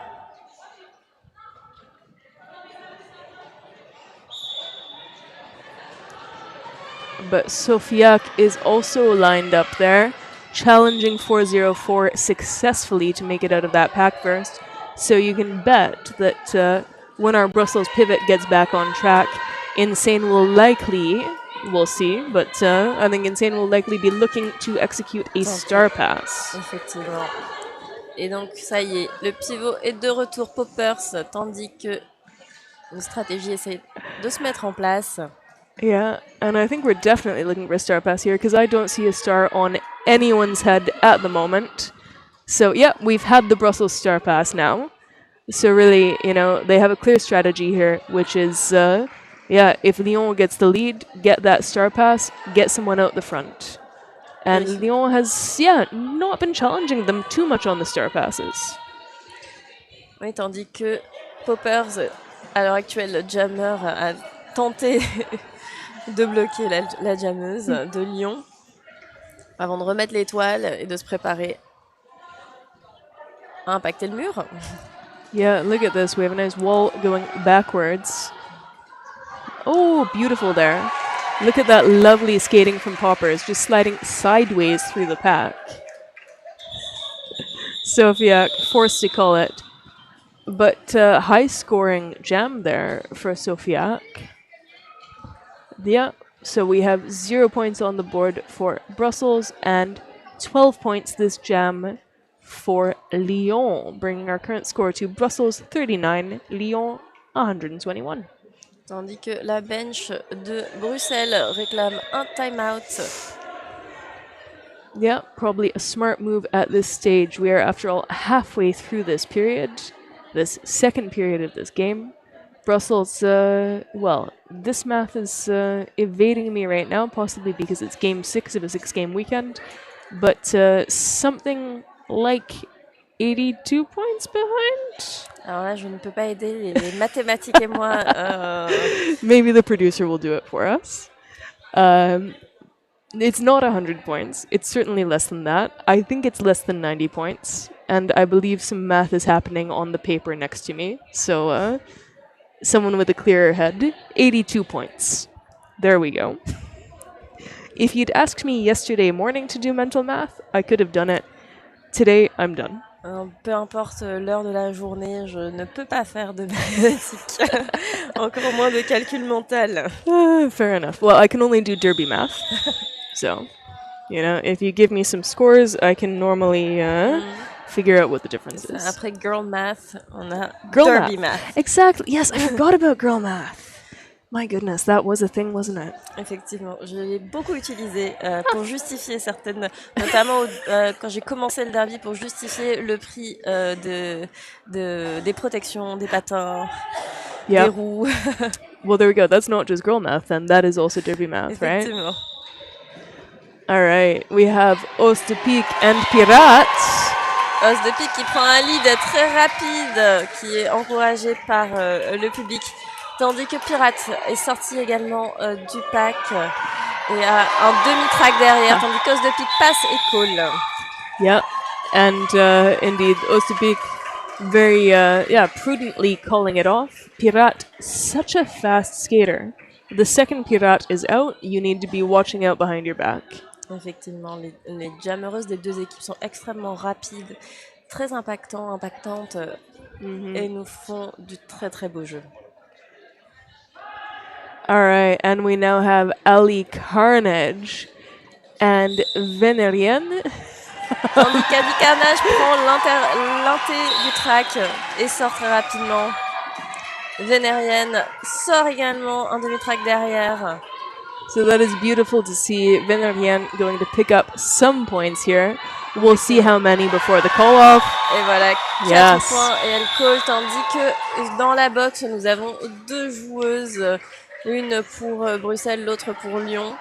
But Sofiak is also lined up there, challenging 404 successfully to make it out of that pack first. So you can bet that when our Brussels pivot gets back on track, Insane will likely, we'll see, but I think Insane will likely be looking to execute a star pass. Effectivement. Et donc, ça y est, le pivot est de retour Poppers, tandis que une stratégie essaie de se mettre en place. Yeah, and I think we're definitely looking for a star pass here because I don't see a star on anyone's head at the moment. So, yeah, we've had the Brussels star pass now. So really, they have a clear strategy here, which is, if Lyon gets the lead, get that star pass, get someone out the front. And Oui. Lyon has, not been challenging them too much on the star passes. Oui, tandis que Poppers, à l'heure actuelle, le jammer a tenté de bloquer la jammeuse de Lyon avant de remettre l'étoile et de se préparer à impacter le mur. Yeah, look at this. We have a nice wall going backwards. Oh, beautiful there. Look at that lovely skating from Poppers, just sliding sideways through the pack. Sofiak forced to call it. But high-scoring jam there for Sofiak. Yeah, so we have 0 points on the board for Brussels and 12 points this jam for Lyon, bringing our current score to Brussels 39, Lyon 121. Tandis que la bench de Bruxelles réclame un time-out. Yeah, probably a smart move at this stage. We are, after all, halfway through this period, this second period of this game. Brussels, this math is evading me right now, possibly because it's game 6 of a 6-game weekend, but something like 82 points behind? Alors là, je ne peux pas aider les mathématiques et moi. Maybe the producer will do it for us. It's not 100 points. It's certainly less than that. I think it's less than 90 points. And I believe some math is happening on the paper next to me. So, someone with a clearer head. 82 points. There we go. If you'd asked me yesterday morning to do mental math, I could have done it. Today, I'm done. Peu importe l'heure de la journée, je ne peux pas faire de mathématiques. Encore moins de calcul mental. Fair enough. Well, I can only do derby math. So, if you give me some scores, I can normally figure out what the difference is. Après girl math, on a Girl derby math. Exactly. Yes, I forgot about girl math. My goodness, that was a thing, wasn't it? Effectivement, je l'ai beaucoup utilisé pour justifier certaines, notamment quand j'ai commencé le derby, pour justifier le prix des protections, des patins, des Yeah. roues. Well, there we go. That's not just girl math, then. That is also derby math, right? Effectivement. All right. We have Ostepique and Pirates. Os de pique qui prend un lead très rapide, qui est encouragé par le public, tandis que Pirate est sorti également du pack et a un demi-track derrière, tandis qu'Os de pique passe et call. Yeah. And indeed, Ostepique very, prudently calling it off. Pirate, such a fast skater. The second Pirate is out, you need to be watching out behind your back. Effectivement, les jammereuses des deux équipes sont extrêmement rapides, très impactantes et nous font du très très beau jeu. All right, and we now have Ali Carnage and Venerian. Tandis qu'Ali Carnage prend l'inté du track et sort très rapidement. Venerienne sort également un demi-track derrière. So that is beautiful to see Venerian going to pick up some points here. We'll see how many before the call-off. Et voilà, 4 Yes. points et elle call, tandis que dans la box, nous avons 2 joueuses, une pour Bruxelles, l'autre pour Lyon.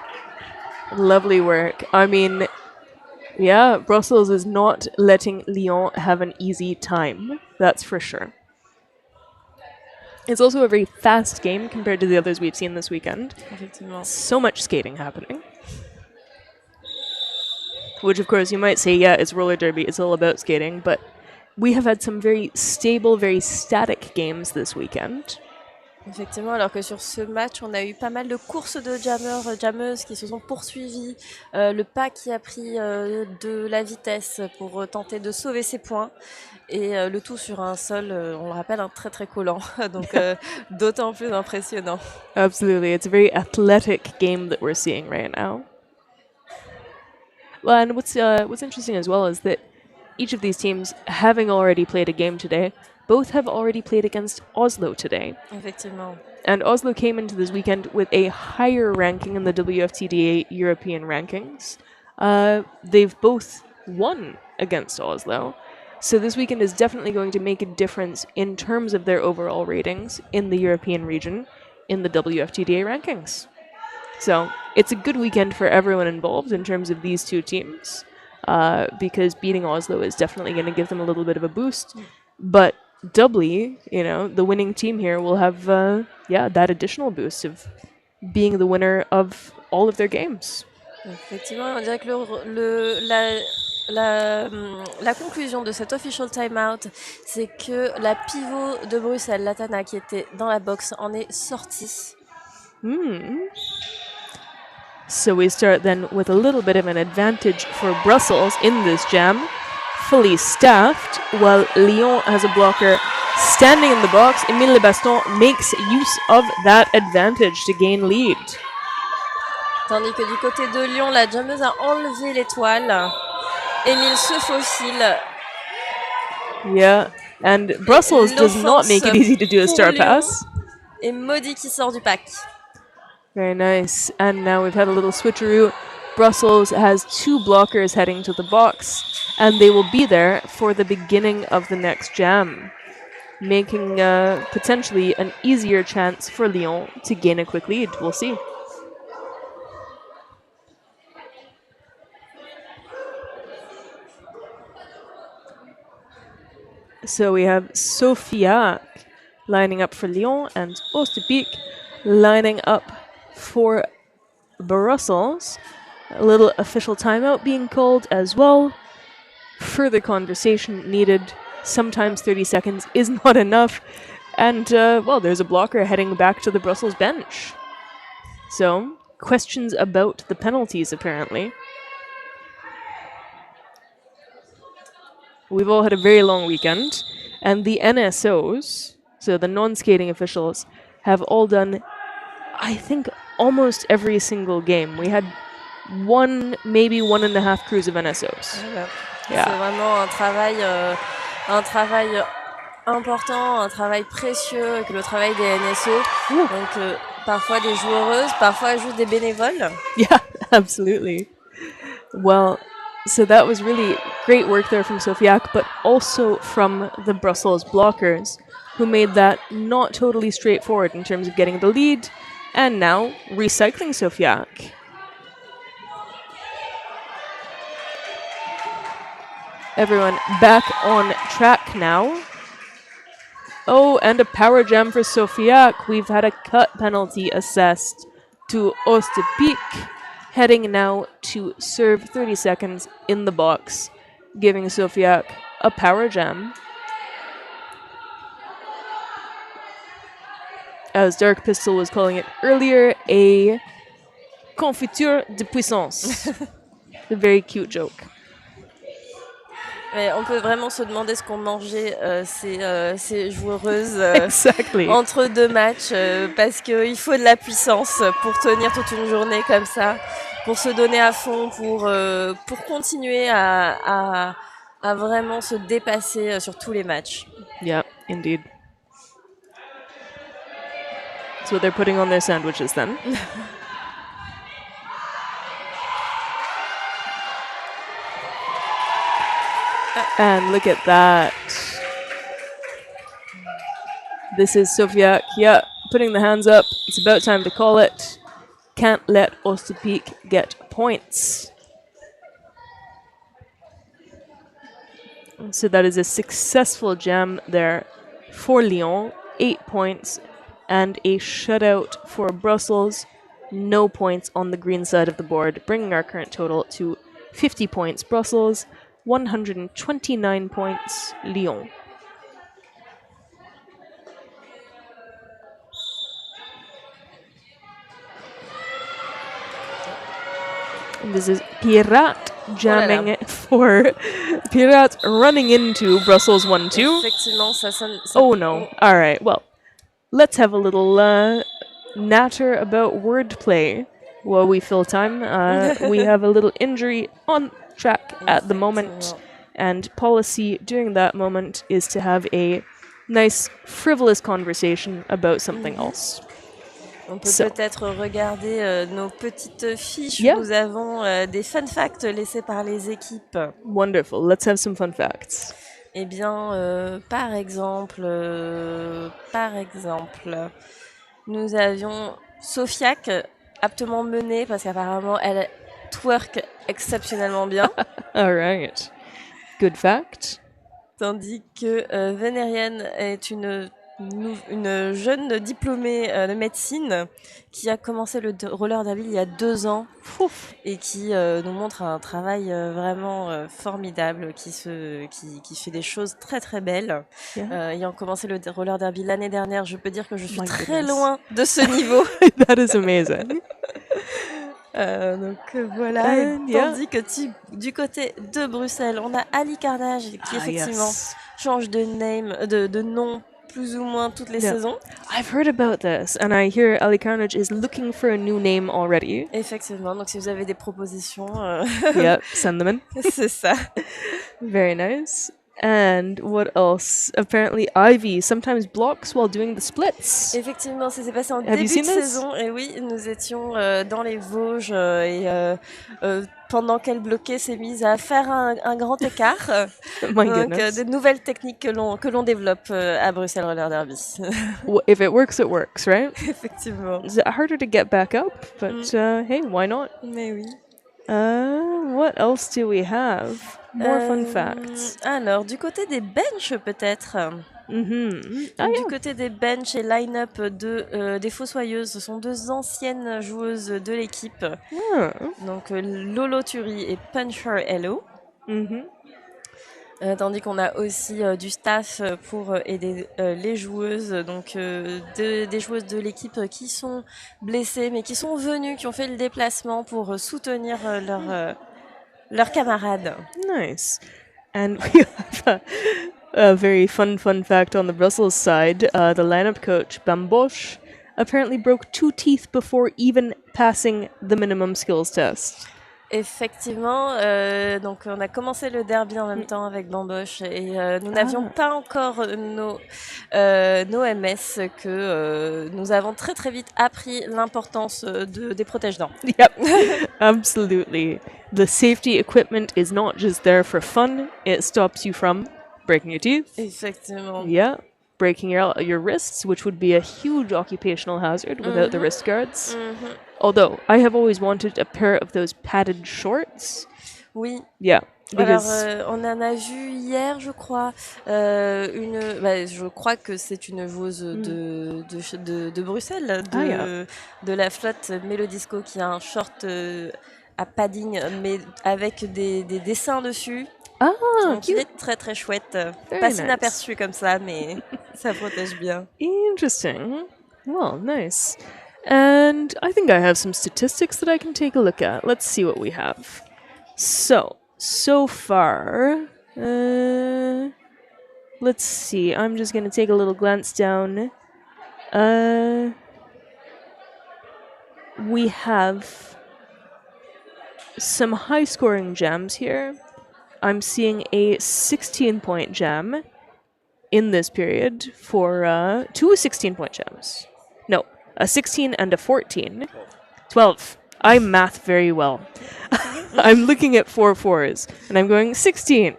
Lovely work. I mean, yeah, Brussels is not letting Lyon have an easy time. That's for sure. It's also a very fast game compared to the others we've seen this weekend. Effectivement. So much skating happening. Which, of course, you might say, yeah, it's roller derby, it's all about skating, but we have had some very stable, very static games this weekend. Effectivement, alors que sur ce match, on a eu pas mal de courses de jammeuses qui se sont poursuivies. Le pack qui a pris de la vitesse pour tenter de sauver ses points. Et le tout sur un sol, on le rappelle, très très collant. Donc d'autant plus impressionnant. Absolutely. It's a very athletic game that we're seeing right now. Well, and what's interesting as well is that each of these teams, having already played a game today, both have already played against Oslo today. Effectivement. And Oslo came into this weekend with a higher ranking in the WFTDA European rankings. They've both won against Oslo. So this weekend is definitely going to make a difference in terms of their overall ratings in the European region in the WFTDA rankings. So it's a good weekend for everyone involved in terms of these two teams, because beating Oslo is definitely going to give them a little bit of a boost. But doubly, the winning team here will have, that additional boost of being the winner of all of their games. Effectivement, on dirait que la conclusion de cet official timeout, c'est que la pivot de Bruxelles, Latana, qui était dans la box, en est sortie. So we start then with a little bit of an advantage for Brussels in this jam. Fully staffed, while Lyon has a blocker standing in the box. Émile Lebaston makes use of that advantage to gain lead. Tandis que du côté de Lyon, la jammeuse a enlevé l'étoile. Émile se faufile. Yeah, and Brussels does not make it easy to do a star pass. Et Maudit qui sort du pack. Very nice. And now we've had a little switcheroo. Brussels has 2 blockers heading to the box, and they will be there for the beginning of the next jam, making potentially an easier chance for Lyon to gain a quick lead. We'll see. So we have Sofia lining up for Lyon and Ostepique lining up for Brussels. A little official timeout being called as well. Further conversation needed. Sometimes 30 seconds is not enough. And, there's a blocker heading back to the Brussels bench. So, questions about the penalties, apparently. We've all had a very long weekend. And the NSOs, so the non-skating officials, have all done, I think, almost every single game. We had maybe 1.5 crews of NSOs. Yeah. C'est vraiment un travail important, un travail précieux, que le travail des NSO. Donc parfois des joueuses, parfois juste des bénévoles. Yeah, absolutely. Well, so that was really great work there from Sofiak, but also from the Brussels blockers, who made that not totally straightforward in terms of getting the lead, and now recycling Sofiak. Everyone back on track now. Oh, and a power jam for Sofiak. We've had a cut penalty assessed to Ostepik, heading now to serve 30 seconds in the box, giving Sofiak a power jam. As Dark Pistol was calling it earlier, a confiture de puissance. A very cute joke. Mais on peut vraiment se demander ce qu'ont mangé ces joueuses Exactly. entre deux matchs, parce qu'il faut de la puissance pour tenir toute une journée comme ça, pour se donner à fond, pour continuer à vraiment se dépasser sur tous les matchs. Yeah, indeed. That's what they're putting on their sandwiches then. And look at that. This is Sofiak, yeah, putting the hands up. It's about time to call it. Can't let Ostepik get points. So that is a successful jam there for Lyon. 8 points and a shutout for Brussels. No points on the green side of the board, bringing our current total to 50 points Brussels, 129 points Lyon. And this is Pirate jamming for Pirate running into Brussels 1-2. Effectivement, ça sonne. Oh no. All right. Well, let's have a little natter about wordplay while we fill time. We have a little injury on track at the moment, and policy during that moment is to have a nice frivolous conversation about something else. On peut peut-être regarder nos petites fiches. Yeah. Nous avons des fun facts laissés par les équipes. Wonderful. Let's have some fun facts. Eh bien, par exemple, nous avions Sofiak aptement menée parce qu'apparemment elle twerk exceptionnellement bien. All right. Good fact. Tandis que Vénérienne est une jeune diplômée de médecine qui a commencé le roller derby il y a 2 ans. Ouf. Et qui nous montre un travail vraiment formidable, qui fait des choses très très belles. Yeah. Ayant commencé le roller derby l'année dernière, je peux dire que je suis My très goodness. loin de ce niveau. That is amazing. Donc voilà. And, yeah. Tandis que du côté de Bruxelles, on a Ali Carnage qui effectivement change de nom plus ou moins toutes les saisons. I've heard about this, and I hear Ali Carnage is looking for a new name already. Effectivement, donc si vous avez des propositions, Yep, send them in. c'est ça. Very nice. And what else? Apparently Ivy sometimes blocks while doing the splits. Effectivement, ça s'est passé en Have you début seen de this? saison. Et oui, nous étions dans les Vosges et pendant qu'elle bloquait, s'est mise à faire un grand écart. My Donc, goodness. de nouvelles techniques que l'on développe à Bruxelles Roller Derby. If it works, right? Effectivement. It's harder to get back up, but hey, why not? Mais oui. What else do we have? More fun facts. Alors, du côté des benches, peut-être. Du côté des benches et line-up des Fossoyeuses, ce sont 2 anciennes joueuses de l'équipe. Donc, Lolo Turi et Puncher Hello. Tandis qu'on a aussi du staff pour aider les joueuses, donc des joueuses de l'équipe qui sont blessées, mais qui sont venues, qui ont fait le déplacement pour soutenir leurs camarades. Nice. And we have a very fun fact on the Brussels side. The lineup coach, Bambosh, apparently broke 2 teeth before even passing the minimum skills test. Effectivement, donc on a commencé le derby en même temps avec Bamboche et nous n'avions pas encore nos MS que nous avons très très vite appris l'importance des protège-dents. Yep, absolutely. The safety equipment is not just there for fun. It stops you from breaking your teeth. Effectivement. Yeah, breaking your wrists, which would be a huge occupational hazard without the wrist guards. Although, I have always wanted a pair of those padded shorts. Oui. Yeah. Alors, Because on en a vu hier, je crois, je crois que c'est une joueuse de Bruxelles, de la flotte Mélodisco, qui a un short à padding, mais avec des dessins dessus. Donc, il est très très chouette. Passe inaperçu comme ça, mais ça protège bien. Interesting. Well, nice. And I think I have some statistics that I can take a look at. Let's see what we have. So far, let's see. I'm just going to take a little glance down. We have some high-scoring jams here. I'm seeing a 16-point jam in this period for two 16-point jams. No, a 16 and a 14. 12. I math very well. I'm looking at 4 4s and I'm going 16.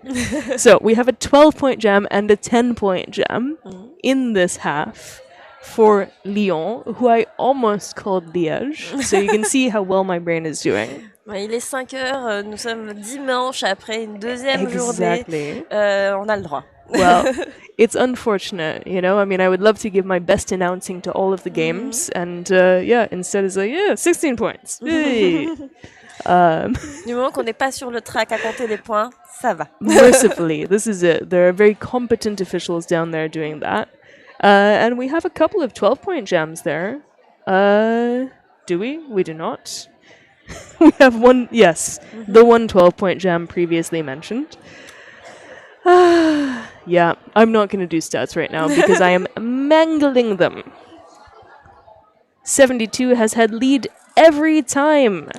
So we have a 12-point jam and a 10-point jam in this half for Lyon, who I almost called Liège. So you can see how well my brain is doing. Il est 5 heures, nous sommes dimanche après une deuxième journée. On a le droit. Well, it's unfortunate, you know? I mean, I would love to give my best announcing to all of the games. And instead it's like, 16 points. Hey. Du moment qu'on n'est pas sur le track à compter les points, ça va. Mercifully, this is it. There are very competent officials down there doing that. And we have a couple of 12-point jams there. Do we? We do not. We have one, yes, the one 12-point jam previously mentioned. Yeah, I'm not going to do stats right now because I am mangling them. 72 has had lead every time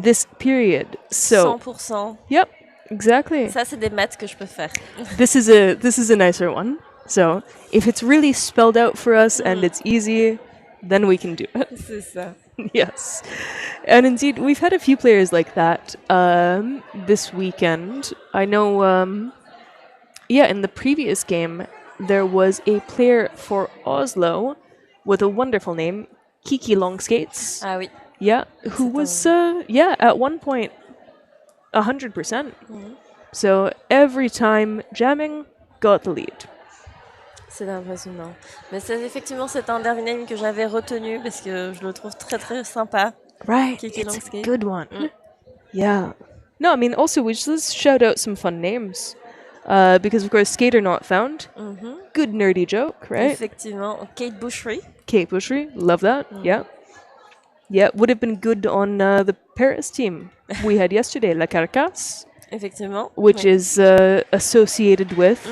this period. So 100%. Yep, exactly. Ça, c'est des maths que je peux faire. This is a nicer one. So if it's really spelled out for us and it's easy, then we can do it. C'est ça. Yes. And indeed, we've had a few players like that this weekend. I know, in the previous game, there was a player for Oslo with a wonderful name, Kiki Longskates. Ah oui. Yeah, who was, at one point, 100%. So every time jamming, got the lead. C'est impressionnant. Mais effectivement, c'est un dernier name que j'avais retenu parce que je le trouve très très sympa. Right, Kiki it's Longskate. a good one. Yeah. No, I mean, also, we just shout out some fun names. Because, of course, Skater Not Found. Good nerdy joke, right? Effectivement. Kate Boucherie. Kate Boucherie, love that. Yeah. Yeah, would have been good on the Paris team we had yesterday, La Carcasse. Effectivement. Which is associated with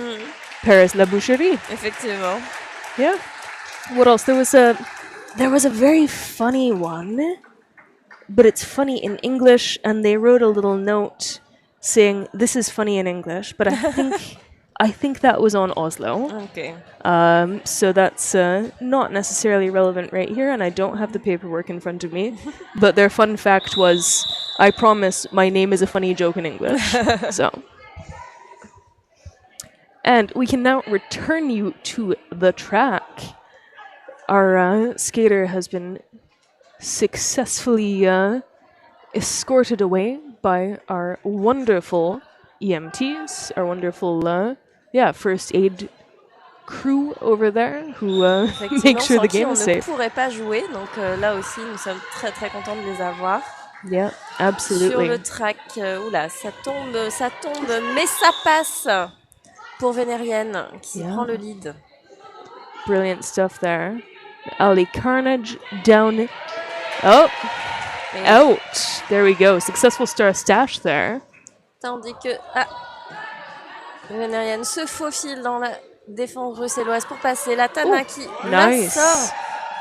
Paris La Boucherie. Effectivement. Yeah. What else? There was a very funny one, but it's funny in English, and they wrote a little note saying this is funny in English, but I think that was on Oslo. Okay. So that's not necessarily relevant right here, and I don't have the paperwork in front of me. But their fun fact was, I promise my name is a funny joke in English. So. And we can now return you to the track. Our skater has been successfully escorted away by our wonderful EMTs, our wonderful first aid crew over there who make sure the game is safe. On ne pourrait pas jouer, donc là aussi nous sommes très très contents de les avoir. Yeah, absolutely. Sur le track, oula, ça tombe, mais ça passe pour Vénérienne qui prend le lead. Brilliant stuff there. Ali Carnage down. Oh, out. There we go. Successful star stash there. Tandis que Vénérienne se faufile dans la défense bruxelloise pour passer. La Tanaki nice. La sort.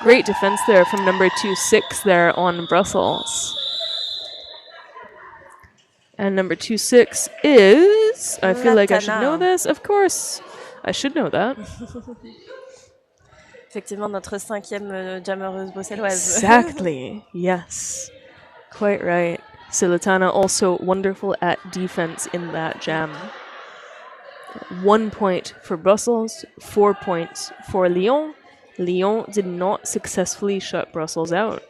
Great defense there from number 2-6 there on Brussels. And number 26 is... I feel like I should know Latana. this. Of course. I should know that. Effectivement, notre 5e jammereuse bruxelloise. Exactly. Yes. Quite right. So Latana also wonderful at defense in that jam. 1 point for Brussels, 4 points for Lyon. Lyon did not successfully shut Brussels out.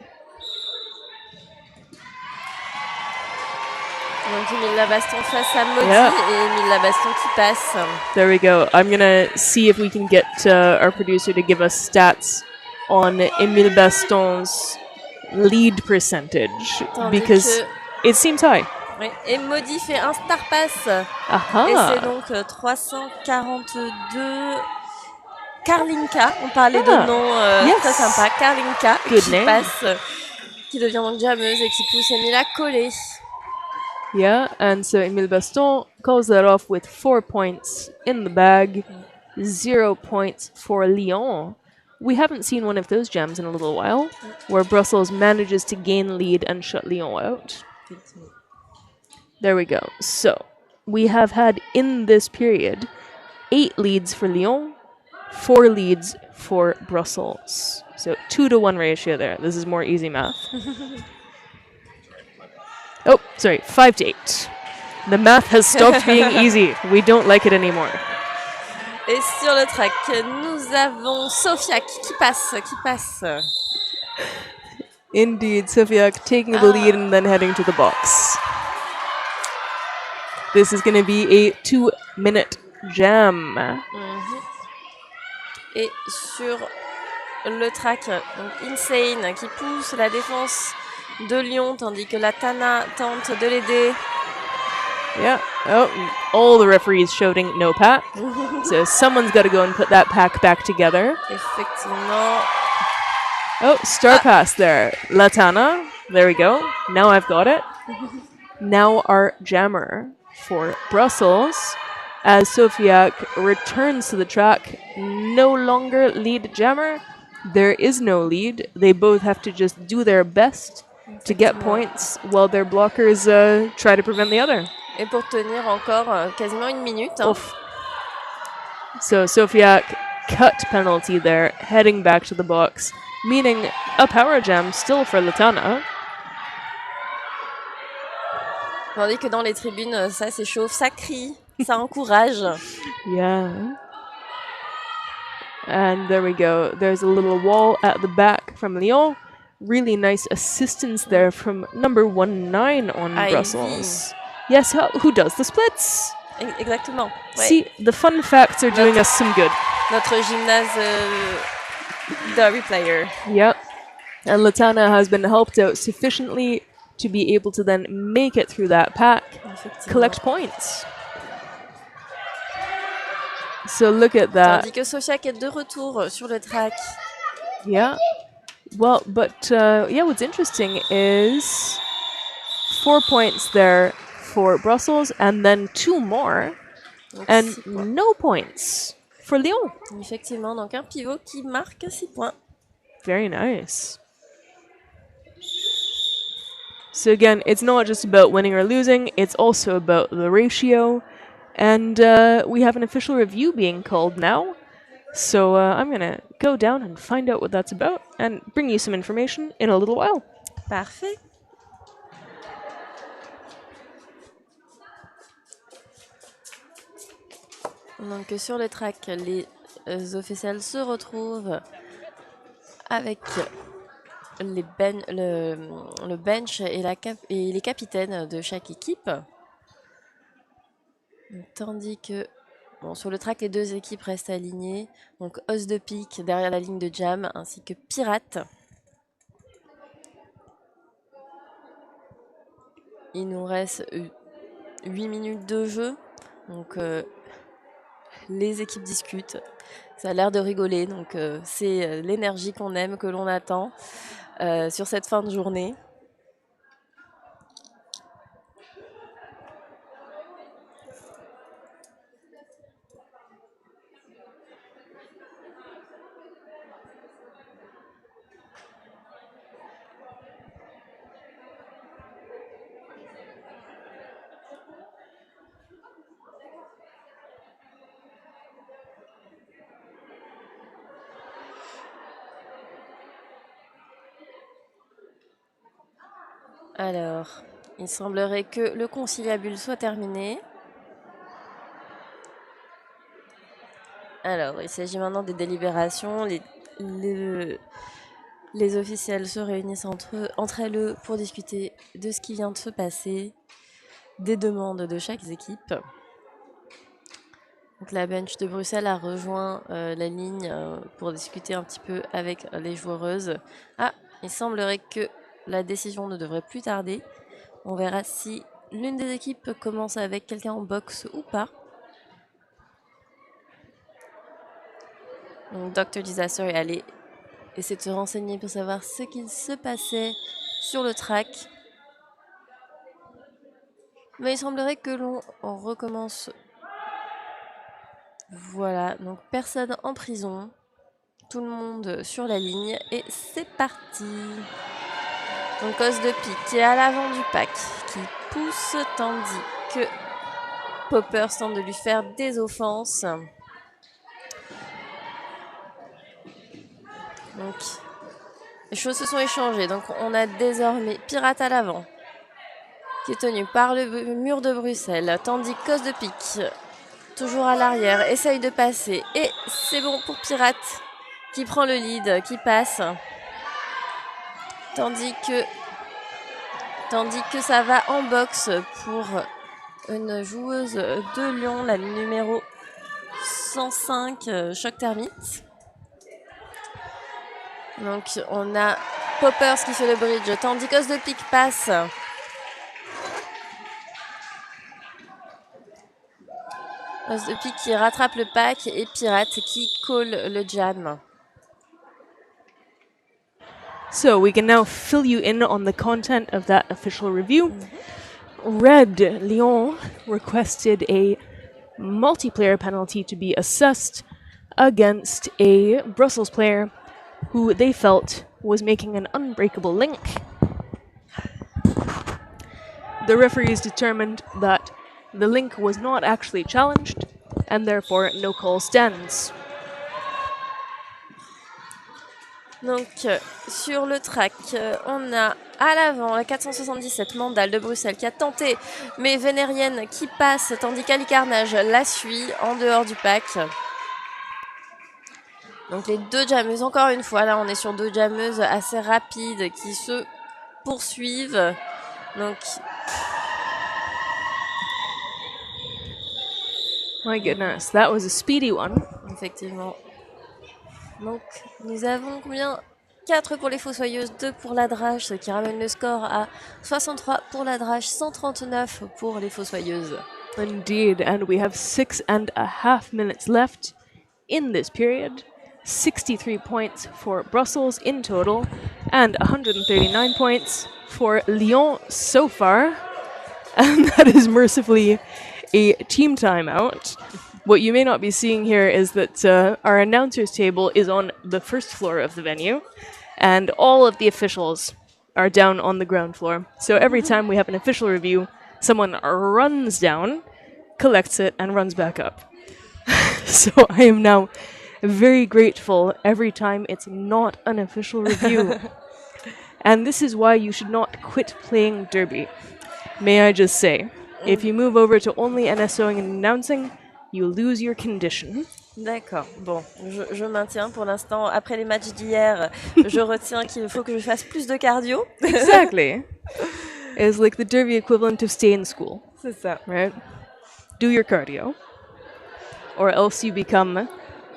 Donc Emile Labaston face à Maudit Yeah. et Emile Labaston qui passe. There we go. I'm gonna see if we can get our producer to give us stats on Emile Baston's lead percentage Tandis because it seems high. Oui. Et Maudit fait un star pass. Aha. Et c'est donc 342. Karlinka, on parlait de nom yes. très sympa. Karlinka Good qui name. passe, qui devient donc jammeuse et qui pousse Emile à coller. Yeah, and so Emile Baston calls that off with 4 points in the bag, 0 points for Lyon. We haven't seen one of those jams in a little while, where Brussels manages to gain lead and shut Lyon out. There we go. So, we have had in this period 8 leads for Lyon, 4 leads for Brussels. So 2-to-1 ratio there. This is more easy math. Oh, sorry, 5-8. The math has stopped being easy. We don't like it anymore. Et sur le track, nous avons Sofiak qui passe. Indeed, Sofiak taking the lead and then heading to the box. This is going to be a 2-minute jam. Et sur le track, donc Insane qui pousse la défense de Lyon, tandis que la Tana tente de l'aider. Yeah. Oh, all the referees shouting no pack. So someone's got to go and put that pack back together. Effectivement. Oh, star pass there. Latana. There we go. Now I've got it. Now our jammer for Brussels. As Sofiak returns to the track, no longer lead jammer. There is no lead. They both have to just do their best to get points while their blockers try to prevent the other. Et pour tenir encore quasiment une minute. Oof. So Sofiak cut penalty there, heading back to the box, meaning a power jam still for Latana. Tandis que dans les tribunes, ça s'échauffe, ça crie, ça encourage. Yeah. And there we go. There's a little wall at the back from Lyon. Really nice assistance there from number 19 on Brussels. Yes, who does the splits? Exactement. Ouais. See, the fun facts are doing us some good. Notre gymnase derby player. Yep. And Latana has been helped out sufficiently to be able to then make it through that pack, collect points. So look at that. Tandis que Sofiak est de retour sur le track. Yeah. Well, but yeah, what's interesting is 4 points there for Brussels and then 2 more and no points for Lyon. Effectivement, donc un pivot qui marque 6 points. Very nice. So again, it's not just about winning or losing, it's also about the ratio. And we have an official review being called now. So I'm going to go down and find out what that's about and bring you some information in a little while. Parfait. Donc sur le track, les officiels se retrouvent avec le bench et les capitaines de chaque équipe. Tandis que sur le track, les 2 équipes restent alignées. Donc Os de pique derrière la ligne de jam, ainsi que Pirate. Il nous reste 8 minutes de jeu. Donc les équipes discutent. Ça a l'air de rigoler. Donc c'est l'énergie qu'on aime, que l'on attend sur cette fin de journée. Alors, il semblerait que le conciliabule soit terminé. Alors, il s'agit maintenant des délibérations. Les officiels se réunissent entre elles pour discuter de ce qui vient de se passer, des demandes de chaque équipe. Donc, la bench de Bruxelles a rejoint la ligne pour discuter un petit peu avec les joueuses. Ah, il semblerait que la décision ne devrait plus tarder. On verra si l'une des équipes commence avec quelqu'un en boxe ou pas. Donc, Dr. Disaster est allé essayer de se renseigner pour savoir ce qu'il se passait sur le track. Mais il semblerait que l'on recommence. Voilà, donc personne en prison. Tout le monde sur la ligne et c'est parti. Donc Os de Pique qui est à l'avant du pack, qui pousse tandis que Popper tente de lui faire des offenses. Donc les choses se sont échangées. Donc on a désormais Pirate à l'avant, qui est tenu par le mur de Bruxelles, tandis qu'Os de Pique, toujours à l'arrière, essaye de passer. Et c'est bon pour Pirate, qui prend le lead, qui passe. Tandis que ça va en boxe pour une joueuse de Lyon, la numéro 105, Choc Termite. Donc on a Poppers qui fait le bridge, tandis qu'Os de Pique passe. Os de Pique qui rattrape le pack et Pirate qui colle le jam. So we can now fill you in on the content of that official review. Red Lyon requested a multiplayer penalty to be assessed against a Brussels player who they felt was making an unbreakable link. The referees determined that the link was not actually challenged, and therefore no call stands. Donc sur le track, on a à l'avant la 477 Mandal de Bruxelles qui a tenté, mais Vénérienne qui passe, tandis qu'Ali Carnage la suit en dehors du pack. Donc les deux jammeuses, encore une fois, là on est sur deux jammeuses assez rapides qui se poursuivent. Donc My goodness, that was a speedy one. effectivement. Donc nous avons combien? 4 pour les Fossoyeuses, 2 pour la Drage, ce qui ramène le score à 63 pour la Drage, 139 pour les Fossoyeuses. Indeed, and we have 6.5 minutes left in this period. 63 points for Brussels in total, and 139 points for Lyon so far. And that is mercifully a team timeout. What you may not be seeing here is that our announcers table is on the first floor of the venue, and all of the officials are down on the ground floor. So every time we have an official review, someone runs down, collects it, and runs back up. So I am now very grateful every time it's not an official review. And this is why you should not quit playing Derby. May I just say, if you move over to only NSOing and announcing, you lose your condition. D'accord, bon, je maintiens pour l'instant. Après les matchs d'hier, je retiens qu'il faut que je fasse plus de cardio. Exactly. It's like the Derby equivalent of stay in school, C'est ça. right? Do your cardio, or else you become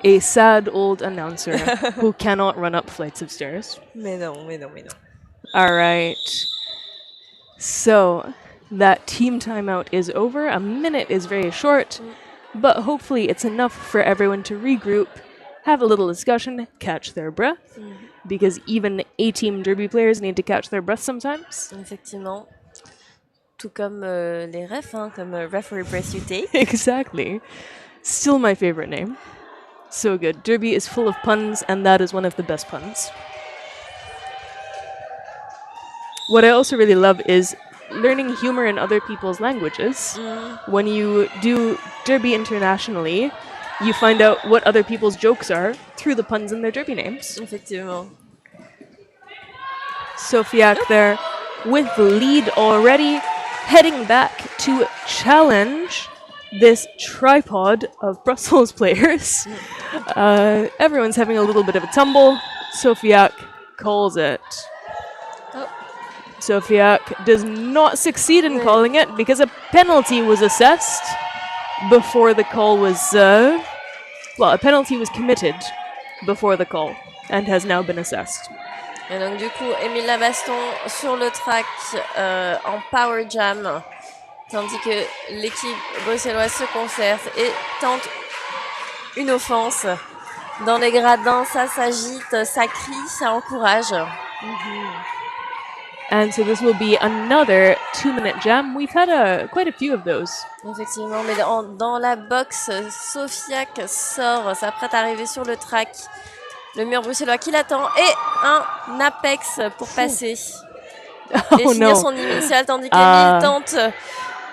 a sad old announcer who cannot run up flights of stairs. Mais non, mais non, mais non. All right. So that team timeout is over. A minute is very short, but hopefully it's enough for everyone to regroup, have a little discussion, catch their breath, because even A-team Derby players need to catch their breath sometimes. Effectivement. Tout comme les refs, hein, comme Referee Press You Take. Exactly. Still my favorite name. So good. Derby is full of puns, and that is one of the best puns. What I also really love is learning humor in other people's languages. When you do Derby internationally, you find out what other people's jokes are through the puns in their Derby names. Effectivement. Sofiak there with the lead already, heading back to challenge this tripod of Brussels players. Everyone's having a little bit of a tumble. Sofiak calls it. Oh. Sofiak does not succeed in calling it because a penalty was assessed before the call was... a penalty was committed before the call and has now been assessed. Et donc du coup, Émile Labaston sur le track en power jam, tandis que l'équipe bruxelloise se concerte et tente une offense. Dans les gradins, ça s'agite, ça crie, ça encourage. And so this will be another 2-minute jam. We've had quite a few of those. Effectivement, mais dans la box, Sofiak sort, s'apprête à arriver sur le track. Le mur bruxellois qui l'attend et un apex pour passer et finir son initial, tandis qu'Émile tente.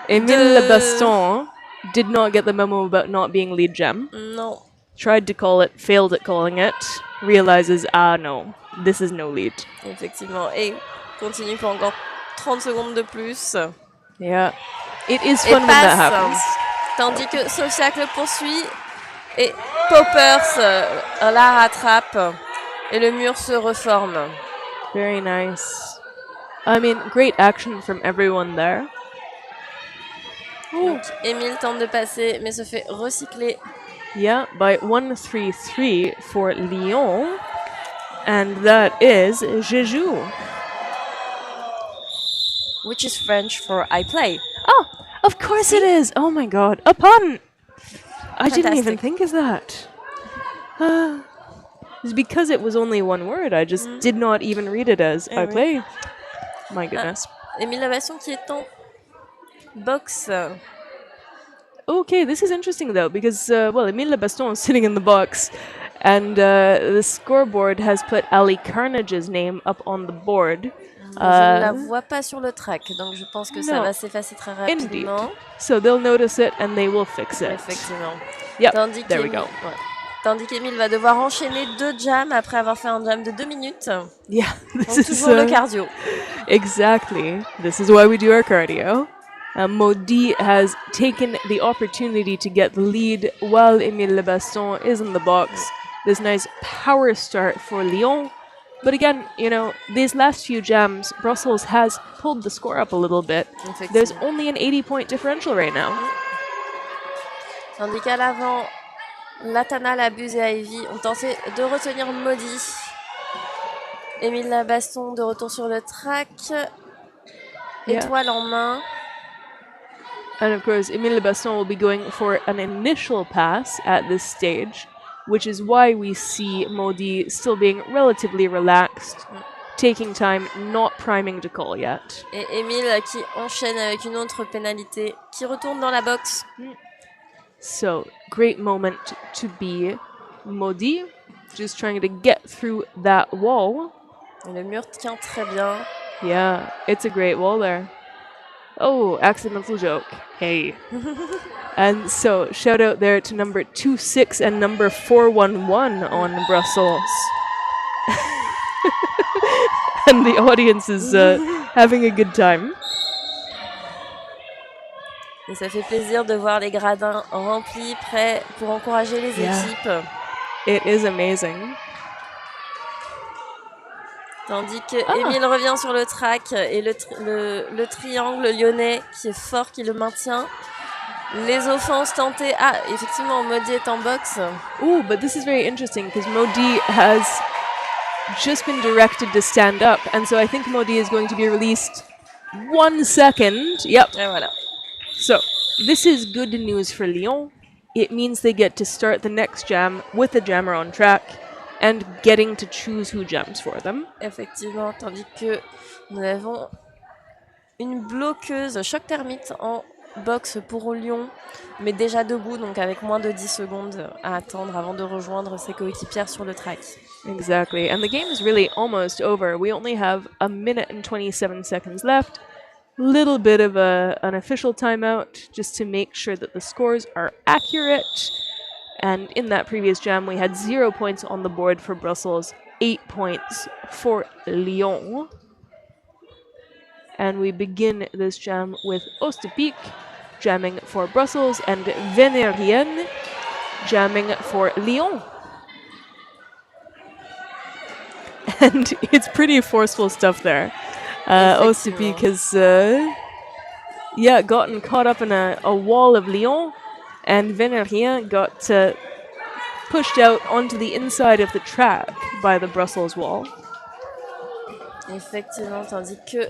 Émile Labaston did not get the memo about not being lead jam. Non. Tried to call it, failed at calling it, realizes, no, this is no lead. Effectivement, et continue pour encore 30 secondes de plus. Yeah, it is fun when that happens. Tandis que Sofiak le poursuit et Poppers la rattrape et le mur se reforme. Very nice. I mean, great action from everyone there. Donc, Émile tente de passer mais se fait recycler. Yeah, by 1-3-3 for Lyon. And that is Jeju. Which is French for I play. Oh, of course it is. Oh my god, a pun. I didn't even Fantastic. think of that. It's because it was only one word. I just did not even read it as I play. My goodness. Émile Labasson qui est en box. Okay, this is interesting though, because, Emile Lebaston is sitting in the box, and the scoreboard has put Ali Carnage's name up on the board. Je ne la vois pas sur le track, donc je pense que ça No. va s'effacer très Indeed. rapidement. So they'll notice it and they will fix it. Effectivement. Yep, Tandis there we go. Tandis qu'Émile va devoir enchaîner 2 jams après avoir fait un jam de 2 minutes. Yeah, Donc this is toujours le cardio. exactly. This is why we do our cardio. Maudit has taken the opportunity to get the lead while Émile Lebaston is in the box. This nice power start for Lyon. But again, these last few jams, Brussels has pulled the score up a little bit. There's only an 80-point differential right now. Tandis qu'à l'avant, Latana, Labuse et Ivy ont tenté de retenir Maudit. Émile Labaston de retour sur le track. Étoile en main. And of course, Émile Lebaston will be going for an initial pass at this stage, which is why we see Maudit still being relatively relaxed, taking time, not priming to call yet. Et Émile qui enchaîne avec une autre pénalité, qui retourne dans la box. So, great moment to be Maudit, just trying to get through that wall. Et le mur tient très bien. Yeah, it's a great wall there. Oh, accidental joke. Hey. And so, shout out there to number 26 and number 411 on Brussels. And the audience is having a good time. Et ça fait plaisir de voir les gradins remplis, prêts pour encourager les équipes. It is amazing. Tandis que Émile revient sur le track et le triangle lyonnais qui est fort, qui le maintient. Les offenses tentées. Ah, effectivement, Maudit est en boxe. Ooh, but this is very interesting because Maudit has just been directed to stand up. And so I think Maudit is going to be released 1 second. Yep. Et voilà. So this is good news for Lyon. It means they get to start the next jam with a jammer on track and getting to choose who jams for them. Effectivement, tandis que nous avons une bloqueuse choc thermite en boxe pour Lyon, mais déjà debout, donc avec moins de 10 secondes à attendre avant de rejoindre ses coéquipières sur le track. Exactly. And the game is really almost over. We only have 1 minute and 27 seconds left. Little bit of an official timeout just to make sure that the scores are accurate. And in that previous jam, we had 0 points on the board for Brussels, 8 points for Lyon. And we begin this jam with Ostepiek jamming for Brussels and Vénérienne jamming for Lyon. And it's pretty forceful stuff there. Ostepiek has gotten caught up in a wall of Lyon, and Vénérienne got pushed out onto the inside of the track by the Brussels wall. Effectivement, tandis que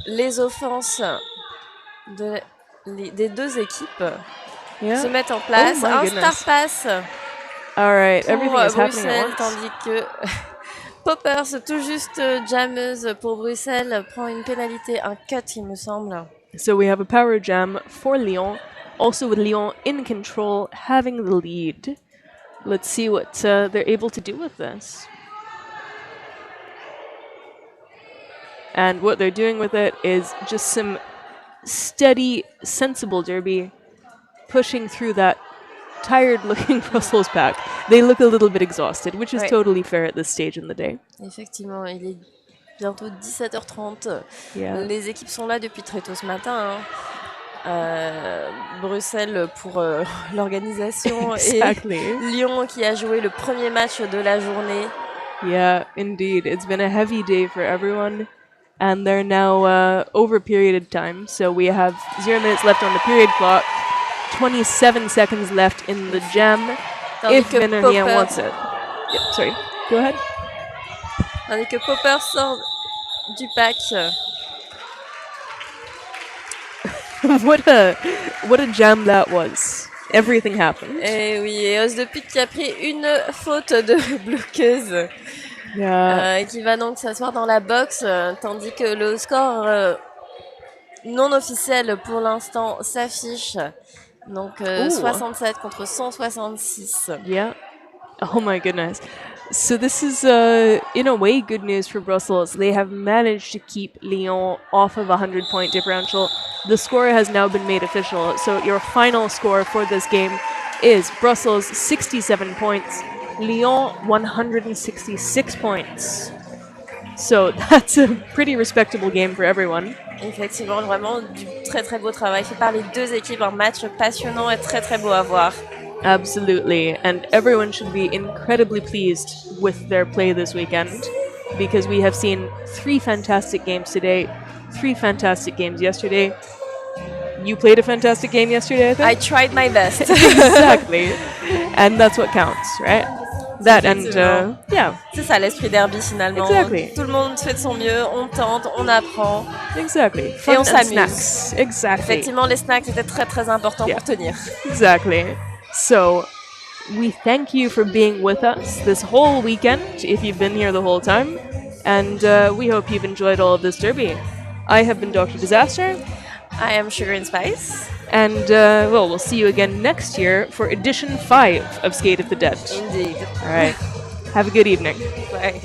les offenses des deux équipes se mettent en place. Un goodness. star pass All right, pour everything is happening at Bruxelles, once. tandis que Poppers, tout juste jammeuse pour Bruxelles, prend une pénalité, un cut il me semble. So we have a power jam for Lyon, also with Lyon in control, having the lead. Let's see what they're able to do with this. And what they're doing with it is just some steady, sensible derby, pushing through that tired-looking Brussels pack. They look a little bit exhausted, which is totally fair at this stage in the day. Effectivement, il est bientôt 17h30. Yeah. Les équipes sont là depuis très tôt ce matin. Bruxelles pour l'organisation Exactly. et Lyon qui a joué le premier match de la journée. Yeah, indeed. It's been a heavy day for everyone. And they're now over period time. So we have 0 minutes left on the period clock. 27 seconds left in the jam. Tandis If que Vénérienne Popper- wants it. Yep, sorry. Go ahead. Tandis que Popper sort du pack. What a jam that was. Everything happened. Et oui, et Ostepiek qui a pris une faute de bloqueuse. Yeah. Et qui va donc s'asseoir dans la boxe, tandis que le score non officiel pour l'instant s'affiche. Donc 67 contre 166. Yeah. Oh my goodness. So this is, in a way, good news for Brussels. They have managed to keep Lyon off of a 100-point differential. The score has now been made official. So your final score for this game is Brussels 67 points, Lyon 166 points. So that's a pretty respectable game for everyone. Effectivement, vraiment du très très beau travail fait par les deux équipes. Un match passionnant et très très beau à voir. Absolutely, and everyone should be incredibly pleased with their play this weekend because we have seen 3 fantastic games today, 3 fantastic games yesterday. You played a fantastic game yesterday, I think? I tried my best. Exactly, and that's what counts, right? That and, yeah. C'est ça l'esprit derby finalement. Exactly. Tout le monde fait de son mieux, on tente, on apprend. Exactly. Et Fun on and s'amuse. snacks. Exactly. Effectivement, les snacks étaient très très importants pour tenir. Exactly. So, we thank you for being with us this whole weekend, if you've been here the whole time, and we hope you've enjoyed all of this derby. I have been Dr. Disaster, I am Sugar and Spice. and well, we'll see you again next year for edition 5 of Skate of the Dead. Indeed. All right. Have a good evening. Bye.